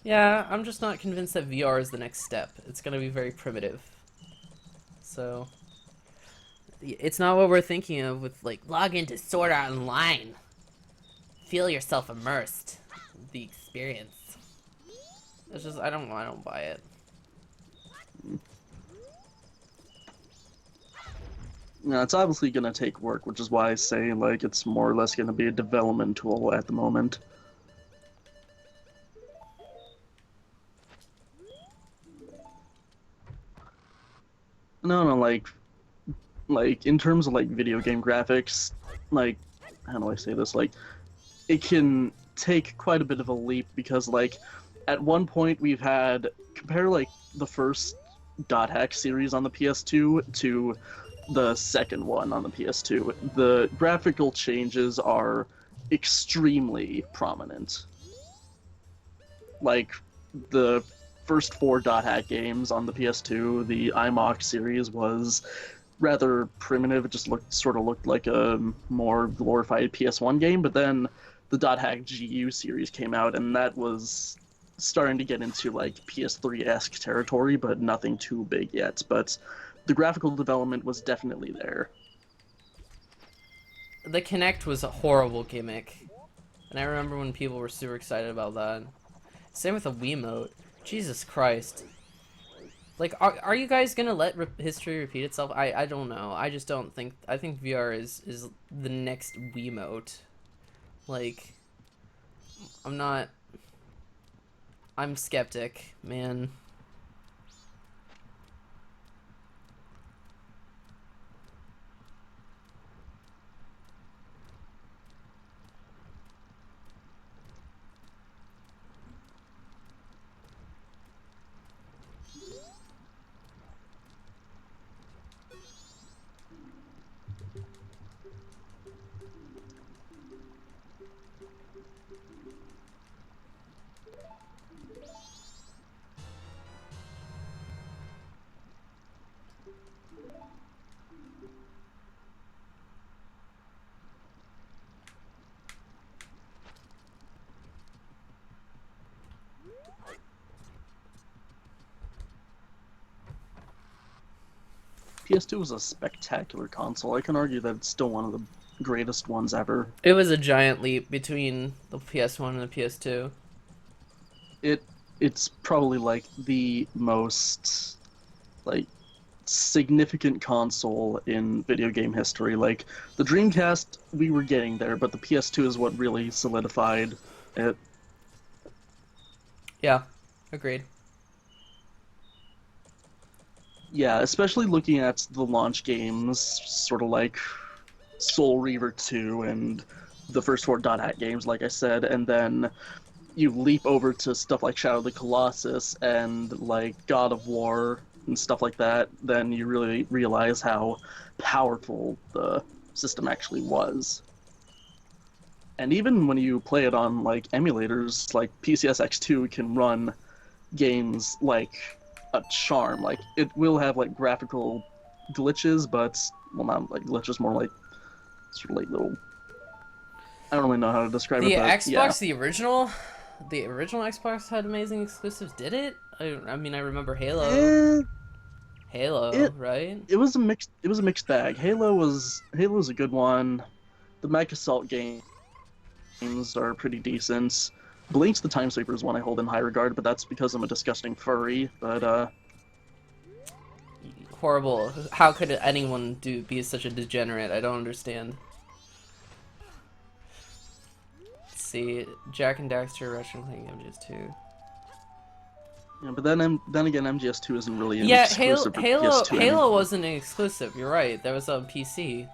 yeah, I'm just not convinced that VR is the next step. It's gonna be very primitive. So it's not what we're thinking of with like log into Sword Art Online. Feel yourself immersed. The experience. It's just I don't buy it. Yeah, it's obviously gonna take work, which is why I say like it's more or less gonna be a development tool at the moment. No, no, like in terms of like video game graphics, like how do I say this? Like it can take quite a bit of a leap because like at one point we've had compare like the first dot hack series on the PS2 to the second one on the PS2. The graphical changes are extremely prominent. Like the first four dot hack games on the PS2, the IMOC series was rather primitive. It just looked like a more glorified PS1 game. But then the Dot Hack GU series came out, and that was starting to get into like PS3 esque territory, but nothing too big yet. But the graphical development was definitely there. The Kinect was a horrible gimmick, and I remember when people were super excited about that. Same with the Wiimote. Jesus Christ. Like, are you guys gonna let history repeat itself? I don't know. I just don't think. I think VR is the next Wiimote. Like, I'm not. I'm skeptic, man. PS2 was a spectacular console. I can argue that it's still one of the greatest ones ever. It was a giant leap between the PS1 and the PS2. It's probably like the most like significant console in video game history. Like the Dreamcast, we were getting there, but the PS2 is what really solidified it. Yeah, agreed. Yeah, especially looking at the launch games, sort of like Soul Reaver 2 and the first four Dot Hack games, like I said, and then you leap over to stuff like Shadow of the Colossus and like God of War and stuff like that, then you really realize how powerful the system actually was. And even when you play it on like emulators, like PCSX2 can run games like a charm. Like it will have like graphical glitches, but well, not like glitches, more like sort of like little. I don't really know how to describe The it. But Xbox, yeah. the original Xbox had amazing exclusives. Did it? I mean, I remember Halo. Right? It was a mixed. It was a mixed bag. Halo was a good one. The Mech Assault games are pretty decent. Blink's the Time Sweeper is one I hold in high regard, but that's because I'm a disgusting furry. But Horrible. How could anyone be such a degenerate? I don't understand. Let's see, Jack and Daxter Russian playing MGS2. yeah, but then again, MGS2 isn't really an Yeah, exclusive for Halo PS2 Halo anymore. wasn't an exclusive. You're right. That was on PC.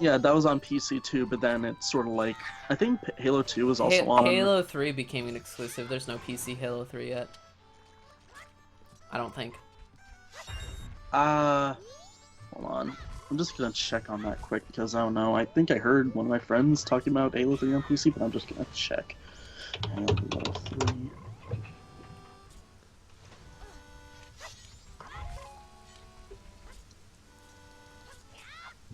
Yeah, that was on PC too, but then it's sort of like I think Halo 2 was also on. Halo 3 became an exclusive. There's no PC Halo 3 yet. I don't think. Hold on. I'm just gonna check on that quick because I don't know. I think I heard one of my friends talking about Halo 3 on PC, but I'm just gonna check. Halo 3.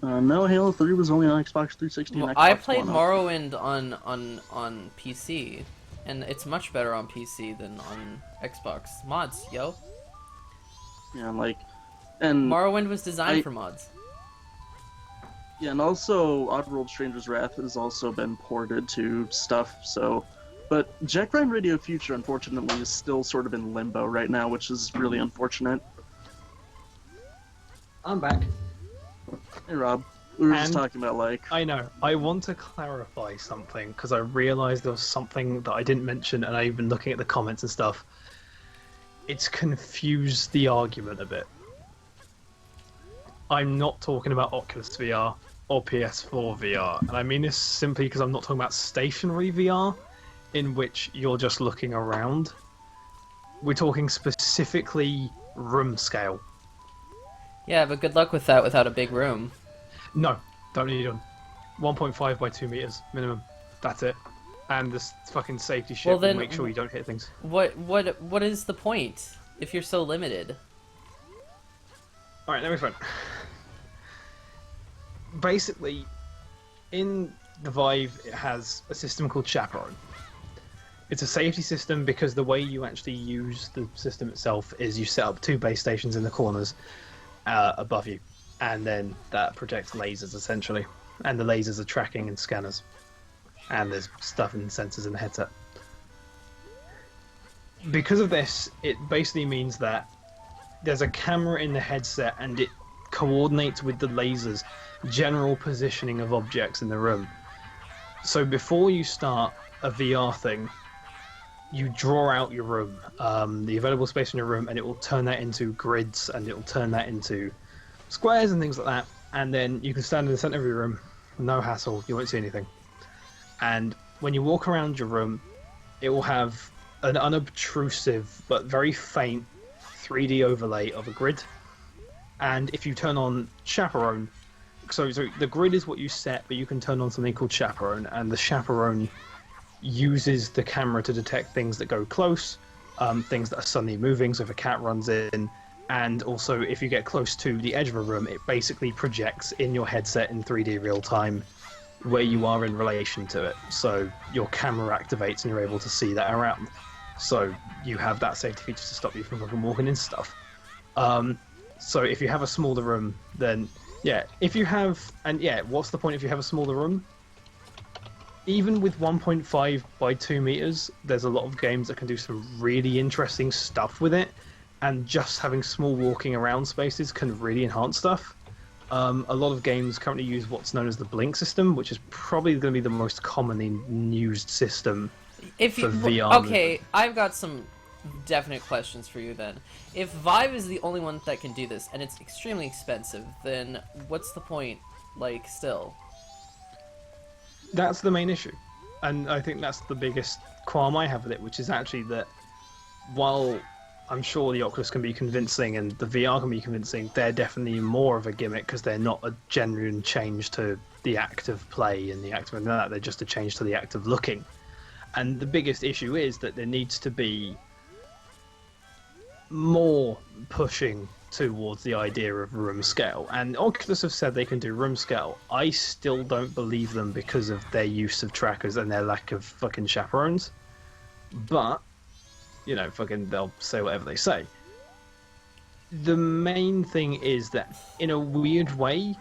No, Halo 3 was only on Xbox 360 Well, and Xbox I played One. Morrowind on PC, and it's much better on PC than on Xbox. Mods, yo. Yeah, like, and Morrowind was designed for mods. yeah, and also Oddworld Stranger's Wrath has also been ported to stuff. So, but Jack Ryan Radio Future, unfortunately, is still sort of in limbo right now, which is really unfortunate. I'm back. Hey, Rob. We were just And- talking about like. I know. I want to clarify something because I realised there was something that I didn't mention, and I've been looking at the comments and stuff. It's confused the argument a bit. I'm not talking about Oculus VR or PS4 VR, and I mean this simply because I'm not talking about stationary VR, in which you're just looking around. We're talking specifically room scale. Yeah, but good luck with that without a big room. No, don't need them. 1.5 by 2 meters minimum. That's it. And this fucking safety shit Well, then- will make sure you don't hit things. What is the point if you're so limited? Alright, let me explain. Basically, in the Vive, it has a system called Chaperone. It's a safety system because the way you actually use the system itself is you set up 2 base stations in the corners above you, and then that projects lasers essentially, and the lasers are tracking and scanners, and there's stuff and sensors in the headset. Because of this, it basically means that there's a camera in the headset and it coordinates with the lasers general positioning of objects in the room. So before you start a VR thing, you draw out your room, the available space in your room, and it will turn that into grids, and it will turn that into squares and things like that. And then you can stand in the center of your room, no hassle, you won't see anything. And when you walk around your room, it will have an unobtrusive but very faint 3D overlay of a grid. And if you turn on Chaperone, so the grid is what you set, but you can turn on something called Chaperone, and the Chaperone uses the camera to detect things that go close, things that are suddenly moving, so if a cat runs in, and also if you get close to the edge of a room, it basically projects in your headset in 3D real time where you are in relation to it. So your camera activates and you're able to see that around. So you have that safety feature to stop you from fucking walking into stuff. So if you have a smaller room, then yeah, if you have, and yeah, what's the point if you have a smaller room? Even with 1.5 by 2 meters, there's a lot of games that can do some really interesting stuff with it, and just having small walking around spaces can really enhance stuff. A lot of games currently use what's known as the blink system, which is probably going to be the most commonly used system If you for VR. okay, I've got some definite questions for you then. If Vive is the only one that can do this, and it's extremely expensive, then what's the point? Like, still. That's the main issue, and I think that's the biggest qualm I have with it, which is actually that while I'm sure the Oculus can be convincing and the VR can be convincing, they're definitely more of a gimmick because they're not a genuine change to the act of play and the act of that. They're just a change to the act of looking. And the biggest issue is that there needs to be more pushing towards the idea of room scale. And Oculus have said they can do room scale. I still don't believe them because of their use of trackers and their lack of fucking chaperones. But you know, fucking, they'll say whatever they say. The main thing is that, in a weird way,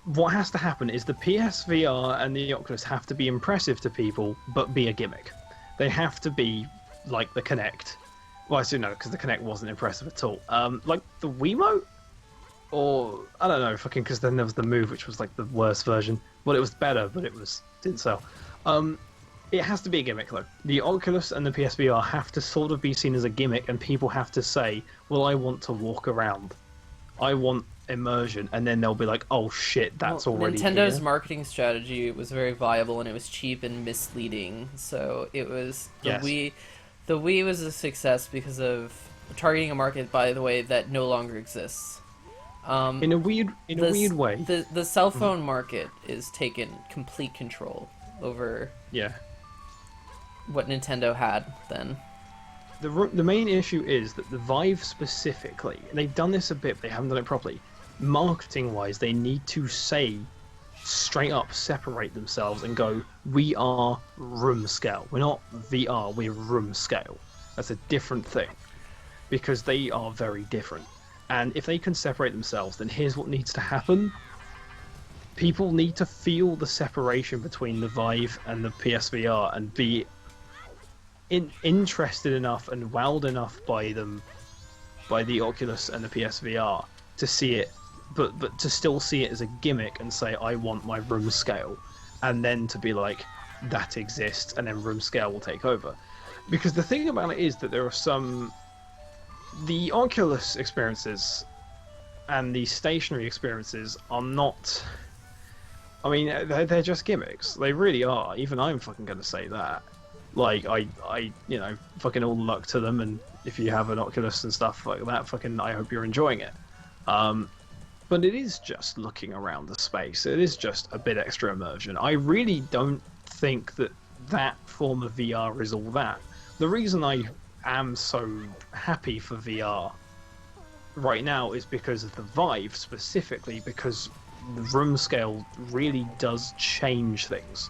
what has to happen is the PSVR and the Oculus have to be impressive to people, but be a gimmick. They have to be like the Kinect. Well, I assume no, because the Kinect wasn't impressive at all. Like the Wiimote? Or, I don't know, fucking, because then there was the Move, which was like the worst version. Well, it was better, but didn't sell. It has to be a gimmick, though. The Oculus and the PSVR have to sort of be seen as a gimmick, and people have to say, well, I want to walk around. I want immersion. And then they'll be like, oh shit, that's already Nintendo's here. marketing strategy was very viable, and it was cheap and misleading. So it was... Yes. The Wii was a success because of targeting a market, by the way, that no longer exists. In a weird way. The cell phone market is taken complete control over... Yeah. what Nintendo had then. The main issue is that the Vive specifically, and they've done this a bit, but they haven't done it properly. Marketing-wise, they need to say, straight up, separate themselves and go, we are room scale. We're not VR, we're room scale. That's a different thing. Because they are very different. And if they can separate themselves, then here's what needs to happen. People need to feel the separation between the Vive and the PSVR and be interested enough and wowed enough by them, by the Oculus and the PSVR, to see it, but to still see it as a gimmick and say, I want my room scale, and then to be like, that exists, and then room scale will take over. Because the thing about it is that there are the Oculus experiences and the stationary experiences are not... I mean, they're just gimmicks. They really are. Even I'm fucking gonna say that. Like, I, you know, fucking all luck to them, and if you have an Oculus and stuff like that, fucking, I hope you're enjoying it. But it is just looking around the space. It is just a bit extra immersion. I really don't think that form of VR is all that. The reason I am so happy for VR right now is because of the Vive, specifically because the room scale really does change things.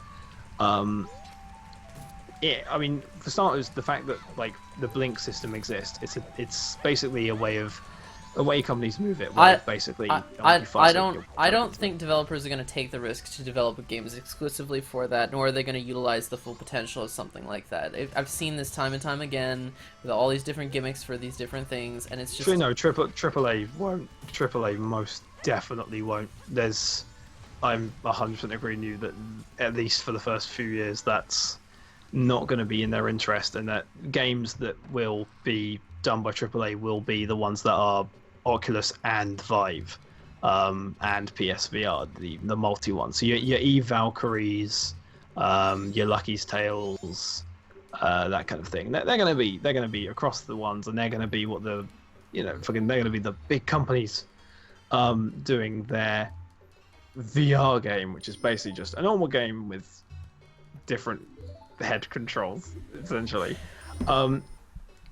Yeah, I mean, for starters, the fact that like the blink system exists, it's basically a way companies move it. I don't think developers are going to take the risk to develop games exclusively for that, nor are they going to utilize the full potential of something like that. I've seen this time and time again with all these different gimmicks for these different things, and it's just... No, AAA won't. AAA most definitely won't. I'm 100% agreeing with you that at least for the first few years, that's not going to be in their interest, and that games that will be done by AAA will be the ones that are Oculus and Vive, and PSVR, the multi ones. So your Eve Valkyries, your Lucky's Tales, that kind of thing. They're going to be across the ones, and they're going to be what they're going to be the big companies doing their VR game, which is basically just a normal game with different head controls, essentially.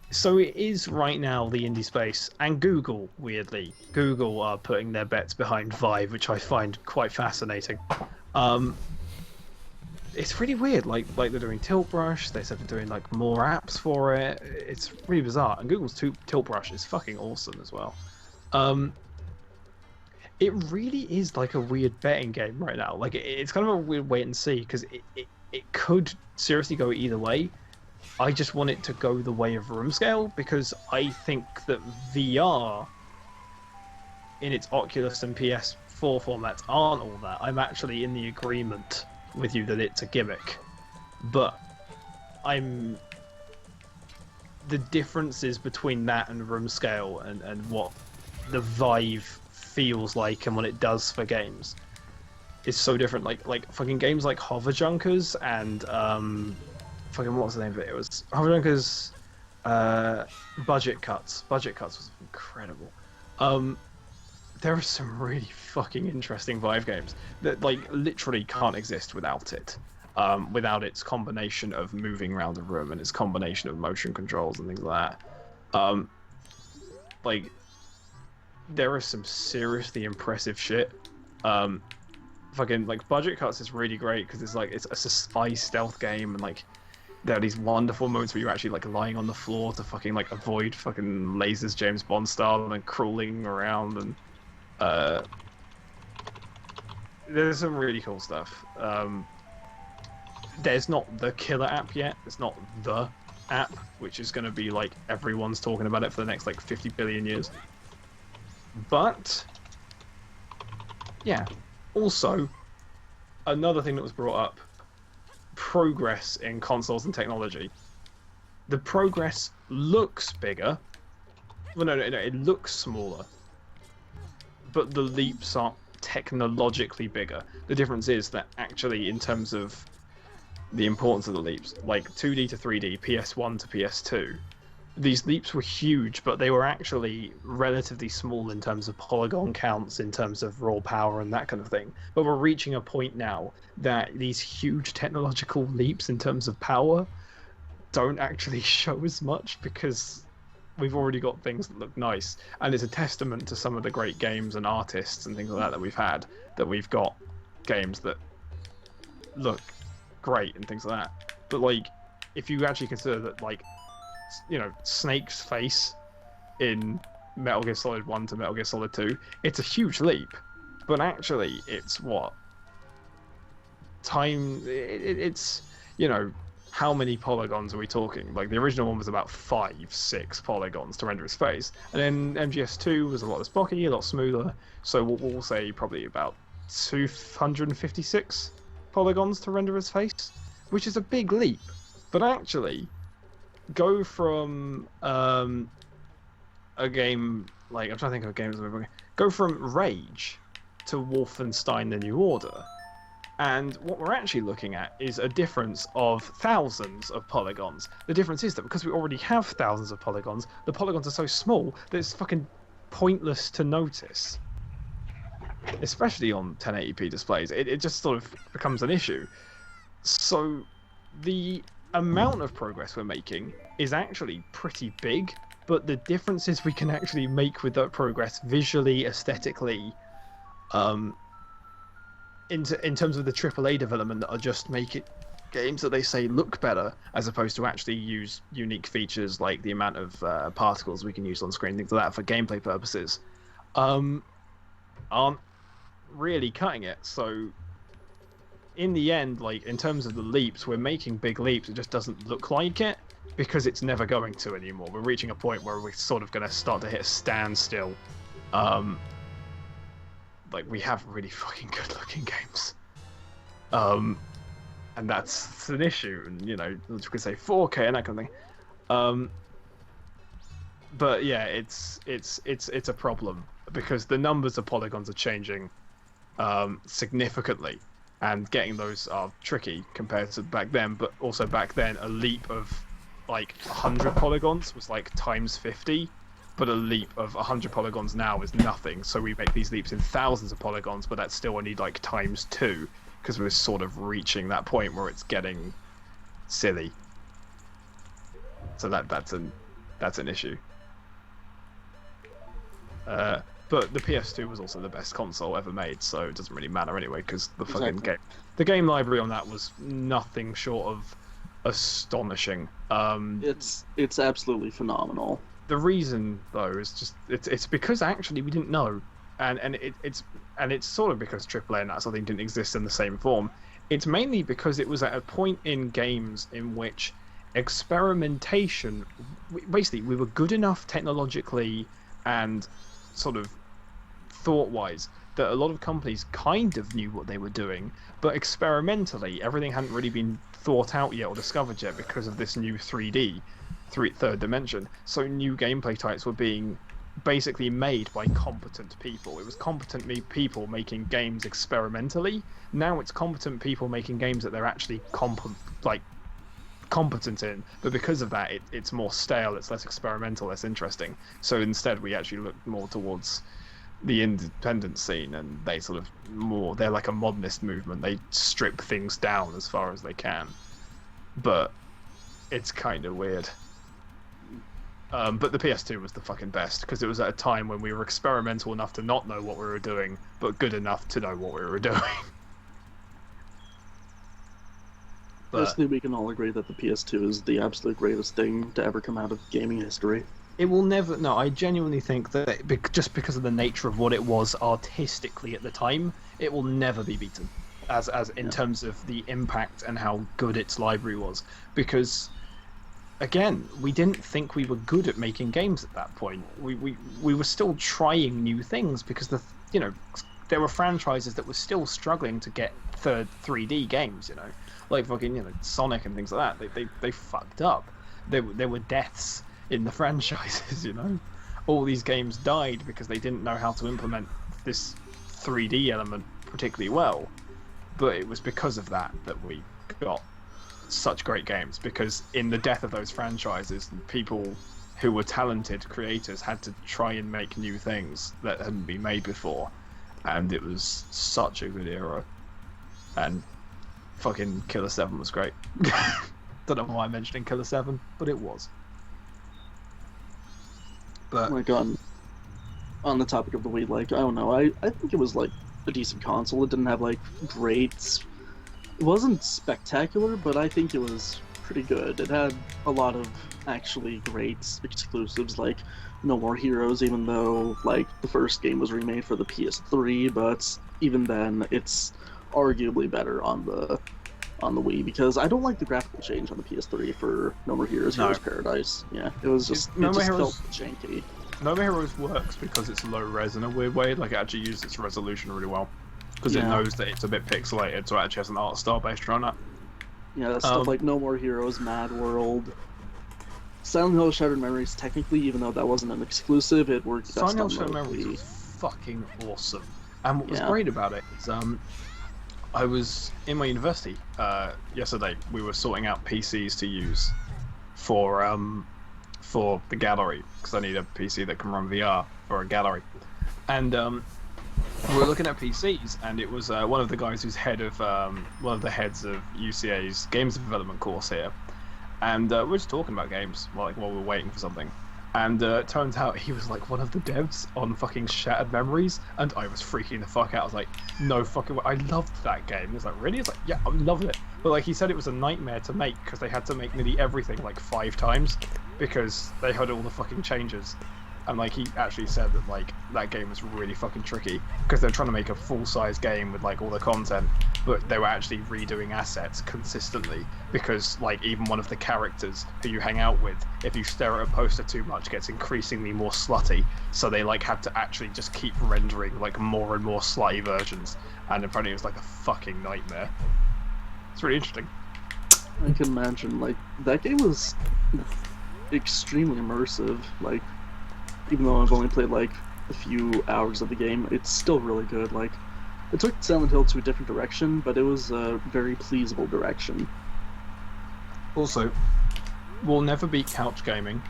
So it is right now the indie space, and Google, weirdly, Google are putting their bets behind Vive, which I find quite fascinating. It's really weird, like they're doing Tilt Brush, they said they're doing like more apps for it. It's really bizarre, and Google's Tilt Brush is fucking awesome as well. Um, it really is like a weird betting game right now. Like it's kind of a weird wait and see because it could seriously go either way. I just want it to go the way of room scale because I think that VR in its Oculus and PS4 formats aren't all that. I'm actually in the agreement with you that it's a gimmick, but I'm the differences between that and room scale and what the Vive feels like and what it does for games is so different. Like fucking games like Hover Junkers and fucking what was the name of it? It was Hover Junkers Budget Cuts. Budget Cuts was incredible. There are some really fucking interesting Vive games that like literally can't exist without it. Without its combination of moving around the room and its combination of motion controls and things like that. Like, there is some seriously impressive shit. Fucking, like, Budget Cuts is really great because it's a spy stealth game and, like, there are these wonderful moments where you're actually, like, lying on the floor to fucking, like, avoid fucking lasers James Bond style and crawling around and, there's some really cool stuff. There's not the killer app yet. It's not the app, which is going to be like everyone's talking about it for the next like 50 billion years. But yeah, also another thing that was brought up: progress in consoles and technology. The progress looks bigger. Well, no, it looks smaller, but the leaps are technologically bigger. The difference is that actually, in terms of the importance of the leaps, like 2D to 3D, PS1 to PS2, these leaps were huge, but they were actually relatively small in terms of polygon counts, in terms of raw power and that kind of thing. But we're reaching a point now that these huge technological leaps in terms of power don't actually show as much because we've already got things that look nice, and it's a testament to some of the great games and artists and things like that we've had, that we've got games that look great and things like that. But like, if you actually consider that, like, you know, Snake's face in Metal Gear Solid 1 to Metal Gear Solid 2, it's a huge leap, but actually it's what time it's, you know, how many polygons are we talking? Like, the original one was about 5-6 polygons to render his face, and then MGS2 was a lot less blocky, a lot smoother, so we'll say probably about 256 polygons to render his face, which is a big leap. But actually, go from a game like, I'm trying to think of games. Go from Rage to Wolfenstein: The New Order, and what we're actually looking at is a difference of thousands of polygons. The difference is that because we already have thousands of polygons, the polygons are so small that it's fucking pointless to notice. Especially on 1080p displays, it just sort of becomes an issue. So the amount of progress we're making is actually pretty big, but the differences we can actually make with that progress visually, aesthetically, in terms of the AAA development that are just make it games that they say look better, as opposed to actually use unique features like the amount of particles we can use on screen, things like that for gameplay purposes, aren't really cutting it. So in the end, like, in terms of the leaps, we're making big leaps. It just doesn't look like it because it's never going to anymore. We're reaching a point where we're sort of going to start to hit a standstill. Like, we have really fucking good looking games, and that's an issue. And, you know, we could say 4K and that kind of thing. But yeah, it's a problem because the numbers of polygons are changing significantly, and getting those are tricky compared to back then. But also back then, a leap of like 100 polygons was like times 50, but a leap of 100 polygons now is nothing. So we make these leaps in thousands of polygons, but that's still only like times 2 because we're sort of reaching that point where it's getting silly. So that's an issue. But the PS2 was also the best console ever made, so it doesn't really matter anyway, because the game library on that was nothing short of astonishing. It's absolutely phenomenal. the reason though is just it's because actually we didn't know, and it's sort of because AAA and that sort of thing didn't exist in the same form. It's mainly because it was at a point in games in which experimentation, basically, we were good enough technologically and sort of thought-wise that a lot of companies kind of knew what they were doing, but experimentally, everything hadn't really been thought out yet or discovered yet because of this new 3D, third dimension. So new gameplay types were being basically made by competent people. It was competent people making games experimentally. Now it's competent people making games that they're actually competent in, but because of that, it's more stale, it's less experimental, less interesting. So instead, we actually look more towards the independent scene, and they're like a modernist movement. They strip things down as far as they can, but it's kind of weird. But the PS2 was the fucking best because it was at a time when we were experimental enough to not know what we were doing, but good enough to know what we were doing. Basically, we can all agree that the PS2 is the absolute greatest thing to ever come out of gaming history. It will never. No, I genuinely think that just because of the nature of what it was artistically at the time, it will never be beaten, as in terms of the impact and how good its library was. Because, again, we didn't think we were good at making games at that point. We were still trying new things because there were franchises that were still struggling to get 3D games. Like fucking Sonic and things like that. They fucked up. There were deaths in the franchises. All these games died because they didn't know how to implement this 3D element particularly well. But it was because of that we got such great games, because in the death of those franchises, people who were talented creators had to try and make new things that hadn't been made before, and it was such a good era. And fucking Killer 7 was great. Don't know why I'm mentioning Killer 7, but it was. But Like on the topic of the Wii, like, I don't know, I think it was like a decent console. It didn't have like great. It wasn't spectacular, but I think it was pretty good. It had a lot of actually great exclusives, like No More Heroes, even though like the first game was remade for the PS3, but even then it's arguably better on the Wii, because I don't like the graphical change on the PS3 for No More Heroes, Heroes Paradise. Yeah, it was just No More felt Heroes janky. No More Heroes works because it's low res in a weird way. Like, it actually uses its resolution really well because it knows that it's a bit pixelated, so it actually has an art style based around that. Yeah, stuff like No More Heroes, Mad World, Silent Hill Shattered Memories. Technically, even though that wasn't an exclusive, it worked best Silent Hill on Shattered the Memories Wii. was fucking awesome. And what was great about it is, I was in my university yesterday. We were sorting out PCs to use for the gallery, because I need a PC that can run VR for a gallery. And we were looking at PCs, and it was one of the guys who's one of the heads of UCA's games development course here. And we're just talking about games while we're waiting for something. And it turns out he was like one of the devs on fucking Shattered Memories, and I was freaking the fuck out. I was like, no fucking way. I loved that game. He was like, really? I was like, yeah, I'm loving it. But like, he said it was a nightmare to make because they had to make nearly everything like 5 times because they had all the fucking changes. And like, he actually said that like that game was really fucking tricky because they're trying to make a full-size game with like all the content, but they were actually redoing assets consistently because like even one of the characters who you hang out with, if you stare at a poster too much, gets increasingly more slutty. So they like had to actually just keep rendering like more and more slutty versions, and apparently it was like a fucking nightmare. It's really interesting. I can imagine, like, that game was extremely immersive. Like, even though I've only played like a few hours of the game, it's still really good. Like, it took Silent Hill to a different direction, but it was a very pleasable direction. Also, we'll never beat couch gaming.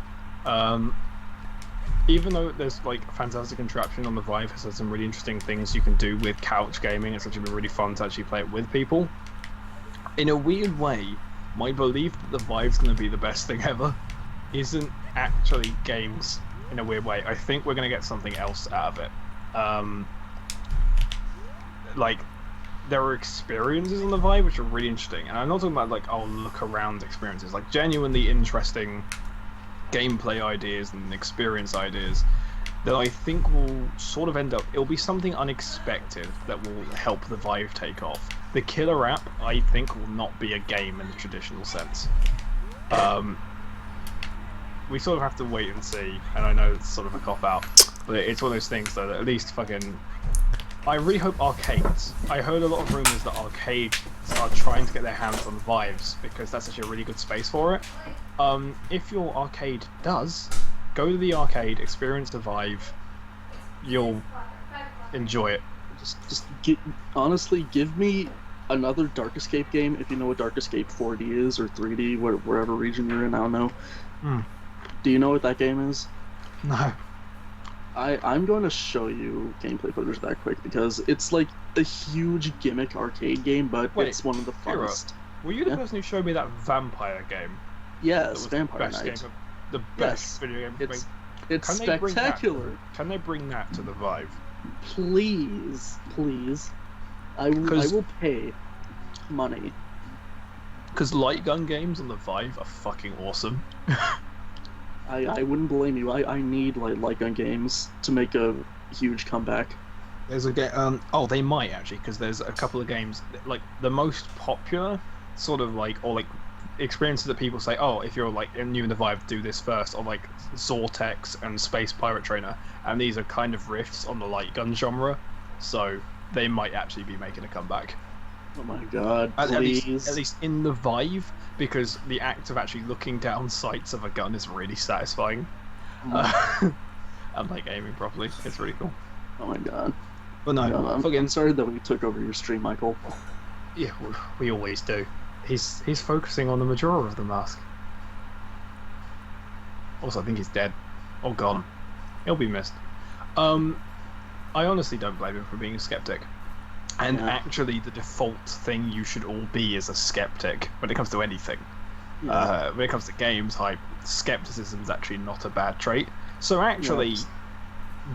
Even though there's like fantastic contraption on the Vive, has some really interesting things you can do with couch gaming. It's actually been really fun to actually play it with people. In a weird way, my belief that the Vive's going to be the best thing ever isn't actually games. In a weird way, I think we're going to get something else out of it. Like, there are experiences on the Vive which are really interesting, and I'm not talking about like look around experiences, like genuinely interesting gameplay ideas and experience ideas that I think will sort of end up. It'll be something unexpected that will help the Vive take off. The killer app, I think, will not be a game in the traditional sense. We sort of have to wait and see, and I know it's sort of a cop-out, but it's one of those things though that at least fucking... I really hope arcades. I heard a lot of rumours that arcades are trying to get their hands on Vives, because that's actually a really good space for it. If your arcade does, go to the arcade, experience the Vive, you'll enjoy it. Honestly, give me another Dark Escape game, if you know what Dark Escape 4D is, or 3D, wherever region you're in, I don't know. Do you know what that game is? No. I'm going to show you gameplay footage that quick, because it's like a huge gimmick arcade game, but it's one of the funnest. Were you the person who showed me that vampire game? Yes, Vampire Knight. The best video game. It's spectacular. Can they bring that to the Vive? Please. I will pay money. Because light gun games on the Vive are fucking awesome. I wouldn't blame you. I need light gun games to make a huge comeback. There's a game. They might actually, because there's a couple of games like the most popular sort of experiences that people say, oh, if you're new in the Vive, do this first, or like Zortex and Space Pirate Trainer, and these are kind of riffs on the light gun genre, so they might actually be making a comeback. Oh my god, please. At least in the Vive, because the act of actually looking down sights of a gun is really satisfying. And aiming properly, it's really cool. Oh my god. But no, I'm sorry that we took over your stream, Michael. Yeah, we always do. He's focusing on the Majora of the mask. Also, I think he's dead. Or gone. He'll be missed. I honestly don't blame him for being a skeptic. And actually, the default thing you should all be is a skeptic when it comes to anything. Yeah. When it comes to games, skepticism is actually not a bad trait. So actually,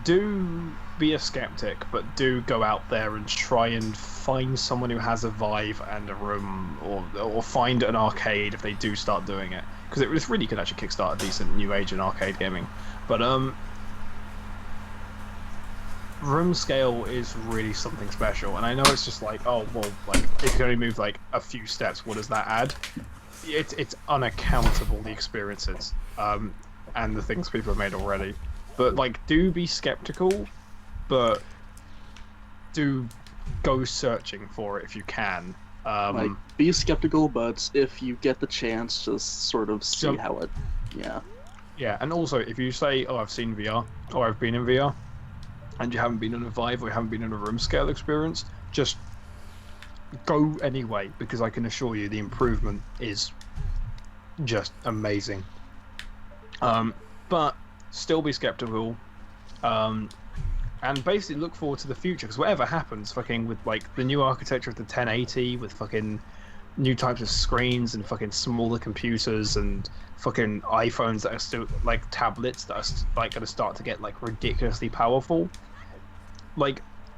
do be a skeptic, but do go out there and try and find someone who has a Vive and a room, or find an arcade if they do start doing it, because it really could actually kickstart a decent new age in arcade gaming. But room scale is really something special, and I know it's just like, oh well, if you can only move a few steps, what does that add? It's unaccountable, the experiences and the things people have made already. But do be skeptical, but do go searching for it if you can. Be skeptical, but if you get the chance, just sort of see how it. Yeah, and also if you say, oh, I've seen VR, or I've been in VR, and you haven't been in a Vive, or you haven't been in a room scale experience, just go anyway, because I can assure you the improvement is just amazing. But still be skeptical, and basically look forward to the future, because whatever happens with the new architecture of the 1080, with fucking new types of screens and fucking smaller computers and fucking iPhones that are still tablets that are going to start to get ridiculously powerful,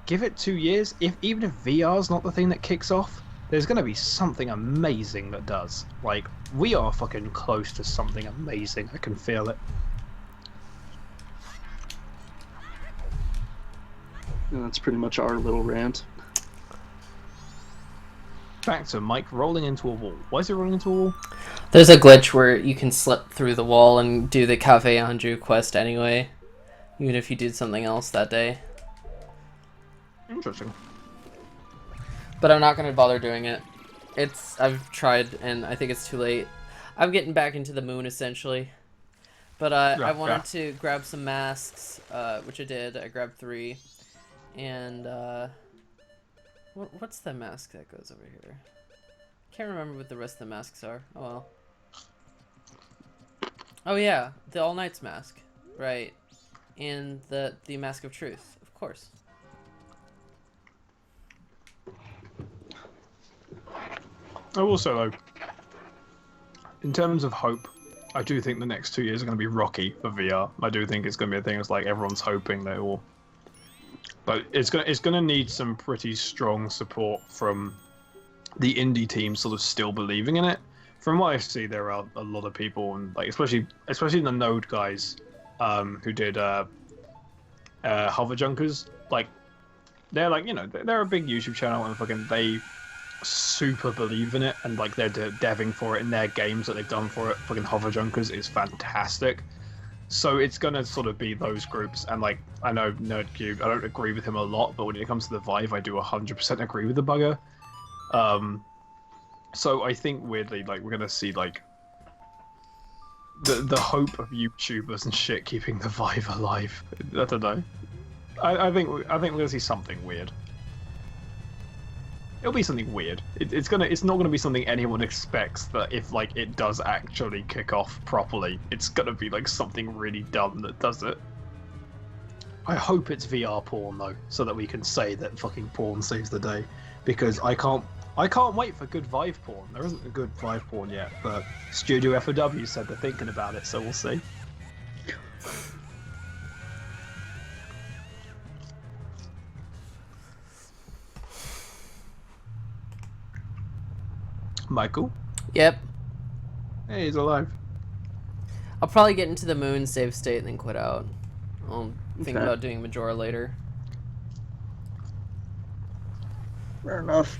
give it 2 years. Even if VR's not the thing that kicks off, there's going to be something amazing that does. We are fucking close to something amazing. I can feel it. And that's pretty much our little rant. Back to Mike rolling into a wall. Why is he rolling into a wall? There's a glitch where you can slip through the wall and do the Cafe Anjou quest anyway, even if you did something else that day. Interesting. But I'm not going to bother doing it. I've tried, and I think it's too late. I'm getting back into the moon, essentially. But I wanted to grab some masks, which I did. I grabbed 3. And, what's the mask that goes over here? Can't remember what the rest of the masks are. Oh well. Oh yeah, the All Knights mask. Right. And the Mask of Truth, of course. I will say though, in terms of hope, I do think the next 2 years are going to be rocky for VR. I do think it's going to be a thing that's everyone's hoping they will. But it's going to need some pretty strong support from the indie team sort of still believing in it, from what I see, there are a lot of people, and like especially the Node guys, who did Hover Junkers. Like they're like they're a big YouTube channel, and fucking they super believe in it, and like they're deving for it in their games that they've done for it. Fucking Hover Junkers is fantastic. So it's gonna sort of be those groups, and like I know NerdCube, I don't agree with him a lot, but when it comes to the Vive, I do 100% agree with the bugger. So I think weirdly, like we're gonna see like the hope of YouTubers and shit keeping the Vive alive. I don't know. I think we're gonna see something weird. It'll be something weird. It's not gonna be something anyone expects. That if like it does actually kick off properly, it's gonna be like something really dumb that does it. I hope it's VR porn though, so that we can say that fucking porn saves the day. Because I can't wait for good Vive porn. There isn't a good Vive porn yet, but Studio FOW said they're thinking about it, so we'll see. Michael? Yep. Hey, he's alive. I'll probably get into the moon, save state, and then quit out. I'll think Okay. about doing Majora later. Fair enough.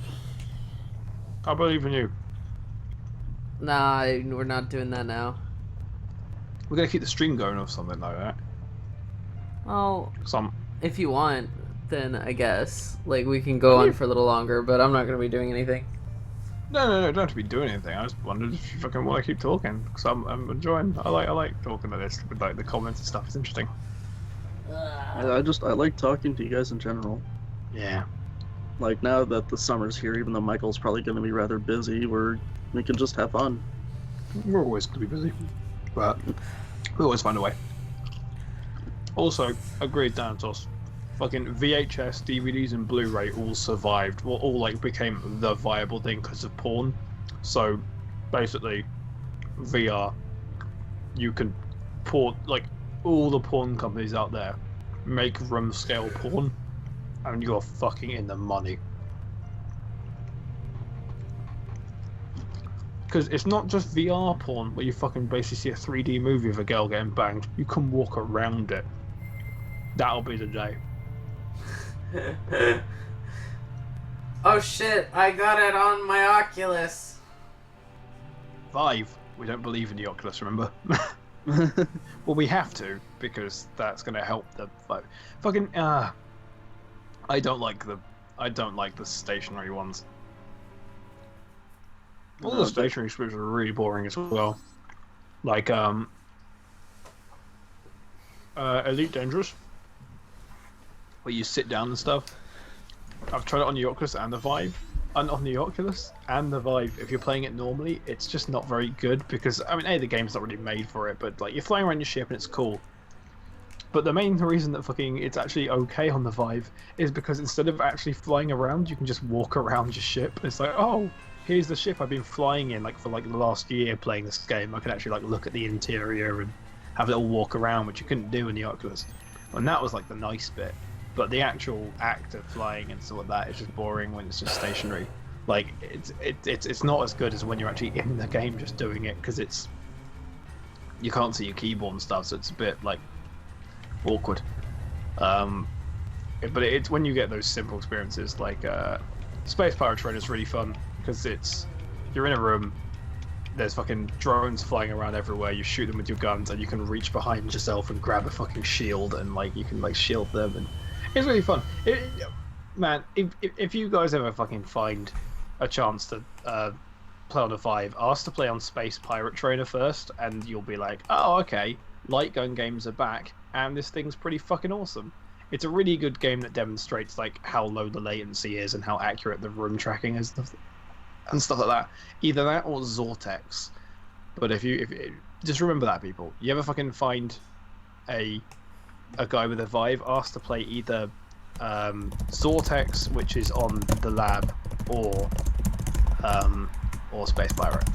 I believe in you. Nah, we're not doing that now. We're gonna keep the stream going or something like that. Oh, Some. if you want, then I guess. Like, we can go on for a little longer, but I'm not going to be doing anything. No, don't have to be doing anything. I just wondered if you fucking want to keep talking, because I'm enjoying. I like talking to this with like the comments and stuff. It's interesting. I like talking to you guys in general. Yeah. Like now that the summer's here, even though Michael's probably going to be rather busy, we can just have fun. We're always gonna be busy, but we always find a way. Also, agreed, Danatos. Fucking VHS, DVDs, and Blu-ray all survived. Well, all like became the viable thing because of porn. So, basically, VR, you can port like all the porn companies out there make room scale porn, and you're fucking in the money. Because it's not just VR porn where you fucking basically see a 3D movie of a girl getting banged. You can walk around it. That'll be the day. Oh shit, I got it on my Oculus. Vive. We don't believe in the Oculus, remember? Well, we have to, because that's going to help the Vive. Fucking, I don't like the stationary ones. All the stationary experiences are really boring as well. Like, Elite Dangerous, where you sit down and stuff. I've tried it on the Oculus and the Vive. And on the Oculus and the Vive, if you're playing it normally, it's just not very good because, I mean, the game's not really made for it, but like you're flying around your ship and it's cool. But the main reason that fucking it's actually okay on the Vive is because instead of actually flying around, you can just walk around your ship. It's like, oh, here's the ship I've been flying in like for like the last year playing this game. I can actually like look at the interior and have a little walk around, which you couldn't do in the Oculus. And that was like the nice bit. But the actual act of flying and stuff like that is just boring when it's just stationary. Like it's not as good as when you're actually in the game just doing it because you can't see your keyboard and stuff, so it's a bit like awkward. But it's when you get those simple experiences like Space Pirate Trainer is really fun because you're in a room. There's fucking drones flying around everywhere. You shoot them with your guns, and you can reach behind yourself and grab a fucking shield, and like you can like shield them, and it's really fun. Man, if you guys ever fucking find a chance to play on a Vive, ask to play on Space Pirate Trainer first, and you'll be like, oh, okay, light gun games are back, and this thing's pretty fucking awesome. It's a really good game that demonstrates like how low the latency is and how accurate the room tracking is and stuff like that. Either that or Zortex. But if just remember that, people. You ever fucking find a guy with a Vive, ask to play either Zortex, which is on the lab, or Space Pirate.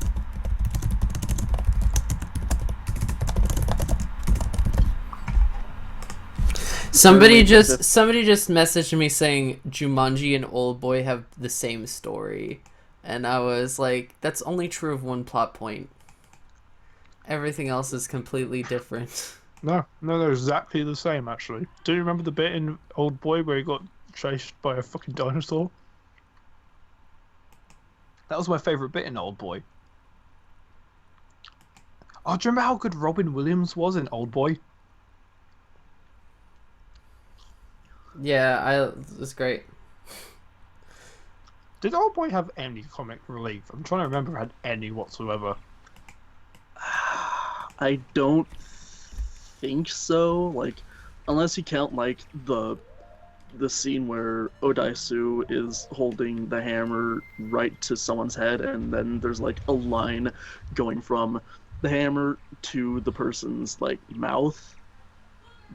Somebody just messaged me saying Jumanji and Old Boy have the same story. And I was like, that's only true of one plot point. Everything else is completely different. No, they're exactly the same, actually. Do you remember the bit in Old Boy where he got chased by a fucking dinosaur? That was my favourite bit in Old Boy. Oh, do you remember how good Robin Williams was in Old Boy? Yeah, it was great. Did Old Boy have any comic relief? I'm trying to remember if it had any whatsoever. I don't think so. Like, unless you count like the scene where Odaisu is holding the hammer right to someone's head, and then there's like a line going from the hammer to the person's like mouth.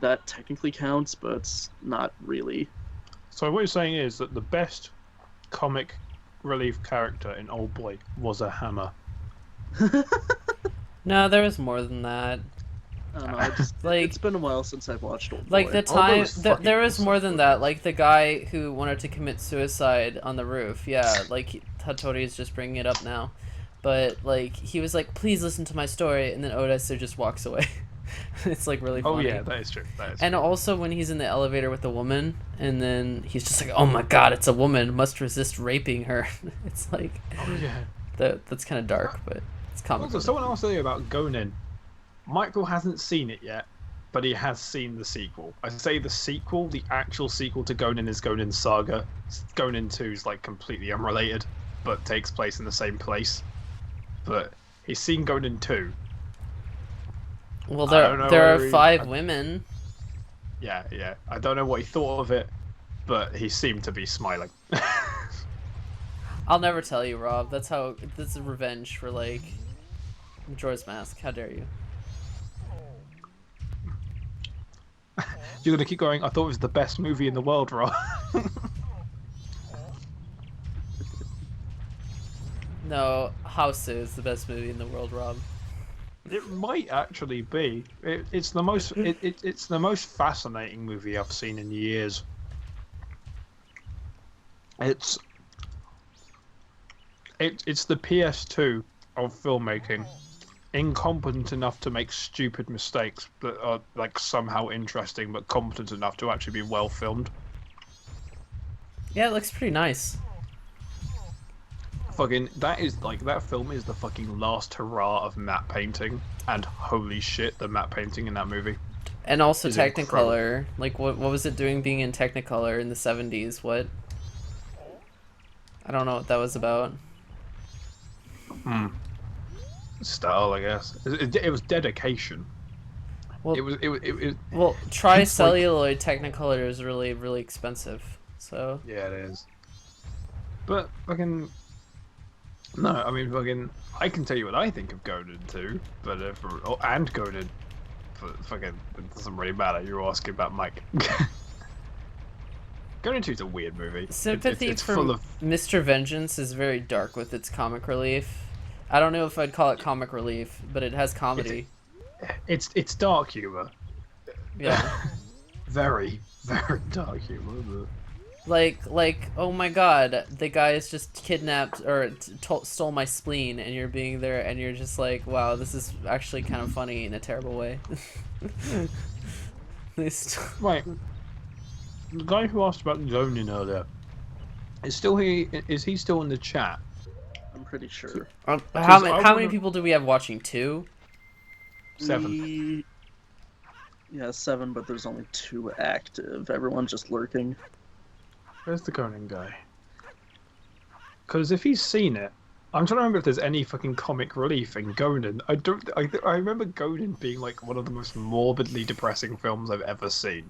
That technically counts, but not really. So what you're saying is that the best comic relief character in Old Boy was a hammer. No, there was more than that. I don't know. It's been a while since I've watched Old Boy. Like the time, there was more than that. Like the guy who wanted to commit suicide on the roof. Yeah, like Hattori is just bringing it up now, but like he was like, "Please listen to my story," and then Odasu just walks away. It's like really funny. Oh yeah, that is true. And also when he's in the elevator with the woman, and then he's just like, "Oh my God, it's a woman! Must resist raping her." It's like, oh yeah, that's kind of dark, but it's comical. Also, someone asked earlier about Gonin. Michael hasn't seen it yet, but he has seen the sequel. I say the sequel, the actual sequel to Gonin is Gonin Saga. Gonin 2 is like completely unrelated, but takes place in the same place. But he's seen Gonin 2. Well, there are 5 women. Yeah. I don't know what he thought of it, but he seemed to be smiling. I'll never tell you, Rob. That's revenge for like Majora's Mask. How dare you? You're gonna keep going. I thought it was the best movie in the world, Rob. No, House is the best movie in the world, Rob. It might actually be. It's the most. It's the most fascinating movie I've seen in years. It's the PS2 of filmmaking, incompetent enough to make stupid mistakes that are like somehow interesting, but competent enough to actually be well filmed. Yeah, it looks pretty nice. Fucking that film is the fucking last hurrah of matte painting, and holy shit, the matte painting in that movie. And also is Technicolor. incredible. Like what was it doing being in Technicolor in the 70s? What? I don't know what that was about. Style, I guess. It was dedication. Well, It was. well, tricelluloid Technicolor is really, really expensive. So Yeah, it is. But fucking. No, I mean fucking. I can tell you what I think of Godin too, but and Godin, but fucking it doesn't really matter. You're asking about Mike. Godin 2 is a weird movie. Sympathy it's for full of. Mr. Vengeance is very dark with its comic relief. I don't know if I'd call it comic relief, but it has comedy. It's dark humor. Yeah. Very, very dark humor. But... Like, oh my God, the guy is just kidnapped or stole my spleen, and you're being there, and you're just like, wow, this is actually kind of funny in a terrible way. Right. The guy who asked about zoning earlier, is he still in the chat? I'm pretty sure. How many people do we have watching? 2? 7. Yeah, 7, but there's only 2 active. Everyone's just lurking. Where's the Conan guy? Because if he's seen it, I'm trying to remember if there's any fucking comic relief in Conan. I remember Conan being like one of the most morbidly depressing films I've ever seen.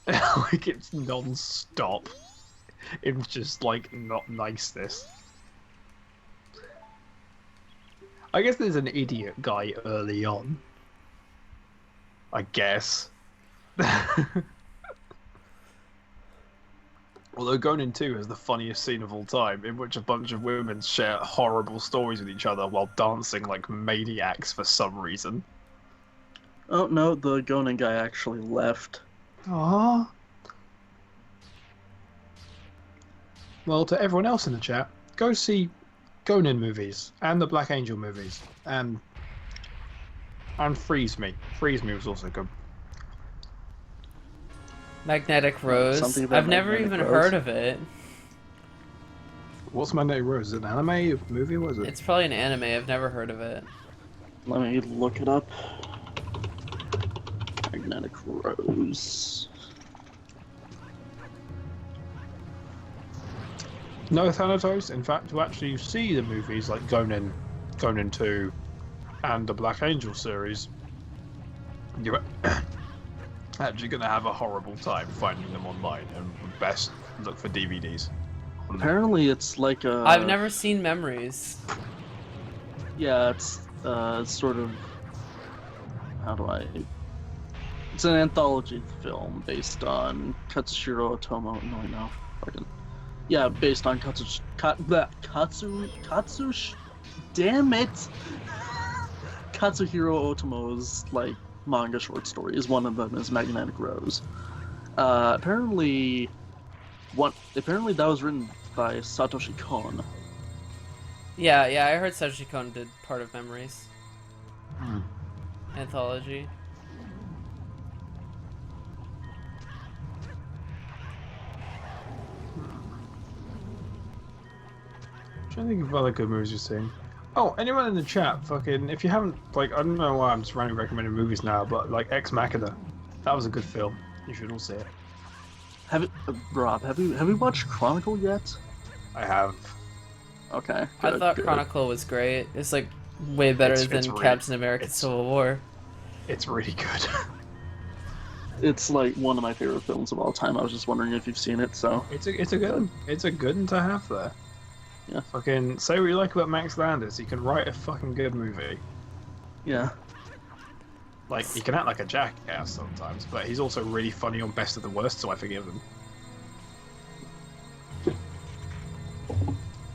Like it's non-stop. It's just like not niceness. I guess there's an idiot guy early on. I guess. Although Conan 2 has the funniest scene of all time, in which a bunch of women share horrible stories with each other while dancing like maniacs for some reason. Oh no, the Gonin guy actually left. Aww. Well, to everyone else in the chat, go see Conan movies and the Black Angel movies and Freeze Me. Freeze Me was also good. Magnetic Rose. Something about I've never Magnetic even Rose. heard of it. What's Magnetic Rose? Is it an anime, a movie? What is it? It's probably an anime. I've never heard of it. Let me look it up. Magnetic Rose. No, Thanatos. In fact, to actually see the movies like Conan 2, and the Black Angel series, you're actually going to have a horrible time finding them online, and best look for DVDs. Apparently, it's like a. I've never seen Memories. Yeah, it's sort of. How do I? It's an anthology film based on Katsushiro Otomo. No, fucking. Yeah, based on damn it! Katsuhiro Otomo's like manga short stories. One of them is Magnetic Rose. Apparently that was written by Satoshi Kon. Yeah, I heard Satoshi Kon did part of Memories. Hmm. Anthology. I'm trying to think of other good movies you've seen. Oh, anyone in the chat, fucking, if you haven't, like, I don't know why I'm just randomly recommending movies now, but, like, Ex Machina, that was a good film. You should all see it. Rob, have you watched Chronicle yet? I have. Okay. I good, thought good. Chronicle was great. It's like way better It's than really- Captain America: it's- Civil War. It's really good. It's like one of my favorite films of all time. I was just wondering if you've seen it. So It's a good one to have there. Yeah. Fucking say what you like about Max Landis, he can write a fucking good movie. yeah, Like, he can act like a jackass sometimes, but he's also really funny on Best of the Worst, so I forgive him.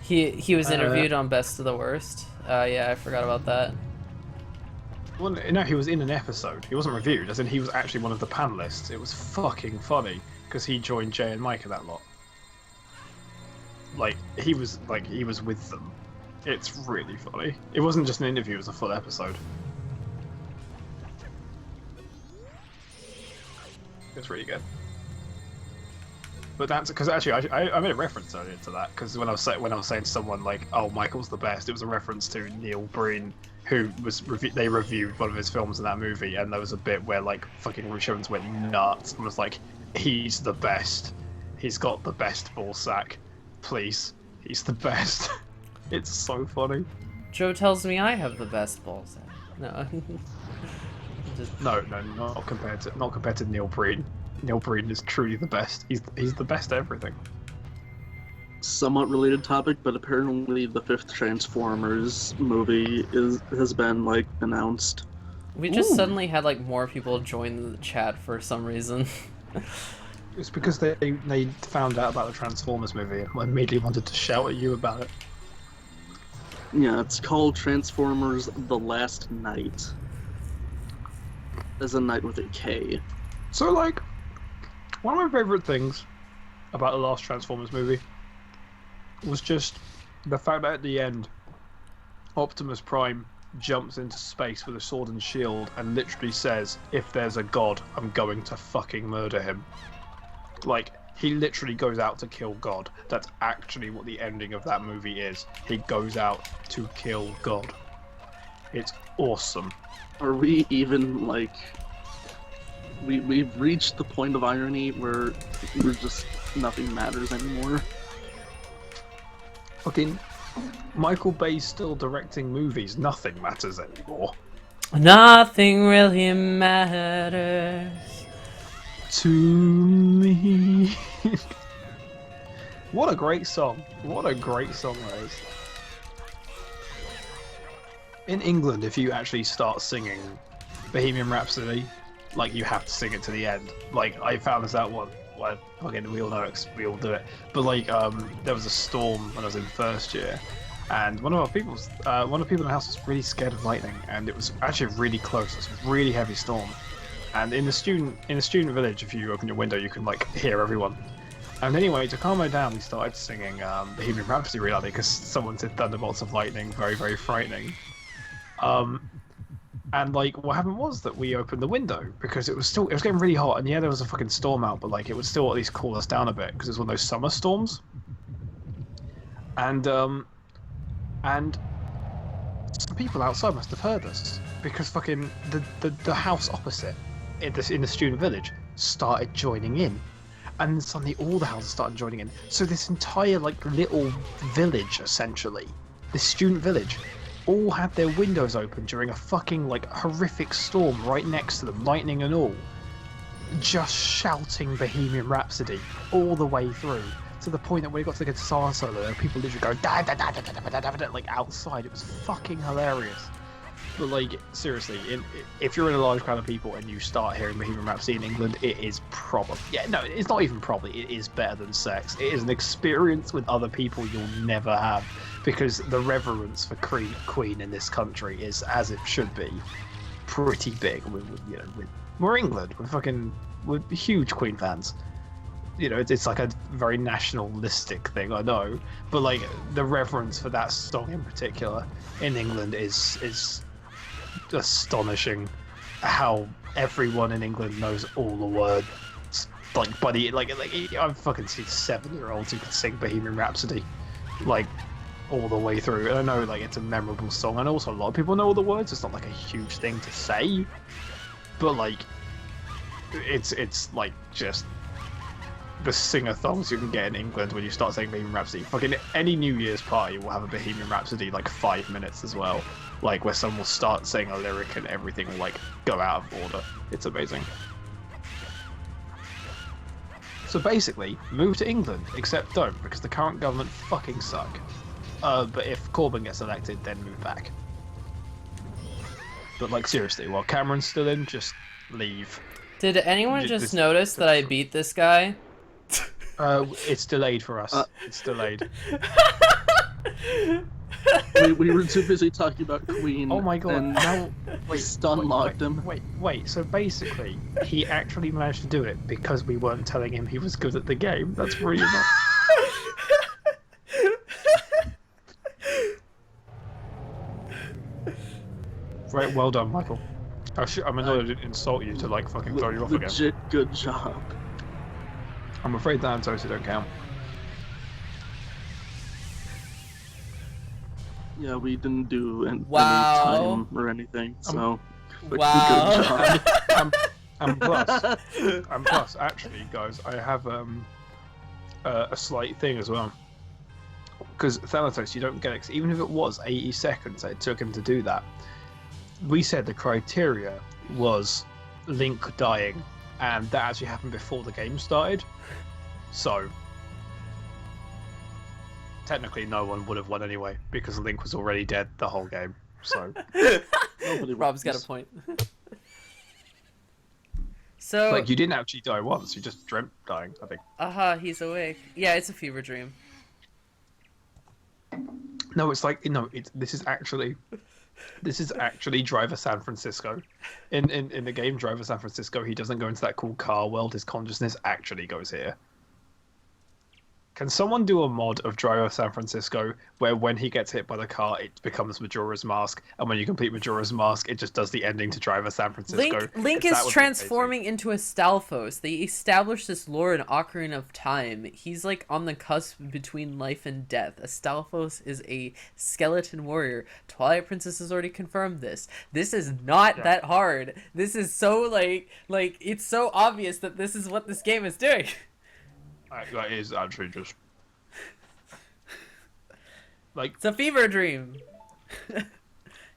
He was interviewed on Best of the Worst. Yeah, I forgot about that. Well, no, he was in an episode. He wasn't reviewed, as in he was actually one of the panelists. It was fucking funny, because he joined Jay and Mike and that lot. He was with them. It's really funny. It wasn't just an interview, it was a full episode. It's really good. But that's because actually I made a reference earlier to that, because when I was saying to someone like, "Oh, Michael's the best," it was a reference to Neil Breen, who was they reviewed one of his films in that movie, and there was a bit where like fucking Rich Evans went nuts and was like, "He's the best. He's got the best ball sack. Please, he's the best." It's so funny. Joe tells me I have the best balls. No. Just, No, not compared to Neil Breen. Neil Breen is truly the best. He's the best at everything. somewhat related topic, but apparently the fifth Transformers movie has been like announced. we just Ooh. suddenly had like more people join the chat for some reason. It's because they found out about the Transformers movie and immediately wanted to shout at you about it. Yeah, it's called Transformers: The Last Night. As a night with a K. So, like, one of my favorite things about the last Transformers movie was just the fact that at the end, Optimus Prime jumps into space with a sword and shield and literally says, "If there's a god, I'm going to fucking murder him." Like, he literally goes out to kill God. That's actually what the ending of that movie is. He goes out to kill God. It's awesome. Are we even like... We've reached the point of irony where we're just... nothing matters anymore. Fucking Michael Bay's still directing movies. Nothing matters anymore. Nothing really matters. To me. What a great song. What a great song that is. In England, if you actually start singing Bohemian Rhapsody, like, you have to sing it to the end. Like, I found this out one. Well, again, we all know it, we all do it. But like, there was a storm when I was in first year, and one of the people in the house was really scared of lightning, and it was actually really close. It was a really heavy storm, and in the student village, if you open your window, you can like hear everyone. And anyway, to calm her down, we started singing Bohemian Rhapsody really because someone said thunderbolts of lightning, very, very frightening. And like, what happened was that we opened the window because it was getting really hot, and yeah, there was a fucking storm out, but like, it would still at least cool us down a bit because it was one of those summer storms. And some people outside must have heard us because fucking the house opposite in the student village started joining in. And then suddenly all the houses started joining in. So this entire like little village, essentially, this student village, all had their windows open during a fucking like horrific storm right next to them, lightning and all, just shouting Bohemian Rhapsody all the way through. To the point that when it got to the guitar solo, there were people literally going da da da da da da da da like outside. It was fucking hilarious. But like, seriously, if you're in a large crowd of people and you start hearing Bohemian Rhapsody in England, it is probably... Yeah, no, it's not even probably. It is better than sex. It is an experience with other people you'll never have. Because the reverence for Queen in this country is, as it should be, pretty big. We're England. We're huge Queen fans. You know, it's like a very nationalistic thing, I know. But like, the reverence for that song in particular in England is astonishing. How everyone in England knows all the words. Like, buddy, like I've fucking seen 7-year-olds who can sing Bohemian Rhapsody, like, all the way through. And I know, like, it's a memorable song, and also a lot of people know all the words. It's not like a huge thing to say, but like, it's like just the sing-a-thongs you can get in England when you start saying Bohemian Rhapsody. Fucking any New Year's party will have a Bohemian Rhapsody like 5 minutes as well. Like, where someone will start saying a lyric and everything will like go out of order. It's amazing. So basically, move to England, except don't, because the current government fucking suck. But if Corbyn gets elected, then move back. But like, seriously, while Cameron's still in, just leave. Did anyone just notice that I beat this guy? It's delayed for us. It's delayed. we were too busy talking about Queen. Oh my god! And Now, stun-locked him. Wait. So basically, he actually managed to do it because we weren't telling him he was good at the game. That's really not. Right, well done, Michael. I'm annoyed I didn't insult you to like fucking throw you off again. Legit good job. I'm afraid that and Toasty don't count. Yeah, we didn't do any Wow. time or anything, so Wow. good job. And plus, actually, guys, I have a slight thing as well. Because Thanatos, you don't get it. 'Cause even if it was 80 seconds that it took him to do that, we said the criteria was Link dying, and that actually happened before the game started. So technically, no one would have won anyway because Link was already dead the whole game. So Rob's got a point. So like, you didn't actually die once; you just dreamt dying, I think. He's awake. Yeah, it's a fever dream. No, it's like this is actually Driver San Francisco. In the game Driver San Francisco, he doesn't go into that cool car world. His consciousness actually goes here. Can someone do a mod of Driver San Francisco where when he gets hit by the car, it becomes Majora's Mask, and when you complete Majora's Mask, it just does the ending to Driver San Francisco? Link is transforming into a Stalfos. They established this lore in Ocarina of Time. He's like on the cusp between life and death. A Stalfos is a skeleton warrior. Twilight Princess has already confirmed this. This is not that hard. This is so like it's so obvious that this is what this game is doing. That is actually just like, it's a fever dream.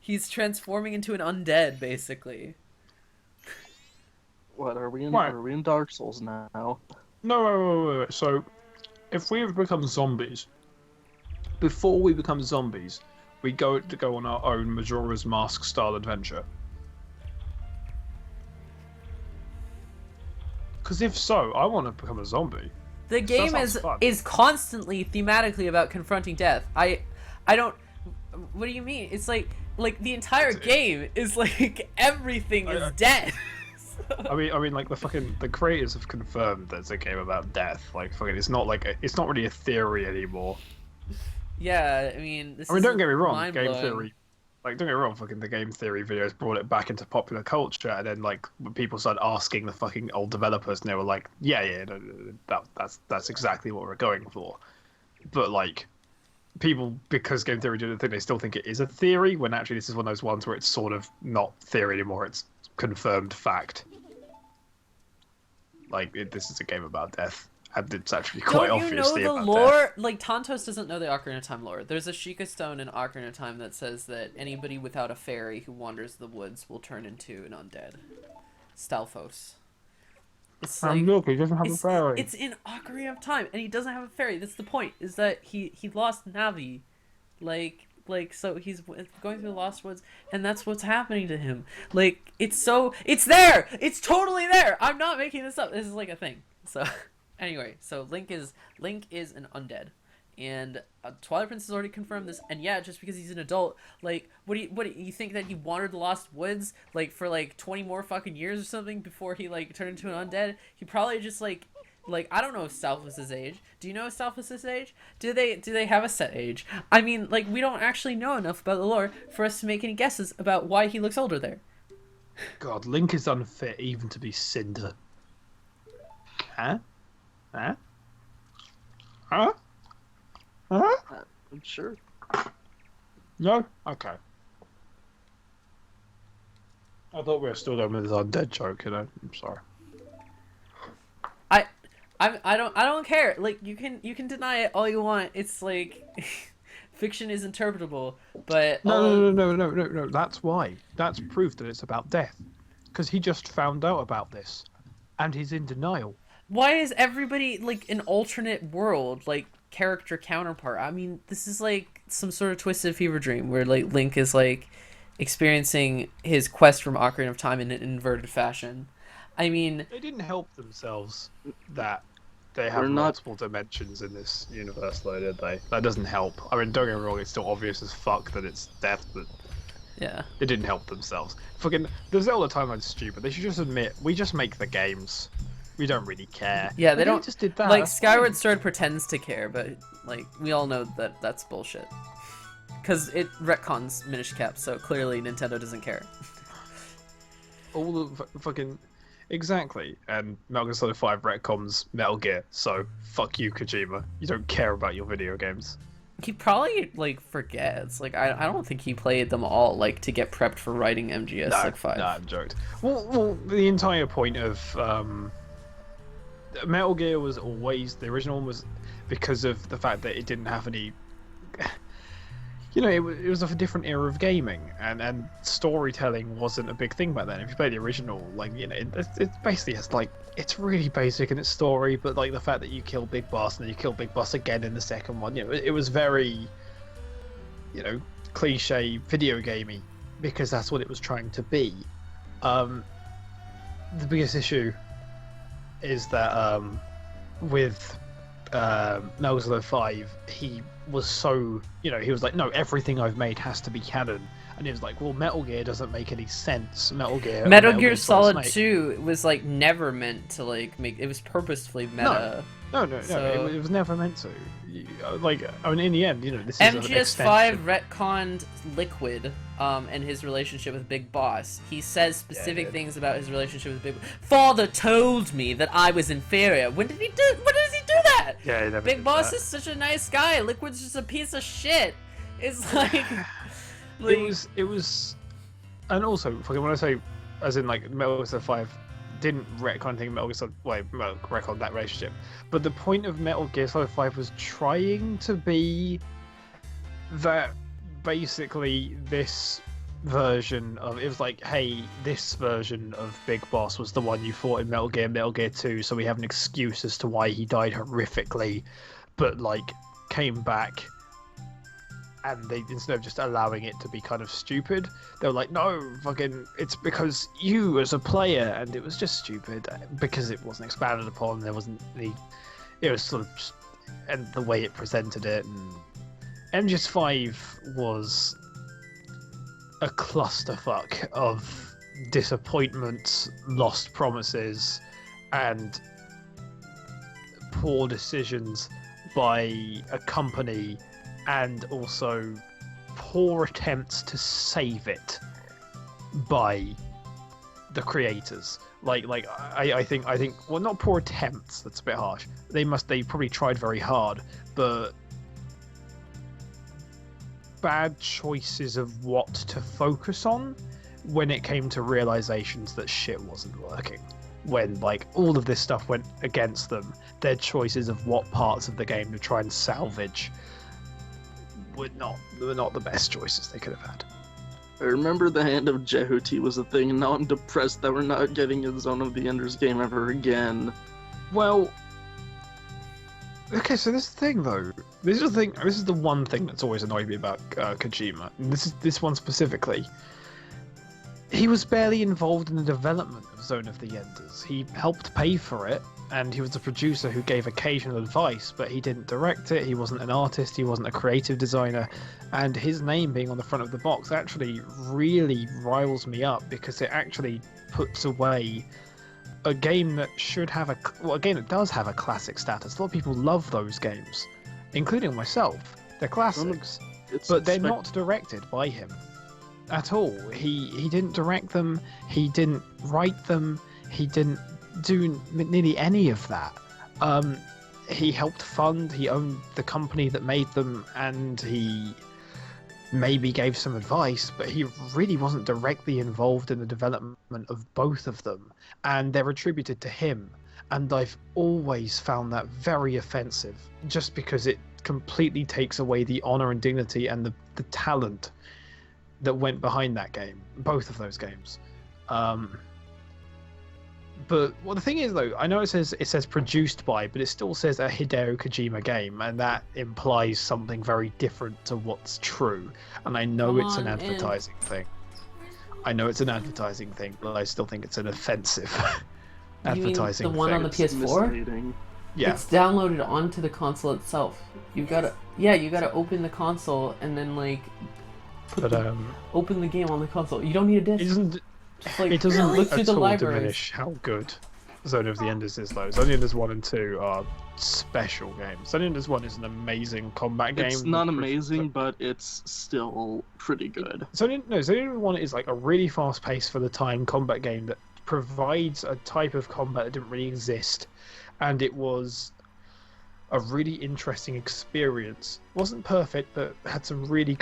He's transforming into an undead, basically. What are we in? Right. Are we in Dark Souls now? No, wait. So, if we have become zombies, before we become zombies, we go on our own Majora's Mask style adventure. Because if so, I want to become a zombie. The game is constantly thematically about confronting death. I don't. What do you mean? It's like the entire game is like everything is dead. I mean, like the creators have confirmed that it's a game about death. Like, fucking, it's not it's not really a theory anymore. Yeah, I mean, this I mean, is don't get me wrong, mind game blowing. theory. Like, don't get me wrong, fucking the game theory videos brought it back into popular culture, and then like when people started asking the fucking old developers, and they were like, "Yeah, no, that's exactly what we're going for." But like, people, because game theory did the thing, they still think it is a theory, when actually this is one of those ones where it's sort of not theory anymore; it's confirmed fact. Like, this is a game about death, and it's actually quite Don't you know obviously the about lore? death. Like, Tantos doesn't know the Ocarina of Time lore. There's a Sheikah stone in Ocarina of Time that says that anybody without a fairy who wanders the woods will turn into an undead. Stalfos. It's like, Look, he doesn't have a it's, fairy. it's in Ocarina of Time, and he doesn't have a fairy. That's the point, is that he lost Navi. So he's going through the Lost Woods, and that's what's happening to him. Like, it's there! It's totally there! I'm not making this up. This is like a thing. So, anyway, so Link is an undead. And Twilight Princess already confirmed this, and yeah, just because he's an adult, like, what do you think that he wandered the Lost Woods, like, for, like, 20 more fucking years or something before he, like, turned into an undead? He probably just, like, I don't know Stalfos's age. Do you know Stalfos's age? Do they have a set age? I mean, like, we don't actually know enough about the lore for us to make any guesses about why he looks older there. God, Link is unfit even to be Cinder. Huh? Huh? Huh? Huh? I'm sure. No? Okay. I thought we were still going with this undead joke, you know? I'm sorry. I don't care. Like, you can deny it all you want. It's like fiction is interpretable, but No. That's why. That's proof that it's about death. Because he just found out about this, and he's in denial. why is everybody like an alternate world, like character counterpart? I mean, this is like some sort of twisted fever dream where like Link is like experiencing his quest from Ocarina of Time in an inverted fashion. I mean, They didn't help themselves that they have We're not- multiple dimensions in this universe, though, did they? That doesn't help. I mean, don't get me wrong, it's still obvious as fuck that it's death, but yeah. they didn't help themselves. Fucking, the Zelda timeline's stupid. They should just admit, we just make the games. We don't really care. Yeah, they Like, don't just did that. like that's Skyward fine. Sword pretends to care, but like we all know that that's bullshit. Cuz it retcons Minish Cap, so clearly Nintendo doesn't care. All the fucking... Exactly. And Metal Gear Solid 5 retcons Metal Gear, so fuck you, Kojima. You don't care about your video games. He probably like forgets. Like I don't think he played them all like to get prepped for writing MGS like 5. No, I'm joked. Well, the entire point of Metal Gear was always... The original one was because of the fact that it didn't have any... You know, it was of a different era of gaming, and storytelling wasn't a big thing back then. If you play the original, like, you know, it basically has, like, it's really basic in its story, but, like, the fact that you kill Big Boss and then you kill Big Boss again in the second one, you know, it was very, you know, cliche video gamey, because that's what it was trying to be. The biggest issue is that, with Metal Gear Solid 5, he was so, you know, he was like, no, everything I've made has to be canon, and he was like, well, Metal Gear doesn't make any sense. Metal Gear Solid Snake. 2 was like never meant to like make it was purposefully meta. No, So- it was never meant to. Like, I mean, in the end, you know, this is an MGS5 extension. retconned Liquid and his relationship with Big Boss. He says specific Yeah. things about his relationship with Big Boss. Father told me that I was inferior. When does he do that? Yeah, he never Big did Boss that. is such a nice guy. Liquid's just a piece of shit. It's like, It was, and also, fucking, when I say, as in like Metal Gear Solid 5 didn't retcon anything Metal Gear Solid, retcon that relationship, but the point of Metal Gear Solid 5 was trying to be that basically this version of, it was like, hey, this version of Big Boss was the one you fought in Metal Gear 2, so we have an excuse as to why he died horrifically, but like came back, and they, instead of just allowing it to be kind of stupid, they were like, no, fucking, it's because you as a player, and it was just stupid because it wasn't expanded upon. There wasn't the, it was sort of just, and the way it presented it, and MGS5 was a clusterfuck of disappointments, lost promises, and poor decisions by a company, and also poor attempts to save it by the creators. I think well, not poor attempts, that's a bit harsh. They probably tried very hard, but bad choices of what to focus on when it came to realizations that shit wasn't working. When like all of this stuff went against them, their choices of what parts of the game to try and salvage were not the best choices they could have had. I remember the Hand of Jehuti was a thing, and now I'm depressed that we're not getting a Zone of the Enders game ever again. Well, okay, so this is the thing though. This is the one thing that's always annoyed me about Kojima. And this one specifically. He was barely involved in the development of Zone of the Enders. He helped pay for it, and he was a producer who gave occasional advice, but he didn't direct it, he wasn't an artist, he wasn't a creative designer, and his name being on the front of the box actually really riles me up, because it actually puts away a game that should have a game that does have a classic status. A lot of people love those games, including myself. They're classics, but they're not directed by him at all. He didn't direct them, he didn't write them, he didn't do nearly any of that. He helped fund, he owned the company that made them, and he maybe gave some advice, but he really wasn't directly involved in the development of both of them, and they're attributed to him, and I've always found that very offensive, just because it completely takes away the honor and dignity and the talent that went behind that game, both of those games. But well, the thing is though, I know it says produced by, but it still says a Hideo Kojima game, and that implies something very different to what's true. And I know it's an advertising thing. I know it's an advertising thing, but I still think it's an offensive advertising thing. The one thing. on the PS4? Yeah. It's downloaded onto the console itself. You gotta open the console and then like open the game on the console. You don't need a disc. It doesn't look through the library. Diminish how good Zone of the Enders is though. Zone of the Enders 1 and 2 are special games. Zone of the Enders 1 is an amazing combat game. It's not amazing, but it's still pretty good. Zone of the Enders 1 is like a really fast-paced for the time combat game that provides a type of combat that didn't really exist, and it was a really interesting experience. Wasn't perfect, but had some really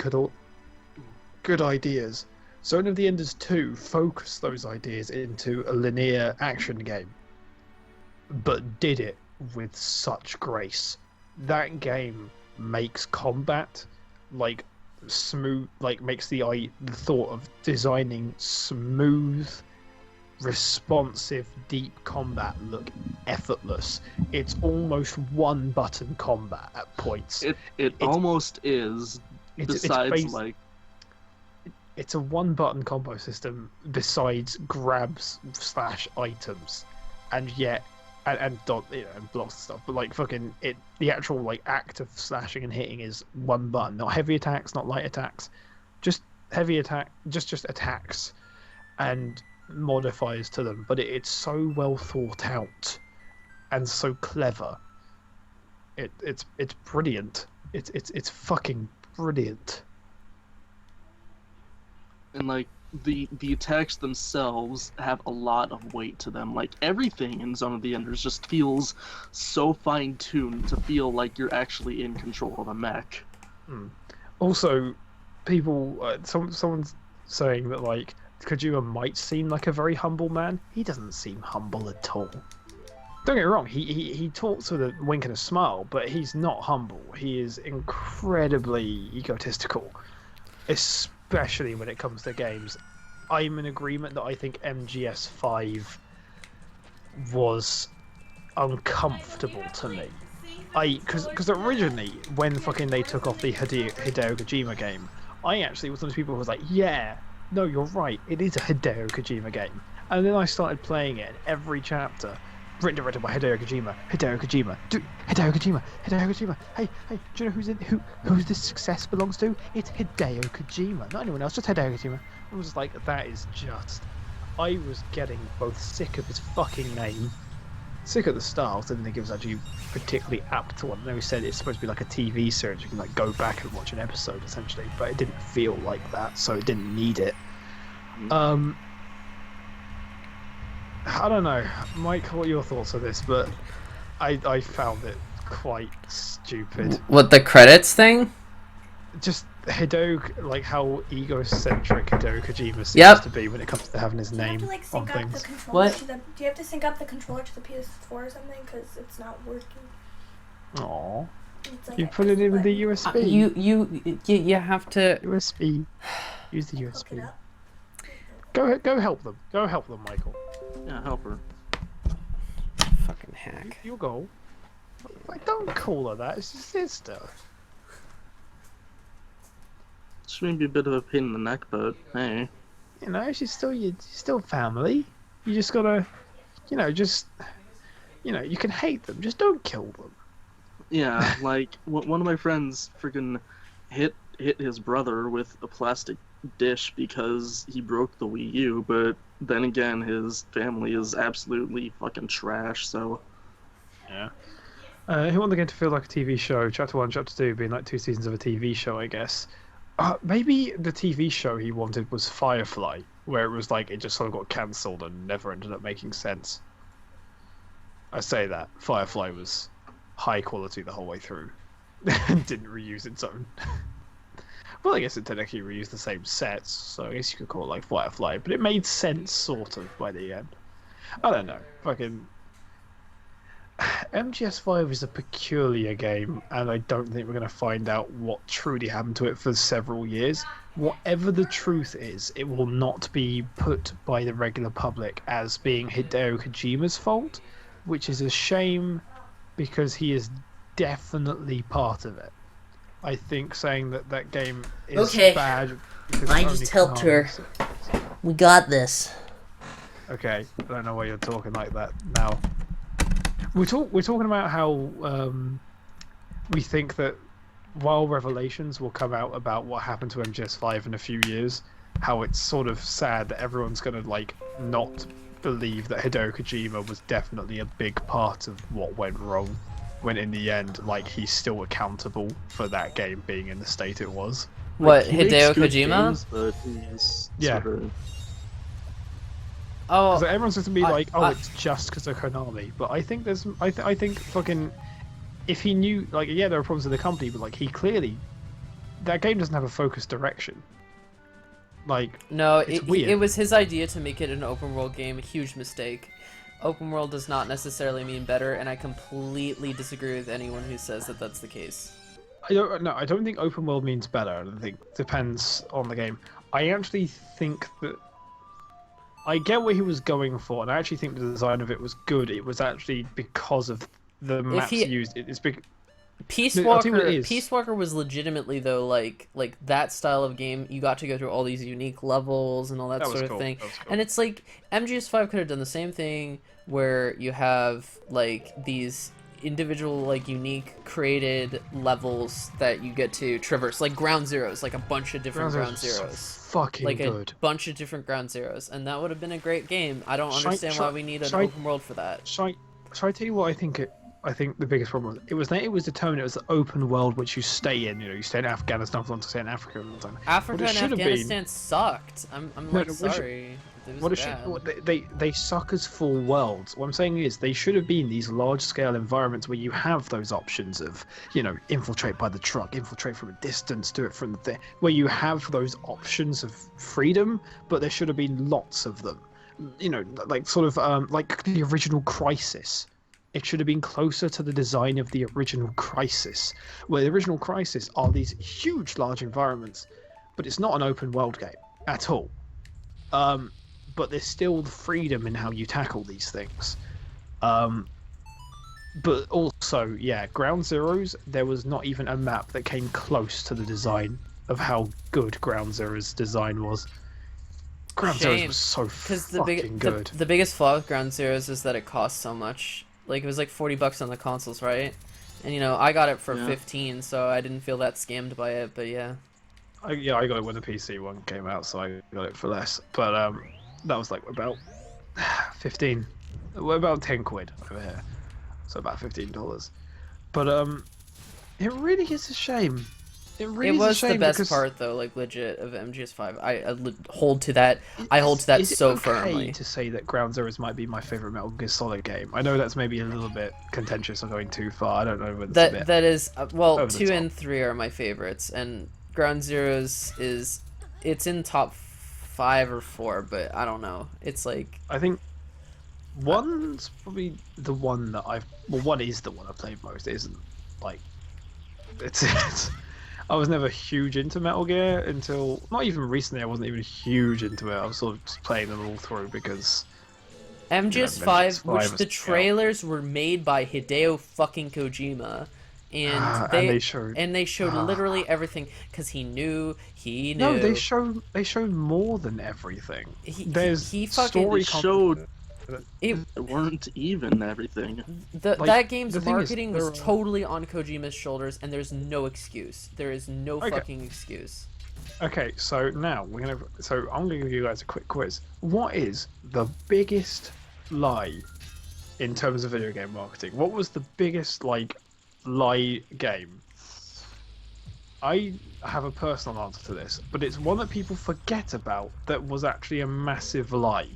good ideas. Zone of the Enders 2 focused those ideas into a linear action game, but did it with such grace. That game makes combat like smooth, like makes the thought of designing smooth, responsive, deep combat look effortless. It's almost one-button combat at points. It almost is. Besides, it's a one-button combo system besides grabs / items, and yet and blocks and stuff. But like fucking it, the actual like act of slashing and hitting is one button. Not heavy attacks, not light attacks, just heavy attack, just attacks, and modifiers to them. But it's so well thought out and so clever. It's brilliant. It's fucking brilliant. And like the attacks themselves have a lot of weight to them. Like everything in Zone of the Enders just feels so fine-tuned to feel like you're actually in control of a mech. Also, people, someone's saying that like Kojima might seem like a very humble man. He doesn't seem humble at all. Don't get me wrong, he talks with a wink and a smile, but he's not humble. He is incredibly egotistical, especially when it comes to games. I'm in agreement that I think MGS5 was uncomfortable to me. Because originally, when fucking they took off the Hideo Kojima game, I actually was one of those people who was like, yeah, no, you're right, it is a Hideo Kojima game. And then I started playing it, and every chapter, written directed by Hideo Kojima, Hideo Kojima, hey, do you know who this success belongs to? It's Hideo Kojima, not anyone else, just Hideo Kojima. I was just like, that is just I was getting both sick of his fucking name, sick of the style. Didn't think it was actually particularly apt to one. I know he said it's supposed to be like a TV series. You can like go back and watch an episode essentially, but it didn't feel like that, so it didn't need it. I don't know, Mike. What are your thoughts on this? But I found it quite stupid. What, the credits thing? Just Hideo, like how egocentric Hideo Kojima seems to be when it comes to having his name Do you have to, on like, sync up things. the controller What? to the, do you have to sync up the controller to the PS4 or something? Because it's not working. Aww. It's like You I put it in with the button. USB. You have to. USB. Use the Hook it USB. up. Go help them. Go help them, Michael. Yeah, help her. Fucking hack. You'll go. Like, don't call her that. It's your sister. She may be a bit of a pain in the neck, but hey. You know, she's still family. You just gotta, you know, you can hate them. Just don't kill them. Yeah, like one of my friends freaking hit his brother with a plastic dish because he broke the Wii U, but then again, his family is absolutely fucking trash. So Yeah. Who want the game to feel like a TV show? Chapter 1, Chapter 2 being like 2 seasons of a TV show, I guess. Maybe the TV show he wanted was Firefly, where it was like it just sort of got cancelled and never ended up making sense. I say that. Firefly was high quality the whole way through and didn't reuse its own. Well, I guess it technically reused the same sets, so I guess you could call it like Firefly, but it made sense sort of by the end. I don't know. Fucking MGS5 is a peculiar game, and I don't think we're going to find out what truly happened to it for several years. Whatever the truth is, it will not be put by the regular public as being Hideo Kojima's fault, which is a shame because he is definitely part of it. I think saying that that game is Okay. bad because I only just helped her. Konami- We got this. Okay, I don't know why you're talking like that now. We're talking about how we think that while revelations will come out about what happened to MGS5 in a few years, how it's sort of sad that everyone's gonna like not believe that Hideo Kojima was definitely a big part of what went wrong, when in the end, like, he's still accountable for that game being in the state it was. What, he makes Hideo good Kojima? games, but he's Yeah. sort of... Oh, So everyone's just gonna be like, "Oh, I- it's just because of Konami," but I think there's, I think fucking, if he knew, like, yeah, there are problems with the company, but like, he clearly, that game doesn't have a focused direction. Like, no, it's weird. it was his idea to make it an open world game. A huge mistake. Open world does not necessarily mean better, and I completely disagree with anyone who says that that's the case. I don't think open world means better. I think it depends on the game. I actually think that I get what he was going for, and I actually think the design of it was good. It was actually because of the maps used. It's big. Peace No, I'll tell you what Walker, it is. Peace Walker was legitimately though like that style of game. You got to go through all these unique levels and all that That was sort of cool. thing. That was cool. And it's like MGS5 could have done the same thing, where you have like these individual like unique created levels that you get to traverse, like Ground Zeroes, like a bunch of different Ground Zeroes. Fucking Like good. a bunch of different Ground Zeroes, and that would have been a great game. I don't Shall I- understand shall- why we need an shall I- open world for that. Shall I tell you what I think? I think the biggest problem was it was that it was determined it was the open world which you stay in. You know, you stay in Afghanistan for long, to stay in Africa for a long time. Africa What it and should have been- Afghanistan sucked. I'm No, like no, what it should- sorry. It was What it bad. should, what they suck as full worlds. What I'm saying is they should have been these large scale environments where you have those options of, you know, infiltrate by the truck, infiltrate from a distance, do it from the thing, where you have those options of freedom, but there should have been lots of them. You know, like sort of like the original Crisis. It should have been closer to the design of the original Crisis, where the original Crisis are these huge, large environments, but it's not an open world game at all. But there's still the freedom in how you tackle these things. But also, yeah, Ground Zeroes, there was not even a map that came close to the design of how good Ground Zeroes' design was. Ground Zeroes Shame, was so fucking good. the biggest flaw with Ground Zeroes is that it costs so much. Like it was like $40 on the consoles, right? And you know, I got it for 15, so I didn't feel that scammed by it. But yeah, I got it when the PC one came out, so I got it for less. But that was like about 15, well, about 10 quid over here, so about $15. But it really is a shame. It really It is a was the shame best because part, though, like legit of MGS5. I hold to that. I is, hold to that is it so okay firmly. to say that Ground Zeroes might be my favorite Metal Gear Solid game? I know that's maybe a little bit contentious or going too far. I don't know whether it's a bit That is well, over the 2 top. and 3 are my favorites, and Ground Zeroes is it's in top 5 or 4, but I don't know. It's like I think one's probably the one that I've. Well, one is the one I've played most. It isn't like it's. I was never huge into Metal Gear until not even recently. I wasn't even huge into it. I was sort of just playing them all through because MGS5, which was the out. trailers were made by Hideo fucking Kojima, and and they showed literally everything because he knew. No, they showed more than everything. There's he fucking story showed it, it weren't even everything. that game's the thing is, marketing was totally on Kojima's shoulders, and there's no excuse. There is no fucking excuse. Okay, so now I'm gonna give you guys a quick quiz. What is the biggest lie in terms of video game marketing? What was the biggest lie game? I have a personal answer to this, but it's one that people forget about that was actually a massive lie.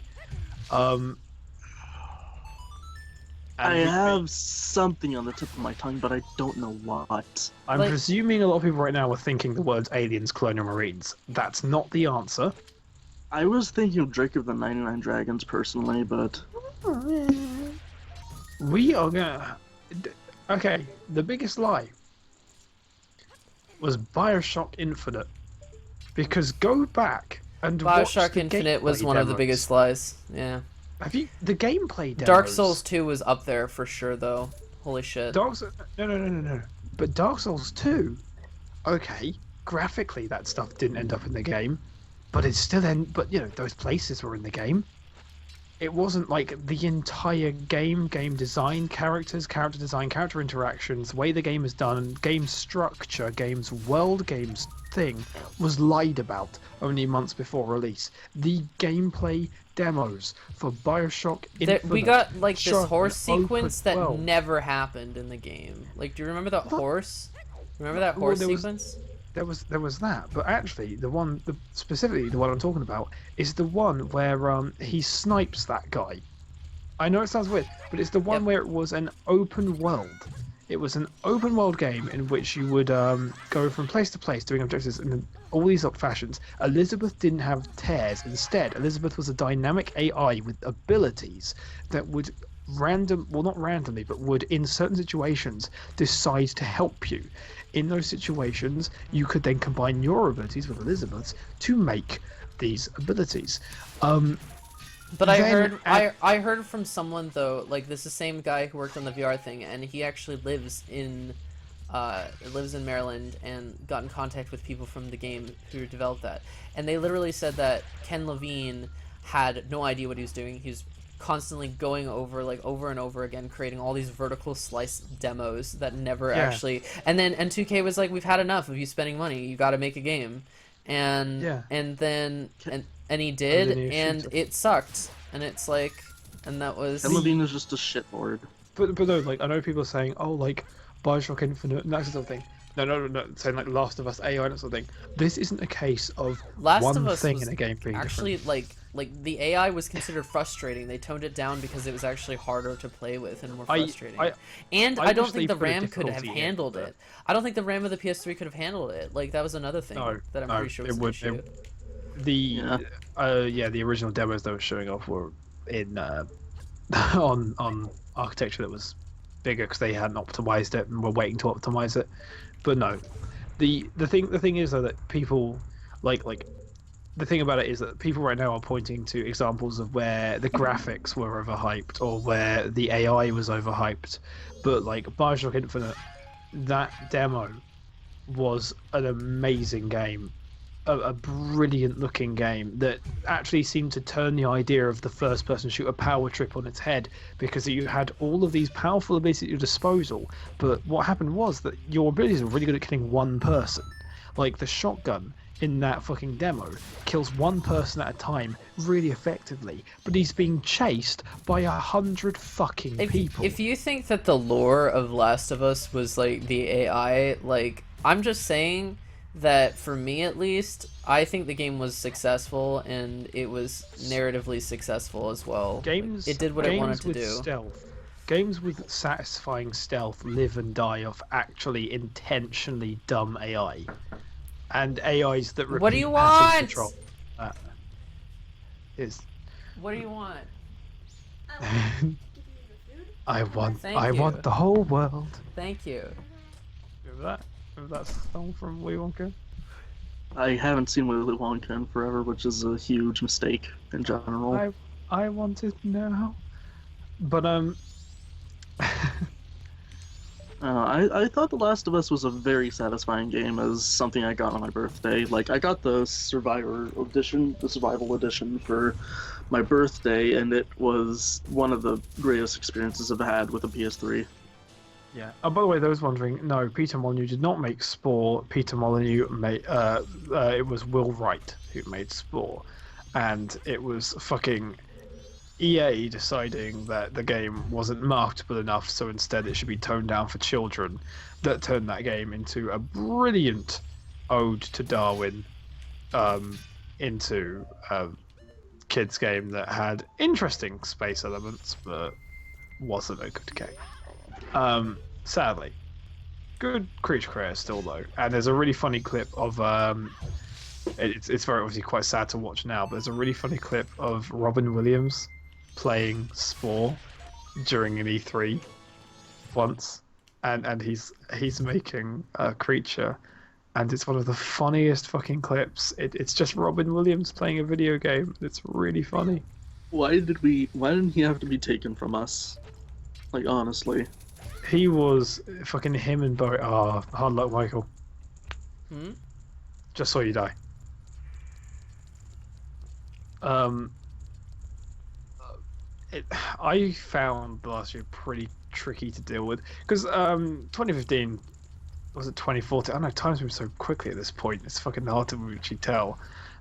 I have something on the tip of my tongue, but I don't know what. I'm presuming a lot of people right now are thinking the words aliens, colonial marines. That's not the answer. I was thinking of Drake of the 99 Dragons personally, but We are gonna. Okay, the biggest lie was Bioshock Infinite. Because go back and watch BioShock the Infinite was gameplay one of the demos. biggest lies. Yeah. Have you the gameplay demos? Dark Souls 2 was up there for sure, though. Holy shit. No. But Dark Souls 2, okay, graphically that stuff didn't end up in the game, but it's still But those places were in the game. It wasn't like the entire game design, character design, character interactions, way the game is done, game structure, game's world, game's thing was lied about only months before release. The gameplay demos for Bioshock Infinite. We got like this horse open sequence that world. never happened in the game. Like, do you remember that horse? Remember that horse sequence? There was that, but actually specifically the one I'm talking about is the one where he snipes that guy. I know it sounds weird, but it's the one where it was an open world. It was an open world game in which you would go from place to place doing objectives in all these fashions. Elizabeth didn't have tears. Instead, Elizabeth was a dynamic AI with abilities that would not randomly, but would in certain situations decide to help you. In those situations, you could then combine your abilities with Elizabeth's to make these abilities. But I heard from someone though, like this is the same guy who worked on the VR thing, and he actually lives in Maryland and got in contact with people from the game who developed that, and they literally said that Ken Levine had no idea what he was doing. He was constantly going over and over again, creating all these vertical slice demos that never actually. And 2K was like, "We've had enough of you spending money. You got to make a game," and he did, and it sucked. And it's like, and that was. Ken Levine is just a shitlord. But no, like I know people are saying, "Oh, like Bioshock Infinite," and that sort of thing. No, saying like Last of Us AI and that sort of thing. This isn't a case of one thing in a game being actually different. like the AI was considered frustrating. They toned it down because it was actually harder to play with and more frustrating. I don't think the RAM could have handled it. I don't think the RAM of the PS3 could have handled it. Like that was another thing that I'm pretty sure was an issue. The original demos they were showing off were in on architecture that was bigger because they hadn't optimized it and were waiting to optimize it. But no, the thing is though that people like the thing about it is that people right now are pointing to examples of where the graphics were overhyped or where the AI was overhyped. But like Bioshock Infinite, that demo was an amazing game. A brilliant looking game that actually seemed to turn the idea of the first person shooter power trip on its head, because you had all of these powerful abilities at your disposal, but what happened was that your abilities were really good at killing one person. Like the shotgun in that fucking demo kills one person at a time really effectively, but he's being chased by 100 fucking people. If you think that the lore of Last of Us was like the AI, like I'm just saying that for me at least, I think the game was successful and it was narratively successful as well. Games, It did what it wanted to with do. Stealth, games with satisfying stealth live and die off actually intentionally dumb AI, and AIs that repeat What do you passive want? control. Is What do you want? I want Thank I you. want the whole world. Thank you. Remember that song from Willy Wonka? I haven't seen Willy Wonka in forever, which is a huge mistake in general. I want it now. But I thought The Last of Us was a very satisfying game as something I got on my birthday. Like, I got the survival edition for my birthday, and it was one of the greatest experiences I've had with a PS3. yeah. Oh, by the way, those wondering, no, Peter Molyneux did not make Spore. Peter Molyneux made it was Will Wright who made Spore, and it was fucking EA deciding that the game wasn't marketable enough, so instead it should be toned down for children, that turned that game into a brilliant ode to Darwin, into a kids game that had interesting space elements but wasn't a good game. Sadly, good creature creator still though, and there's a really funny clip of it's very obviously quite sad to watch now, but there's a really funny clip of Robin Williams playing Spore during an E3 once, and he's making a creature, and it's one of the funniest fucking clips. It's just Robin Williams playing a video game. It's really funny. Why didn't he have to be taken from us? Like, honestly. He was fucking him and Bowie. Oh, hard luck, Michael. Just saw you die. I found the last year pretty tricky to deal with because 2015 was it 2014? I don't know. Time's moved so quickly at this point. It's fucking hard to actually tell.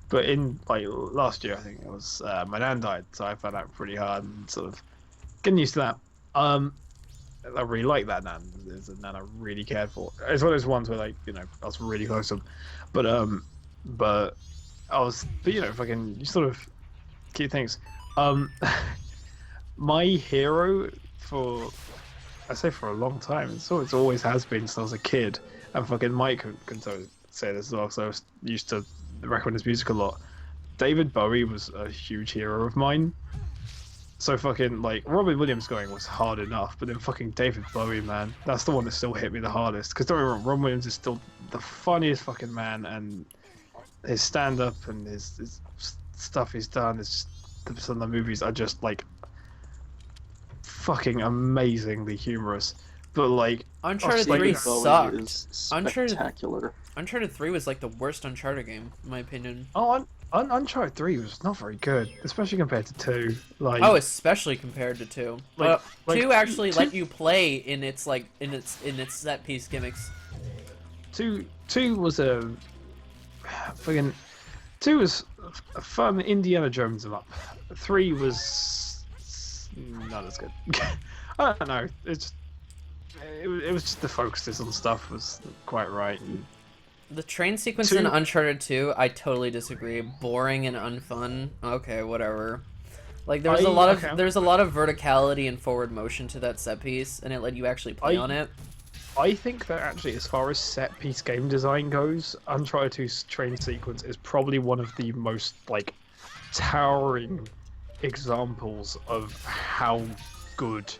But in like last year, I think it was my nan died, so I found out pretty hard and sort of getting used to that. I really like that nan. It's a nan I really cared for. It's one of those ones where like I was really close to them, but fucking you sort of keep things. My hero for a long time, so it's always has been since I was a kid, and fucking Mike can say this as well, so I was used to recommend his music a lot. David Bowie was a huge hero of mine. So fucking like Robin Williams going was hard enough, but then fucking David Bowie, man, that's the one that still hit me the hardest. Because don't get me wrong, Robin Williams is still the funniest fucking man, and his stand-up and his stuff he's done is just some of the movies are just like fucking amazingly humorous. But like Uncharted David 3 Bowie sucked. is spectacular. Uncharted 3 was like the worst Uncharted game, in my opinion. Uncharted 3 was not very good, especially compared to 2. Like, Oh, especially compared to 2. Like- 2 actually two- let you play in its set piece gimmicks. 2 was a fucking 2 was a fun Indiana Jones 'em up. 3 was not as good. I don't know. It was just the focuses on stuff was quite right. And The train sequence 2 in Uncharted 2, I totally disagree. Boring and unfun. Okay, whatever. Like there was a lot of verticality and forward motion to that set piece, and it let you actually play on it. I think that actually, as far as set piece game design goes, Uncharted 2's train sequence is probably one of the most like towering examples of how good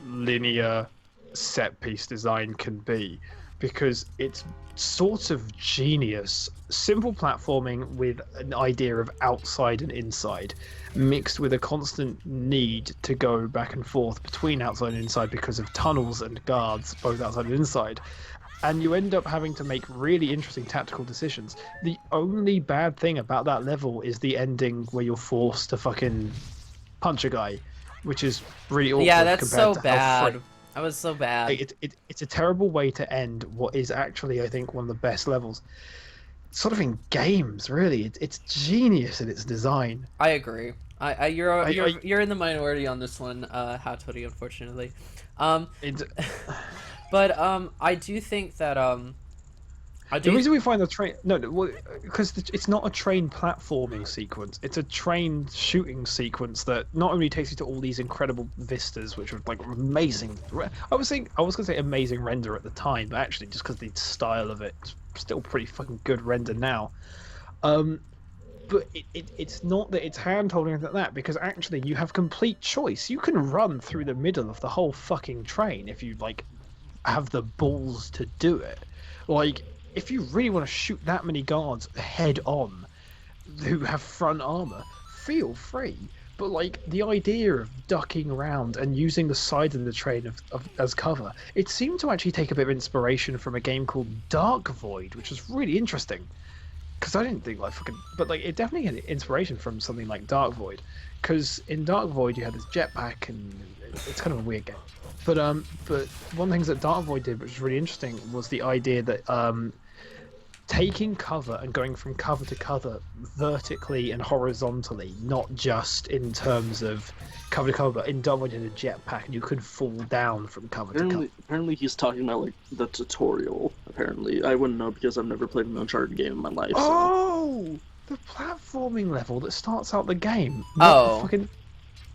linear set piece design can be, because it's sort of genius. Simple platforming with an idea of outside and inside, mixed with a constant need to go back and forth between outside and inside because of tunnels and guards, both outside and inside. And you end up having to make really interesting tactical decisions. The only bad thing about that level is the ending where you're forced to fucking punch a guy, which is really awkward. Yeah, that's so compared to how bad. That was so bad. it's a terrible way to end what is actually, I think, one of the best levels. sort of in games, really. It's genius in its design. I agree. I, You're in the minority on this one, Hattori, unfortunately. Um, it, but I do think that I the do. reason we find the train, no, because it's not a train platforming sequence. It's a train shooting sequence that not only takes you to all these incredible vistas, which are like amazing. I was gonna say amazing render at the time, but actually just because the style of it's still pretty fucking good render now. Um, but it's not that it's hand holding like that, because actually you have complete choice. You can run through the middle of the whole fucking train if you like have the balls to do it. Like, if you really want to shoot that many guards head on who have front armor, feel free. But like the idea of ducking around and using the side of the train as cover, it seemed to actually take a bit of inspiration from a game called Dark Void, which was really interesting. Because I didn't think like fucking, but like it definitely had inspiration from something like Dark Void. Because in Dark Void you had this jetpack, and it's kind of a weird game. But one of the things that Dark Void did, which was really interesting, was the idea that taking cover and going from cover to cover vertically and horizontally, not just in terms of cover to cover, but in Dark Void in a jetpack, and you could fall down from cover to cover. Apparently he's talking about like the tutorial. Apparently, I wouldn't know because I've never played an Uncharted game in my life. So. Oh, the platforming level that starts out the game. Not Oh. the fucking...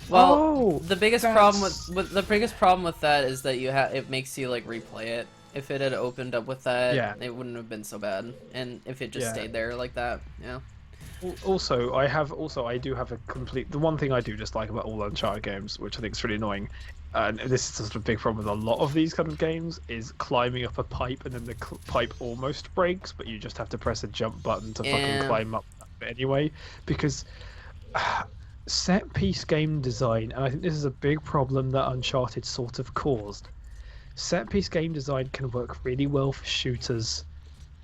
Well, Oh, the biggest problem with that is that it makes you like replay it. If it had opened up with that, Yeah. it wouldn't have been so bad. And if it just Yeah. stayed there like that, yeah. Also, I do have a complete. The one thing I do dislike about all Uncharted games, which I think is really annoying, and this is sort of a big problem with a lot of these kind of games, is climbing up a pipe and then the pipe almost breaks, but you just have to press a jump button to fucking Yeah. climb up anyway, because set piece game design, and I think this is a big problem that Uncharted sort of caused. Set piece game design can work really well for shooters.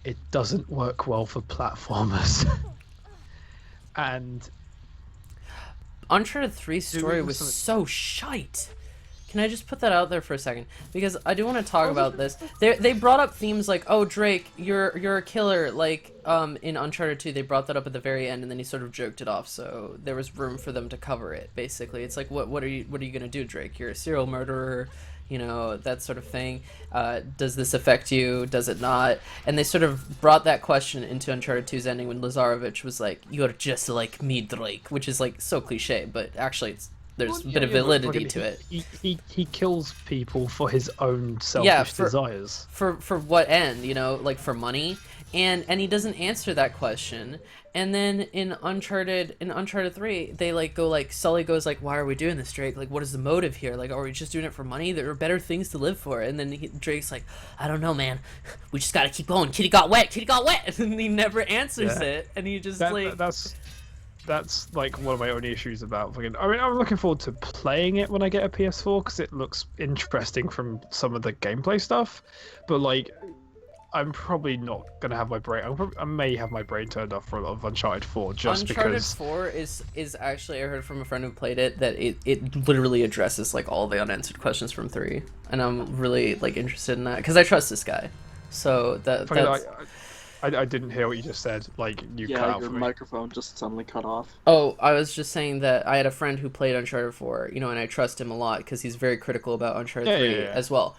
It doesn't work well for platformers. And Uncharted 3 story was so shite. Can I just put that out there for a second? Because I do want to talk about this. They brought up themes like, oh Drake, you're a killer. Like in Uncharted 2, they brought that up at the very end, and then he sort of joked it off. So there was room for them to cover it. Basically, it's like, what are you gonna do, Drake? You're a serial murderer. You know, that sort of thing. Does this affect you? Does it not? And they sort of brought that question into Uncharted 2's ending when Lazarevich was like, "You're just like me, Drake," which is like so cliche, but actually there's a bit of validity to it. He kills people for his own selfish desires. For what end? You know, like for money. And he doesn't answer that question. And then in Uncharted 3, they like go like, Sully goes like, "Why are we doing this, Drake? Like, what is the motive here? Like, are we just doing it for money? There are better things to live for." And then Drake's like, "I don't know, man. We just gotta keep going. Kitty got wet. Kitty got wet." And he never answers it. And he just that's like one of my only issues about fucking. I mean, I'm looking forward to playing it when I get a PS4 because it looks interesting from some of the gameplay stuff, but like. I'm probably not gonna have my brain. I may have my brain turned off for a lot of Uncharted 4 just Uncharted because. 4 is actually, I heard from a friend who played it that it literally addresses like all the unanswered questions from 3, and I'm really like interested in that because I trust this guy. So that's. I didn't hear what you just said. Like you cut out your for me. microphone just suddenly cut off. Oh, I was just saying that I had a friend who played Uncharted 4, you know, and I trust him a lot because he's very critical about Uncharted 3 as well.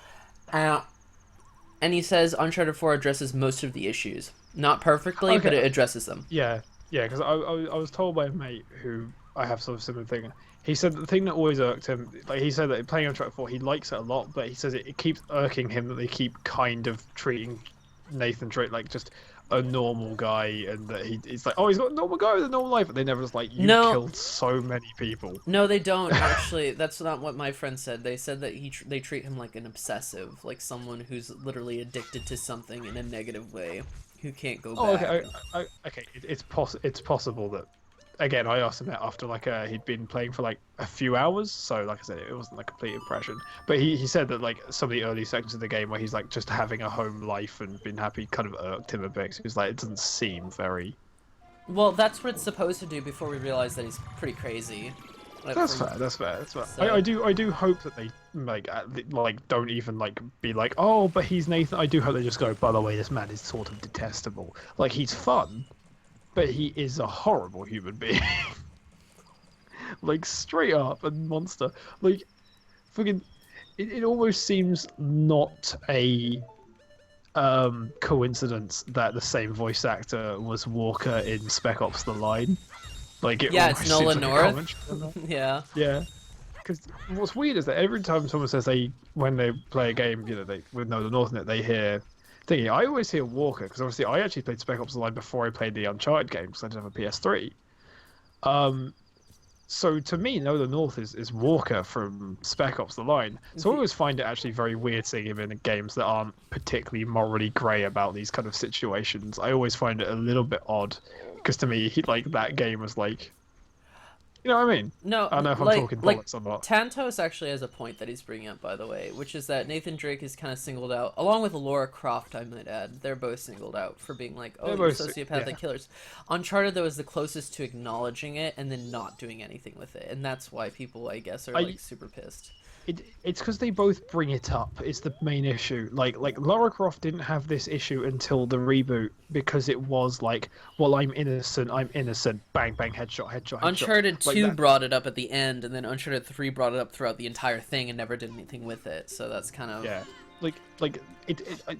And he says Uncharted 4 addresses most of the issues. Not perfectly, but it addresses them. Yeah, because I was told by a mate who I have sort of similar thing. He said the thing that always irked him, like he said that playing Uncharted 4, he likes it a lot, but he says it keeps irking him that they keep kind of treating Nathan Drake like just a normal guy, and that he's like, oh, he's got a normal guy with a normal life, but they never just like, you killed so many people. No, they don't actually. That's not what my friend said. They said that they treat him like an obsessive, like someone who's literally addicted to something in a negative way, who can't go back. Okay, it's possible that. Again, I asked him that after like he'd been playing for like a few hours, so like I said, it wasn't like a complete impression. But he said that like some of the early sections of the game where he's like just having a home life and been happy kind of irked him a bit. So he was like, it doesn't seem very. Well, that's what it's supposed to do before we realize that he's pretty crazy. That's fair. That's fair. That's fair. So- I do hope that they don't even be like, oh, but he's Nathan. I do hope they just go. By the way, this man is sort of detestable. Like he's fun, but he is a horrible human being. Like straight up a monster. Like, fucking, it almost seems not a coincidence that the same voice actor was Walker in Spec Ops: The Line. Like it Yeah, almost it's seems Nolan like a North. commentary on that. Yeah. Yeah, because what's weird is that every time someone says when they play a game, they with Nolan North in it, they hear thingy. I always hear Walker because obviously I actually played Spec Ops: The Line before I played the Uncharted games because I didn't have a PS3. So to me, Nolan North is Walker from Spec Ops: The Line. So I always find it actually very weird seeing him in games that aren't particularly morally grey about these kind of situations. I always find it a little bit odd because to me, that game was like, you know what I mean? No, I don't know if I'm like, talking like bollocks or not. Tantos actually has a point that he's bringing up, by the way, which is that Nathan Drake is kind of singled out, along with Laura Croft, I might add. They're both singled out for being like, oh, They're you're both sociopathic yeah. killers. Uncharted, though, is the closest to acknowledging it and then not doing anything with it, and that's why people, I guess, are like super pissed. It's because they both bring it up. It's the main issue. Like Lara Croft didn't have this issue until the reboot because it was like, well, I'm innocent, bang bang, headshot. Uncharted Like 2 that. brought it up at the end, and then Uncharted 3 brought it up throughout the entire thing and never did anything with it. So that's kind of Yeah,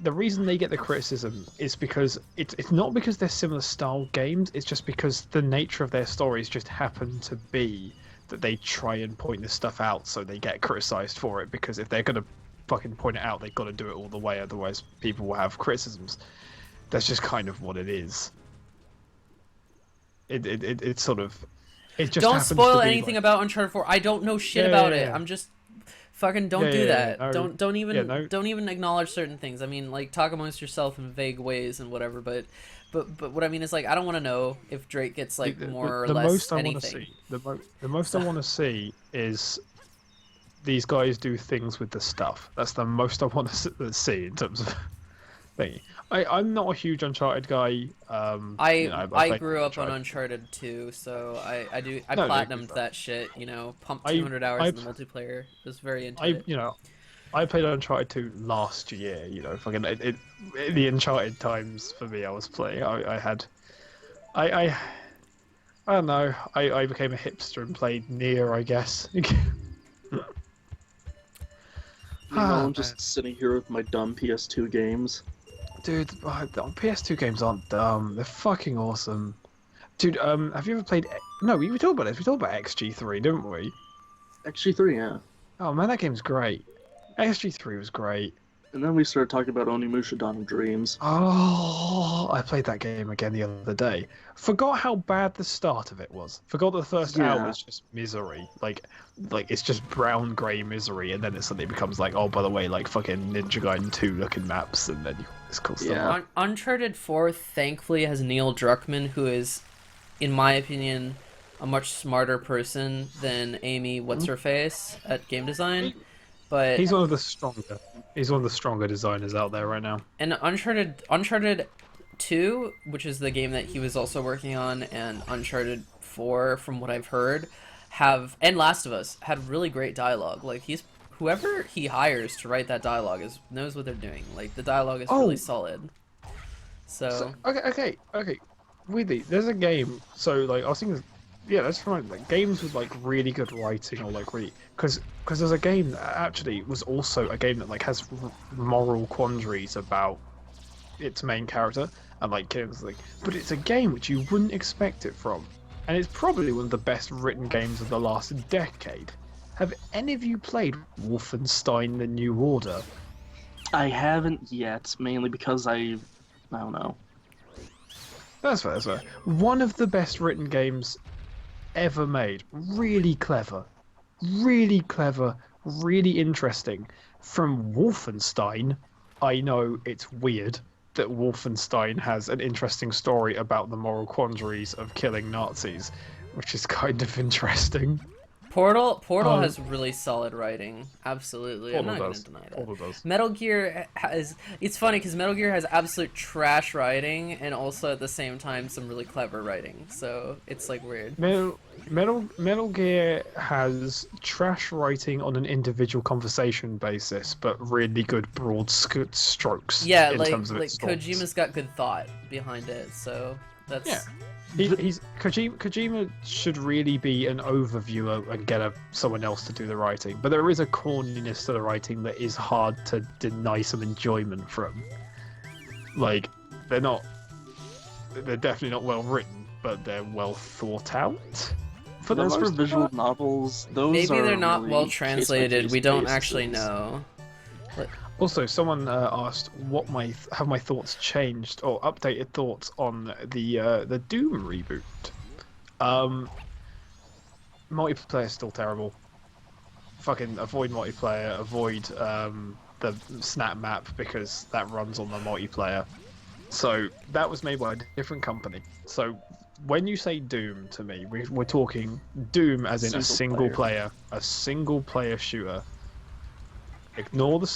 the reason they get the criticism is because it's not because they're similar style games. It's just because the nature of their stories just happen to be that they try and point this stuff out, so they get criticized for it. Because if they're gonna fucking point it out, they've got to do it all the way. Otherwise, people will have criticisms. That's just kind of what it is. It's sort of. It just don't happens spoil to be anything like... about Uncharted 4. I don't know shit about it. I'm just fucking don't do that. No, Don't even no. don't even acknowledge certain things. I mean, like talk amongst yourself in vague ways and whatever. But what I mean is like I don't want to know if Drake gets like more or less most I anything. want to see, the most I want to see is these guys do things with the stuff. That's the most I want to see in terms of thingy. I'm not a huge Uncharted guy. I grew up on Uncharted 2, so I platinumed that shit. Pumped 200 hours in the multiplayer. Was very into it. I played Uncharted 2 last year. Fucking the Uncharted times for me. I was playing. I don't know. I became a hipster and played Nier, I guess. Meanwhile, I'm just sitting here with my dumb PS2 games. Dude, PS2 games aren't dumb. They're fucking awesome. Dude, have you ever played... No, we talked about this. We talked about XG3, didn't we? XG3, yeah. Oh, man, that game's great. XG3 was great. And then we started talking about Onimusha Dawn of Dreams. Oh, I played that game again the other day. Forgot how bad the start of it was. Forgot that the first hour was just misery. Like it's just brown grey misery, and then it suddenly becomes like, oh, by the way, like fucking Ninja Gaiden 2 looking maps, and then it's cool stuff. Yeah. Uncharted 4 thankfully has Neil Druckmann, who is, in my opinion, a much smarter person than Amy What's-Her-Face at game design. But he's one of the stronger designers out there right now. And Uncharted 2, which is the game that he was also working on, and Uncharted 4, from what I've heard, and Last of Us had really great dialogue. Like whoever he hires to write that dialogue knows what they're doing. Like the dialogue is really solid. So okay. Weirdly, there's a game. So like I was thinking. Yeah, that's fine. Like games with like really good writing, or like really, because there's a game that actually was also a game that like has moral quandaries about its main character, and like games like, but it's a game which you wouldn't expect it from, and it's probably one of the best written games of the last decade. Have any of you played Wolfenstein: The New Order? I haven't yet, mainly because I don't know. That's fair. One of the best written games ever made. Really clever, really interesting. From Wolfenstein, I know it's weird that Wolfenstein has an interesting story about the moral quandaries of killing Nazis, which is kind of interesting. Portal Um, has really solid writing. Absolutely, I'm Portal not going to does. deny that. Portal does. Metal Gear has. It's funny because Metal Gear has absolute trash writing and also at the same time some really clever writing. So it's like weird. Metal Gear has trash writing on an individual conversation basis, but really good broad strokes Yeah, in terms of like its stories. Kojima's got good thought behind it. So that's. Yeah. Kojima should really be an overviewer and get someone else to do the writing. But there is a corniness to the writing that is hard to deny some enjoyment from. Like, they're definitely not well written, but they're well thought out. For the As for most visual part. novels, those Maybe are they're not really well translated. case-by-case We don't actually basis. know. Also, someone asked what have my thoughts changed or updated thoughts on the Doom reboot. Multiplayer is still terrible. Fucking avoid multiplayer. Avoid the snap map because that runs on the multiplayer. So that was made by a different company. So when you say Doom to me, we're talking Doom as in a single player shooter. Ignore the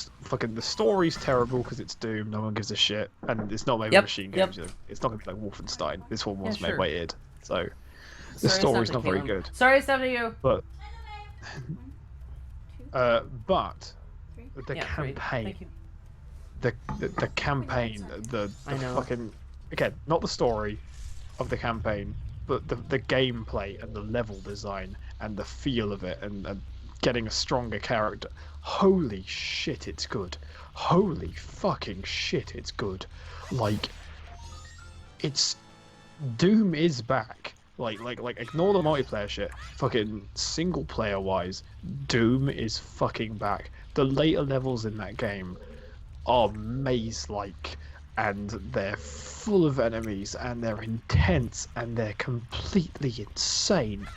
story's terrible because it's Doom. No one gives a shit, and it's not made by Machine Games. It's not gonna be like Wolfenstein. This one was made by id, so the story's not very good. Sorry, it's not to you. But but the Yeah, campaign, Thank you. the campaign, the I know. fucking again, not the story of the campaign, but the gameplay and the level design and the feel of it and getting a stronger character. Holy shit, it's good. Holy fucking shit, it's good. Like, it's Doom is back. Like ignore the multiplayer shit. Fucking single player wise, Doom is fucking back. The later levels in that game are maze-like, and they're full of enemies, and they're intense, and they're completely insane.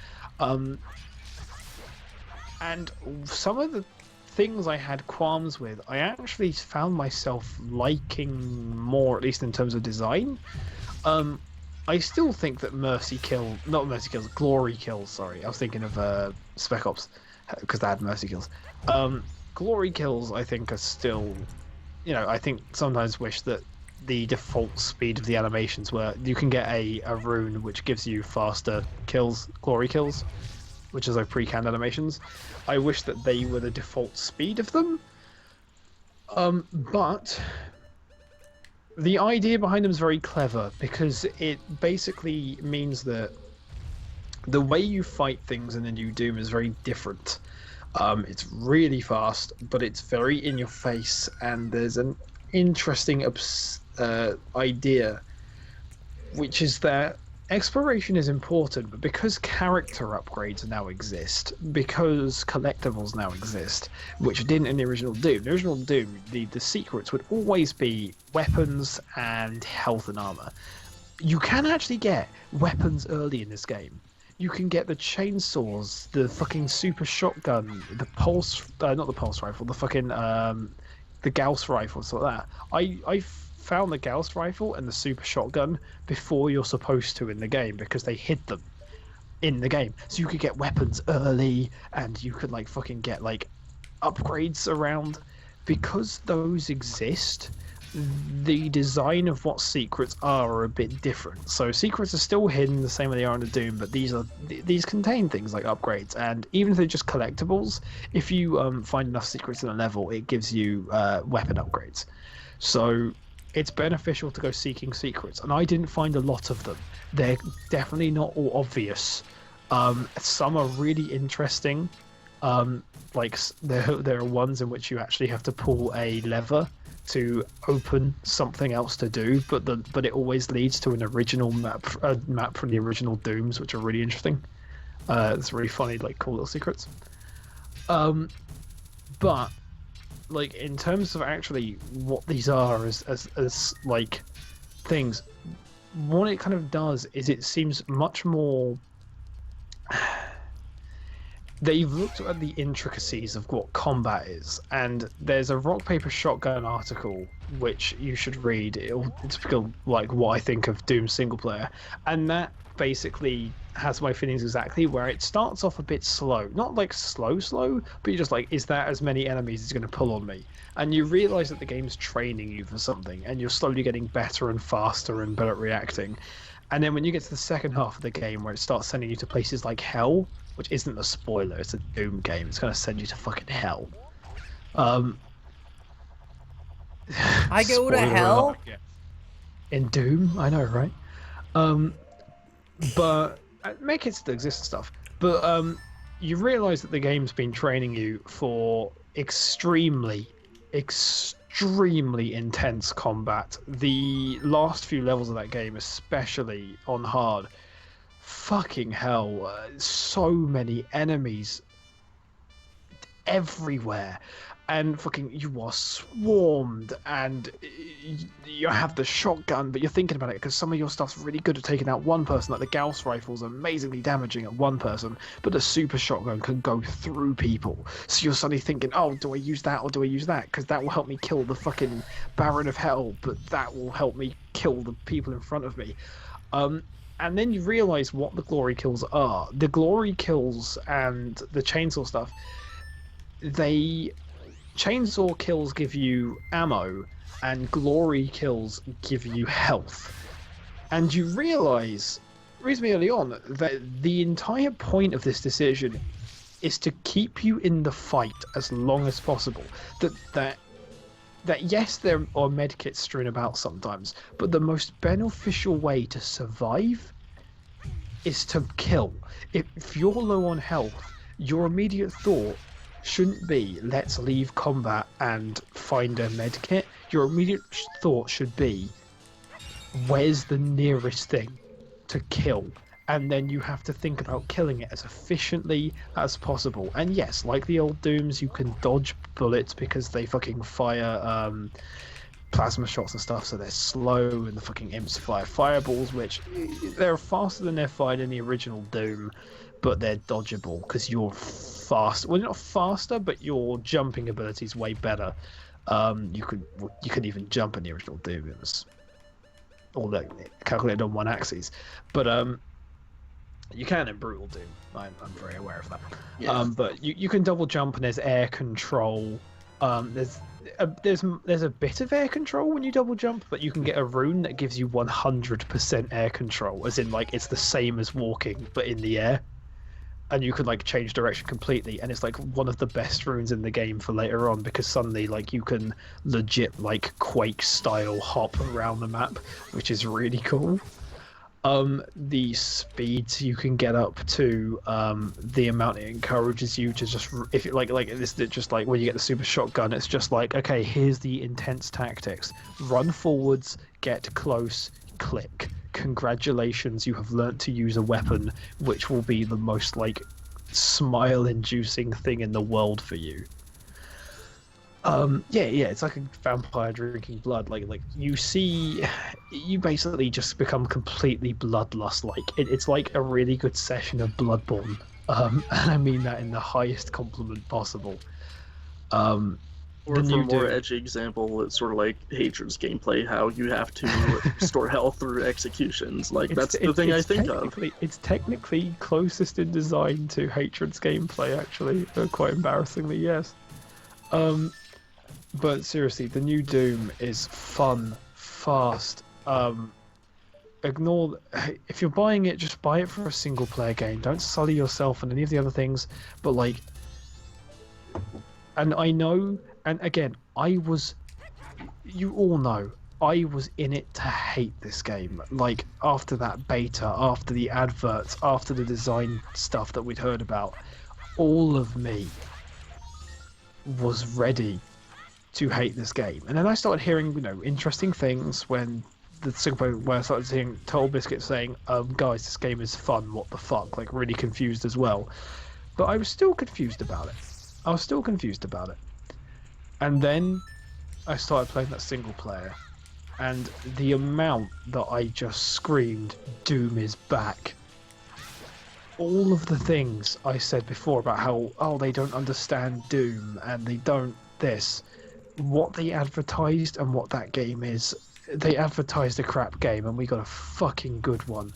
And some of the things I had qualms with, I actually found myself liking more, at least in terms of design. I still think that Glory Kills, sorry. I was thinking of Spec Ops, because they had Mercy Kills. Glory Kills, I think, are still... I think sometimes wish that the default speed of the animations were... You can get a rune which gives you faster kills, Glory Kills, which is like pre-canned animations. I wish that they were the default speed of them. But the idea behind them is very clever because it basically means that the way you fight things in the new Doom is very different. It's really fast, but it's very in your face, and there's an interesting idea, which is that exploration is important, but because character upgrades now exist, because collectibles now exist, which didn't in the original Doom. The original Doom, the secrets would always be weapons and health and armor. You can actually get weapons early in this game. You can get the chainsaws, the fucking super shotgun, the not the pulse rifle, the fucking the Gauss rifle, stuff like that. I found the Gauss rifle and the super shotgun before you're supposed to in the game because they hid them in the game, so you could get weapons early and you could like fucking get like upgrades around. Because those exist, the design of what secrets are a bit different. So secrets are still hidden the same way they are in the Doom, but these contain things like upgrades, and even if they're just collectibles, if you find enough secrets in a level, it gives you weapon upgrades. So it's beneficial to go seeking secrets, and I didn't find a lot of them. They're definitely not all obvious. Some are really interesting. Like there are ones in which you actually have to pull a lever to open something else to do, but it always leads to an original map from the original Dooms, which are really interesting. It's really funny, like cool little secrets. But like in terms of actually what these are as like things, what it kind of does is it seems much more. They've looked at the intricacies of what combat is, and there's a rock paper shotgun article which you should read. It's like what I think of Doom single player, and that basically has my feelings exactly, where it starts off a bit slow. Not like slow, but you're just like, is that as many enemies as going to pull on me? And you realize that the game's training you for something, and you're slowly getting better and faster and better at reacting. And then when you get to the second half of the game, where it starts sending you to places like hell, which isn't a spoiler, it's a Doom game, it's going to send you to fucking hell. I go to Spoiler hell? alert, yeah. In Doom, I know, right? But make it still exist and stuff. But you realise that the game's been training you for extremely intense combat. The last few levels of that game, especially on hard, fucking hell, so many enemies everywhere, and fucking you are swarmed, and you have the shotgun, but you're thinking about it because some of your stuff's really good at taking out one person, like the Gauss rifle's amazingly damaging at one person, but the super shotgun can go through people, so you're suddenly thinking, oh, do I use that or do I use that, because that will help me kill the fucking Baron of Hell, but that will help me kill the people in front of me. And then you realize what the glory kills are. The glory kills and the chainsaw stuff, chainsaw kills give you ammo, and glory kills give you health. And you realise, reasonably early on, that the entire point of this decision is to keep you in the fight as long as possible. That yes, there are medkits strewn about sometimes, but the most beneficial way to survive is to kill. If you're low on health, your immediate thought shouldn't be, let's leave combat and find a medkit. Your immediate thought should be, where's the nearest thing to kill? And then you have to think about killing it as efficiently as possible. And yes, like the old Dooms, you can dodge bullets because they fucking fire plasma shots and stuff, so they're slow, and the fucking imps fire fireballs, which they're faster than they're fired in the original Doom, but they're dodgeable because you're fast. Well, you're not faster, but your jumping ability is way better. You could even jump in the original Doom. It was all that calculated on one axis, but you can in Brutal Doom. I'm very aware of that. Yeah. But you can double jump, and there's air control. There's a bit of air control when you double jump, but you can get a rune that gives you 100% air control, as in like it's the same as walking but in the air, and you can like change direction completely, and it's like one of the best runes in the game for later on, because suddenly like you can legit like Quake style hop around the map, which is really cool. The speeds you can get up to, the amount it encourages you to just, if it like this, just like when you get the super shotgun, it's just like, okay, here's the intense tactics: run forwards, get close, click. Congratulations, you have learnt to use a weapon, which will be the most like smile-inducing thing in the world for you. It's like a vampire drinking blood. Like you basically just become completely bloodlust. Like it's like a really good session of Bloodborne, and I mean that in the highest compliment possible. Or for a more edgy example, it's sort of like Hatred's gameplay, how you have to store health through executions. Like that's the thing I think of. It's technically closest in design to Hatred's gameplay, actually. Quite embarrassingly, yes. But seriously, the new Doom is fun, fast. If you're buying it, just buy it for a single player game. Don't sully yourself and any of the other things. But like, and I know, and again, you all know, I was in it to hate this game. Like, after that beta, after the adverts, after the design stuff that we'd heard about, all of me was ready to hate this game. And then I started hearing, interesting things when I started seeing Toll Biscuit saying, guys, this game is fun, what the fuck, like really confused as well. But I was still confused about it. And then I started playing that single player, and the amount that I just screamed, Doom is back. All of the things I said before about how, they don't understand Doom and they don't this, what they advertised and what that game is, they advertised a crap game and we got a fucking good one.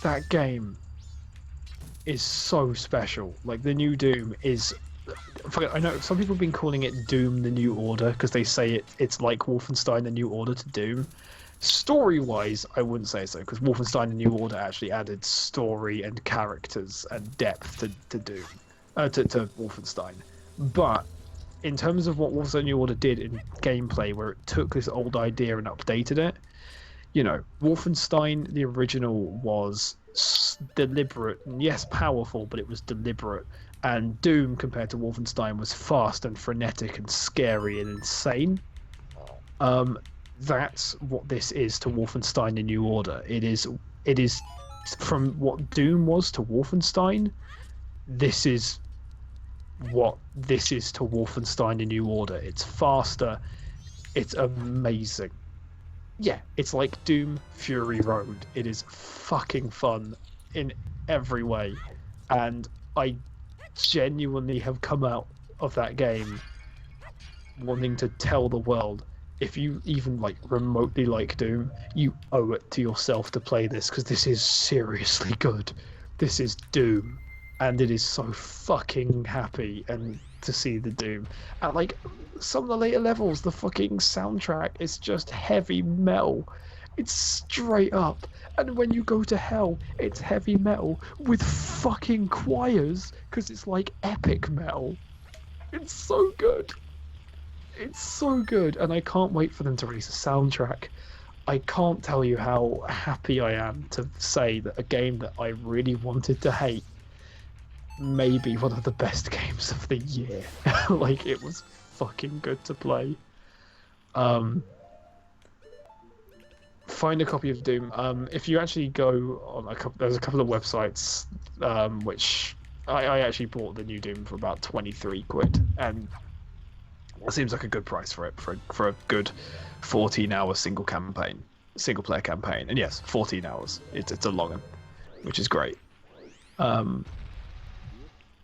that game is so special. Like the new Doom is. I know some people have been calling it Doom: The New Order because they say it's like Wolfenstein: The New Order to Doom. Story-wise, I wouldn't say so because Wolfenstein: The New Order actually added story and characters and depth to Doom, to Wolfenstein. But in terms of what Wolfenstein: New Order did in gameplay, where it took this old idea and updated it, you know, Wolfenstein the original was deliberate and yes, powerful, but it was deliberate. And Doom, compared to Wolfenstein, was fast and frenetic and scary and insane. That's what this is to Wolfenstein: The New Order. It is from what Doom was to Wolfenstein. This is what this is to Wolfenstein: The New Order. It's faster. It's amazing. Yeah, it's like Doom Fury Road. It is fucking fun in every way, and I genuinely have come out of that game wanting to tell the world, if you even like remotely like Doom, you owe it to yourself to play this because this is seriously good. This is Doom, and it is so fucking happy and to see the Doom. And like some of the later levels, the fucking soundtrack is just heavy metal. It's straight up. And when you go to hell, it's heavy metal with fucking choirs because it's like epic metal. It's so good. It's so good, and I can't wait for them to release a soundtrack. I can't tell you how happy I am to say that a game that I really wanted to hate may be one of the best games of the year. Like, it was fucking good to play. Find a copy of Doom. If you actually go on there's a couple of websites which I actually bought the new Doom for about 23 quid, and it seems like a good price for it for a good 14-hour single player campaign. And yes, 14 hours. It's a long one, which is great.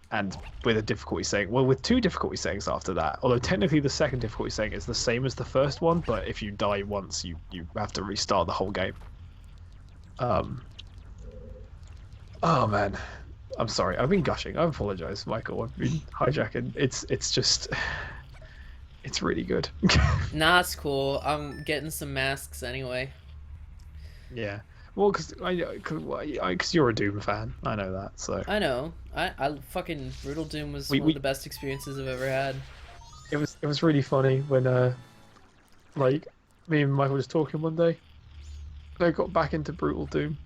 And with a difficulty setting, well, with 2 difficulty settings after that. Although technically the second difficulty setting is the same as the first one, but if you die once, you have to restart the whole game. Oh man, I'm sorry. I've been gushing. I apologize, Michael. I've been hijacking. It's just, it's really good. Nah, it's cool. I'm getting some masks anyway. Yeah. Well, because you're a Doom fan, I know that. So I know. I fucking Brutal Doom was one of the best experiences I've ever had. It was really funny when like me and Michael was talking one day. And I got back into Brutal Doom.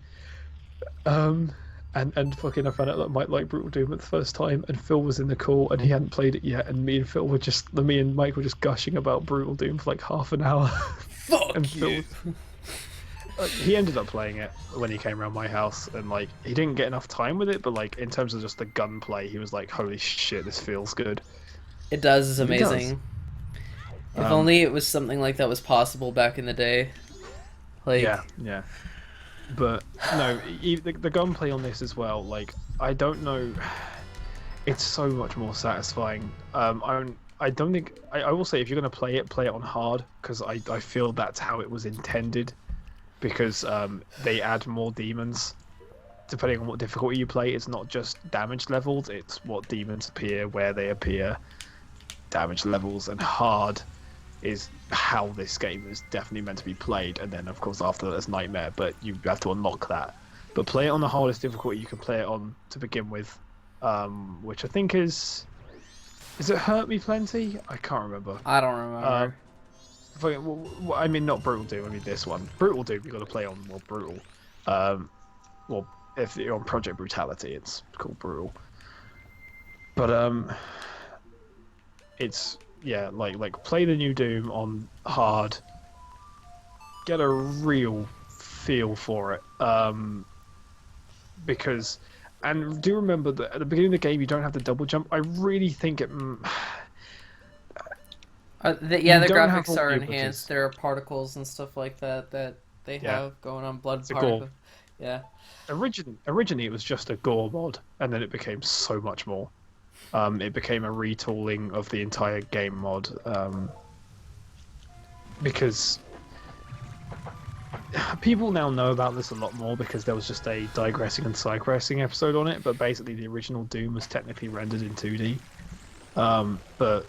And fucking I found out that I might like Brutal Doom at the first time, and Phil was in the call and he hadn't played it yet, and me and Mike were just gushing about Brutal Doom for like half an hour. Fuck and you. He ended up playing it when he came around my house, and like he didn't get enough time with it, but like in terms of just the gunplay, he was like, "Holy shit, this feels good." It does. It's amazing. It does. If only it was something like that was possible back in the day. Like yeah. But no, the gunplay on this as well. Like I don't know, it's so much more satisfying. I don't think I will say if you're gonna play it on hard, because I feel that's how it was intended. Because they add more demons depending on what difficulty you play. It's not just damage levels, it's what demons appear, where they appear, damage levels, and hard is how this game is definitely meant to be played. And then of course after that there's Nightmare, but you have to unlock that. But play it on the hardest difficulty you can play it on to begin with, which I think is it Hurt Me Plenty? I can't remember. I don't remember. I mean, not Brutal Doom. I mean this one. Brutal Doom. You got to play on more brutal. Well, if you're on Project Brutality, it's called Brutal. But it's like play the new Doom on hard. Get a real feel for it. Because, and do remember that at the beginning of the game you don't have to double jump. I really think it. The graphics are enhanced. There are particles and stuff like that they have going on. Blood particles. Yeah. Originally, it was just a gore mod, and then it became so much more. It became a retooling of the entire game mod, because people now know about this a lot more because there was just a digressing and sidegressing episode on it. But basically, the original Doom was technically rendered in 2D. But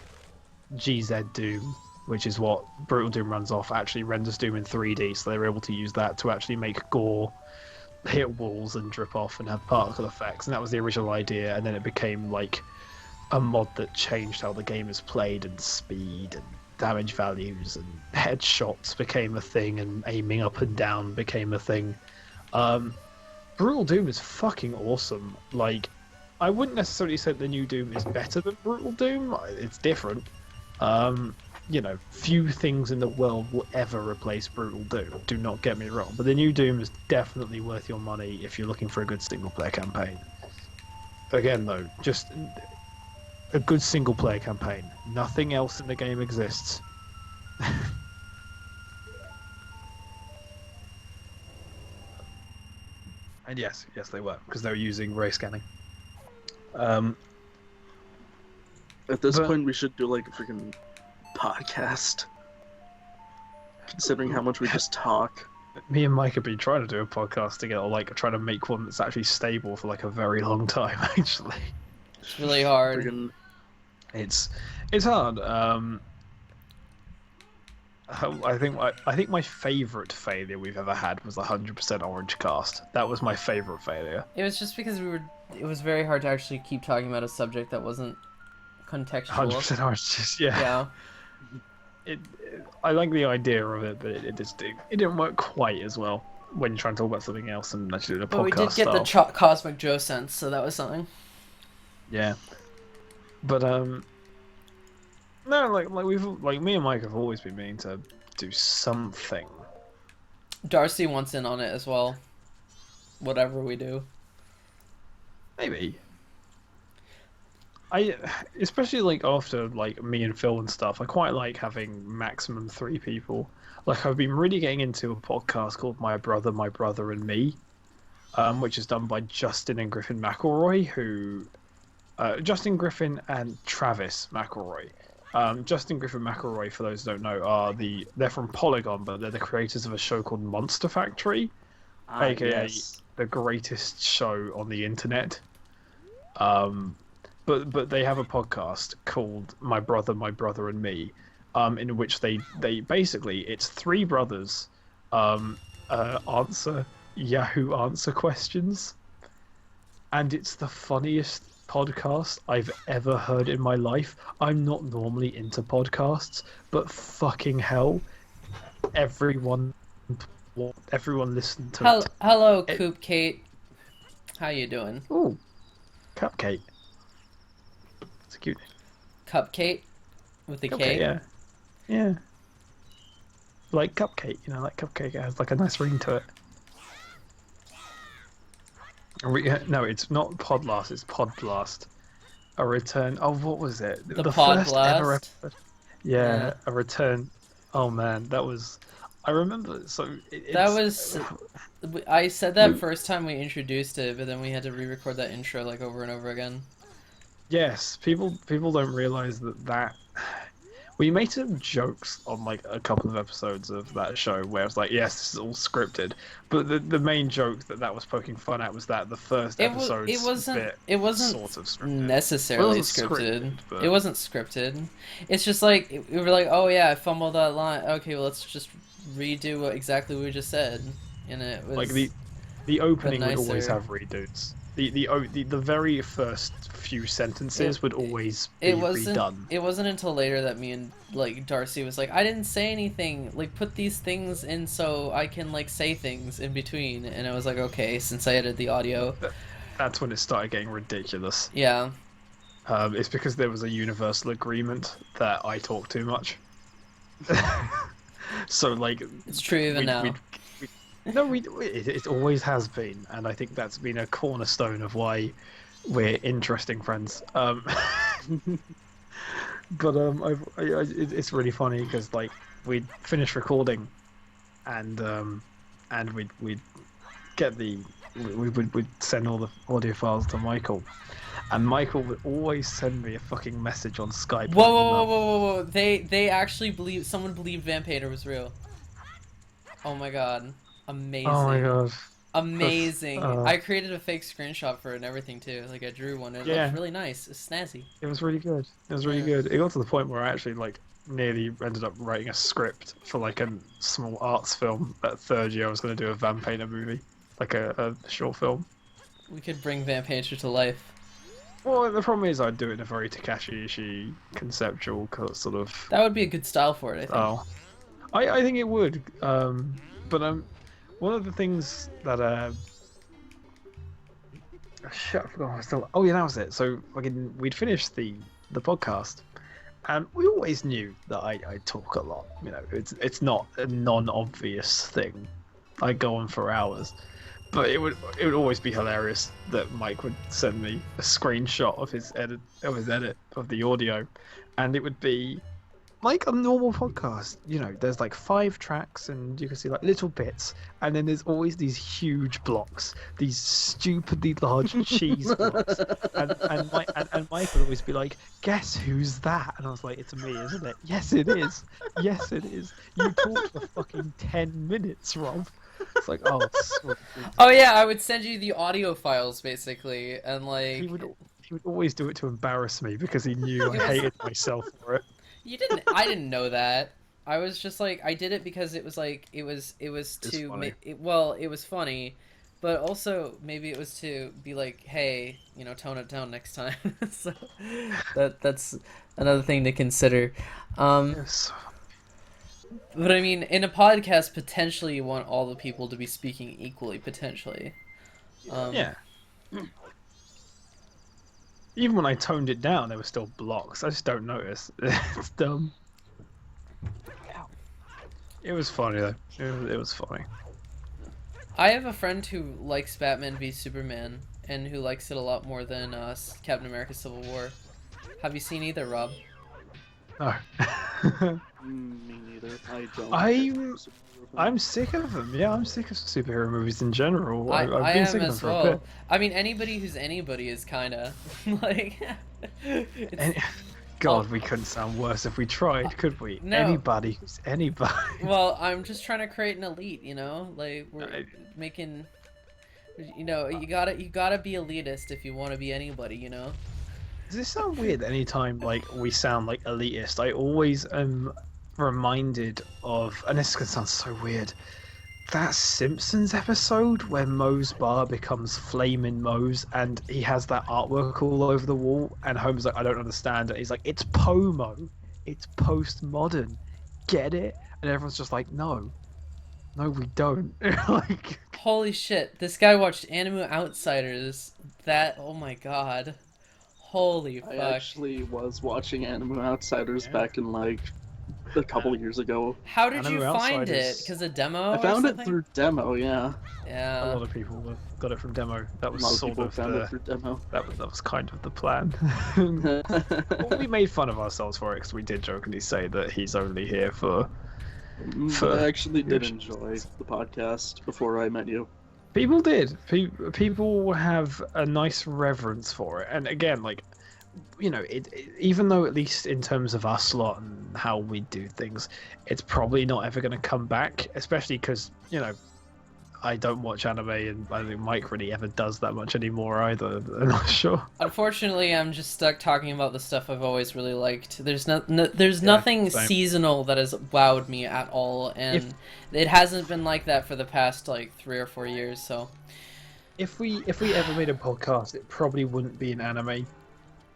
GZ Doom, which is what Brutal Doom runs off, actually renders Doom in 3D, so they were able to use that to actually make gore hit walls and drip off and have particle effects, and that was the original idea. And then it became like a mod that changed how the game is played, and speed and damage values and headshots became a thing, and aiming up and down became a thing. Brutal Doom is fucking awesome. Like, I wouldn't necessarily say the new Doom is better than Brutal Doom. It's different. You know, few things in the world will ever replace Brutal Doom. Do not get me wrong, but the new Doom is definitely worth your money if you're looking for a good single-player campaign. Again, though, just a good single-player campaign. Nothing else in the game exists. And yes, they were, because they were using ray scanning. At this But- point, we should do like a freaking podcast. Considering how much we just talk. Me and Mike have been trying to do a podcast together, like trying to make one that's actually stable for like a very long time. Actually, It's really hard. Freaking, it's hard. I think my favorite failure we've ever had was 100% Orange Cast. That was my favorite failure. It was just because it was very hard to actually keep talking about a subject that wasn't contextual. 100% Orange, yeah. Yeah. I like the idea of it, but it didn't work quite as well when you're trying to talk about something else and actually do a podcast. But we did get the Cosmic Joe sense, so that was something. Yeah, but no, like me and Mike have always been meaning to do something. Darcy wants in on it as well. Whatever we do. Maybe. Especially like after like me and Phil and stuff, I quite like having maximum 3 people. Like, I've been really getting into a podcast called My Brother and Me, which is done by Justin and Griffin McElroy, Justin Griffin and Travis McElroy. Justin Griffin McElroy, for those who don't know, they're from Polygon, but they're the creators of a show called Monster Factory, aka the greatest show on the internet. But they have a podcast called My Brother and Me, in which they basically, it's 3 brothers answer Yahoo Answer questions, and it's the funniest podcast I've ever heard in my life. I'm not normally into podcasts, but fucking hell, everyone listened to it. Hello, Coop Kate. How you doing? Ooh, Cupcake. It's cute. Cupcake with the Cupcake, K. yeah. Like Cupcake, like Cupcake. It has like a nice ring to it. No, it's not Podlast, it's Podblast. A return. Oh, what was it? The first ever Podblast? episode. Yeah, Yeah. a return. Oh man, that was. I remember. So That was. I said that first time we introduced it, but then we had to re-record that intro like over and over again. Yes, people don't realize that. We made some jokes on like a couple of episodes of that show where it's like, yes, this is all scripted, but the main joke that was poking fun at was that the first episode It wasn't sort of scripted. necessarily It wasn't scripted. but- It wasn't scripted. It's just like we were like, oh yeah, I fumbled that line. Okay, well let's just redo exactly what we just said, and it was Like the opening would always nicer. have redos. The very first few sentences would always be redone. It wasn't until later that me and like Darcy was like, I didn't say anything. Like, put these things in so I can like say things in between. And I was like, okay, since I edited the audio, That's when it started getting ridiculous. yeah. It's because there was a universal agreement that I talk too much. So like, It's true even now. It always has been, and I think that's been a cornerstone of why we're interesting friends. But it's really funny because like we'd finish recording, and we'd get we'd send all the audio files to Michael, and Michael would always send me a fucking message on Skype. Whoa. They actually someone believed Vampator was real. Oh my god. Amazing. Oh my god. Amazing. That's, I created a fake screenshot for it and everything too. Like I drew one. It Yeah. looked really nice. It's snazzy. It was really good. It was really Yeah. good. It got to the point where I actually like nearly ended up writing a script for like a small arts film. That third year, I was going to do a Vampire movie, like a short film. We could bring Vampire to life. Well, the problem is I'd do it in a very Takashi Ishii conceptual sort of. That would be a good style for it, I think. Oh, I think it would. But one of the things that shit, I forgot what I was still. Oh yeah, that was it. So fucking, we'd finished the podcast, and we always knew that I talk a lot. You know, it's not a non-obvious thing. I go on for hours, but it would always be hilarious that Mike would send me a screenshot of his edit of the audio, and it would be like a normal podcast. You know, there's like 5 tracks, and you can see like little bits, and then there's always these huge blocks, these stupidly large cheese blocks, and Mike would always be like, "Guess who's that?" And I was like, "It's me, isn't it?" "Yes, it is. Yes, it is. You talked for fucking 10 minutes, Rob." It's like, oh, it's so ridiculous. Oh yeah, I would send you the audio files basically, and like He would always do it to embarrass me because he knew I hated myself for it. you didn't. I didn't know that. I was just like I did it because it was like it was to funny. well it was funny, but also maybe it was to be like, hey, you know, tone it down next time. So that's another thing to consider. Yes. But I mean, in a podcast, potentially you want all the people to be speaking equally, potentially. Yeah. Even when I toned it down, there were still blocks. I just don't notice. It's dumb. It was funny though. It was funny. I have a friend who likes Batman v Superman, and who likes it a lot more than Captain America Civil War. Have you seen either, Rob? No. Me neither. I don't. I'm sick of them. Yeah, I'm sick of superhero movies in general. I I've been am sick of them as for a well. bit. I mean, anybody who's anybody is kind of like. God, we couldn't sound worse if we tried, could we? No. Anybody who's anybody. Well, I'm just trying to create an elite, you know, like we're making. You know, you gotta be elitist if you want to be anybody, you know. Does this sound weird? Anytime like we sound like elitist, I always am reminded of, and this is gonna sound so weird, that Simpsons episode where Moe's bar becomes Flamin' Moe's, and he has that artwork all over the wall, and Homer's like, I don't understand it. He's like, it's Pomo, it's postmodern, get it? And everyone's just like, no, we don't. Like, Holy shit! This guy watched Animu Outsiders. That, oh my god. Holy fuck. I actually was watching Anime Outsiders Yeah. back in like a couple years ago. How did you Animu find it? Outsiders. Because a demo? I found or it something? through demo, yeah. a Yeah. lot of people got it from demo. That A was lot of sort people of found it through demo. that was kind of the plan. Well, we made fun of ourselves for it because we did jokingly say that he's only here for. I actually did Yes. enjoy the podcast before I met you. People did. People have a nice reverence for it, and again, like, you know, even though at least in terms of us lot and how we do things, it's probably not ever going to come back. Especially because, you know, I don't watch anime, and I don't think Mike really ever does that much anymore either. I'm not sure. Unfortunately, I'm just stuck talking about the stuff I've always really liked. There's there's nothing same. seasonal that has wowed me at all, and it hasn't been like that for the past like 3 or 4 years. So If we ever made a podcast, it probably wouldn't be an anime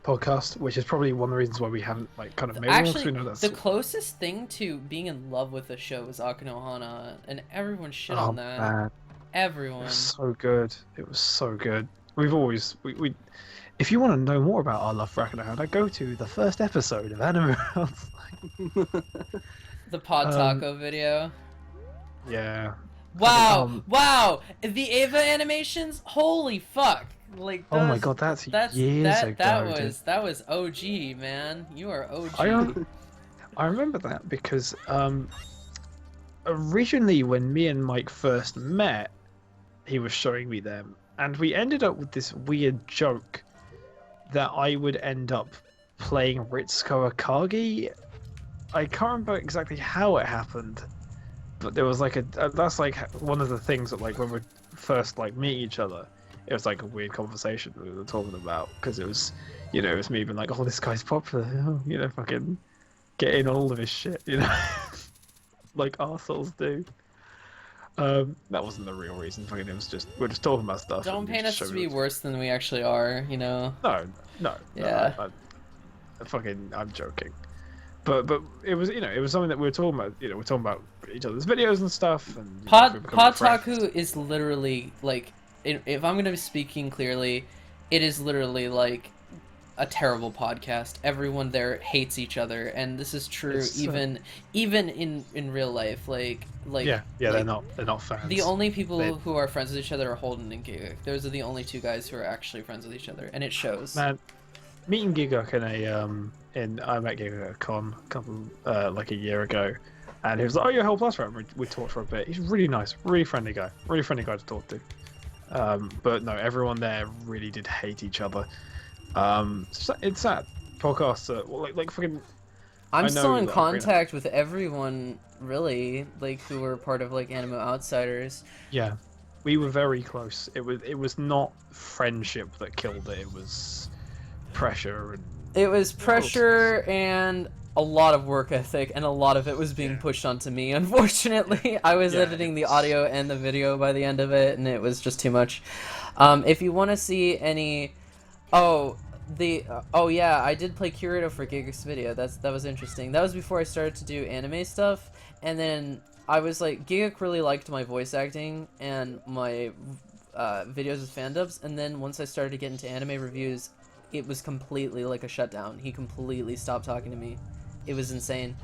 podcast, which is probably one of the reasons why we haven't like kind of made one. 'Cause actually, we know that's the closest thing to being in love with the show was Akanohana, and everyone shit oh on that. man, it Everyone. was so good. It was so good. We've always we if you want to know more about our love for Akanohana, go to the first episode of Anime House. The Pod Taco video. Yeah. Wow! um, Wow! The Ava animations? Holy fuck! Like Oh my those- god, that's That's years ago. that was OG, man. You are OG. I remember that because originally when me and Mike first met, he was showing me them, and we ended up with this weird joke that I would end up playing Ritsuko Akagi. I can't remember exactly how it happened, But there was like that's like one of the things that like when we first like meet each other, it was like a weird conversation we were talking about because it was, you know, it was me being like, oh, this guy's popular, oh, you know, fucking getting all of his shit, you know, like arseholes do. That wasn't the real reason. Fucking, it was just we're just talking about stuff. Don't and you paint just us to showed me be worse than we actually are, you know? No. Yeah. I'm joking. But it was, you know, it was something that we were talking about. You know, we're talking about each other's videos and stuff. And you know, if we become friends. Podtaku is literally like, if I'm gonna be speaking clearly, it is literally like a terrible podcast. Everyone there hates each other, and this is true even in real life. Like yeah, like, they're not fans. the only people who are friends with each other are Holden and Giga. Those are the only two guys who are actually friends with each other, and it shows. Man, meeting Gigok I met Gigok at a con a couple like a year ago, and he was like, "Oh, you're a Hell Plus right?" We talked for a bit. He's really nice, really friendly guy to talk to. But no, everyone there really did hate each other. It's sad. Podcasts like fucking. I'm still in contact with everyone, really, like who were part of like Animo Outsiders. Yeah, we were very close. It was not friendship that killed it. It was pressure and. It was pressure and a lot of work ethic, and a lot of it was being pushed onto me. Unfortunately, I was editing the audio and the video by the end of it, and it was just too much. If you want to see any, oh yeah, I did play Curator for Gigak's video. That was interesting. That was before I started to do anime stuff, and then I was like, Gigak really liked my voice acting and my videos with fan dubs, and then once I started to get into anime reviews, it was completely like a shutdown. He completely stopped talking to me. It was insane.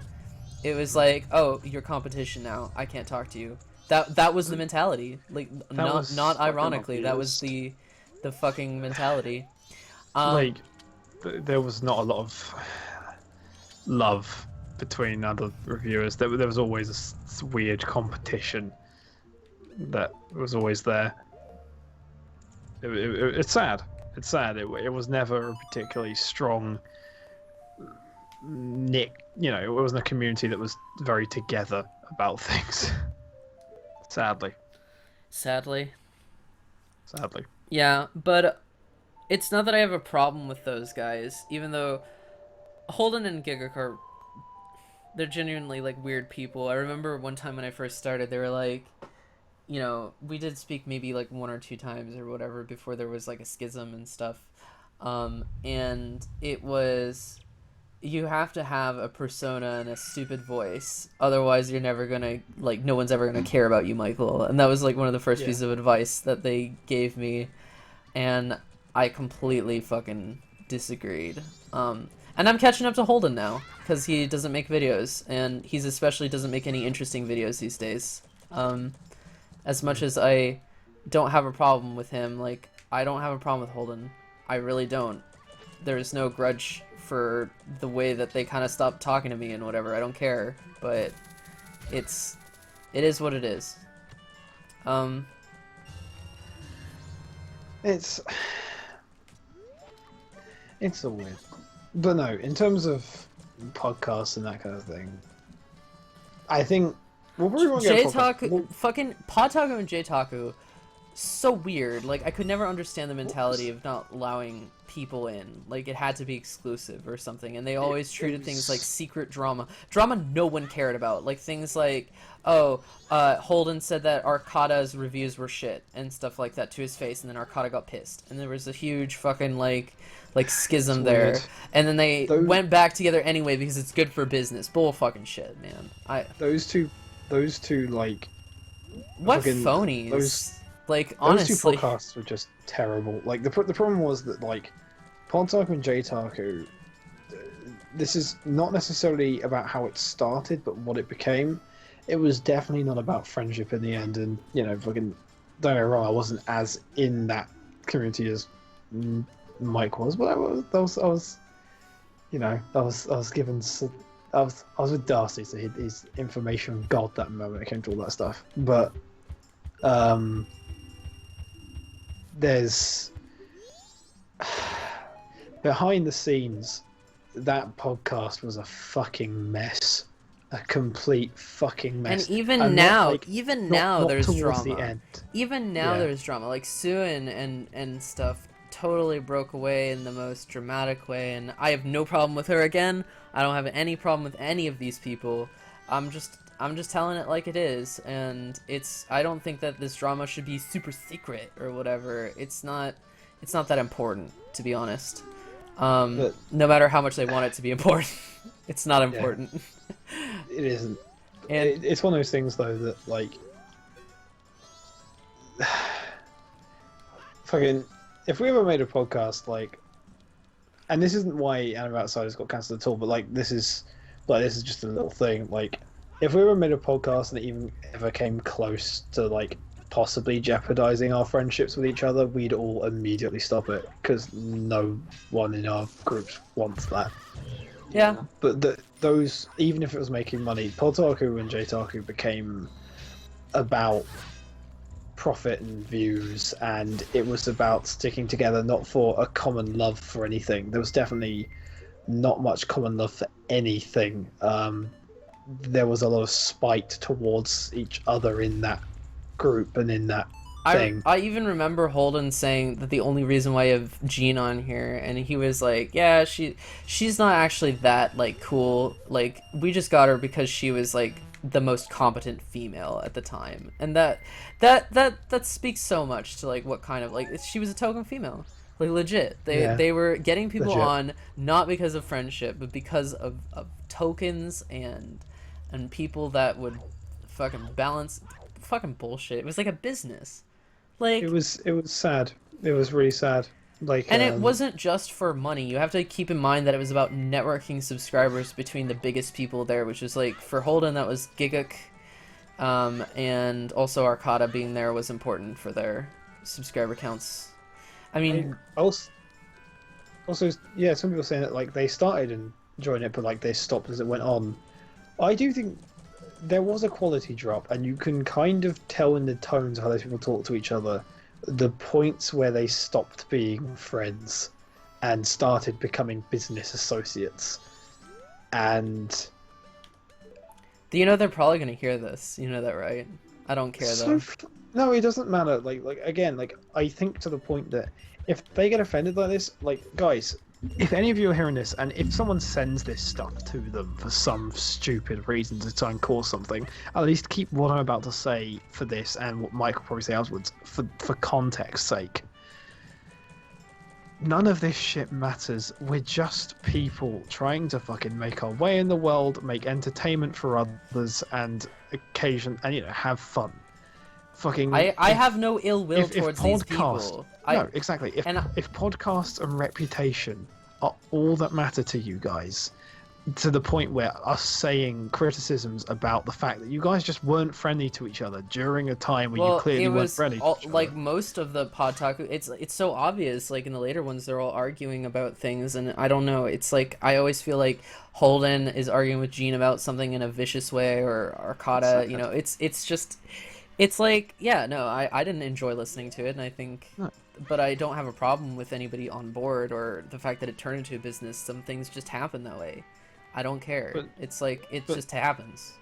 It was like, oh, you're competition now. I can't talk to you. That was the mentality. Like, not ironically, that was the fucking mentality. Like, there was not a lot of love between other reviewers. There was always this weird competition that was always there. It's sad. It's sad. It was never a particularly strong knit. You know, it wasn't a community that was very together about things. Sadly. Yeah, but it's not that I have a problem with those guys, even though Holden and Gigak are, they're genuinely like weird people. I remember one time when I first started, they were like, you know, we did speak maybe like 1 or 2 times or whatever before there was like a schism and stuff. And it was, you have to have a persona and a stupid voice. Otherwise you're never gonna, like, no one's ever gonna care about you, Michael. And that was like one of the first pieces of advice that they gave me. And I completely fucking disagreed. And I'm catching up to Holden now, because he doesn't make videos, and he's especially doesn't make any interesting videos these days. As much as I don't have a problem with him, like, I don't have a problem with Holden. I really don't. There's no grudge for the way that they kind of stopped talking to me and whatever. I don't care, but it is what it is. It's a weird, but no. In terms of podcasts and that kind of thing, I think we'll probably won't get fucking Podtaku and J-Taku, so weird. Like, I could never understand the mentality of not allowing people in. Like, it had to be exclusive or something, and they always treated things like secret drama no one cared about. Like things like, oh, Holden said that Arcada's reviews were shit and stuff like that to his face, and then Arcada got pissed, and there was a huge fucking like schism there, and then they went back together anyway because it's good for business. Bull fucking shit, man. Those two like, what phonies. Like, honestly, those 2 podcasts were just terrible. Like, the problem was that, like, Podtaku and J-Taku, this is not necessarily about how it started, but what it became. It was definitely not about friendship in the end, and, you know, fucking, don't get me wrong, I wasn't as in that community as Mike was, but I was given, I was with Darcy, so his information god that moment it came to all that stuff. But, there's behind the scenes, that podcast was a fucking mess. a complete fucking mess. And even And now, not, like, even not, now, not there's towards drama. the end. Even now, Yeah. there's drama. Like Sue and stuff totally broke away in the most dramatic way, and I have no problem with her again. I don't have any problem with any of these people. I'm just telling it like it is, and I don't think that this drama should be super secret or whatever. It's not that important, to be honest. But- No matter how much they want it to be important, it's not important. It isn't. And It's one of those things, though, that, like... fucking... If we ever made a podcast, like... And this isn't why Anime Outsiders got cancelled at all, but, like, this is just a little thing. Like, if we ever made a podcast and it even ever came close to, like, possibly jeopardizing our friendships with each other, we'd all immediately stop it, because no one in our groups wants that. yeah, But those, even if it was making money, Podtaku and Jtaku became about profit and views, and it was about sticking together, not for a common love for anything. There was definitely not much common love for anything. There was a lot of spite towards each other in that group and in that thing. I even remember Holden saying that the only reason why you have Jean on here, and he was like, yeah, she's not actually that, like, cool. Like, we just got her because she was, like, the most competent female at the time. And that speaks so much to, like, what kind of, like, she was a token female. Like, legit. They were getting people Legit. on not because of friendship, but because of tokens and people that would fucking balance fucking bullshit. It was like a business. Like, It was sad. It was really sad. Like, and it wasn't just for money. You have to keep in mind that it was about networking subscribers between the biggest people there, which was, like, for Holden, that was Giguk, and also Arcada being there was important for their subscriber counts. I mean, also, yeah, some people saying that, like, they started and joined it, but, like, they stopped as it went on. I do think there was a quality drop, and you can kind of tell in the tones of how those people talk to each other the points where they stopped being friends and started becoming business associates. And you know they're probably gonna hear this. You know that, right? I don't care though. no, it doesn't matter. Like again, like, I think to the point that if they get offended like this, like, guys, if any of you are hearing this, and if someone sends this stuff to them for some stupid reason to try and cause something, at least keep what I'm about to say for this and what Mike will probably say afterwards for context's sake. None of this shit matters. We're just people trying to fucking make our way in the world, make entertainment for others, and have fun. Fucking. I have no ill will towards these people. No, exactly. If podcasts and reputation are all that matter to you guys, to the point where us saying criticisms about the fact that you guys just weren't friendly to each other during a time when you clearly weren't friendly to each other. Like, most of the Podtaku, it's so obvious. Like, in the later ones, they're all arguing about things, and I don't know. It's like, I always feel like Holden is arguing with Jean about something in a vicious way, or Arcada. You know, it's just. It's like, yeah, no, I didn't enjoy listening to it, and I think... No. But I don't have a problem with anybody on board, or the fact that it turned into a business. Some things just happen that way. I don't care. But- it's like, it just happens.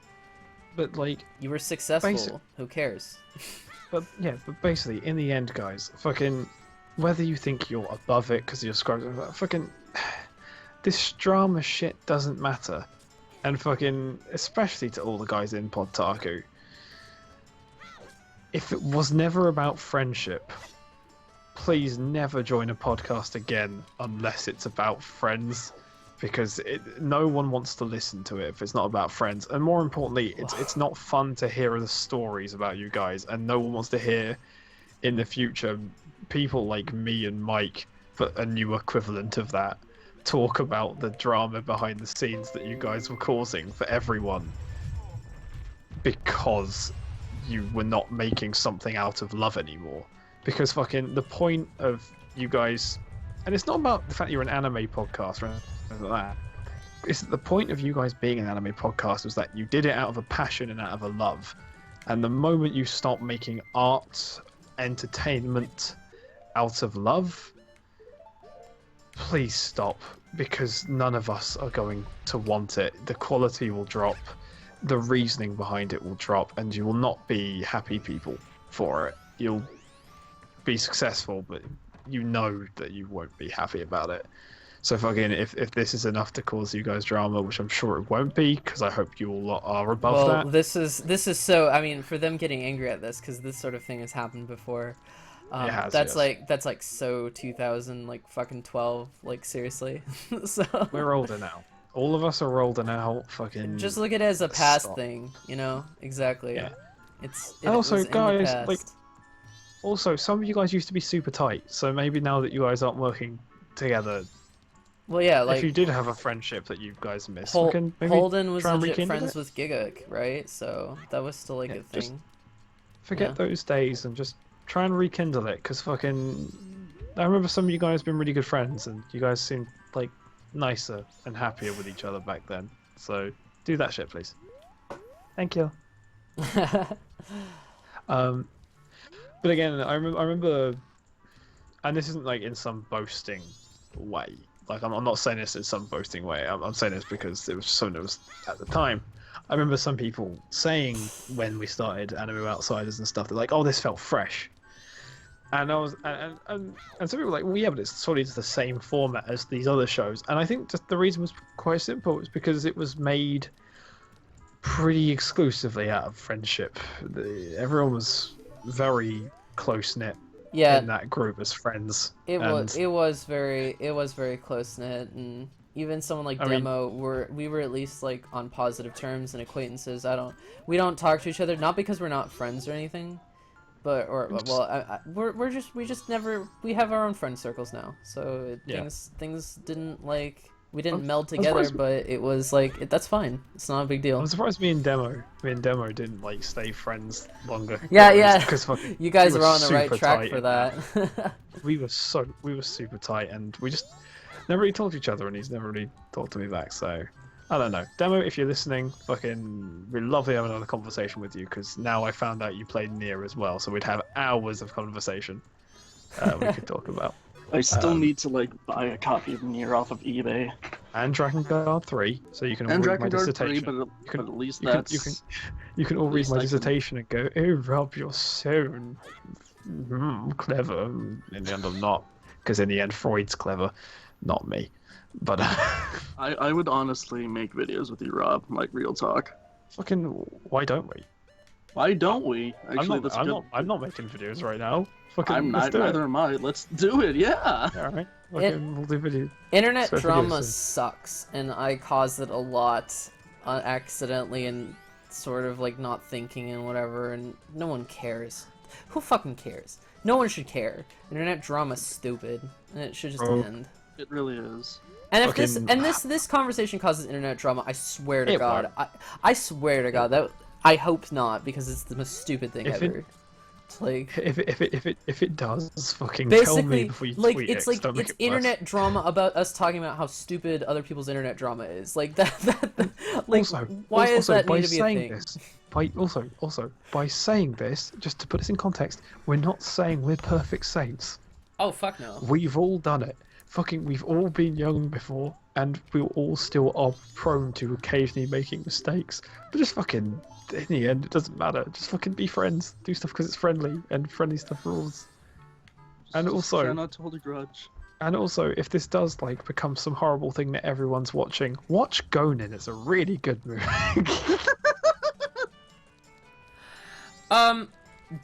But, like, You were successful. Who cares? but basically, in the end, guys, fucking, whether you think you're above it because you're subscribed, fucking, this drama shit doesn't matter. And fucking, especially to all the guys in Podtaku, if it was never about friendship, please never join a podcast again unless it's about friends, because no one wants to listen to it if it's not about friends. And more importantly, it's not fun to hear the stories about you guys, and no one wants to hear in the future people like me and Mike, but a new equivalent of that, talk about the drama behind the scenes that you guys were causing for everyone because you were not making something out of love anymore. Because fucking the point of you guys, and it's not about the fact that you're an anime podcast or anything like that, it's the point of you guys being an anime podcast was that you did it out of a passion and out of a love. And the moment you stop making art, entertainment out of love, please stop, because none of us are going to want it. The quality will drop, the reasoning behind it will drop, and you will not be happy people for it. You'll be successful, but you know that you won't be happy about it. So fucking, if this is enough to cause you guys drama, which I'm sure it won't be, because I hope you all are above Well, that. this is so. I mean, for them getting angry at this, because this sort of thing has happened before. It has, that's yes. that's like so 2000 like fucking 12, like seriously. So We're older now. All of us are older now. Fucking. just look at it as a past Stop. thing, you know? Exactly. Yeah. It And also, was in the guys, past. like, also, some of you guys used to be super tight, so maybe now that you guys aren't working together, well, yeah, if like you did have a friendship that you guys missed, we can maybe Holden was try and legit rekindle friends it. with Gigak, right? So that was still like Yeah, a just thing. forget Yeah. those days and just try and rekindle it, because fucking. I remember some of you guys been really good friends, and you guys seemed like nicer and happier with each other back then. So do that shit, please. Thank you. But again, I remember, and this isn't like in some boasting way. Like I'm not saying this in some boasting way. I'm saying this because it was something that was at the time. I remember some people saying when we started Anime Outsiders and stuff, they're like, "Oh, this felt fresh," and I was, and some people were like, "Well, yeah, but it's sort of the same format as these other shows." And I think just the reason was quite simple. It was because it was made pretty exclusively out of friendship. Everyone was very close knit Yeah, in that group as friends. it was and it was very close knit, and even someone like I mean- Demo we were at least like on positive terms and acquaintances. We don't talk to each other, not because we're not friends or anything, but we just never, we have our own friend circles now, so Yeah. things didn't like, we didn't I'm- meld I'm together, surprised- but it was like that's fine. It's not a big deal. I'm surprised me and Demo didn't like stay friends longer. Yeah, yeah. Because fucking You guys we were on the right super track tight for in that. we were super tight, and we just never really talked to each other, and he's never really talked to me back. So I don't know, Demo, if you're listening, fucking, we'd love to have another conversation with you, because now I found out you played Nier as well, so we'd have hours of conversation we could talk about. I still need to like buy a copy of Nier off of eBay. And Dragon Guard 3, so you can all And read my Dragon Guard 3, dissertation. but at least you can- that's... You can all read least my I can- dissertation and go, "Oh, Rob, you're so clever." In the end, I'm not, because in the end, Freud's clever, not me. But I would honestly make videos with you, Rob, like real talk. fucking, why don't we? Why don't we? Actually, that's good. I'm not making videos right now. Fucking, I'm let's not, do neither am I. Let's do it, yeah! it. All right, fucking, we'll do videos. Internet So drama videos, sucks, and I caused it a lot accidentally and sort of like not thinking and whatever, and no one cares. Who fucking cares? No one should care. Internet drama's stupid, and it should just Bro. end. It really is. And if Fucking- this conversation causes internet drama, I swear to It God, I swear to God that I hope not, because it's the most stupid thing If it- ever. It's like If it does, fucking tell me basically before you like tweet it's it, 'cause like don't make it's it worse. internet drama about us talking about how stupid other people's internet drama is. Like that like Also, why does also, that by need to be a saying thing? this, by saying this, just to put this in context, we're not saying we're perfect saints. Oh fuck no. We've all done it. Fucking, we've all been young before, and we all still are prone to occasionally making mistakes. But just fucking, in the end, it doesn't matter. Just fucking be friends. Do stuff because it's friendly, and friendly stuff rules. And Just also- try not to hold a grudge. And also, if this does like become some horrible thing that everyone's watching, watch Gonin. It's a really good movie.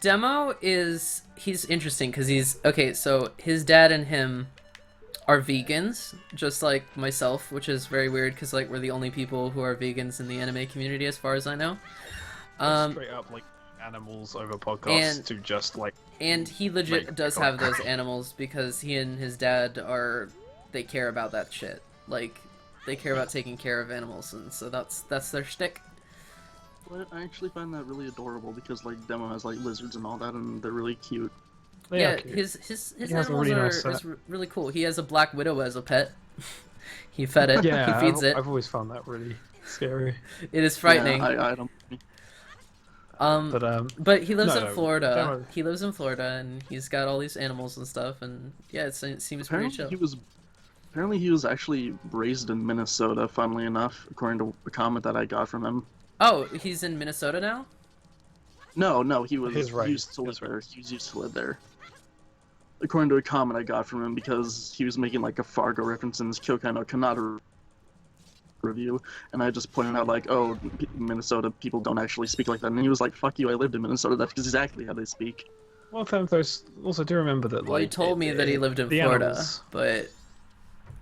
Demo he's interesting because he's okay, so his dad and him are vegans, just like myself, which is very weird because like we're the only people who are vegans in the anime community as far as I know. Straight up like animals over podcasts and- to just like And he legit Make does God. have those animals because he and his dad they care about that shit. Like, they care about taking care of animals, and so that's their shtick. But I actually find that really adorable because like Demo has like lizards and all that, and they're really cute. they Yeah, are cute. his He has a animals really are nice set. is really cool. He has a black widow as a pet. He fed it. Yeah, he feeds it. I've always found that really scary. It is frightening. Yeah, I don't. But he lives No, in no, Florida. Demo- He lives in Florida, and he's got all these animals and stuff. And yeah, it seems pretty chill. Apparently he was actually raised in Minnesota. Funnily enough, according to a comment that I got from him. Oh, he's in Minnesota now? No, he His race. used to live there. He used to live there. According to a comment I got from him, because he was making like a Fargo reference in his Kyokai no Kanata review, and I just pointed out like, oh, Minnesota people don't actually speak like that, and he was like, "Fuck you, I lived in Minnesota. That's exactly how they speak." Well, Thanatos, also do remember that, Well, he like, told me that he lived in the Florida, animals, but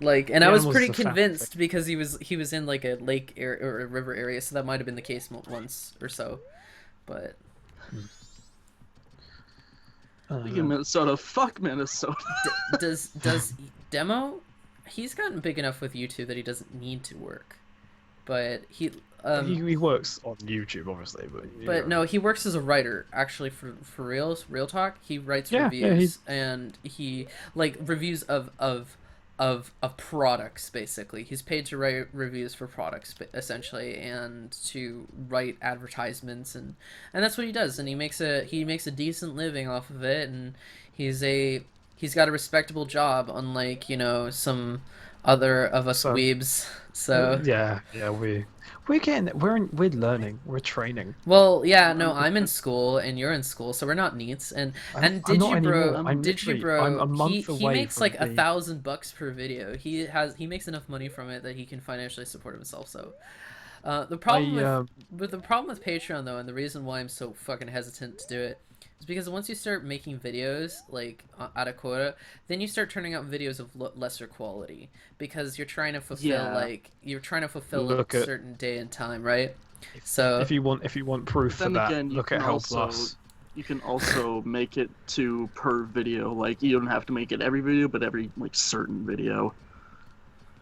like, and the I was animals pretty is a fact convinced thing. because he was in like a lake area or a river area, so that might have been the case once or so. But Speaking of Minnesota, fuck Minnesota. does Demo? He's gotten big enough with YouTube that he doesn't need to work, but He works on YouTube, obviously, but But no, he works as a writer actually for real talk. He writes yeah, reviews and he like reviews of products basically. He's paid to write reviews for products essentially and to write advertisements and that's what he does and he makes a decent living off of it and he's got a respectable job unlike, you know, some other of us So weebs. So yeah, we're learning, we're training. well, yeah, no, I'm in school and you're in school, so we're not neats. And I'm not anymore. I'm Digibro, a month he away makes from like being... $1,000 per video. He makes enough money from it that he can financially support himself. So, the problem the problem with Patreon though, and the reason why I'm so fucking hesitant to do it, is because once you start making videos like out of quota, then you start turning out videos of lesser quality because you're trying to fulfill Look a at certain day and time, right? if, So if you want proof for Then that, again, look at Hell Plus. you can also make it to per video. Like you don't have to make it every video, but every like certain video.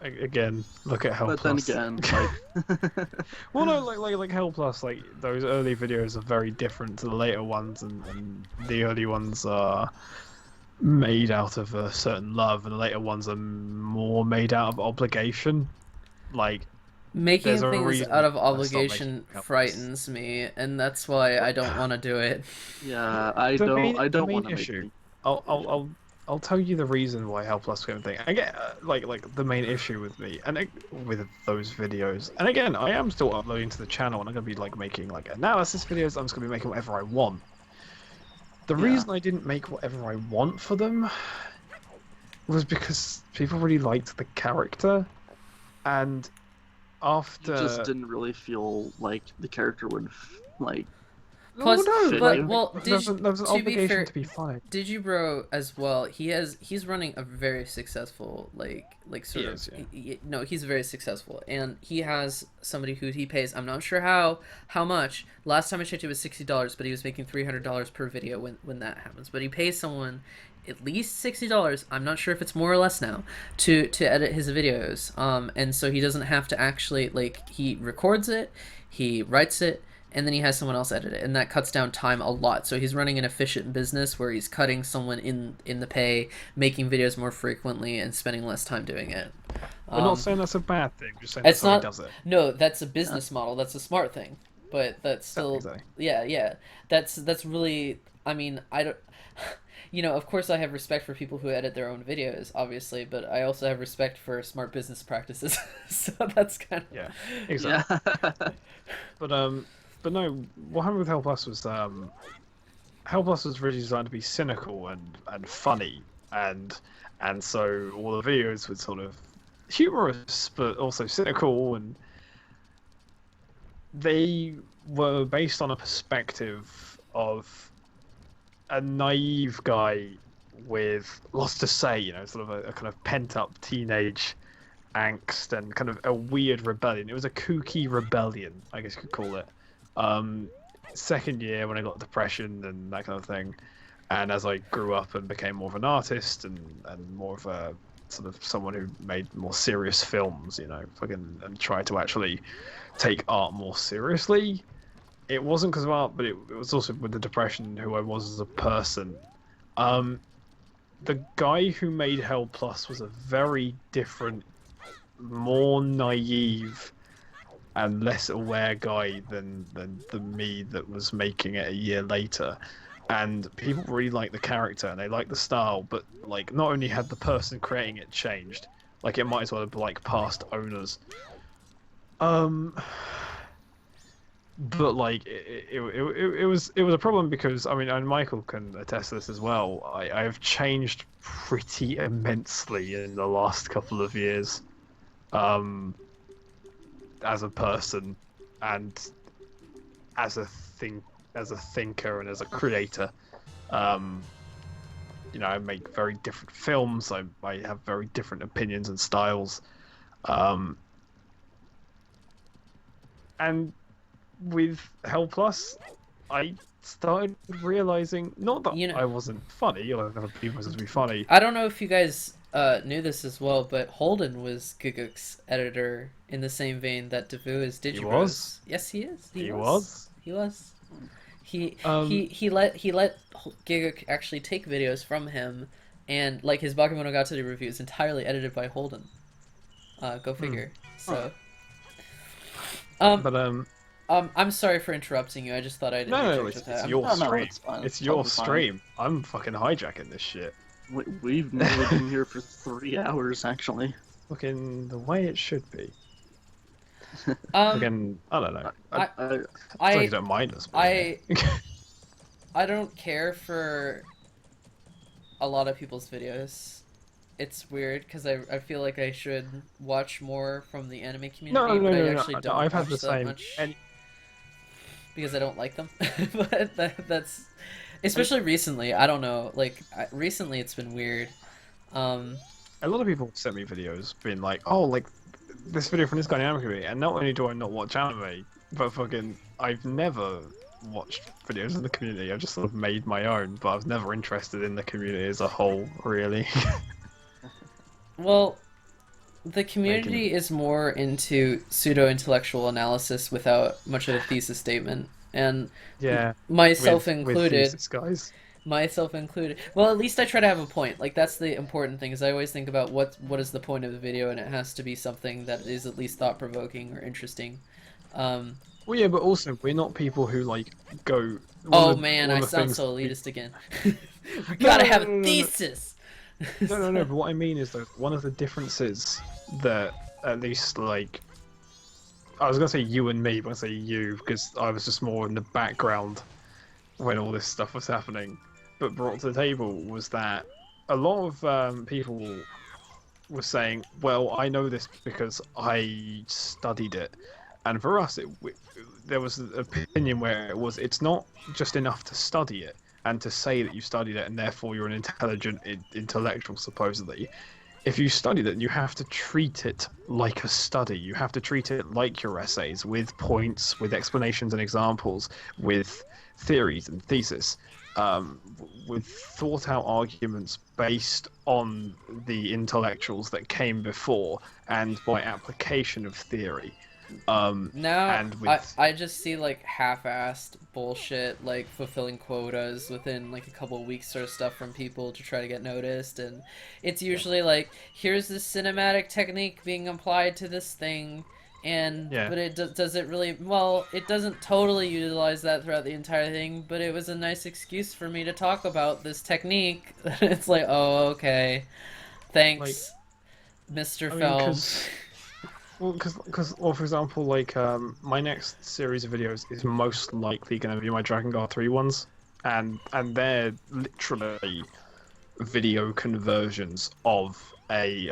Again, look at Hell But Plus. then again, like Well, no, like Hell Plus, like those early videos are very different to the later ones, and the early ones are made out of a certain love, and the later ones are more made out of obligation. Like, making there's a things reason out of I stopped obligation making Hell Plus. frightens me, and that's why I don't want to do it. yeah, I The don't main want to make issue. it. I'll tell you the reason why Hell Plus became a thing. I get like the main issue with me and with those videos. And again, I am still uploading to the channel, and I'm gonna be like making like analysis videos. I'm just gonna be making whatever I want. The reason I didn't make whatever I want for them was because people really liked the character, and after You just didn't really feel like the character would like. Plus, fit but you. well, there's an to be obligation fair, to be funny. Digibro as well. He's running a very successful sort He of is, no, he's very successful, and he has somebody who he pays. I'm not sure how much. Last time I checked, it was $60, but he was making $300 per video when that happens. But he pays someone at least $60. I'm not sure if it's more or less now to edit his videos. And so he doesn't have to actually he records it, he writes it, and then he has someone else edit it, and that cuts down time a lot. So he's running an efficient business where he's cutting someone in the pay, making videos more frequently, and spending less time doing it. We're not saying that's a bad thing. Just saying It's that's how not. he does it. No, that's a business model. That's a smart thing, but that's still. Exactly. Yeah. That's really. I mean, I don't. You know, of course, I have respect for people who edit their own videos, obviously, but I also have respect for smart business practices. So that's kind of. Yeah, exactly. Yeah. But no, what happened with Hell Plus was Hell Plus was really designed to be cynical and funny, and so all the videos were sort of humorous but also cynical, and they were based on a perspective of a naive guy with lots to say, you know, sort of a kind of pent up teenage angst and kind of a weird rebellion. It was a kooky rebellion, I guess you could call it. Second year when I got depression and that kind of thing, and as I grew up and became more of an artist and more of a sort of someone who made more serious films, you know, fucking, and tried to actually take art more seriously. It wasn't because of art, but it was also with the depression who I was as a person. The guy who made Hell Plus was a very different, more naive and less aware guy than the me that was making it a year later. And people really liked the character and they liked the style, but like not only had the person creating it changed, like it might as well have been like past owners. but like it was a problem because I mean, and Michael can attest to this as well. I have changed pretty immensely in the last couple of years, um, as a person and as a as a thinker and as a creator. Um, I make very different films. I have very different opinions and styles. Um, and with Hell Plus, I started realizing not that You know, I wasn't funny, or that other people was to be funny. I don't know if you guys knew this as well, but Holden was Guguk's editor in the same vein that Devu is Digibros. He was? Yes, he is. He was? He was. He Um, he let Giguk actually take videos from him, and like his Bakemonogatari review is entirely edited by Holden. Go figure. So. but I'm sorry for interrupting you. I just thought I'd no, interject it's, with that. it's I'm- your No, no, stream. it's fine. It's It's your totally fine. stream. I'm fucking hijacking this shit. We've never been here for 3 hours, actually. Fucking the way it should be. Um, Fucking, I don't know. I- As long as I you don't mind us. I don't care for a lot of people's videos. It's weird because I feel like I should watch more from the anime community, no, but I no, actually no. don't I've had watch the that same. much And because I don't like them. But that's especially recently. I don't know. Like recently, it's been weird. Um, a lot of people sent me videos being like, "Oh, like this video from this guy in anime community," and not only do I not watch anime, but fucking I've never watched videos in the community. I've just sort of made my own, but I was never interested in the community as a whole, really. well, the community is more into pseudo-intellectual analysis without much of a thesis statement, and Yeah, myself with included. thesis guys. Myself included. Well, at least I try to have a point. Like that's the important thing. Is I always think about what is the point of the video, and it has to be something that is at least thought provoking or interesting. Um, Well, yeah, but also we're not people who like go. oh man, I sound so elitist again. We No, gotta no, have no, no, a no. thesis. No. But what I mean is that one of the differences that at least like I was gonna say you and me, but I say you because I was just more in the background when all this stuff was happening. But brought to the table was that a lot of people were saying, "Well, I know this because I studied it," and for us, there was an opinion where it's not just enough to study it and to say that you studied it and therefore you're an intelligent intellectual supposedly. If you studied it, you have to treat it like a study. You have to treat it like your essays, with points, with explanations and examples, with theories and thesis, with thought-out arguments based on the intellectuals that came before and by application of theory. Now And with I just see like half-assed bullshit, like fulfilling quotas within like a couple of weeks sort of stuff from people to try to get noticed, and it's usually like here's this cinematic technique being applied to this thing, and Yeah. but it does it really well. It doesn't totally utilize that throughout the entire thing, but it was a nice excuse for me to talk about this technique. It's like, oh okay, thanks, Mr. I mean, Film. Well, for example, like my next series of videos is most likely going to be my Dragon Guard 3 ones, and they're literally video conversions of a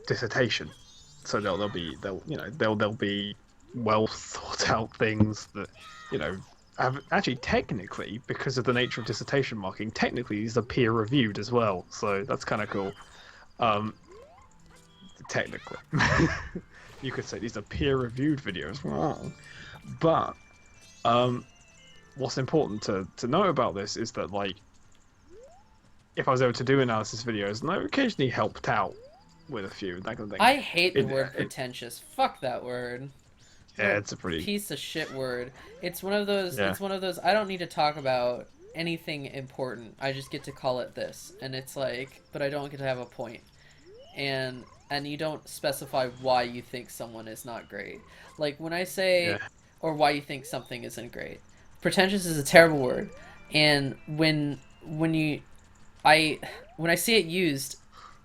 dissertation. So they'll be well thought out things that have actually technically, because of the nature of dissertation marking, technically these are peer reviewed as well. So that's kind of cool. Technically, you could say these are peer reviewed videos. But what's important to know about this is that like if I was able to do analysis videos, and I occasionally helped out with a few that kind of thing. I hate the word pretentious. Fuck that word. Yeah, it's a pretty piece of shit word. It's one of those. Yeah. It's one of those. I don't need to talk about anything important. I just get to call it this, and it's like, but I don't get to have a point, and you don't specify why you think someone is not great. Like when I say, Yeah. or why you think something isn't great. Pretentious is a terrible word, and when I see it used,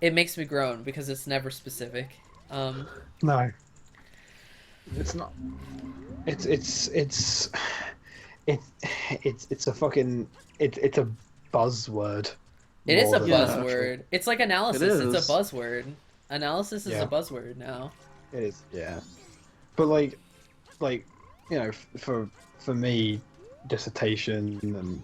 it makes me groan because it's never specific. no. it's not. It's it's a fucking it's a buzzword. It is more a than Yeah. an actual- buzzword. It's like analysis. It It's a is. buzzword. Analysis is Yeah. a buzzword now. It is, yeah. But like you know, for me, dissertation and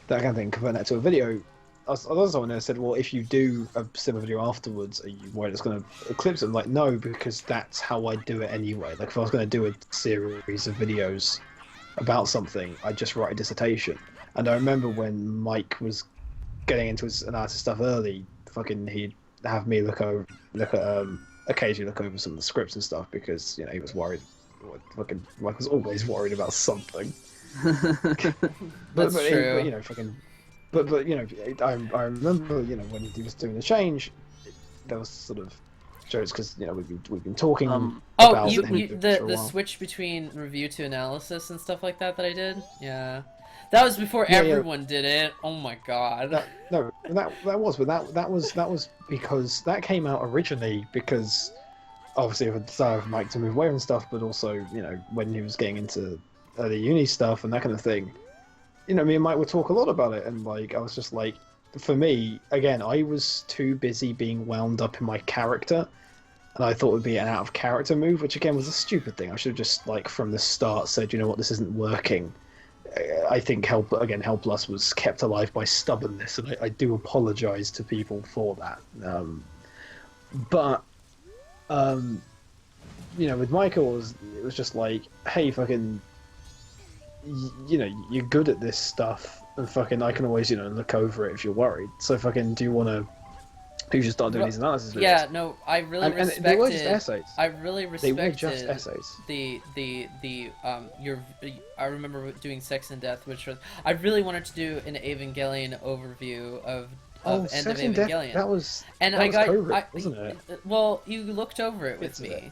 that kind of thing, convert that to a video. I was someone who said, well, if you do a similar video afterwards, are you worried it's going to eclipse it? Like, no, because that's how I do it anyway. Like, if I was going to do a series of videos about something, I just write a dissertation. And I remember when Mike was getting into his analysis stuff early, fucking he'd have me occasionally look over some of the scripts and stuff because he was worried. Fucking Mike was always worried about something. That's true. I remember when he was doing the change, there was sort of jokes because we've been talking. Oh, about you him the for a the while. switch between review to analysis and stuff like that I did. Yeah, that was before Yeah, yeah. everyone did it. Oh my god. That was because that came out originally because obviously of a desire of Mike to move away and stuff, but also when he was getting into the uni stuff and that kind of thing. Me and Mike would talk a lot about it, and I was just like, for me, again, I was too busy being wound up in my character, and I thought it would be an out of character move, which again was a stupid thing. I should have just from the start said, you know what, this isn't working. I think Helpless was kept alive by stubbornness, and I do apologize to people for that. But with Michael, it was just like, hey, fucking, you're good at this stuff, and fucking, I can always, look over it if you're worried. So fucking, do you just start doing these analysis videos? Yeah, no, I really And respected. they were just essays. I really They respected. were just essays. I remember doing Sex and Death, which was I really wanted to do an Evangelion overview of End of Sex and Death, Evangelion. that was And that I was got, Cobra, wasn't it? Well, you looked over it with Bits of me.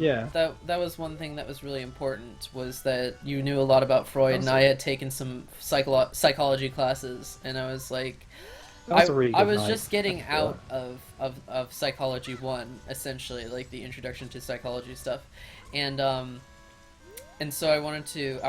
Yeah. That was one thing that was really important, was that you knew a lot about Freud, and I had taken some psychology classes, and I was like, That was a really I good was night. just getting I out of Psychology 1, essentially, like the introduction to psychology stuff, and so I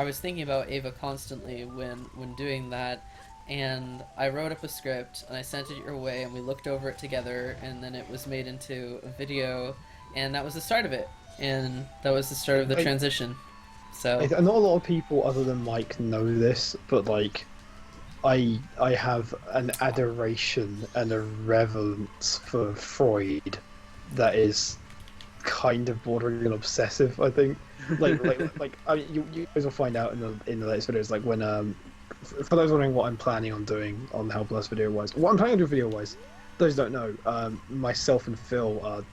was thinking about Ava constantly when doing that. And I wrote up a script, and I sent it your way, and we looked over it together, and then it was made into a video, and that was the start of it. And that was the start of the transition. So Not a lot of people other than Mike know this, but I have an adoration and a reverence for Freud that is kind of bordering on obsessive, I think. I mean, you guys will find out in the latest videos, like when for those wondering what I'm planning on doing on the Helpless video wise, what I'm planning to do video wise, those who don't know, myself and Phil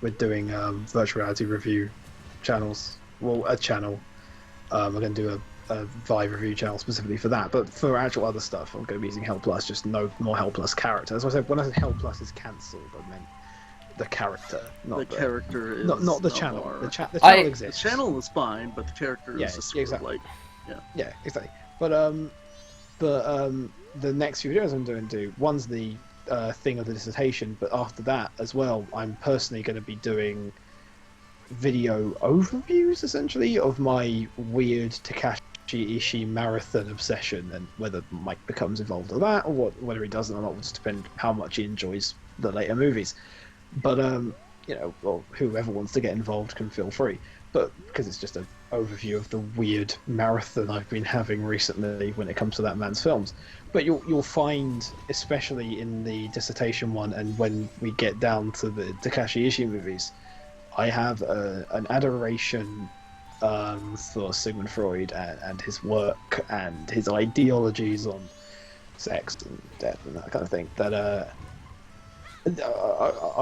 we're doing virtual reality review channels. Well, a channel. We're going to do a Vive review channel specifically for that, but for actual other stuff, I'm going to be using Helpless, just no more Helpless characters. As I said, when I said Helpless is cancelled, I meant the character, not the character is not the no channel. more. The channel The exists. channel is fine, but the character Yeah, is just sort exactly. of Yeah, exactly. But the next few videos I'm doing one's the thing of the dissertation, but after that as well, I'm personally going to be doing video overviews essentially of my weird Takashi Ishii marathon obsession, and whether Mike becomes involved with that or whether he doesn't or not will just depend how much he enjoys the later movies. But well, whoever wants to get involved can feel free. But because it's just an overview of the weird marathon I've been having recently when it comes to that man's films. But you'll find, especially in the dissertation one, and when we get down to the Takashi Ishii movies, I have an adoration for Sigmund Freud and his work and his ideologies on sex and death and that kind of thing that are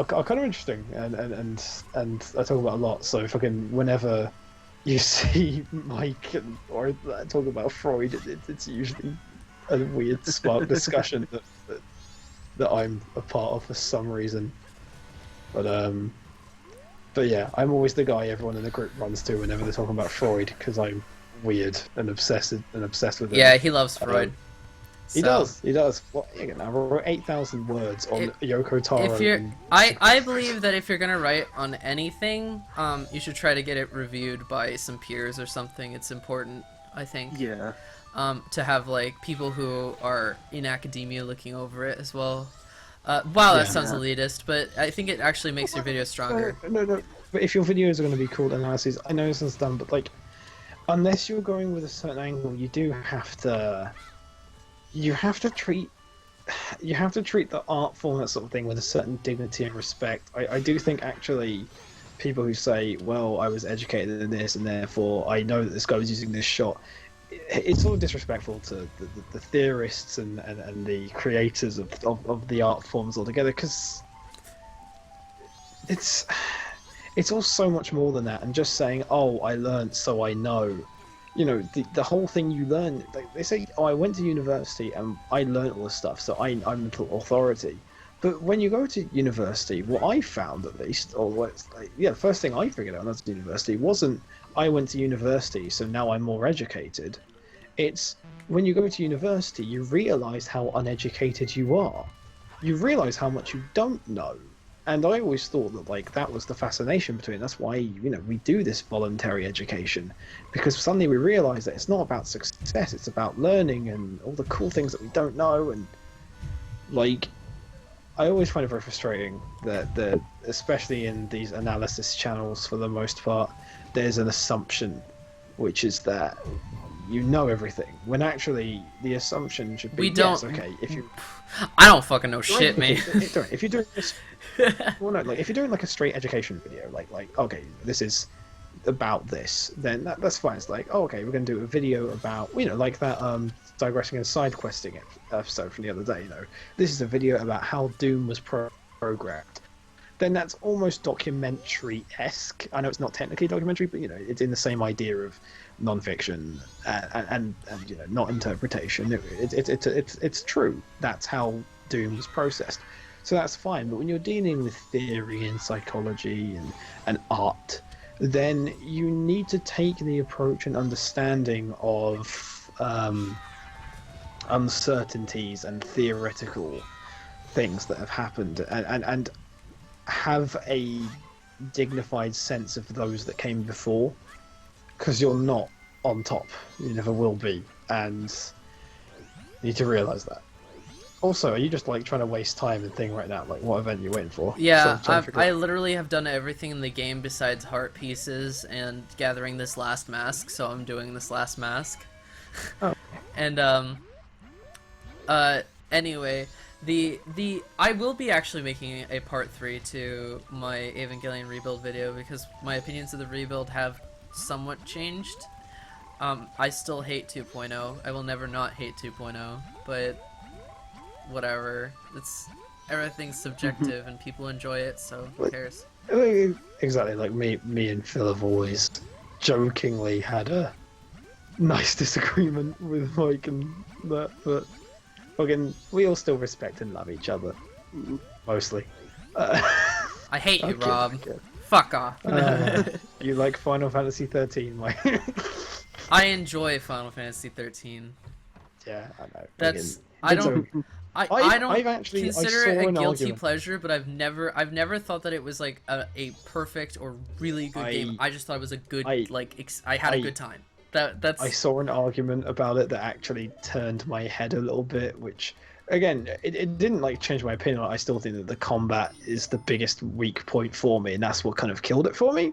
kind of interesting, and I talk about a lot. So fucking whenever you see Mike or talk about Freud, it's usually a weird spark discussion that I'm a part of for some reason. But yeah, I'm always the guy everyone in the group runs to whenever they're talking about Freud, because I'm weird and obsessed with him. yeah, he loves Freud. He So, does. He does. Well, again, I wrote 8,000 words on Yoko Taro. if you're, and- I believe that if you're gonna write on anything, you should try to get it reviewed by some peers or something. It's important, I think. Yeah. To have like people who are in academia looking over it as well. Wow, that Yeah. sounds elitist, but I think it actually makes your video stronger. No. But if your videos are going to be called analyses, I know this is done, but like, unless you're going with a certain angle, you do have to. You have to treat the art form, that sort of thing, with a certain dignity and respect. I do think actually, people who say, "Well, I was educated in this, and therefore I know that this guy was using this shot," it's sort of disrespectful to the theorists and the creators of the art forms altogether, because it's all so much more than that. And just saying, "Oh, I learned, so I know," the whole thing you learn. Like they say, "Oh, I went to university and I learned all this stuff, so I'm an authority." But when you go to university, what I found at least, the first thing I figured out when I was at university wasn't I went to university, so now I'm more educated. It's when you go to university, you realise how uneducated you are. You realise how much you don't know. And I always thought that that was the fascination between. That's why we do this voluntary education, because suddenly we realise that it's not about success. It's about learning and all the cool things that we don't know. And I always find it very frustrating that especially in these analysis channels, for the most part, there's an assumption, which is that you know everything, when actually the assumption should be We don't. yes, okay, if you I don't fucking know shit, mate. if you're doing this, well, no, if you're doing a straight education video, okay, this is about this, then that's fine. It's like, oh, okay, we're going to do a video about like that digressing and side questing episode from the other day. This is a video about how Doom was programmed. Then that's almost documentary-esque. I know it's not technically documentary, but it's in the same idea of non-fiction and not interpretation. It's true. That's how Doom was processed. So that's fine. But when you're dealing with theory and psychology and art, then you need to take the approach and understanding of uncertainties and theoretical things that have happened and have a dignified sense of those that came before, because you're not on top. You never will be, and you need to realise that. Also, are you just trying to waste time and thing right now? What event are you waiting for? Yeah, So I literally have done everything in the game besides heart pieces and gathering this last mask, so I'm doing this last mask. Oh. And anyway, I will be actually making a part 3 to my Evangelion rebuild video, because my opinions of the rebuild have somewhat changed. I still hate 2.0. I will never not hate 2.0, but whatever. Everything's subjective and people enjoy it, so who cares? Exactly, me and Phil have always jokingly had a nice disagreement with Mike and that, but again, we all still respect and love each other, mostly. I hate you, Okay, Rob. okay. Fuck off. You like Final Fantasy 13, Mike? I enjoy Final Fantasy 13. Yeah, I know. That's Again, I don't I've actually- I consider saw it a an guilty argument. pleasure, but I've never thought that it was like a perfect or really good game. I just thought it was a good I had a good time. That's I saw an argument about it that actually turned my head a little bit, which, again, it didn't change my opinion. I still think that the combat is the biggest weak point for me, and that's what kind of killed it for me.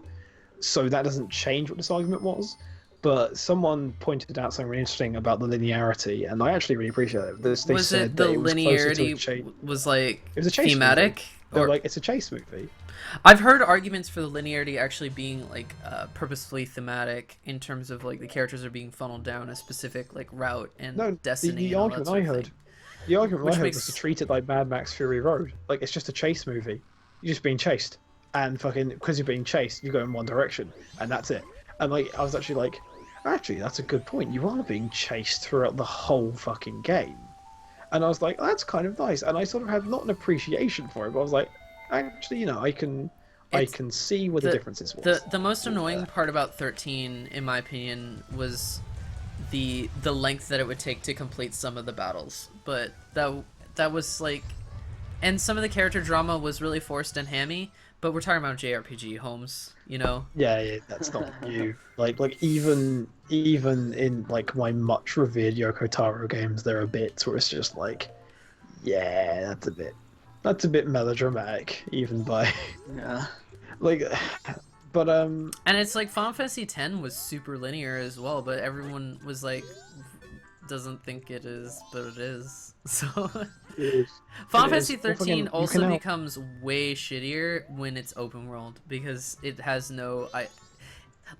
So that doesn't change what this argument was. But someone pointed out something really interesting about the linearity, and I actually really appreciate it. They was said it the that it was closer to a linearity was like it was a chase thematic? movie. They're it's a chase movie. I've heard arguments for the linearity actually being purposefully thematic, in terms of the characters are being funneled down a specific route and destiny. The and all argument that sort I of heard, thing. the argument Which I heard makes- was to treat it like Mad Max Fury Road. It's just a chase movie. You're just being chased, and because you're being chased, you go in one direction, and that's it. And I was actually actually, that's a good point. You are being chased throughout the whole fucking game. And I was like, that's kind of nice. And I sort of had not an appreciation for it, but I was like, actually, I can see where the differences was. The most annoying part about 13, in my opinion, was the length that it would take to complete some of the battles, but that was like, and some of the character drama was really forced and hammy. But we're talking about JRPG, Holmes, you know. Yeah, that's not new. Like even in like my much revered Yoko Taro games, there are bits where it's just like, yeah, that's a bit melodramatic, even by Yeah. like, but And it's like Final Fantasy X was super linear as well, but everyone was like, doesn't think it is, but it is. So Final Fantasy 13 also becomes way shittier when it's open world, because it has no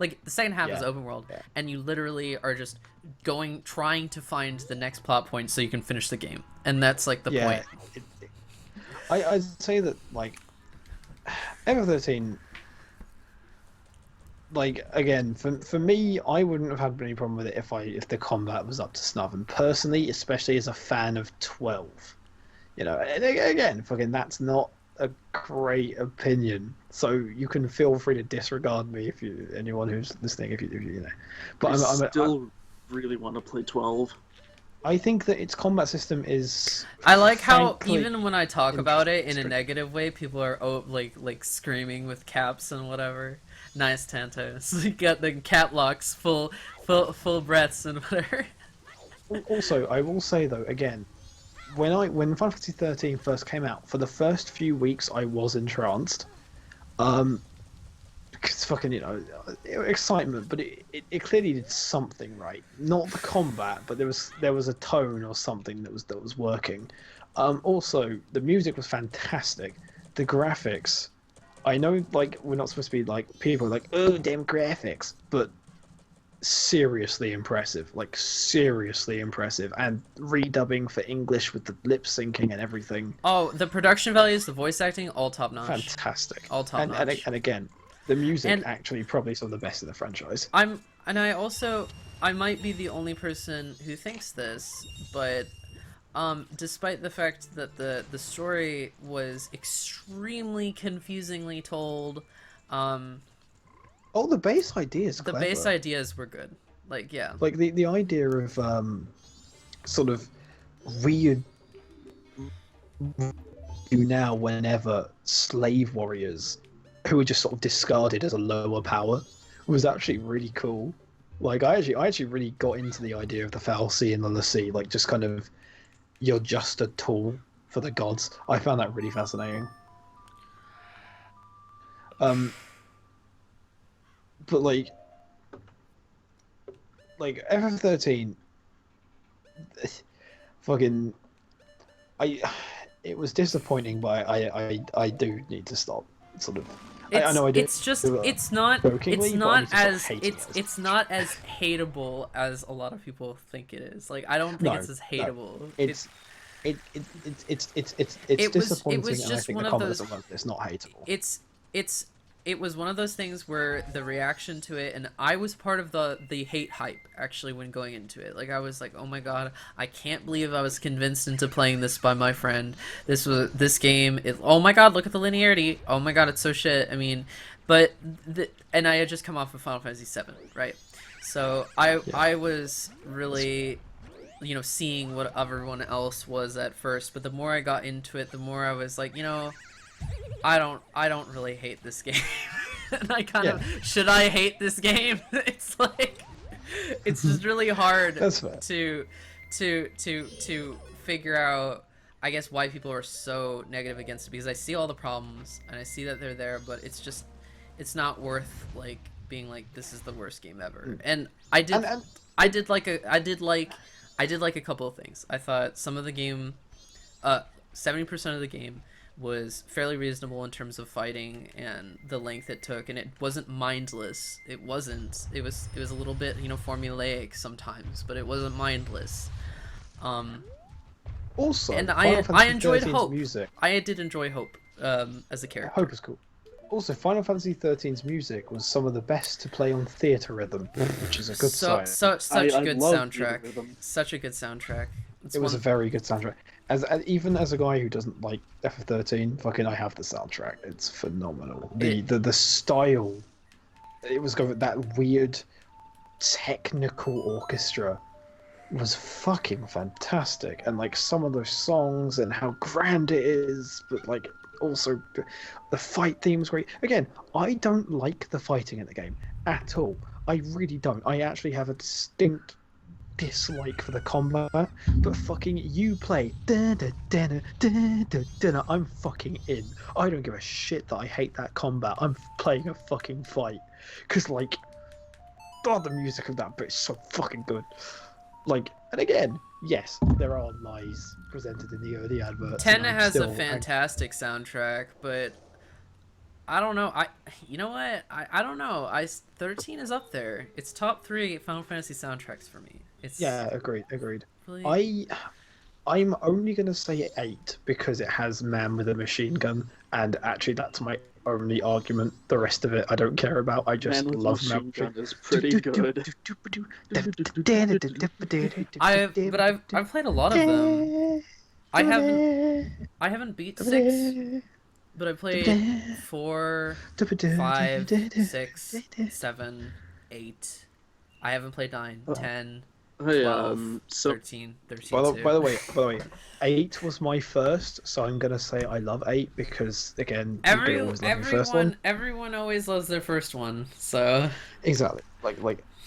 like the second half is open world, and you literally are just trying to find the next plot point so you can finish the game, and that's like the point. I'd say that like FF13, like again for me, I wouldn't have had any problem with it if the combat was up to snuff, and personally, especially as a fan of 12, you know, and again, fucking that's not a great opinion, so you can feel free to disregard me if you, anyone who's listening, if you know. But I still really want to play 12. I think that its combat system is. I like how even when I talk about it in a negative way, people are like screaming with caps and whatever. Nice, Tantos. You got the cap locks, full breaths and whatever. Also, I will say though, again, when Final Fantasy 13 first came out, for the first few weeks I was entranced, because fucking, you know, excitement, but it clearly did something right. Not the combat, but there was a tone or something that was working. Also, the music was fantastic. The graphics, I know, like, we're not supposed to be like people like, oh damn graphics, but seriously impressive, like seriously impressive, and redubbing for English with the lip syncing and everything. Oh, the production values, the voice acting, all top notch. Fantastic. All top notch. And again, the music actually probably some of the best in the franchise. I might be the only person who thinks this, but despite the fact that the story was extremely confusingly told, the base ideas. The base ideas were good. Like, yeah. Like the idea of sort of weird now whenever slave warriors who were just sort of discarded as a lower power was actually really cool. Like I actually really got into the idea of the Fal'Cie and the l'Cie, like just kind of, you're just a tool for the gods. I found that really fascinating. But like FF13, fucking, it was disappointing, but I do need to stop. Sort of. I know I do. It's just it's not as hateable as a lot of people think it is. Like, I don't think it's as hateable. No. It's disappointing. It was and just I think one the of comments those. It's not hateable. It was one of those things where the reaction to it, and I was part of the hate hype actually when going into it. Like, I was like, oh my god, I can't believe I was convinced into playing this by my friend. This game. Oh my god, look at the linearity. Oh my god, it's so shit. I mean, and I had just come off of Final Fantasy VII, right? So I was really, you know, seeing what everyone else was at first, but the more I got into it, the more I was like, you know, I don't really hate this game. And I kind of, should I hate this game? It's like, it's just really hard to figure out, I guess, why people are so negative against it, because I see all the problems and I see that they're there, but it's not worth like being like, this is the worst game ever. And I did like a couple of things. I thought some of the game, 70% of the game was fairly reasonable in terms of fighting and the length it took, and it wasn't mindless. It was a little bit, you know, formulaic sometimes, but it wasn't mindless. Also, and I enjoyed Hope. Music. I did enjoy Hope as a character. Hope is cool. Also, Final Fantasy XIII's music was some of the best to play on theater rhythm, which is a good sign. Such a good soundtrack. Such a good soundtrack. It was a very good soundtrack. Even as a guy who doesn't like FF13, fucking, I have the soundtrack. It's phenomenal. The style, it was going that weird technical orchestra was fucking fantastic, and like some of those songs and how grand it is, but like also the fight theme was great. Again, I don't like the fighting in the game at all. I really don't. I actually have a distinct dislike for the combat, but fucking you play I'm fucking in. I don't give a shit that I hate that combat. I'm playing a fucking fight because like, oh, the music of that bit is so fucking good. Like, and again, yes, there are lies presented in the adverts. 10 and I'm has a still fantastic soundtrack, but I don't know. You know what? I don't know. 13 is up there. It's top 3 Final Fantasy soundtracks for me. It's Yeah, agreed. really... I'm only gonna say 8 because it has Man with a Machine Gun, and actually that's my only argument. The rest of it I don't care about. I just Man with love Machine Man. Gun is pretty good. I've played a lot of them. I haven't beat 6, but I played 4, 5, 6, 7, 8. I haven't played 9, 10, Hey, 12, so 13 By the way, 8 was my first, so I'm gonna say I love 8 because again, you can always love your first one. Everyone always loves their first one, so Exactly.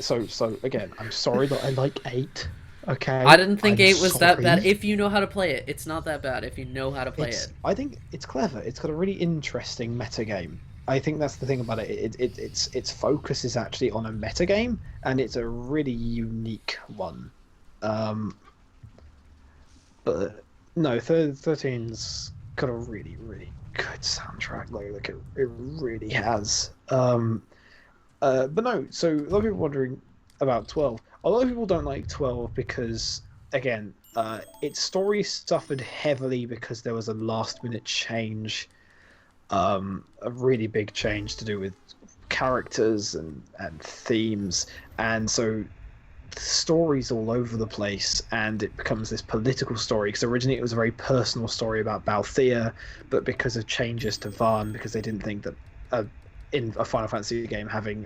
So again, I'm sorry that I like 8. Okay. I didn't think I'm 8 was that bad. sorry. If you know how to play it, it's not that bad. If you know how to play it, I think it's clever. It's got a really interesting meta game. I think that's the thing about it. Its focus is actually on a meta game, and it's a really unique one. But no, 13's got a really good soundtrack. Like it really has. But no. So a lot of people wondering about 12. A lot of people don't like 12 because again, its story suffered heavily because there was a last minute change. A really big change to do with characters and themes, and so the story's all over the place, and it becomes this political story because originally it was a very personal story about Balthea, but because of changes to Vaan, because they didn't think that in a Final Fantasy game having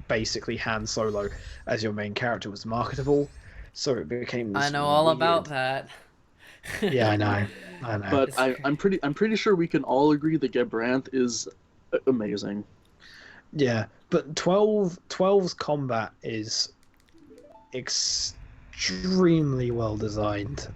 basically Han Solo as your main character was marketable, so it became this I know all weird... about that. Yeah, I know. But I'm pretty sure we can all agree that Gebranth is amazing. Yeah, but 12's combat is extremely well designed,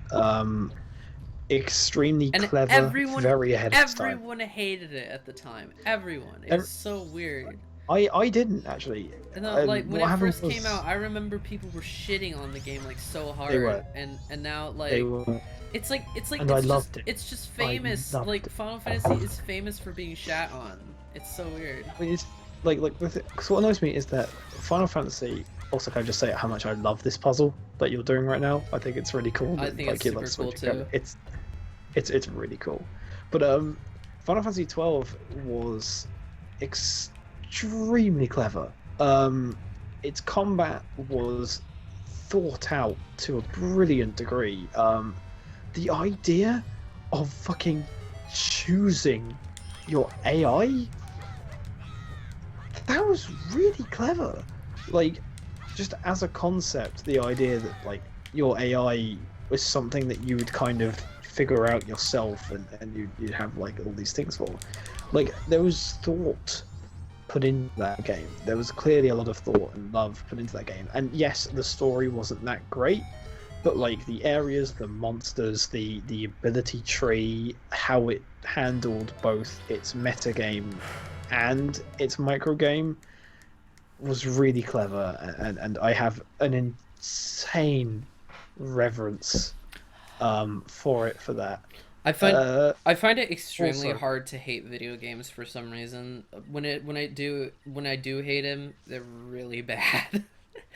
extremely And clever, very ahead of its time. Everyone hated it at the time. Everyone. It's so weird. I didn't actually. And like when what it happened first was came out, I remember people were shitting on the game like so hard. They were. And now like They were, it's like and I loved it. It's just I famous. loved Like it. Final Fantasy is famous for being shat on. It's so weird. I mean, it's like so what annoys me is that Final Fantasy. Also, can I just say how much I love this puzzle that you're doing right now? I think it's really cool. I that, think like, it's you super love cool switching too. over. It's really cool. But Final Fantasy 12 was extremely clever. Its combat was thought out to a brilliant degree. The idea of fucking choosing your AI, that was really clever. Like, just as a concept, the idea that like your AI was something that you would kind of figure out yourself, and you'd have like all these things for. Like, there was thought put into that game. There was clearly a lot of thought and love put into that game. And yes, the story wasn't that great, but like the areas, the monsters, the ability tree, how it handled both its meta game and its micro game was really clever, and I have an insane reverence for that. I find it extremely also- hard to hate video games for some reason. When I do hate them, they're really bad.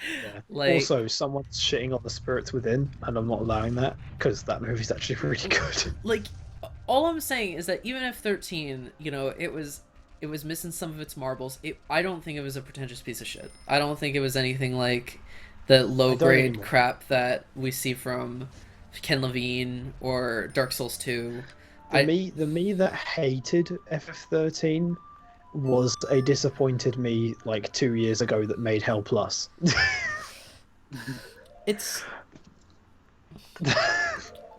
Yeah. Like, also, someone's shitting on The Spirits Within, and I'm not allowing that because that movie's actually really good. like, all I'm saying is that even if 13, you know, it was missing some of its marbles, I don't think it was a pretentious piece of shit. I don't think it was anything like the low grade anymore. crap that we see from Ken Levine or Dark Souls 2. The me that hated FF13 was a disappointed me like 2 years ago that made Hell Plus. it's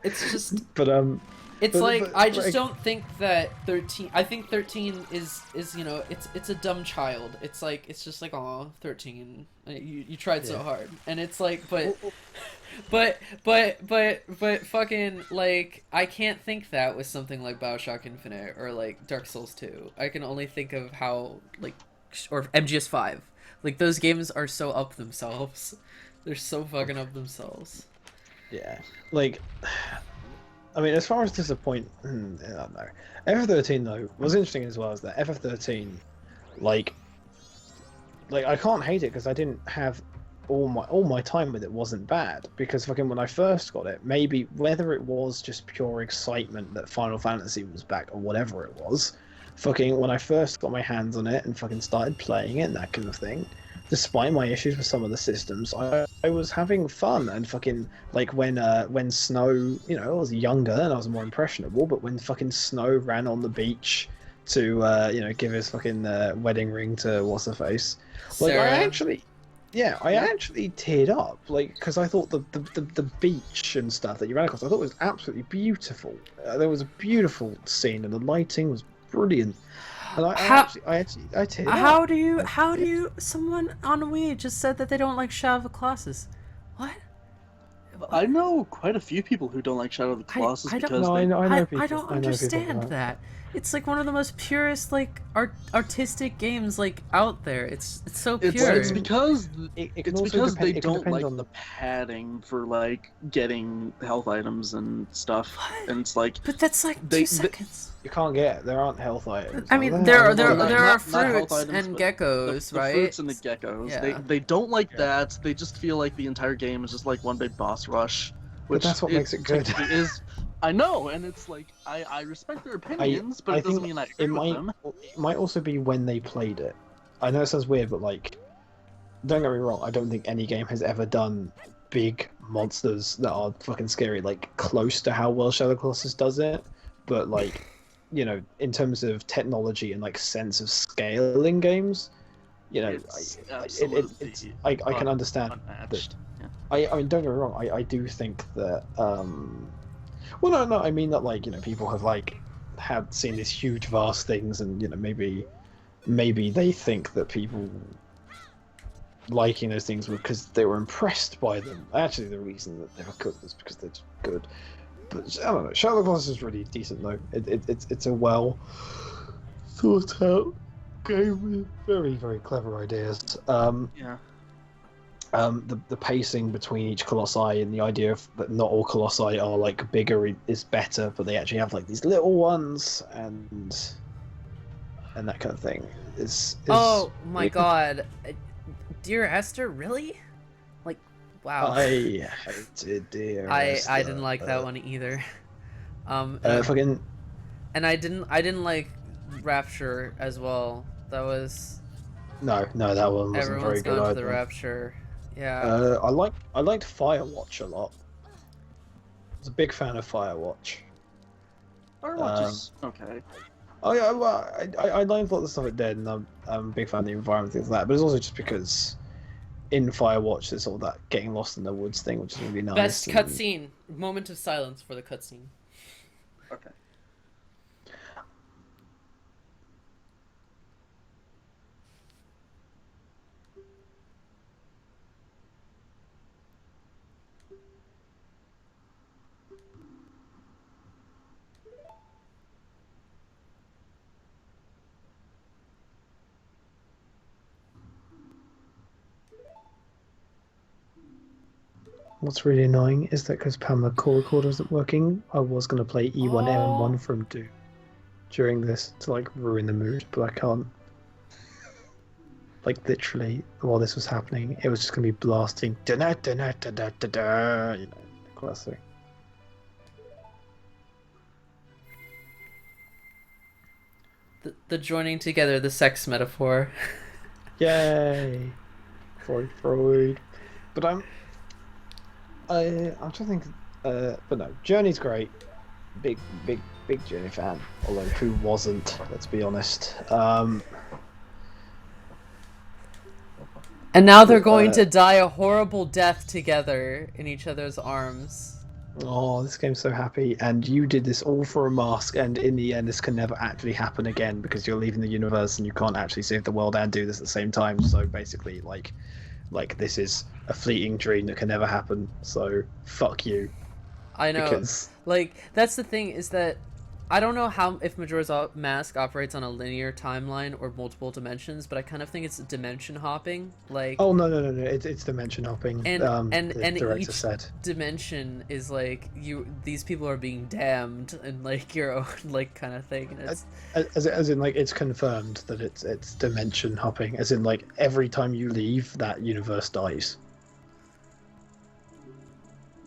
it's just But it's But- like but- I but just I- don't think that 13. I think 13 is you know it's a dumb child. It's like it's just like oh 13. You tried so Yeah. hard, and it's like but fucking like I can't think that with something like BioShock Infinite or like Dark Souls 2. I can only think of how like or MGS5. Like those games are so up themselves. They're so fucking up themselves. Yeah, like, I mean, as far as disappoint, I don't know. FF13 though was interesting as well as that FF13, like I can't hate it because I didn't have all my time with it wasn't bad because fucking when I first got it, maybe whether it was just pure excitement that Final Fantasy was back or whatever it was, fucking when I first got my hands on it and fucking started playing it and that kind of thing. Despite my issues with some of the systems, I was having fun and fucking like when Snow, you know, I was younger and I was more impressionable, but when fucking Snow ran on the beach to you know give his fucking wedding ring to what's her face, like Sarah. I actually teared up like because I thought the beach and stuff that you ran across I thought was absolutely beautiful. There was a beautiful scene and the lighting was brilliant. And I teared up. How do you? Someone on Wii just said that they don't like Shadow of the Colossus. What? I know quite a few people who don't like Shadow of the Colossus I don't- because No, they... I know I people. don't I know people understand like that. It's like one of the most purest like artistic games like out there. It's so pure. It's because It can it's also because they it can don't depend like on the padding for like getting health items and stuff, What? and it's like But that's like They- 2 seconds. You can't get. There aren't health items. I are mean, there? there Not- are not health fruits items, and but geckos, the right? fruits and the geckos. Yeah. They don't like Yeah. that. They just feel like the entire game is just like one big boss rush. Which that's what makes it good. technically is. I know, and it's like I respect their opinions, but I it doesn't think mean I agree it with might them. it might also be when they played it. I know it sounds weird, but like, don't get me wrong. I don't think any game has ever done big monsters that are fucking scary like close to how well Shadow of the Colossus does it. But like, you know, in terms of technology and like sense of scale in games, you know, It's it's I can understand unmatched. Yeah. I mean, don't get me wrong. I do think that. Well, no. I mean that, like, you know, people have like had seen these huge, vast things, and you know, maybe they think that people liking those things were because they were impressed by them. Actually, the reason that they were good was because they're just good. But I don't know. Shadow of the Colossus is really decent, though. It's a well thought out game with very, very clever ideas. Yeah. The pacing between each colossi and the idea of that not all colossi are like bigger is better, but they actually have like these little ones and that kind of thing. Is Oh my god. Dear Esther, really? Like, wow. I hated Dear I Esther. didn't like that one either. Fucking And I didn't like Rapture as well. That was no, that one wasn't everyone's very good gone for either. the Rapture. Yeah. I liked Firewatch a lot. I was a big fan of Firewatch. Firewatch is okay. Oh yeah, well, I liked a lot of the stuff it did, and I'm a big fan of the environment, things like that. But it's also just because in Firewatch there's all that getting lost in the woods thing, which is really nice. Best and- cutscene. Moment of silence for the cutscene. Okay. What's really annoying is that because Pamela call recorder isn't working, I was going to play E1M1 from Doom during this to like ruin the mood, but I can't. Like literally, while this was happening, it was just going to be blasting da da da da da da da, you know, classic. The joining together, the sex metaphor. Yay, Freud. But I'm trying to think. But no, Journey's great. Big Journey fan. Although who wasn't? Let's be honest. And now they're going to die a horrible death together in each other's arms. Oh, this game's so happy, and you did this all for a mask, and in the end, this can never actually happen again because you're leaving the universe and you can't actually save the world and do this at the same time. So basically, like this is a fleeting dream that can never happen. So fuck you. I know. Because... Like, that's the thing, is that I don't know how if Majora's Mask operates on a linear timeline or multiple dimensions, but I kind of think it's dimension hopping. Like, oh no, it's dimension hopping. and the director each said dimension is like these people are being damned and like your own like kind of thing. And it's as in like it's confirmed that it's dimension hopping. As in like every time you leave, that universe dies.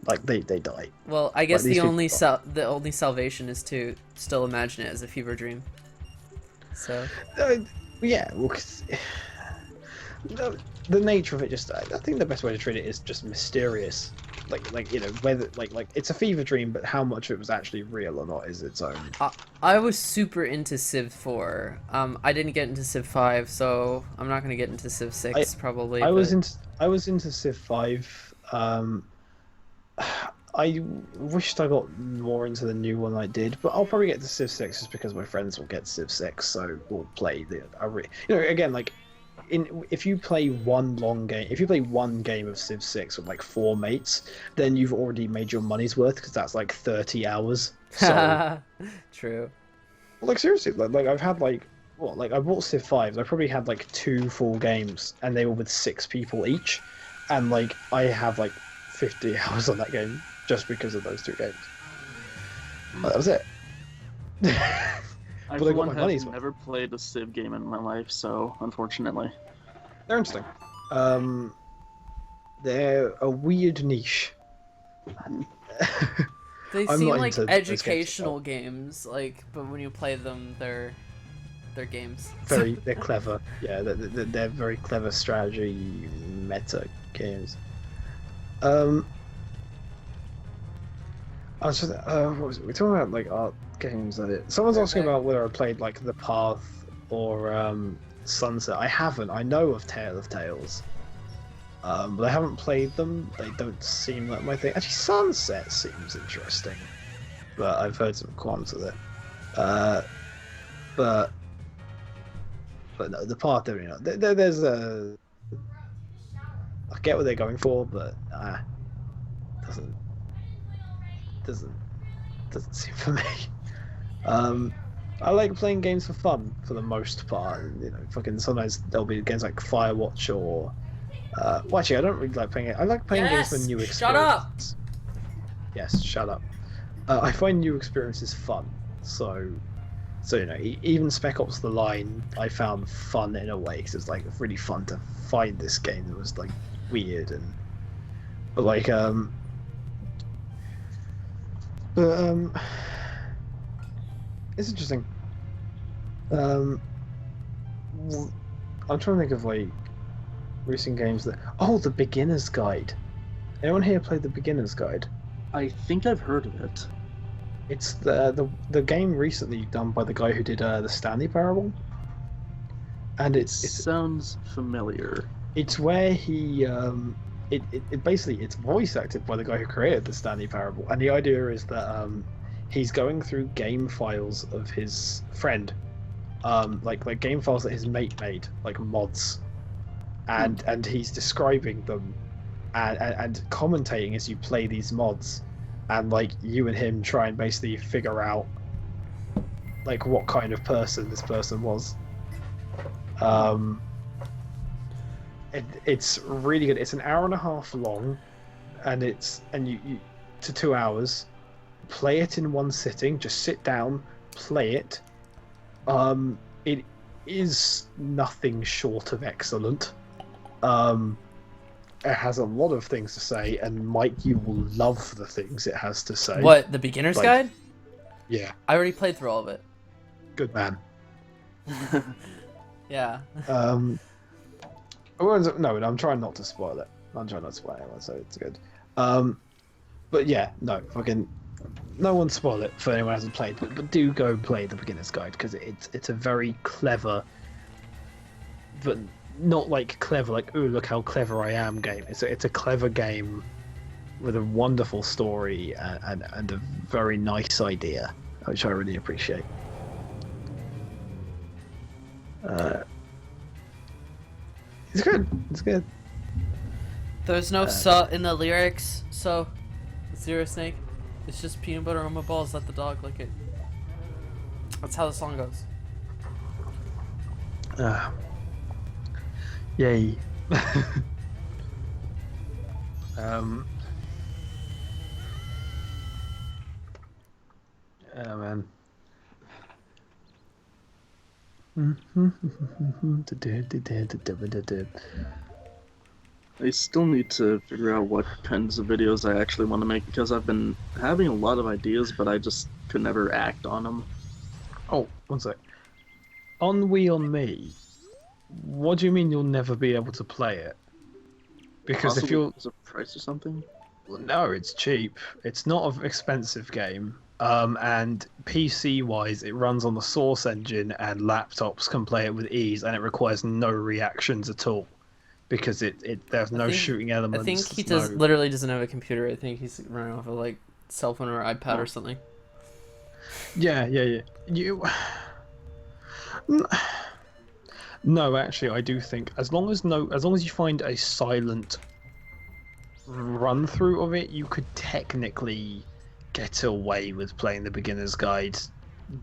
Like they die. well, I guess Like, the only salvation is to still imagine it as a fever dream. So Yeah, well, 'cause the nature of it just I think the best way to treat it is just mysterious. Like you know whether like it's a fever dream, but how much of it was actually real or not is its own. I was super into Civ 4. I didn't get into Civ 5, so I'm not gonna get into Civ 6 probably. I was into Civ 5. I wished I got more into the new one I did, but I'll probably get to Civ 6 just because my friends will get Civ 6, so we'll play again, like, if you play one game of Civ 6 with like 4 mates, then you've already made your money's worth because that's like 30 hours. So, true. like seriously, like I've had like I bought Civ 5s. I probably had like 2 full games, and they were with 6 people each, and like I have like 50 hours on that game just because of those 2 games. That was it. I, for one, have never played a Civ game in my life, so unfortunately. They're interesting. They're a weird niche. They I'm seem not like into educational games, like, but when you play them, they're games. They're clever. Yeah, they're very clever strategy meta games. I was just what was it? We're talking about like art games. Someone's asking about whether I played like The Path or Sunset. I haven't. I know of Tale of Tales, but I haven't played them. They don't seem like my thing. Actually, Sunset seems interesting, but I've heard some qualms with it. But no, The Path definitely not. There's a. I get what they're going for, but doesn't seem for me. I like playing games for fun for the most part. You know, fucking sometimes there'll be games like Firewatch or. Well, actually, I don't really like playing it. I like playing games for new experiences. Shut up. Yes, shut up. I find new experiences fun, so you know, even Spec Ops: The Line, I found fun in a way because it's like really fun to find this game that was like weird but like it's interesting. I'm trying to think of like recent games that. Oh, the Beginner's Guide. Anyone here played the Beginner's Guide? I think I've heard of it. It's the game recently done by the guy who did the Stanley Parable, and it sounds familiar. It's where he it basically it's voice acted by the guy who created the Stanley Parable, and the idea is that he's going through game files of his friend, like game files that his mate made, like mods, and he's describing them and commentating as you play these mods, and like you and him try and basically figure out like what kind of person this person was. It's really good. It's an hour and a half long, and you to 2 hours. Play it in one sitting. Just sit down, play it. It is nothing short of excellent. It has a lot of things to say, and Mike, you will love the things it has to say. What, the Beginner's Guide? Yeah. I already played through all of it. Good man. Yeah. No, I'm trying not to spoil it. I'm trying not to spoil it, so it's good. But yeah, no, fucking, no one spoil it for anyone who hasn't played. But do go play the Beginner's Guide because it's a very clever, but not like clever, like ooh look how clever I am game. It's a clever game with a wonderful story and a very nice idea, which I really appreciate. It's good. It's good. There's no "so" in the lyrics, so Zero Snake. It's just peanut butter on my balls. Let the dog lick it. That's how the song goes. Yay. Oh man. I still need to figure out what kinds of videos I actually want to make because I've been having a lot of ideas, but I just could never act on them. Oh, one sec. On We On Me, what do you mean you'll never be able to play it? Because if Possibly you're... because of price or something? No, it's cheap. It's not an expensive game. And PC-wise, it runs on the Source engine, and laptops can play it with ease, and it requires no reactions at all. Because there's no shooting elements. I think he there's literally doesn't have a computer. I think he's running off of like cell phone or iPad or something. Yeah. You. No, actually, I do think as long as you find a silent run through of it, you could technically get away with playing the beginner's guide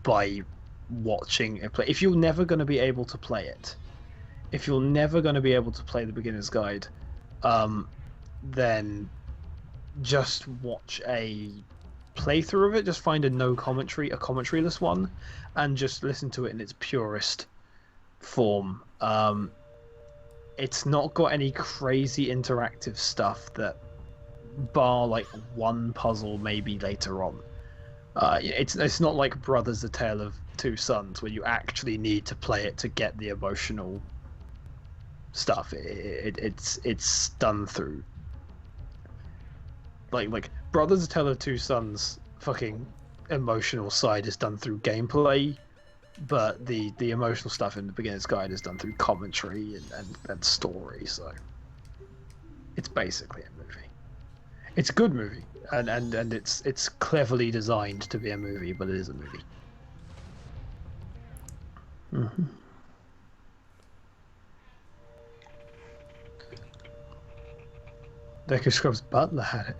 by watching it play. If you're never going to be able to play it, if you're never going to be able to play the beginner's guide, then just watch a playthrough of it. Just find a commentaryless one, and just listen to it in its purest form. It's not got any crazy interactive stuff that, bar like one puzzle maybe later on. It's not like Brothers: A Tale of Two Sons where you actually need to play it to get the emotional stuff. It's done through like Brothers: A Tale of Two Sons fucking emotional side is done through gameplay, but the emotional stuff in the beginner's guide is done through commentary and story. So it's basically a movie. It's a good movie, and it's cleverly designed to be a movie, but it is a movie. Mm-hmm. Deku Scrub's butler had it.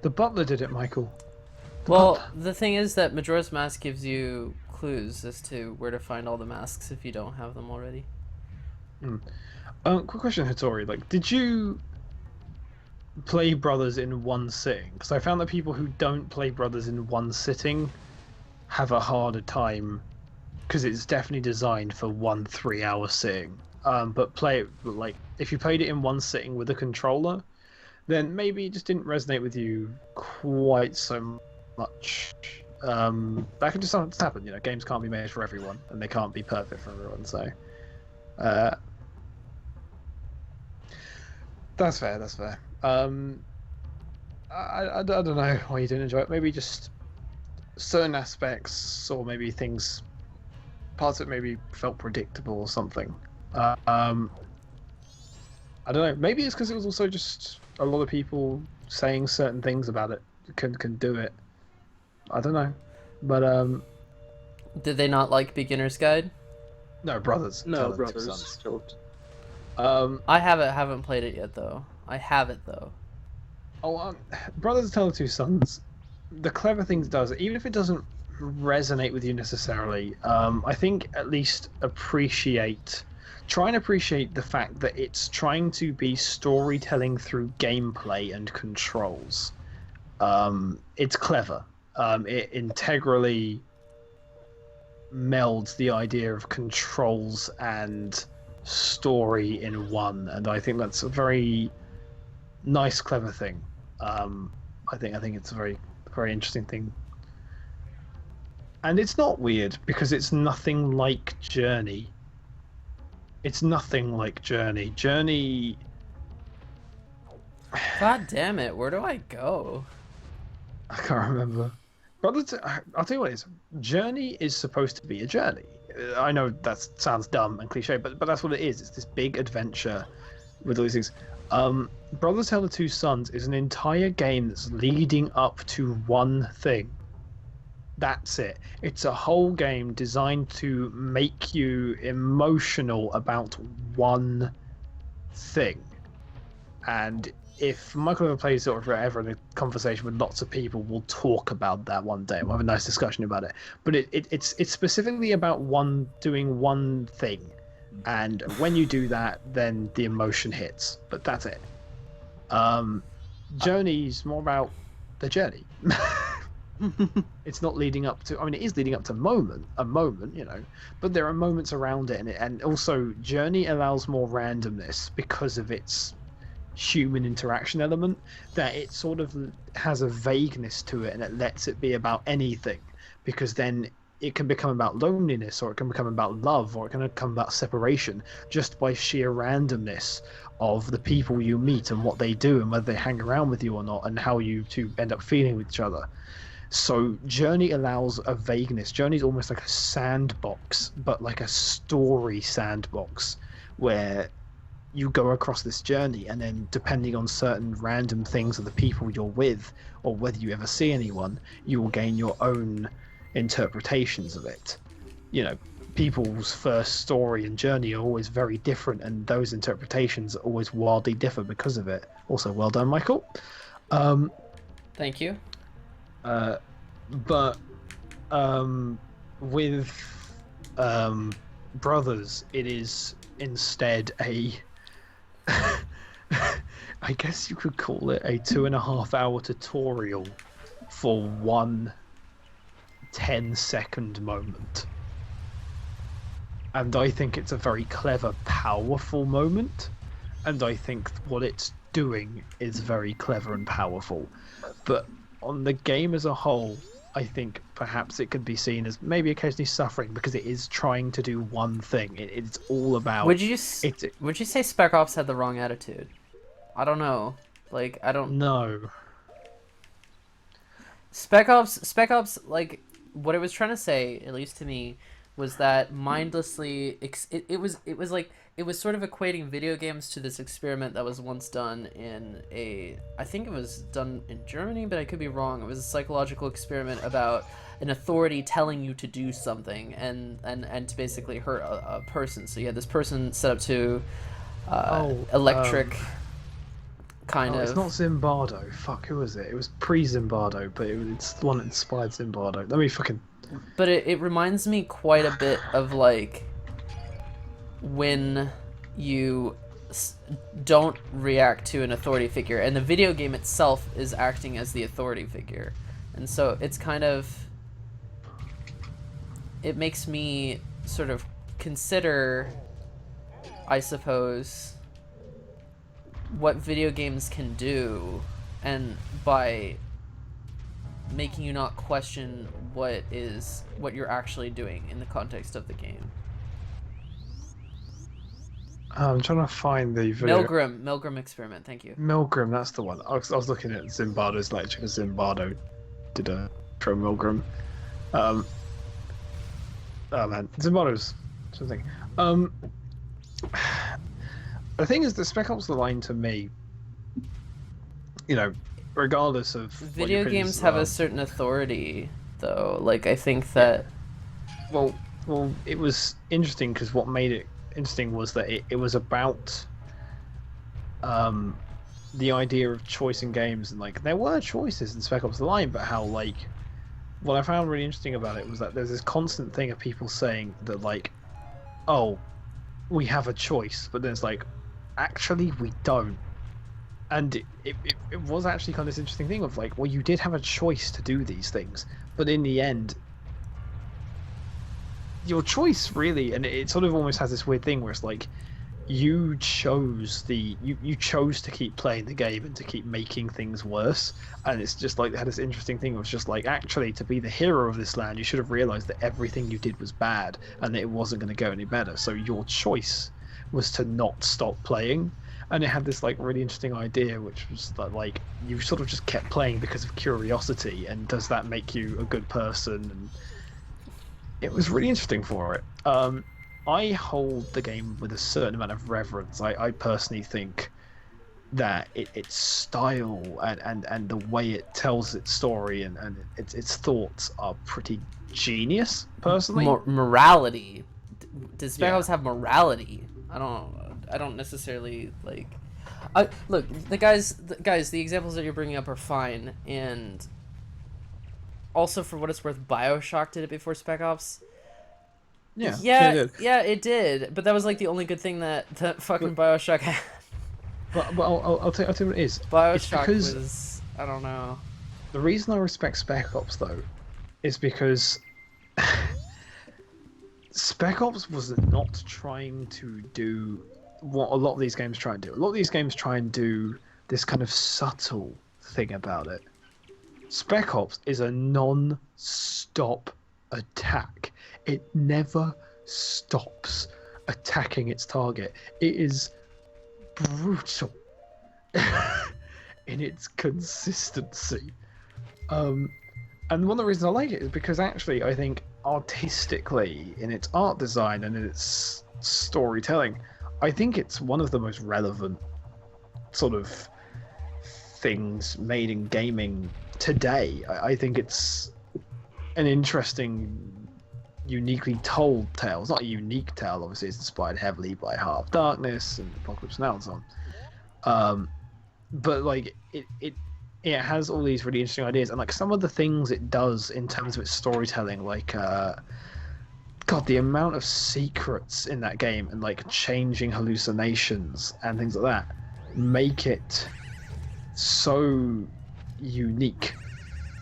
The butler did it, Michael. Well, the thing is that Majora's Mask gives you clues as to where to find all the masks if you don't have them already. Quick question, Hattori. Like, did you play Brothers in one sitting? Because I found that people who don't play Brothers in one sitting have a harder time, because it's definitely designed for 1 3-hour sitting. But play it like if you played it in one sitting with a controller, then maybe it just didn't resonate with you quite so much. That could just happen, you know. Games can't be made for everyone, and they can't be perfect for everyone. So, that's fair. That's fair. I don't know why you didn't enjoy it. Maybe just certain aspects, or maybe parts of it maybe felt predictable or something. I don't know. Maybe it's because it was also just a lot of people saying certain things about it can do it. I don't know, but Did they not like Beginner's Guide? no, Brothers. No, Tale of Two Brothers. Sons. Killed. I haven't played it yet though. I have it though. Brothers Tale of Two Sons. The clever things it does, even if it doesn't resonate with you necessarily, I think at least try and appreciate the fact that it's trying to be storytelling through gameplay and controls. It's clever. It integrally melds the idea of controls and story in one, and I think that's a very nice, clever thing. I think it's a very, very interesting thing, and it's not weird because it's nothing like Journey. It's nothing like Journey. Journey. God damn it! Where do I go? I can't remember. I'll tell you what it is. Journey is supposed to be a journey. I know that sounds dumb and cliche, but that's what it is. It's this big adventure with all these things. Brothers Tale of Two Sons is an entire game that's leading up to one thing. That's it. It's a whole game designed to make you emotional about one thing. And if Michael ever plays it or ever in a conversation with lots of people, we'll talk about that one day. We'll have a nice discussion about it. But it's specifically about doing one thing. And when you do that, then the emotion hits. But that's it. Journey's more about the journey. It's not leading up to. I mean, it is leading up to a moment, but there are moments around it, and also Journey allows more randomness because of its human interaction element. That it sort of has a vagueness to it, and it lets it be about anything, because then it can become about loneliness, or it can become about love, or it can become about separation, just by sheer randomness of the people you meet and what they do and whether they hang around with you or not, and how you two end up feeling with each other. So Journey allows a vagueness. Journey's almost like a sandbox, but like a story sandbox, where you go across this journey, and then depending on certain random things of the people you're with, or whether you ever see anyone, you will gain your own interpretations of it. People's first story and journey are always very different, and those interpretations always wildly differ because of it. Also, well done, Michael. Thank you. But with Brothers, it is instead a I guess you could call it a 2.5-hour tutorial for one 10-second moment. And I think it's a very clever, powerful moment, and I think what it's doing is very clever and powerful. But on the game as a whole, I think perhaps it could be seen as maybe occasionally suffering, because it is trying to do one thing. It's all about. Would you say Spec Ops had the wrong attitude? I don't know. Like, I don't know. Spec Ops, like, what it was trying to say, at least to me, was that mindlessly it was sort of equating video games to this experiment that was once done I think it was done in Germany, but I could be wrong. It was a psychological experiment about an authority telling you to do something and to basically hurt a person. So you had this person set up to electric kind of. It's not Zimbardo. Fuck, who was it? It was pre-Zimbardo, but it's the one that inspired Zimbardo. Let me fucking. But it reminds me quite a bit of, like, when you don't react to an authority figure, and the video game itself is acting as the authority figure. And so it's kind of... It makes me sort of consider, I suppose, what video games can do, and by making you not question what you're actually doing in the context of the game. I'm trying to find the video. Milgram experiment. Thank you. Milgram, that's the one. I was looking at Zimbardo's lecture because Zimbardo did a pro Milgram. Oh man, Zimbardo's something. The thing is, the Spec Ops The Line to me, regardless of video games have a certain authority, though. Like, I think that well it was interesting because what made it interesting was that it was about the idea of choice in games, and like there were choices in Spec Ops The Line, but how, like, what I found really interesting about it was that there's this constant thing of people saying that, like, oh, we have a choice, but then it's like, actually we don't. And it was actually kind of this interesting thing of, like, well, you did have a choice to do these things, but in the end, your choice really, and it sort of almost has this weird thing where it's like, you chose you chose to keep playing the game and to keep making things worse. And it's just like, they had this interesting thing. It was just like, actually, to be the hero of this land, you should have realized that everything you did was bad and that it wasn't going to go any better. So your choice was to not stop playing. And it had this, like, really interesting idea, which was that, like, you sort of just kept playing because of curiosity, and does that make you a good person? And it was really interesting for it. I hold the game with a certain amount of reverence. I personally think that its style and the way it tells its story and its thoughts are pretty genius. Personally, Morality. Does Spec Yeah. Ops have morality? I don't necessarily like. Look, the examples that you're bringing up are fine, and also for what it's worth, BioShock did it before Spec Ops. yeah, Yeah, it did. But that was like the only good thing that fucking BioShock had. But I'll tell you what it is. It's BioShock because was, I don't know. the reason I respect Spec Ops though is because Spec Ops was not trying to do what a lot of these games try and do. A lot of these games try and do this kind of subtle thing about it. Spec Ops is a non-stop attack. It never stops attacking its target. It is brutal in its consistency. And one of the reasons I like it is because actually I think artistically, in its art design and in its storytelling, I think it's one of the most relevant sort of things made in gaming today. I think it's an interesting, uniquely told tale. It's not a unique tale, obviously. It's inspired heavily by Heart of Darkness and Apocalypse Now and so on. But like it has all these really interesting ideas, and like some of the things it does in terms of its storytelling, like God, the amount of secrets in that game and like changing hallucinations and things like that make it so unique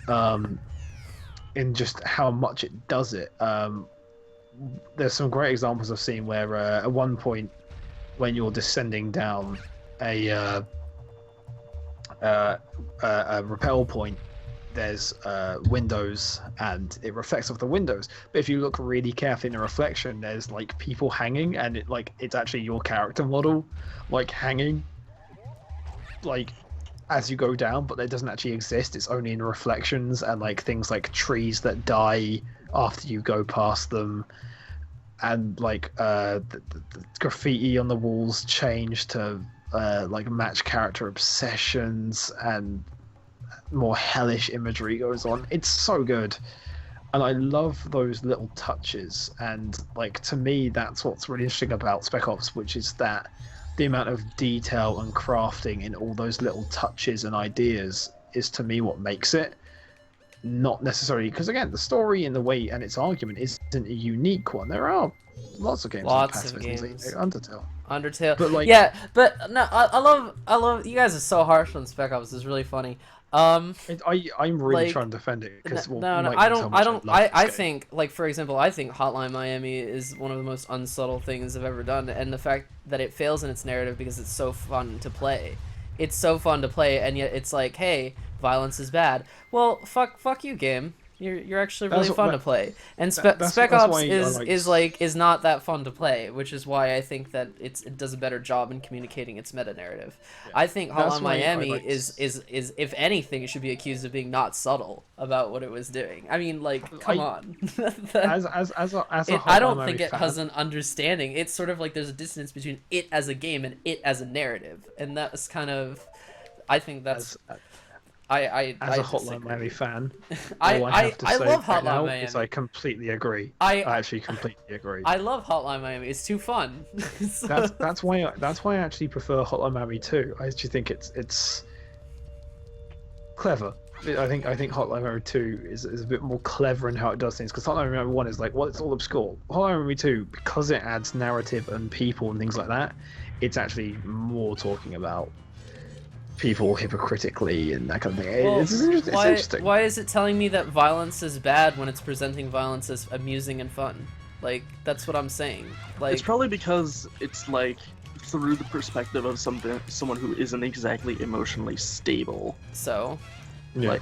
in just how much it does it. There's some great examples I've seen where at one point when you're descending down a rappel point, there's windows and it reflects off the windows, but if you look really carefully in the reflection, there's like people hanging, and it's actually your character model like hanging like as you go down, but it doesn't actually exist. It's only in reflections, and like things like trees that die after you go past them, and like the graffiti on the walls change to like match character obsessions, and more hellish imagery goes on. It's so good, and I love those little touches. And like to me, that's what's really interesting about Spec Ops, which is that the amount of detail and crafting in all those little touches and ideas is to me what makes it. Not necessarily because again, the story and the way and its argument isn't a unique one. There are lots of games like Lots of pacifism, games. Undertale. But like, yeah, but no, I love you guys are so harsh on Spec Ops. It's really funny. I'm really like, trying to defend it because I think, like, for example, I think Hotline Miami is one of the most unsubtle things I've ever done, and the fact that it fails in its narrative because it's so fun to play. It's so fun to play, and yet it's like, hey, violence is bad. Well, fuck you, game. You're actually really fun to play, and Spec Ops is not that fun to play, which is why I think that it does a better job in communicating its meta narrative. Yeah. I think Hotline Miami is if anything, it should be accused of being not subtle about what it was doing. I mean, like, come on. I don't think it has an understanding. It's sort of like there's a dissonance between it as a game and it as a narrative, and that's kind of, I think that's. I Hotline Miami fan, I love Hotline Miami. I completely agree. I actually completely agree. I love Hotline Miami. It's too fun. That's why I actually prefer Hotline Miami 2. I actually think it's clever. I think Hotline Miami 2 is a bit more clever in how it does things, because Hotline Miami 1 is like, well, it's all obscure. Hotline Miami 2, because it adds narrative and people and things like that, it's actually more talking about people hypocritically and that kind of thing. Well, it's interesting. Why is it telling me that violence is bad when it's presenting violence as amusing and fun? Like, that's what I'm saying. Like, it's probably because it's like through the perspective of someone who isn't exactly emotionally stable. So, yeah. Like,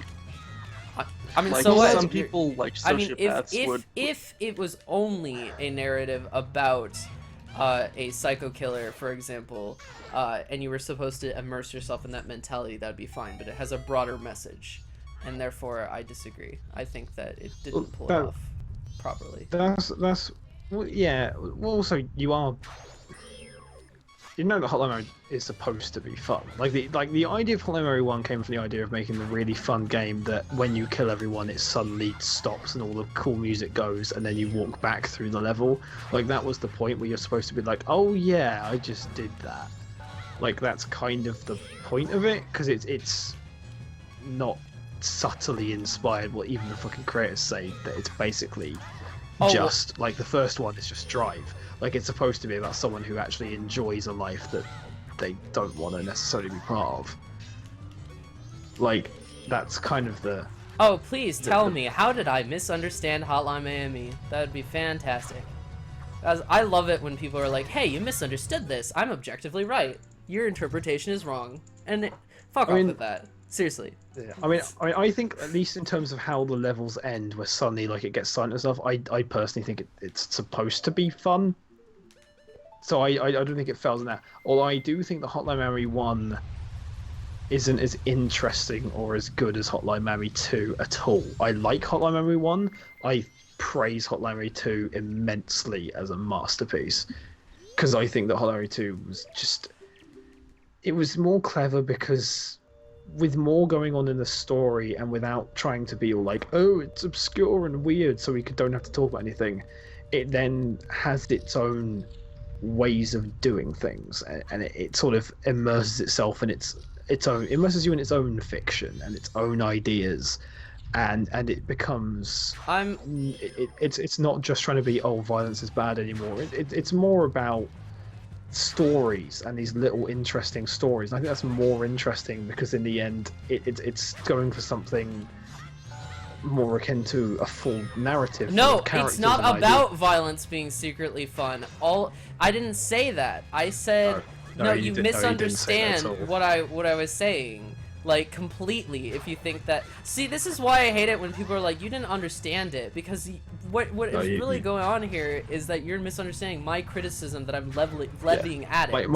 I mean, like so what? Some people like sociopaths would. If it was only a narrative about a psycho killer, for example, and you were supposed to immerse yourself in that mentality, that'd be fine. But it has a broader message, and therefore I disagree. I think that it didn't pull it off. properly. That's well, yeah. Well, also you are. You know that Hotline Miami is supposed to be fun. Like the idea of Hotline Miami 1 came from the idea of making a really fun game that when you kill everyone, it suddenly stops and all the cool music goes, and then you walk back through the level. Like that was the point where you're supposed to be like, oh yeah, I just did that. Like that's kind of the point of it, because it's not subtly inspired what even the fucking creators say, that it's basically just like the first one is just drive. Like it's supposed to be about someone who actually enjoys a life that they don't want to necessarily be part of. Like that's kind of the. Oh, please tell me, how did I misunderstand Hotline Miami? That would be fantastic. As I love it when people are like, "Hey, you misunderstood this. I'm objectively right. Your interpretation is wrong." And fuck off with that. Seriously. Yeah. I think at least in terms of how the levels end, where suddenly like it gets silent and stuff, I personally think it's supposed to be fun. So I don't think it fails in that. Although I do think the Hotline Miami 1 isn't as interesting or as good as Hotline Miami 2 at all. I like Hotline Miami 1. I praise Hotline Miami 2 immensely as a masterpiece. Because I think that Hotline Miami 2 was just... It was more clever because with more going on in the story and without trying to be all like, oh, it's obscure and weird so we don't have to talk about anything, it then has its own ways of doing things, and it sort of immerses itself in its own, immerses you in its own fiction and its own ideas, and it becomes it's not just trying to be, oh, violence is bad anymore. It's more about stories and these little interesting stories, and I think that's more interesting because in the end it's going for something more akin to a full narrative. No, it's not about violence being secretly fun. I didn't say that. I said no, you misunderstand what I was saying, like, completely. If you think that, see, this is why I hate it when people are like, you didn't understand it, because what is really going on here is that you're misunderstanding my criticism that I'm levying at it.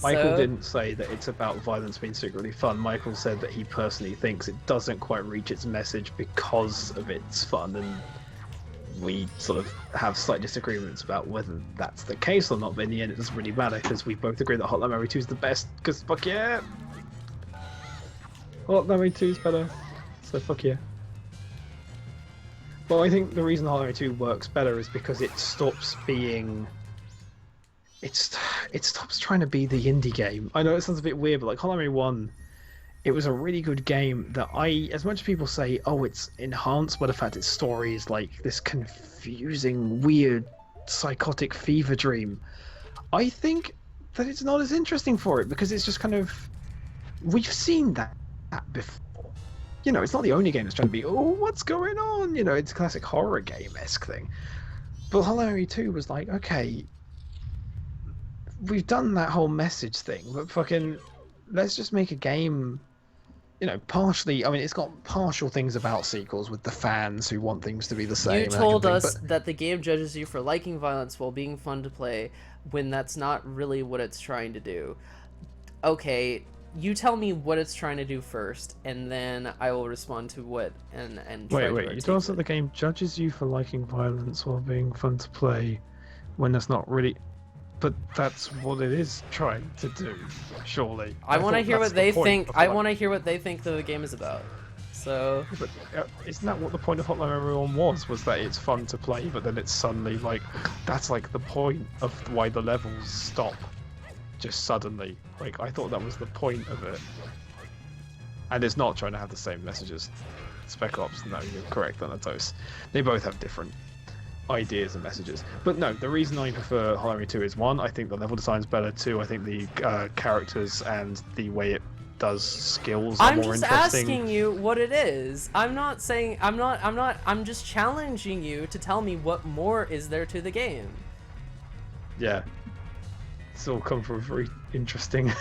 Michael didn't say that it's about violence being secretly fun. Michael said that he personally thinks it doesn't quite reach its message because of its fun, and we sort of have slight disagreements about whether that's the case or not, but in the end it doesn't really matter because we both agree that Hotline Miami 2 is the best, because fuck yeah! Hotline Miami 2 is better, so fuck yeah. But I think the reason Hotline Miami 2 works better is because it stops being... It stops trying to be the indie game. I know it sounds a bit weird, but like Hotline Miami 1, it was a really good game that as much as people say, oh, it's enhanced by the fact its story is like this confusing, weird, psychotic fever dream, I think that it's not as interesting for it because it's just kind of... We've seen that before. You know, it's not the only game that's trying to be, oh, what's going on? You know, it's a classic horror game-esque thing. But Hotline Miami 2 was like, okay... We've done that whole message thing, but fucking let's just make a game, you know, partially... I mean, it's got partial things about sequels with the fans who want things to be the same. You told us that the game judges you for liking violence while being fun to play, when that's not really what it's trying to do. Okay, you tell me what it's trying to do first, and then I will respond to what and try Wait, you told us that the game judges you for liking violence while being fun to play, when that's not really... But that's what it is trying to do, surely. I want to hear what they think. I want to hear what they think the game is about. So. But isn't that what the point of Hotline Miami 1 was? Was that it's fun to play, but then it's suddenly like that's like the point of why the levels stop, just suddenly. Like I thought that was the point of it. And it's not trying to have the same messages. Spec Ops, no, you're correct, Thanatos. They both have different ideas and messages, but no, the reason I prefer Hotline Miami 2 is 1, I think the level design's better, 2, I think the characters and the way it does skills are more interesting. I'm just asking you what it is. I'm not saying I'm just challenging you to tell me what more is there to the game. Yeah, it's all come from a very interesting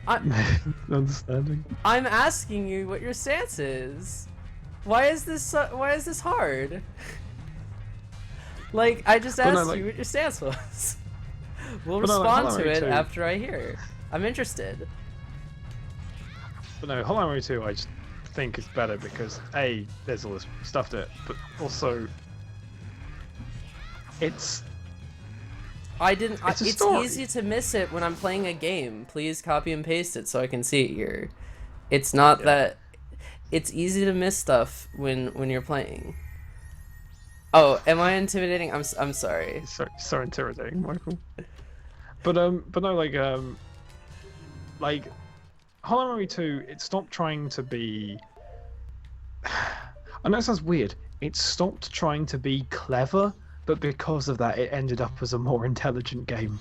understanding. I'm asking you what your stance is. Why is this hard? Like, I just asked you what your stance was. We'll respond to it after I hear. I'm interested. But no, Hotline Miami 2 I just think is better because A, there's all this stuff to it, but also it's I didn't. It's a It's story. easy to miss it when I'm playing a game. Please copy and paste it so I can see it here. It's not that. It's easy to miss stuff when you're playing. Oh, am I intimidating? I'm sorry. it's so intimidating, Michael. But no, like Hollow Mary 2, it stopped trying to be. I know it sounds weird. It stopped trying to be clever, but because of that, it ended up as a more intelligent game.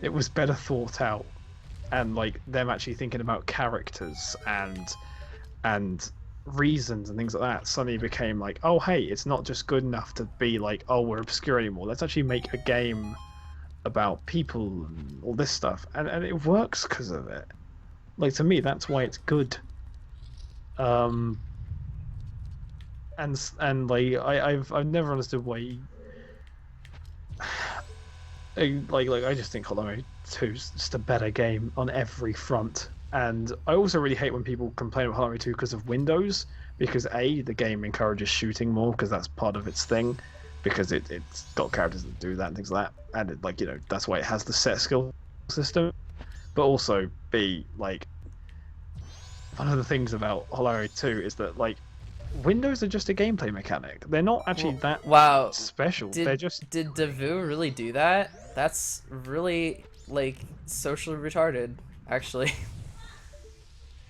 It was better thought out, and like them actually thinking about characters and reasons and things like that suddenly became like, oh hey, it's not just good enough to be like, oh, we're obscure anymore. Let's actually make a game about people and all this stuff, and it works because of it. Like, to me, that's why it's good. And like I've never understood why. I just think Hollow Knight 2 is just a better game on every front. And I also really hate when people complain about Hollow Knight 2 because of Windows, because the game encourages shooting more because that's part of its thing, because it's got characters that do that and things like that, and that's why it has the set skill system. But also B, like, one of the things about Hollow Knight 2 is that like Windows are just a gameplay mechanic. They're not actually that Wow. special. They're just. Did Devu really do that? That's really like socially retarded, actually.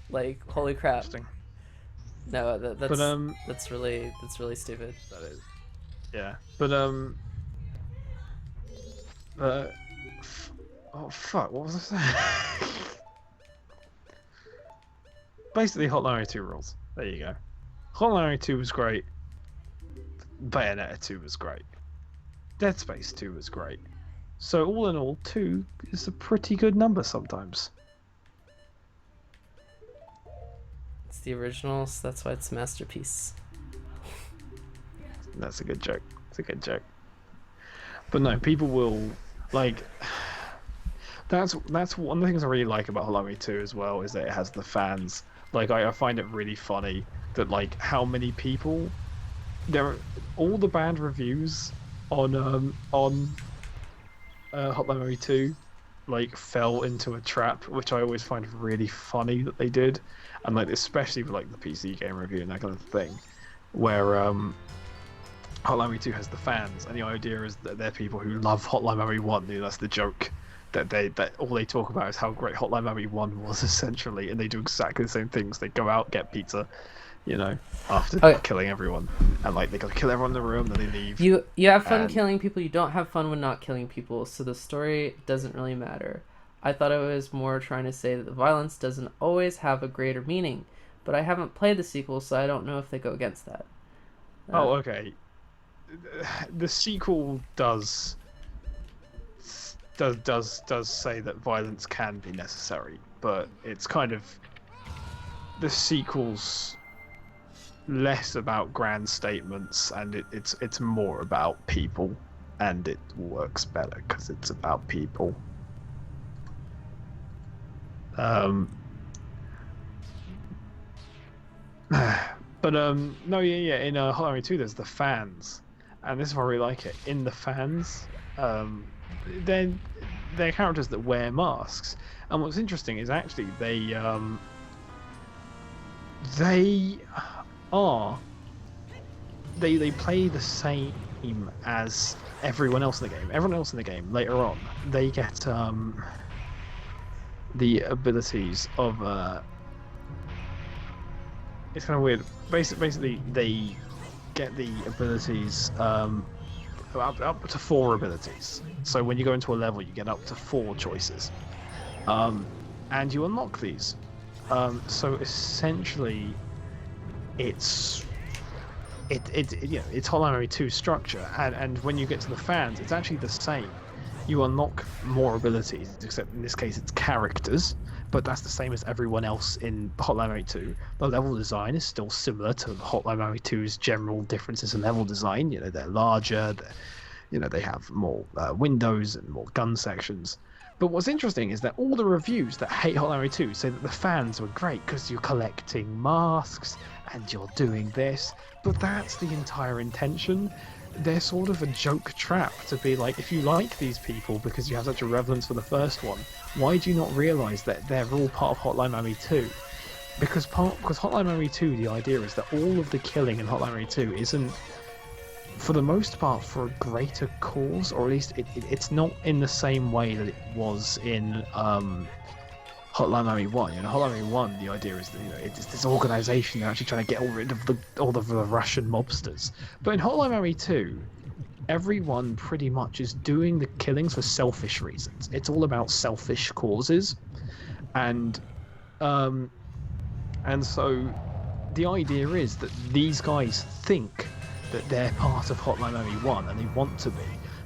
Like, holy crap. Interesting. No, that's But that's really stupid. that is. Yeah, but oh fuck, what was I saying? Basically, Hotline Miami 2 rules. There you go. Hotline Miami 2 was great. Bayonetta 2 was great. Dead Space 2 was great. So all in all, 2 is a pretty good number sometimes. It's the original, so that's why it's a masterpiece. That's a good joke. It's a good joke. But no, people will like. That's one of the things I really like about Hollow Knight 2 as well, is that it has the fans. Like, I find it really funny that like how many people all the bad reviews on Hotline Miami 2 like fell into a trap, which I always find really funny that they did, and like especially with like the PC game review and that kind of thing, where Hotline Miami 2 has the fans, and the idea is that they're people who love Hotline Miami 1. That's the joke. That all they talk about is how great Hotline Miami 1 was, essentially, and they do exactly the same things. They go out, get pizza, after killing everyone, and like they gotta kill everyone in the room, then they leave. You have fun killing people. You don't have fun when not killing people. So the story doesn't really matter. I thought it was more trying to say that the violence doesn't always have a greater meaning, but I haven't played the sequel, so I don't know if they go against that. Oh, okay. The sequel does say that violence can be necessary, but it's kind of the sequel's less about grand statements, and it's more about people, and it works better because it's about people. But no, yeah. In Hollow Knight 2, there's the fans, and this is why I really like it. In the fans, they're characters that wear masks, and what's interesting is actually they play the same as everyone else in the game. Everyone else in the game later on, they get the abilities of it's kind of weird. Basically, they get the abilities up to 4 abilities. So when you go into a level, you get up to 4 choices, and you unlock these. So essentially, it's Hollow Knight 2 structure, and when you get to the fans, it's actually the same. You unlock more abilities, except in this case it's characters, but that's the same as everyone else in Hotline Miami 2. The level design is still similar to Hotline Miami 2's general differences in level design. They're larger, they have more windows and more gun sections. But what's interesting is that all the reviews that hate Hotline Miami 2 say that the fans were great because you're collecting masks and you're doing this, but that's the entire intention. they're sort of a joke trap to be like, if you like these people because you have such a reverence for the first one, why do you not realise that they're all part of Hotline Miami 2? Because Hotline Miami 2, the idea is that all of the killing in Hotline Miami 2 isn't, for the most part, for a greater cause, or at least it's not in the same way that it was in Hotline Miami 1. In Hotline Miami 1, the idea is that it's this organisation, they're actually trying to get rid of all of the Russian mobsters. But in Hotline Miami 2, everyone pretty much is doing the killings for selfish reasons. It's all about selfish causes, and so the idea is that these guys think that they're part of Hotline Miami 1 and they want to be,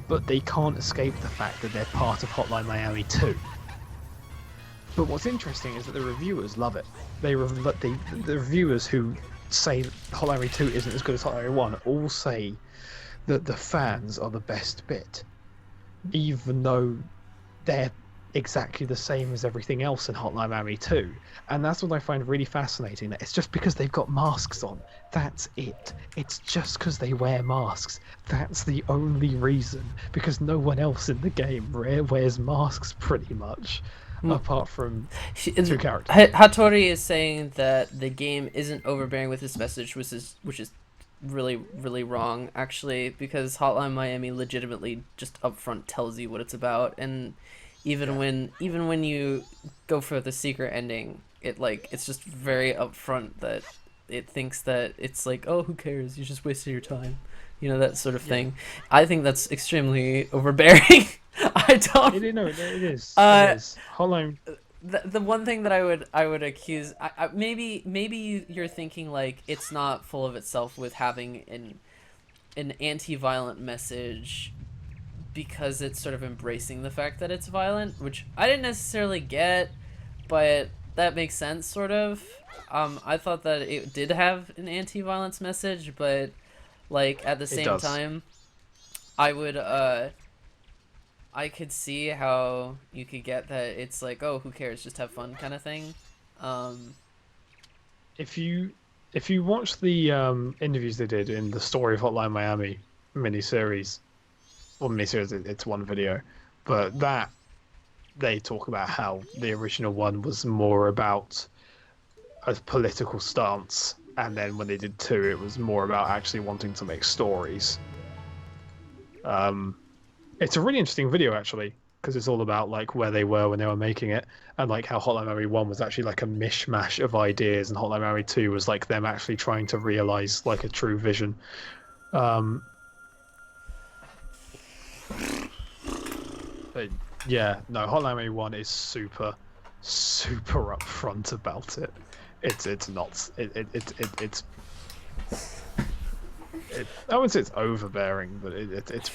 but they can't escape the fact that they're part of Hotline Miami 2. But what's interesting is that the reviewers love it. The reviewers who say Hotline Miami 2 isn't as good as Hotline Miami 1 all say that the fans are the best bit, even though they're exactly the same as everything else in Hotline Miami 2. And that's what I find really fascinating, that it's just because they've got masks on. That's it. It's just because they wear masks. That's the only reason. Because no one else in the game wears masks, pretty much. Apart from two characters. Hattori is saying that the game isn't overbearing with its message, which is really, really wrong, actually, because Hotline Miami legitimately just upfront tells you what it's about, and even when you go for the secret ending, it's just very upfront that it thinks that it's like, oh, who cares? You just wasted your time, that sort of thing. I think that's extremely overbearing. I don't. It is. It is. Hotline. The one thing that I would accuse, maybe you're thinking like it's not full of itself with having an anti-violent message, because it's sort of embracing the fact that it's violent, which I didn't necessarily get, but that makes sense, sort of. I thought that it did have an anti-violence message, but like at the same time, I could see how you could get that it's like, oh, who cares, just have fun kind of thing. If you watch the interviews they did in the Story of Hotline Miami miniseries, it's one video, but that they talk about how the original one was more about a political stance, and then when they did 2, it was more about actually wanting to make stories. It's a really interesting video, actually, because it's all about like where they were when they were making it, and like how Hotline Miami 1 was actually like a mishmash of ideas, and Hotline Miami 2 was like them actually trying to realize like a true vision. But yeah, no, Hotline Miami 1 is super upfront about it. It's not. I wouldn't say it's overbearing, but it's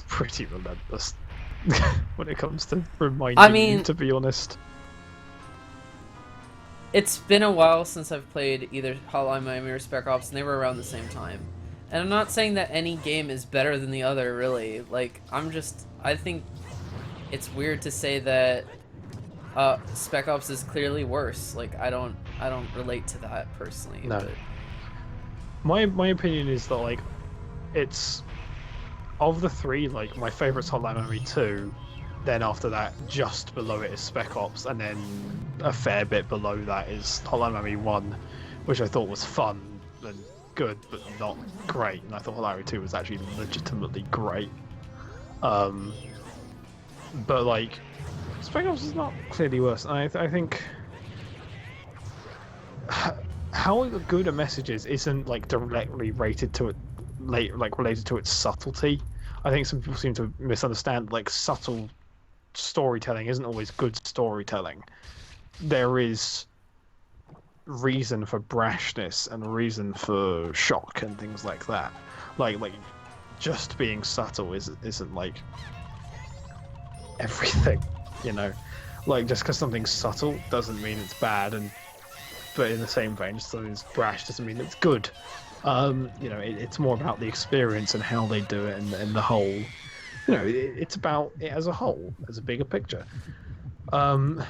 pretty relentless when it comes to reminding you, to be honest. It's been a while since I've played either Hotline Miami or Spec Ops, and they were around the same time. And I'm not saying that any game is better than the other, really. Like, I think it's weird to say that Spec Ops is clearly worse. Like, I don't relate to that personally. No. But... My opinion is that like it's of the 3, like my favorite's Hotline Miami 2, then after that just below it is Spec Ops, and then a fair bit below that is Hotline Miami 1, which I thought was fun and good but not great, and I thought Hotline Miami 2 was actually legitimately great. But like Spec Ops is not clearly worse. I think how good a message isn't like directly related to its subtlety. I think some people seem to misunderstand like subtle storytelling isn't always good storytelling. There is reason for brashness and reason for shock and things like that. Like just being subtle isn't like everything, Like just because something's subtle doesn't mean it's bad, but in the same vein, just something's brash doesn't mean it's good. It's more about the experience and how they do it, and the whole. It's about it as a whole, as a bigger picture. But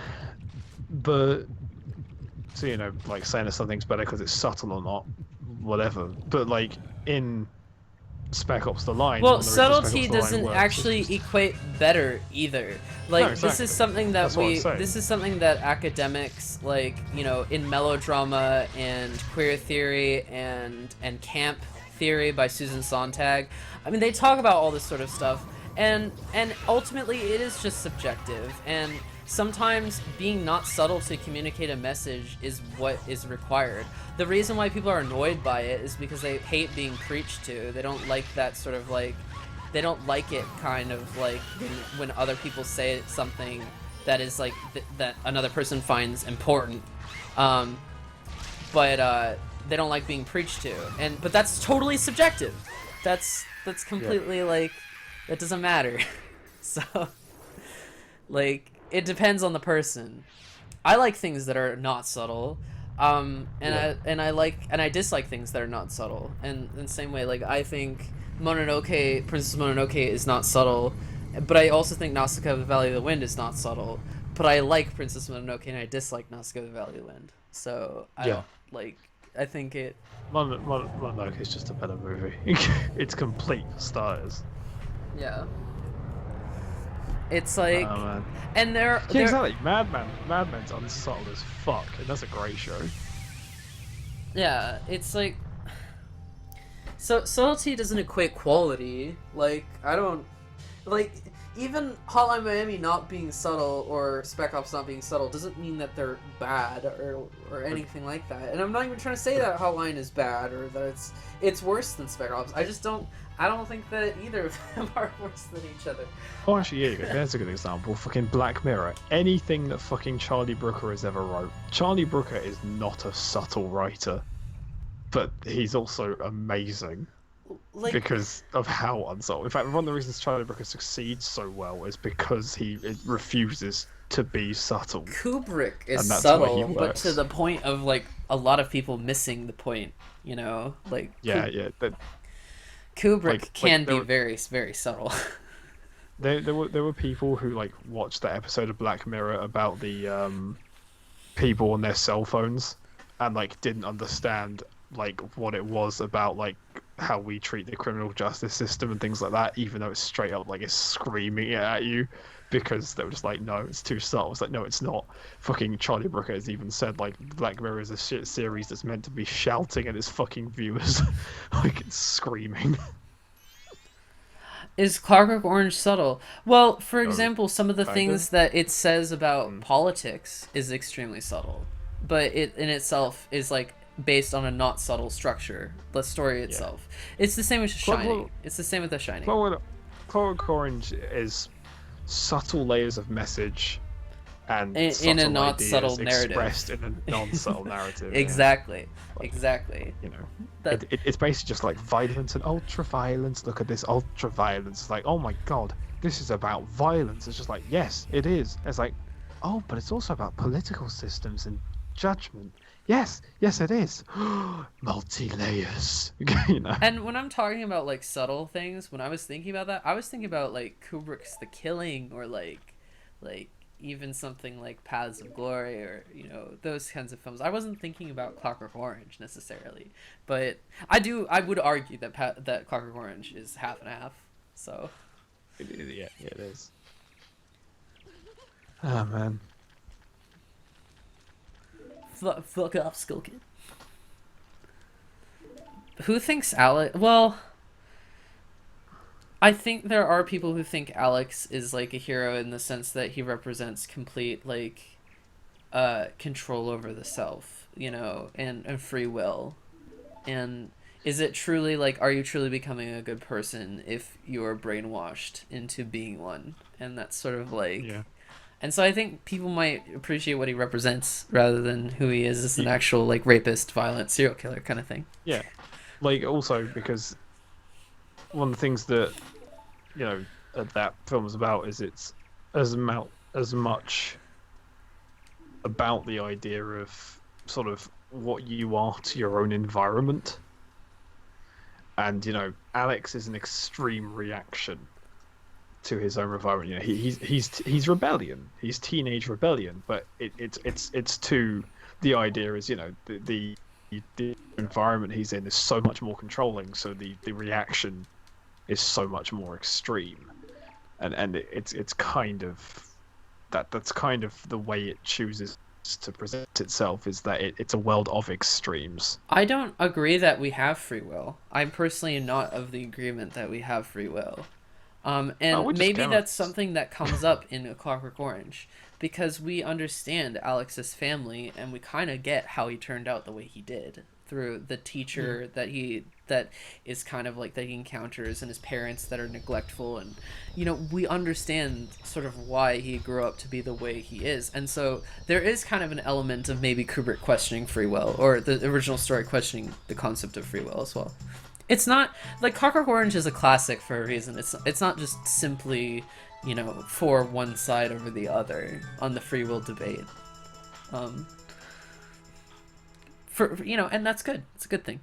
so like saying that something's better because it's subtle or not, whatever. But like in Spec Ops: The Line, Well, on the original Spec Ops: subtlety The Line doesn't works, actually it's just- equate better either. Like No, this exactly. is something that That's what I'm saying. this is something that academics, like, you know, in melodrama and queer theory and camp theory by Susan Sontag, I mean, they talk about all this sort of stuff, and ultimately it is just subjective, and sometimes being not subtle to communicate a message is what is required. The reason why people are annoyed by it is because they hate being preached to. They don't like that sort of like, they don't like it kind of like when other people say something that is like that another person finds important, but they don't like being preached to. But that's totally subjective. That's completely like, that doesn't matter. So like, it depends on the person. I like things that are not subtle, and I dislike things that are not subtle. And in the same way, like, I think Princess Mononoke is not subtle, but I also think Nausicaa of the Valley of the Wind is not subtle. But I like Princess Mononoke and I dislike Nausicaa of the Valley of the Wind. So I don't like. I think it. Mononoke is just a better movie. It's complete for starters. Yeah. It's like, Oh, man. and Yeah, exactly. Mad Men's unsubtle as fuck, and that's a great show. Yeah, it's like, so subtlety doesn't equate quality. Like, I don't, like, even Hotline Miami not being subtle or Spec Ops not being subtle doesn't mean that they're bad or anything like that. And I'm not even trying to say that Hotline is bad or that it's worse than Spec Ops. I don't think that either of them are worse than each other. Oh, actually, yeah, there's a good example. Fucking Black Mirror. Anything that fucking Charlie Brooker has ever wrote. Charlie Brooker is not a subtle writer, but he's also amazing. Like, Because of how unsubtle. In fact, one of the reasons Charlie Brooker succeeds so well is because he refuses to be subtle. Kubrick is And that's why he subtle, but works. to the point of like a lot of people missing the point. You know, like Yeah. Kubrick can there be were- very, very subtle. There were people who like watched that episode of Black Mirror about the people on their cell phones and like didn't understand like what it was about like how we treat the criminal justice system and things like that, even though it's straight up like it's screaming it at you, because they were just like, no, it's too subtle. It's like, no, it's not. Fucking Charlie Brooker has even said like Black Mirror is a shit series that's meant to be shouting at its fucking viewers, like it's screaming. Is Clockwork Orange subtle? Well, for No, example, some of the kinda. things that it says about politics is extremely subtle, but it in itself is like based on a not subtle structure. The story itself, it's the same with Shining. It's the same with The Shining. Clockwork Orange is subtle layers of message and In a subtle not ideas subtle narrative. expressed in a non-subtle narrative. yeah. Exactly. Like, Exactly. You know, That it's basically just like violence and ultra violence. Look at this ultra violence. It's like, oh my god, this is about violence. It's just like, yes, it is. It's like, oh, but it's also about political systems and judgment. Yes, it is. Multi layers. You know. And when I'm talking about like subtle things, when I was thinking about that, I was thinking about like Kubrick's The Killing, or like even something like Paths of Glory, or you know, those kinds of films. I wasn't thinking about Clockwork Orange necessarily, but I would argue that that Clockwork Orange is half and half. So Yeah, it is. Oh man. fuck off, Skull Kid. Who thinks Alex? Well, I think there are people who think Alex is like a hero in the sense that he represents complete like control over the self, you know, and free will. And is it truly like, are you truly becoming a good person if you're brainwashed into being one? And that's sort of like, Yeah. and so I think people might appreciate what he represents rather than who he is as an actual like rapist, violent serial killer kind of thing. Yeah. Like also because one of the things that, you know, that film is about is it's as much about the idea of sort of what you are to your own environment. And, you know, Alex is an extreme reaction to his own environment. You know, he's rebellion. He's teenage rebellion, but it's to the idea is, you know, the the environment he's in is so much more controlling, so the reaction is so much more extreme, and it's kind of that's kind of the way it chooses to present itself, is that it's a world of extremes. I don't agree that we have free will. I'm personally not of the agreement that we have free will. And we're just maybe that's chemists. something that comes up in A Clockwork Orange, because we understand Alex's family and we kind of get how he turned out the way he did through the teacher that is kind of like that he encounters, and his parents that are neglectful, and we understand sort of why he grew up to be the way he is. And so there is kind of an element of maybe Kubrick questioning free will, or the original story questioning the concept of free will as well. It's not like Clockwork Orange is a classic for a reason. It's not just simply, for one side over the other on the free will debate. And that's good. It's a good thing.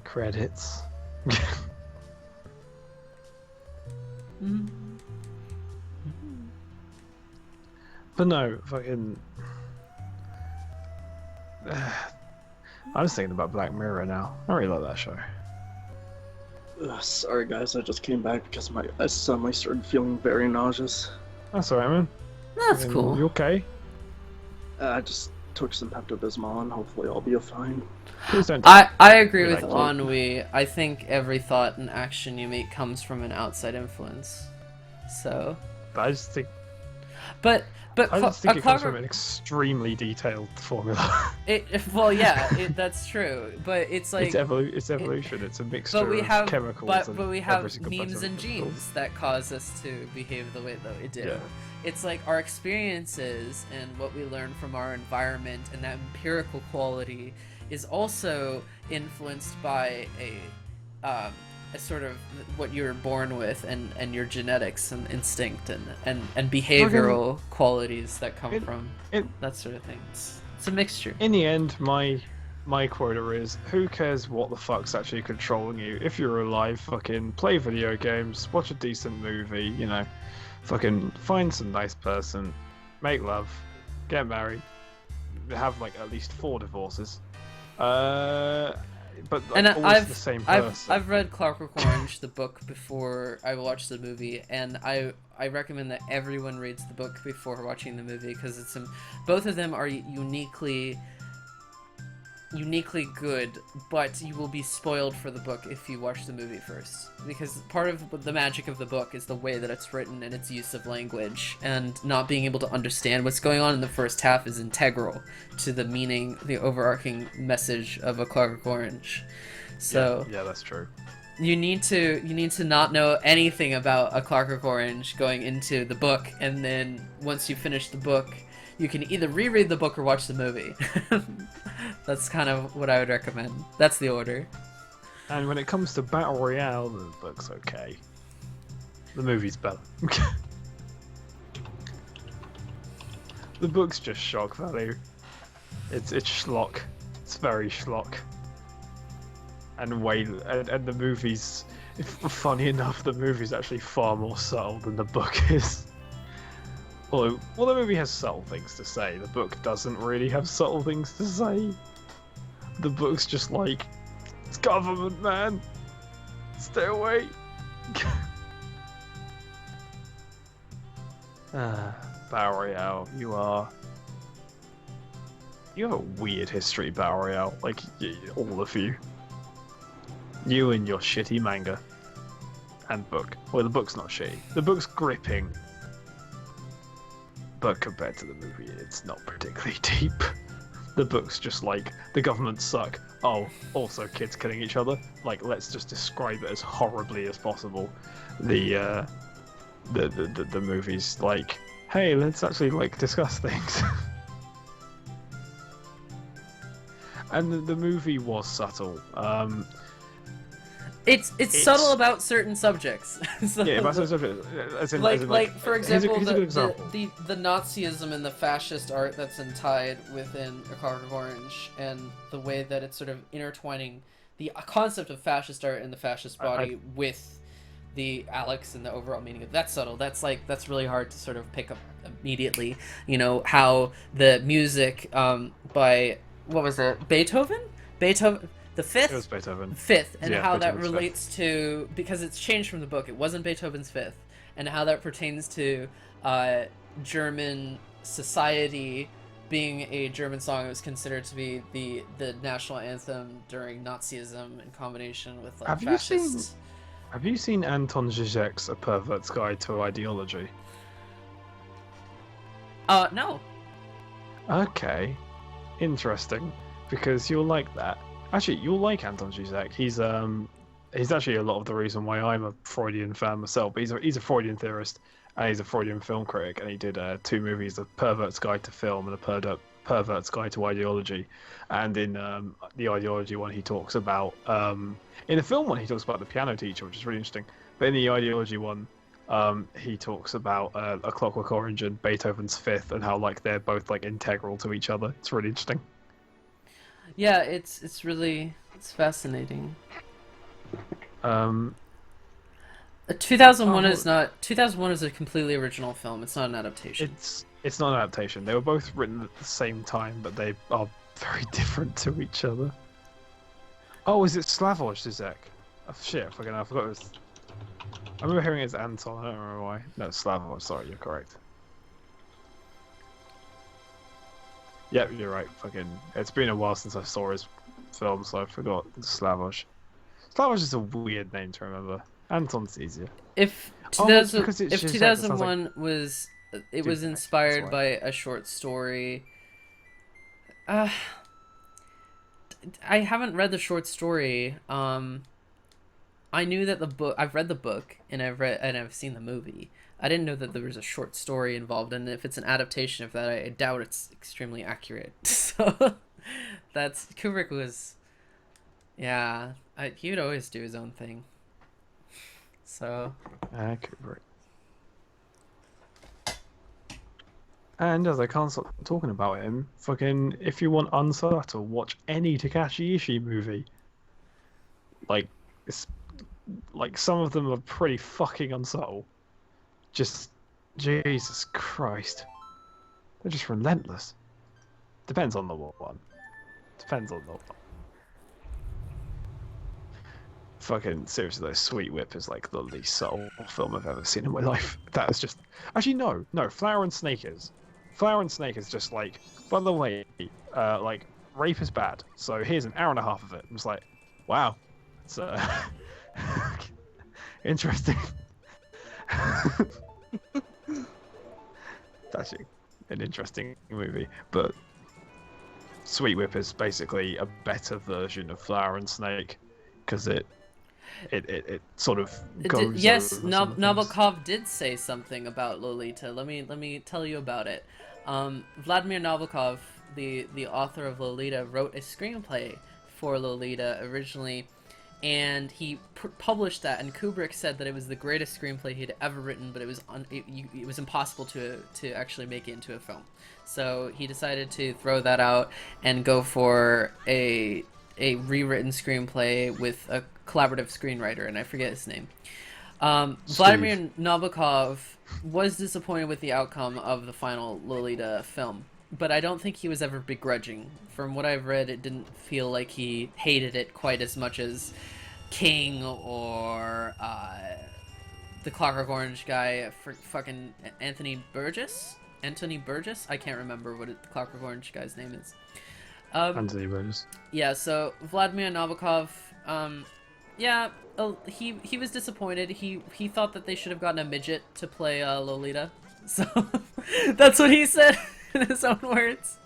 Credits. But no, fucking. I'm just thinking about Black Mirror now. I really like that show. Sorry guys, I just came back because I suddenly started feeling very nauseous. That's alright, man. That's cool. You okay? I just took some Pepto-Bismol and hopefully I'll be fine. Please don't. I agree with Relax. Ennui. I think every thought and action you make comes from an outside influence. So, But I just think. but I just think it comes from Clockwork- an extremely detailed formula. that's true. But it's like it's evolution. It's a mixture but we have of chemicals. but and we every have single memes bunch of and chemicals. genes that cause us to behave the way that we do. Yeah. It's like our experiences and what we learn from our environment, and that empirical quality is also influenced by a sort of what you were born with, and your genetics and instinct and behavioral qualities that come from that sort of thing. It's a mixture. In the end, my quota is: who cares what the fuck's actually controlling you? If you're alive, fucking play video games, watch a decent movie, fucking find some nice person, make love, get married, have like at least 4 divorces. But like, And always the same person. I've read Clockwork Orange, the book, before I watched the movie, and I recommend that everyone reads the book before watching the movie, because both of them are uniquely good, but you will be spoiled for the book if you watch the movie first, because part of the magic of the book is the way that it's written and its use of language, and not being able to understand what's going on in the first half is integral to the meaning, the overarching message of A Clockwork Orange. So yeah, that's true. you need to not know anything about A Clockwork Orange going into the book, and then once you finish the book, you can either reread the book or watch the movie. That's kind of what I would recommend. That's the order. And when it comes to Battle Royale, the book's okay. The movie's better. The book's just shock value. It's schlock. It's very schlock. And the movie's, funny enough, the movie's actually far more subtle than the book is. Although, the movie has subtle things to say. The book doesn't really have subtle things to say. The book's just like, it's government, man. Stay away. Battle Royale, you have a weird history, Battle Royale. Like, all of you. You and your shitty manga. And book. Well, the book's not shitty. The book's gripping. But compared to the movie, it's not particularly deep. The book's just like, the government suck. Oh, also kids killing each other. Like, let's just describe it as horribly as possible. The movie's like, hey, let's actually like discuss things. And the movie was subtle. It's subtle about certain subjects. So Yeah, but as in, for example, here's a good example. the Nazism and the fascist art that's entied within A Clockwork Orange, and the way that it's sort of intertwining the concept of fascist art and the fascist I- body with the Alex and the overall meaning of that's subtle. That's really hard to sort of pick up immediately. You know how the music by what was it, Beethoven the It was fifth Beethoven. fifth and Yeah, how that Beethoven's relates to, because it's changed from the book, it wasn't Beethoven's fifth, and how that pertains to German society being a German song. It was considered to be the national anthem during Nazism in combination with like Have you seen- fascists. Have you seen Anton Zizek's A Pervert's Guide to Ideology? No. Okay, interesting, because you'll like that. Actually, you'll like Anton Zizek. He's actually a lot of the reason why I'm a Freudian fan myself. But he's a Freudian theorist, and he's a Freudian film critic, and he did 2 movies: A Pervert's Guide to Film and A Pervert's Guide to Ideology. And in the ideology one, he talks about in the film one, he talks about the piano teacher, which is really interesting. But in the ideology one, he talks about A Clockwork Orange and Beethoven's Fifth, and how like they're both like integral to each other. It's really interesting. Yeah, it's fascinating. 2001 is not 2001 is a completely original film. It's not an adaptation. It's not an adaptation. They were both written at the same time, but they are very different to each other. Oh, is it Slavoj Zizek? Oh, shit, I forgot it was... I remember hearing it's Anton, I don't remember why. No, it's Slavoj, sorry, you're correct. Yep, you're right, it's been a while since I saw his film, so I forgot Slavoj. Slavoj is a weird name to remember. Anton's easier. If it's because it's if Zizek, that sounds 2001 was was Zizek, inspired that's by a short story. I haven't read the short story. I knew that the book. I've read the book and I've seen the movie. I didn't know that there was a short story involved, and if it's an adaptation of that, I doubt it's extremely accurate. So that's Kubrick was, yeah. He would always do his own thing. So. Kubrick. And as I can't stop talking about him, if you want unsubtle, watch any Takashi Ishii movie. Some of them are pretty fucking unsubtle. Just, Jesus Christ. They're just relentless. Depends on the one. Seriously though, Sweet Whip is like the least subtle film I've ever seen in my life. That is just... Actually, no, Flower and Snake is. Flower and Snake is just like, by the way, rape is bad, so here's an hour and a half of it. I'm just like, wow, it's interesting. It's actually an interesting movie, but Sweet Whip is basically a better version of Flower and Snake, because it sort of goes. Yes, over some things. Nabokov did say something about Lolita. Let me tell you about it. Vladimir Nabokov, the author of Lolita, wrote a screenplay for Lolita originally, and he published that. And Kubrick said that it was the greatest screenplay he'd ever written, but it was impossible to actually make it into a film. So he decided to throw that out and go for a rewritten screenplay with a collaborative screenwriter, and I forget his name. Vladimir Nabokov was disappointed with the outcome of the final Lolita film, but I don't think he was ever begrudging. From what I've read, it didn't feel like he hated it quite as much as King or the Clockwork Orange guy, fucking Anthony Burgess? I can't remember what the Clockwork Orange guy's name is. Anthony Burgess. Yeah, so Vladimir Nabokov, he was disappointed. He thought that they should have gotten a midget to play Lolita. So that's what he said in his own words.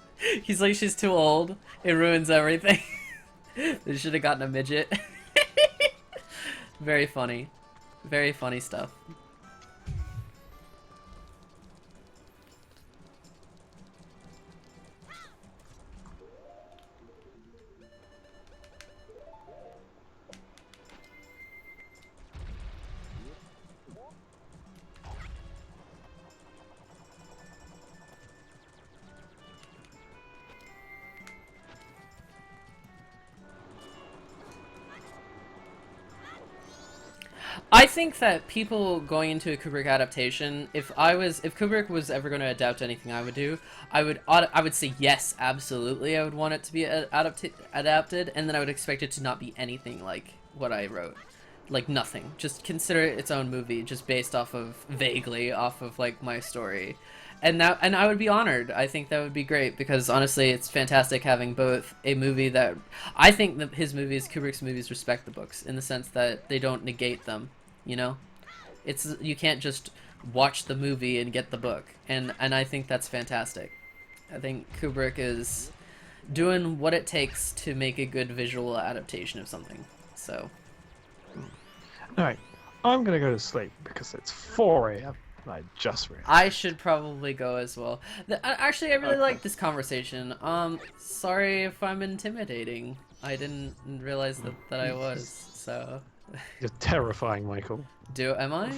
He's like, she's too old. It ruins everything. They should have gotten a midget. Very funny. Very funny stuff. I think that people going into a Kubrick adaptation, if Kubrick was ever going to adapt anything I would do, I would say yes, absolutely. I would want it to be adapted, and then I would expect it to not be anything like what I wrote. Like nothing. Just consider it its own movie, just based vaguely off of like my story. And I would be honored. I think that would be great because honestly, it's fantastic having both a movie that I think that Kubrick's movies respect the books in the sense that they don't negate them. You know, you can't just watch the movie and get the book, and I think that's fantastic. I think Kubrick is doing what it takes to make a good visual adaptation of something. So, Alright, I'm gonna go to sleep because it's 4 a.m. I just realized. I should probably go as well. Actually, I really like this conversation. Sorry if I'm intimidating. I didn't realize that I was. So. You're terrifying, Michael. Am I?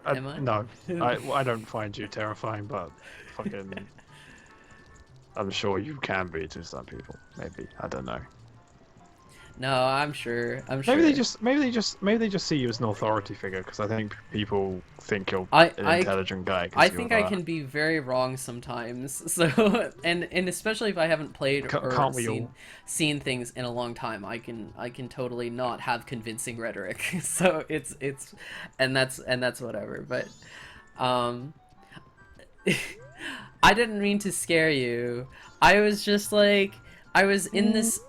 Am I? No, I don't find you terrifying, but fucking, I'm sure you can be to some people. Maybe, I don't know. No, I'm sure. Maybe they just see you as an authority figure because I think people think you're an intelligent guy. I think I can be very wrong sometimes. So and especially if I haven't played or seen things in a long time, I can totally not have convincing rhetoric. So it's and that's whatever. But I didn't mean to scare you. I was just like. I was in this.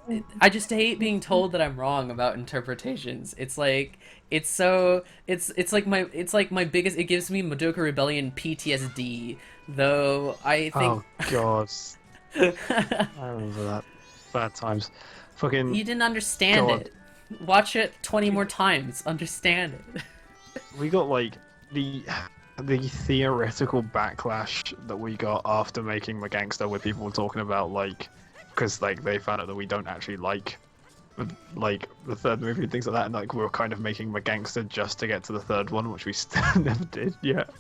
I just hate being told that I'm wrong about interpretations. It's like it's like my biggest. It gives me Madoka Rebellion PTSD. Though I think. Oh God. I remember that. Bad times. Fucking. You didn't understand it. Watch it 20 more times. Understand it. We got like the theoretical backlash that we got after making the gangster, where people were talking about like. Because like they found out that we don't actually like the third movie and things like that, and like we were kind of making the gangster just to get to the third one, which we still never did yet.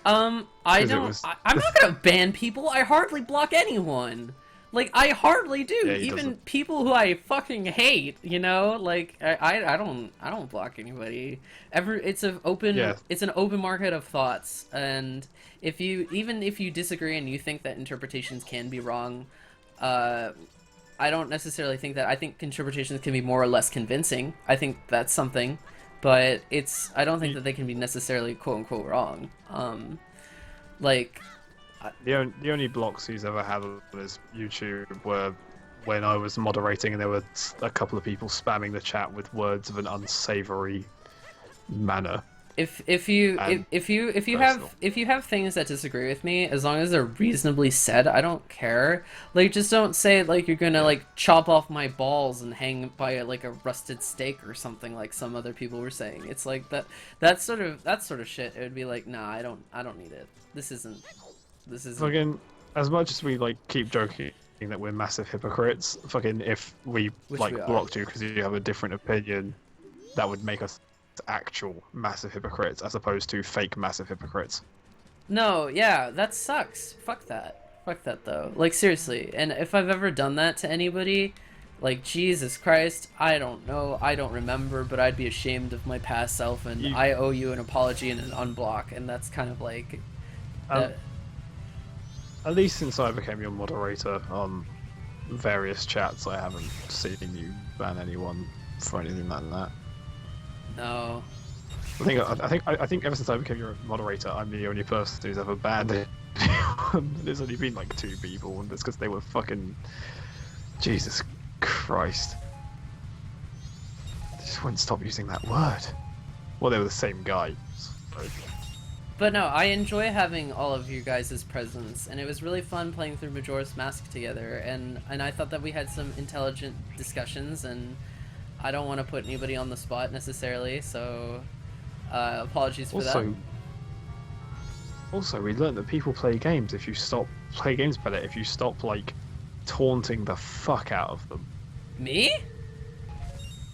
I'm not gonna ban people. I hardly block anyone. Like I hardly do. Yeah, even people who I fucking hate. You know, like I don't block anybody. It's an open market of thoughts, and even if you disagree and you think that interpretations can be wrong. I don't necessarily think that. I think interpretations can be more or less convincing. I think that's something, but I don't think that they can be necessarily quote unquote wrong. Like the only blocks he's ever had on his YouTube were when I was moderating and there were a couple of people spamming the chat with words of an unsavory manner. If you have things that disagree with me, as long as they're reasonably said, I don't care. Like just don't say like you're gonna like chop off my balls and hang by like a rusted stake or something like some other people were saying. It's like that sort of shit. It would be like, nah, I don't need it. This isn't. Fucking, as much as we like keep joking that we're massive hypocrites, fucking if we blocked you because you have a different opinion, that would make us actual massive hypocrites as opposed to fake massive hypocrites. No, yeah, that sucks. Fuck that though. Like seriously. And if I've ever done that to anybody, like Jesus Christ, I don't know, I don't remember, but I'd be ashamed of my past self, and I owe you an apology and an unblock, and that's kind of like at least since I became your moderator on various chats, I haven't seen you ban anyone for anything like that. No. I think ever since I became your moderator, I'm the only person who's ever banned it. There's only been like 2 people, and it's because they were fucking Jesus Christ. They just wouldn't stop using that word. Well, they were the same guy. So. But no, I enjoy having all of you guys' presence, and it was really fun playing through Majora's Mask together, and I thought that we had some intelligent discussions, and I don't want to put anybody on the spot necessarily, so apologies for that. Also, we learned that people play games if you play games better if you stop like taunting the fuck out of them. Me?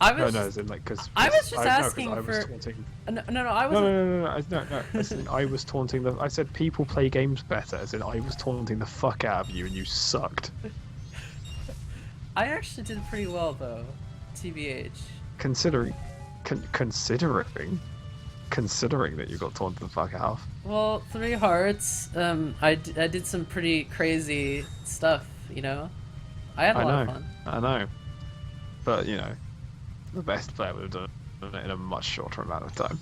I was as in like because I was just asking I was for. Taunting... No, I was. No. As in, I was taunting the. I said people play games better. As in, I was taunting the fuck out of you, and you sucked. I actually did pretty well though, TBH. Considering. considering that you got torn to the fuck out. Well, 3 hearts. I did some pretty crazy stuff. You know, I had a I lot of know, fun. I know. But, you know, the best player would have done it in a much shorter amount of time.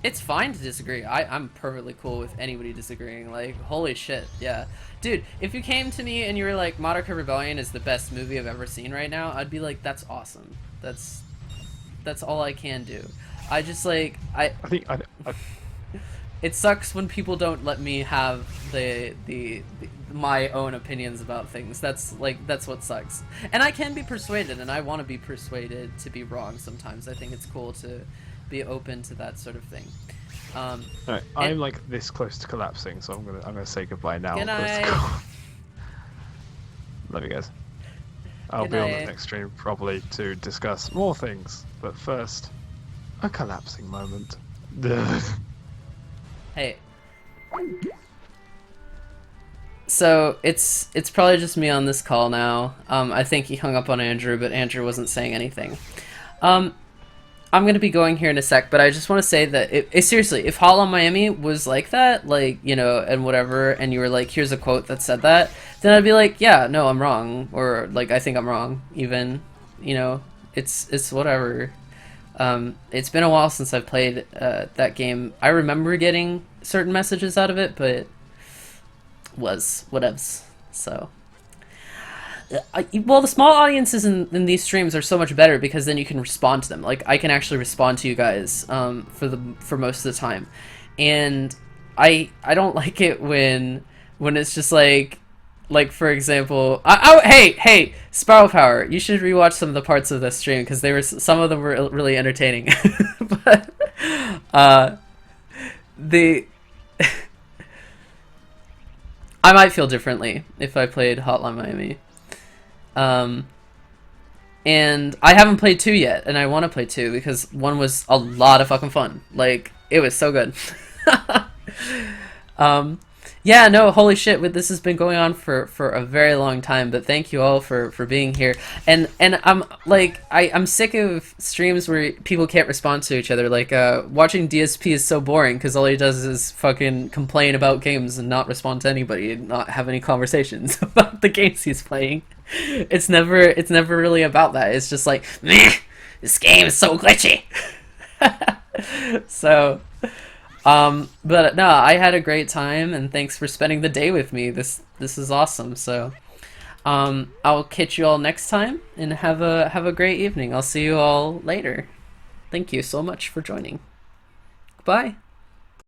It's fine to disagree. I'm perfectly cool with anybody disagreeing. Like, holy shit, yeah. Dude, if you came to me and you were like, Madoka Rebellion is the best movie I've ever seen right now, I'd be like, that's awesome. That's all I can do. I just like, I think it sucks when people don't let me have my own opinions about things. That's what sucks. And I can be persuaded, and I want to be persuaded to be wrong sometimes. I think it's cool to be open to that sort of thing. Alright, I'm like this close to collapsing, so I'm gonna say goodbye now. Good Close to night. Love you guys. I'll Good be on night. the next stream probably to discuss more things, but first, a collapsing moment. Hey. So it's probably just me on this call now. I think he hung up on Andrew, but Andrew wasn't saying anything. I'm gonna be going here in a sec, but I just want to say that seriously, if Hotline Miami was like that, like, you know, and whatever, and you were like, here's a quote that said that, then I'd be like, yeah, no, I'm wrong, or like, I think I'm wrong, even, you know, it's whatever. It's been a while since I've played that game. I remember getting certain messages out of it, but was whatevs. So. Well, the small audiences in these streams are so much better because then you can respond to them. Like, I can actually respond to you guys for most of the time, and I don't like it when it's just like for example, hey Sparrow Power, you should rewatch some of the parts of this stream because some of them were really entertaining, but the I might feel differently if I played Hotline Miami. And I haven't played 2 yet, and I want to play 2 because 1 was a lot of fucking fun. Like, it was so good. Yeah, no, holy shit, this has been going on for a very long time, but thank you all for being here. And I'm like, I'm sick of streams where people can't respond to each other. Like, watching DSP is so boring because all he does is fucking complain about games and not respond to anybody and not have any conversations about the games he's playing. It's never really about that. It's just like, meh, this game is so glitchy. So, but no, I had a great time, and thanks for spending the day with me. This is awesome. So, I'll catch you all next time, and have a great evening. I'll see you all later. Thank you so much for joining. Goodbye.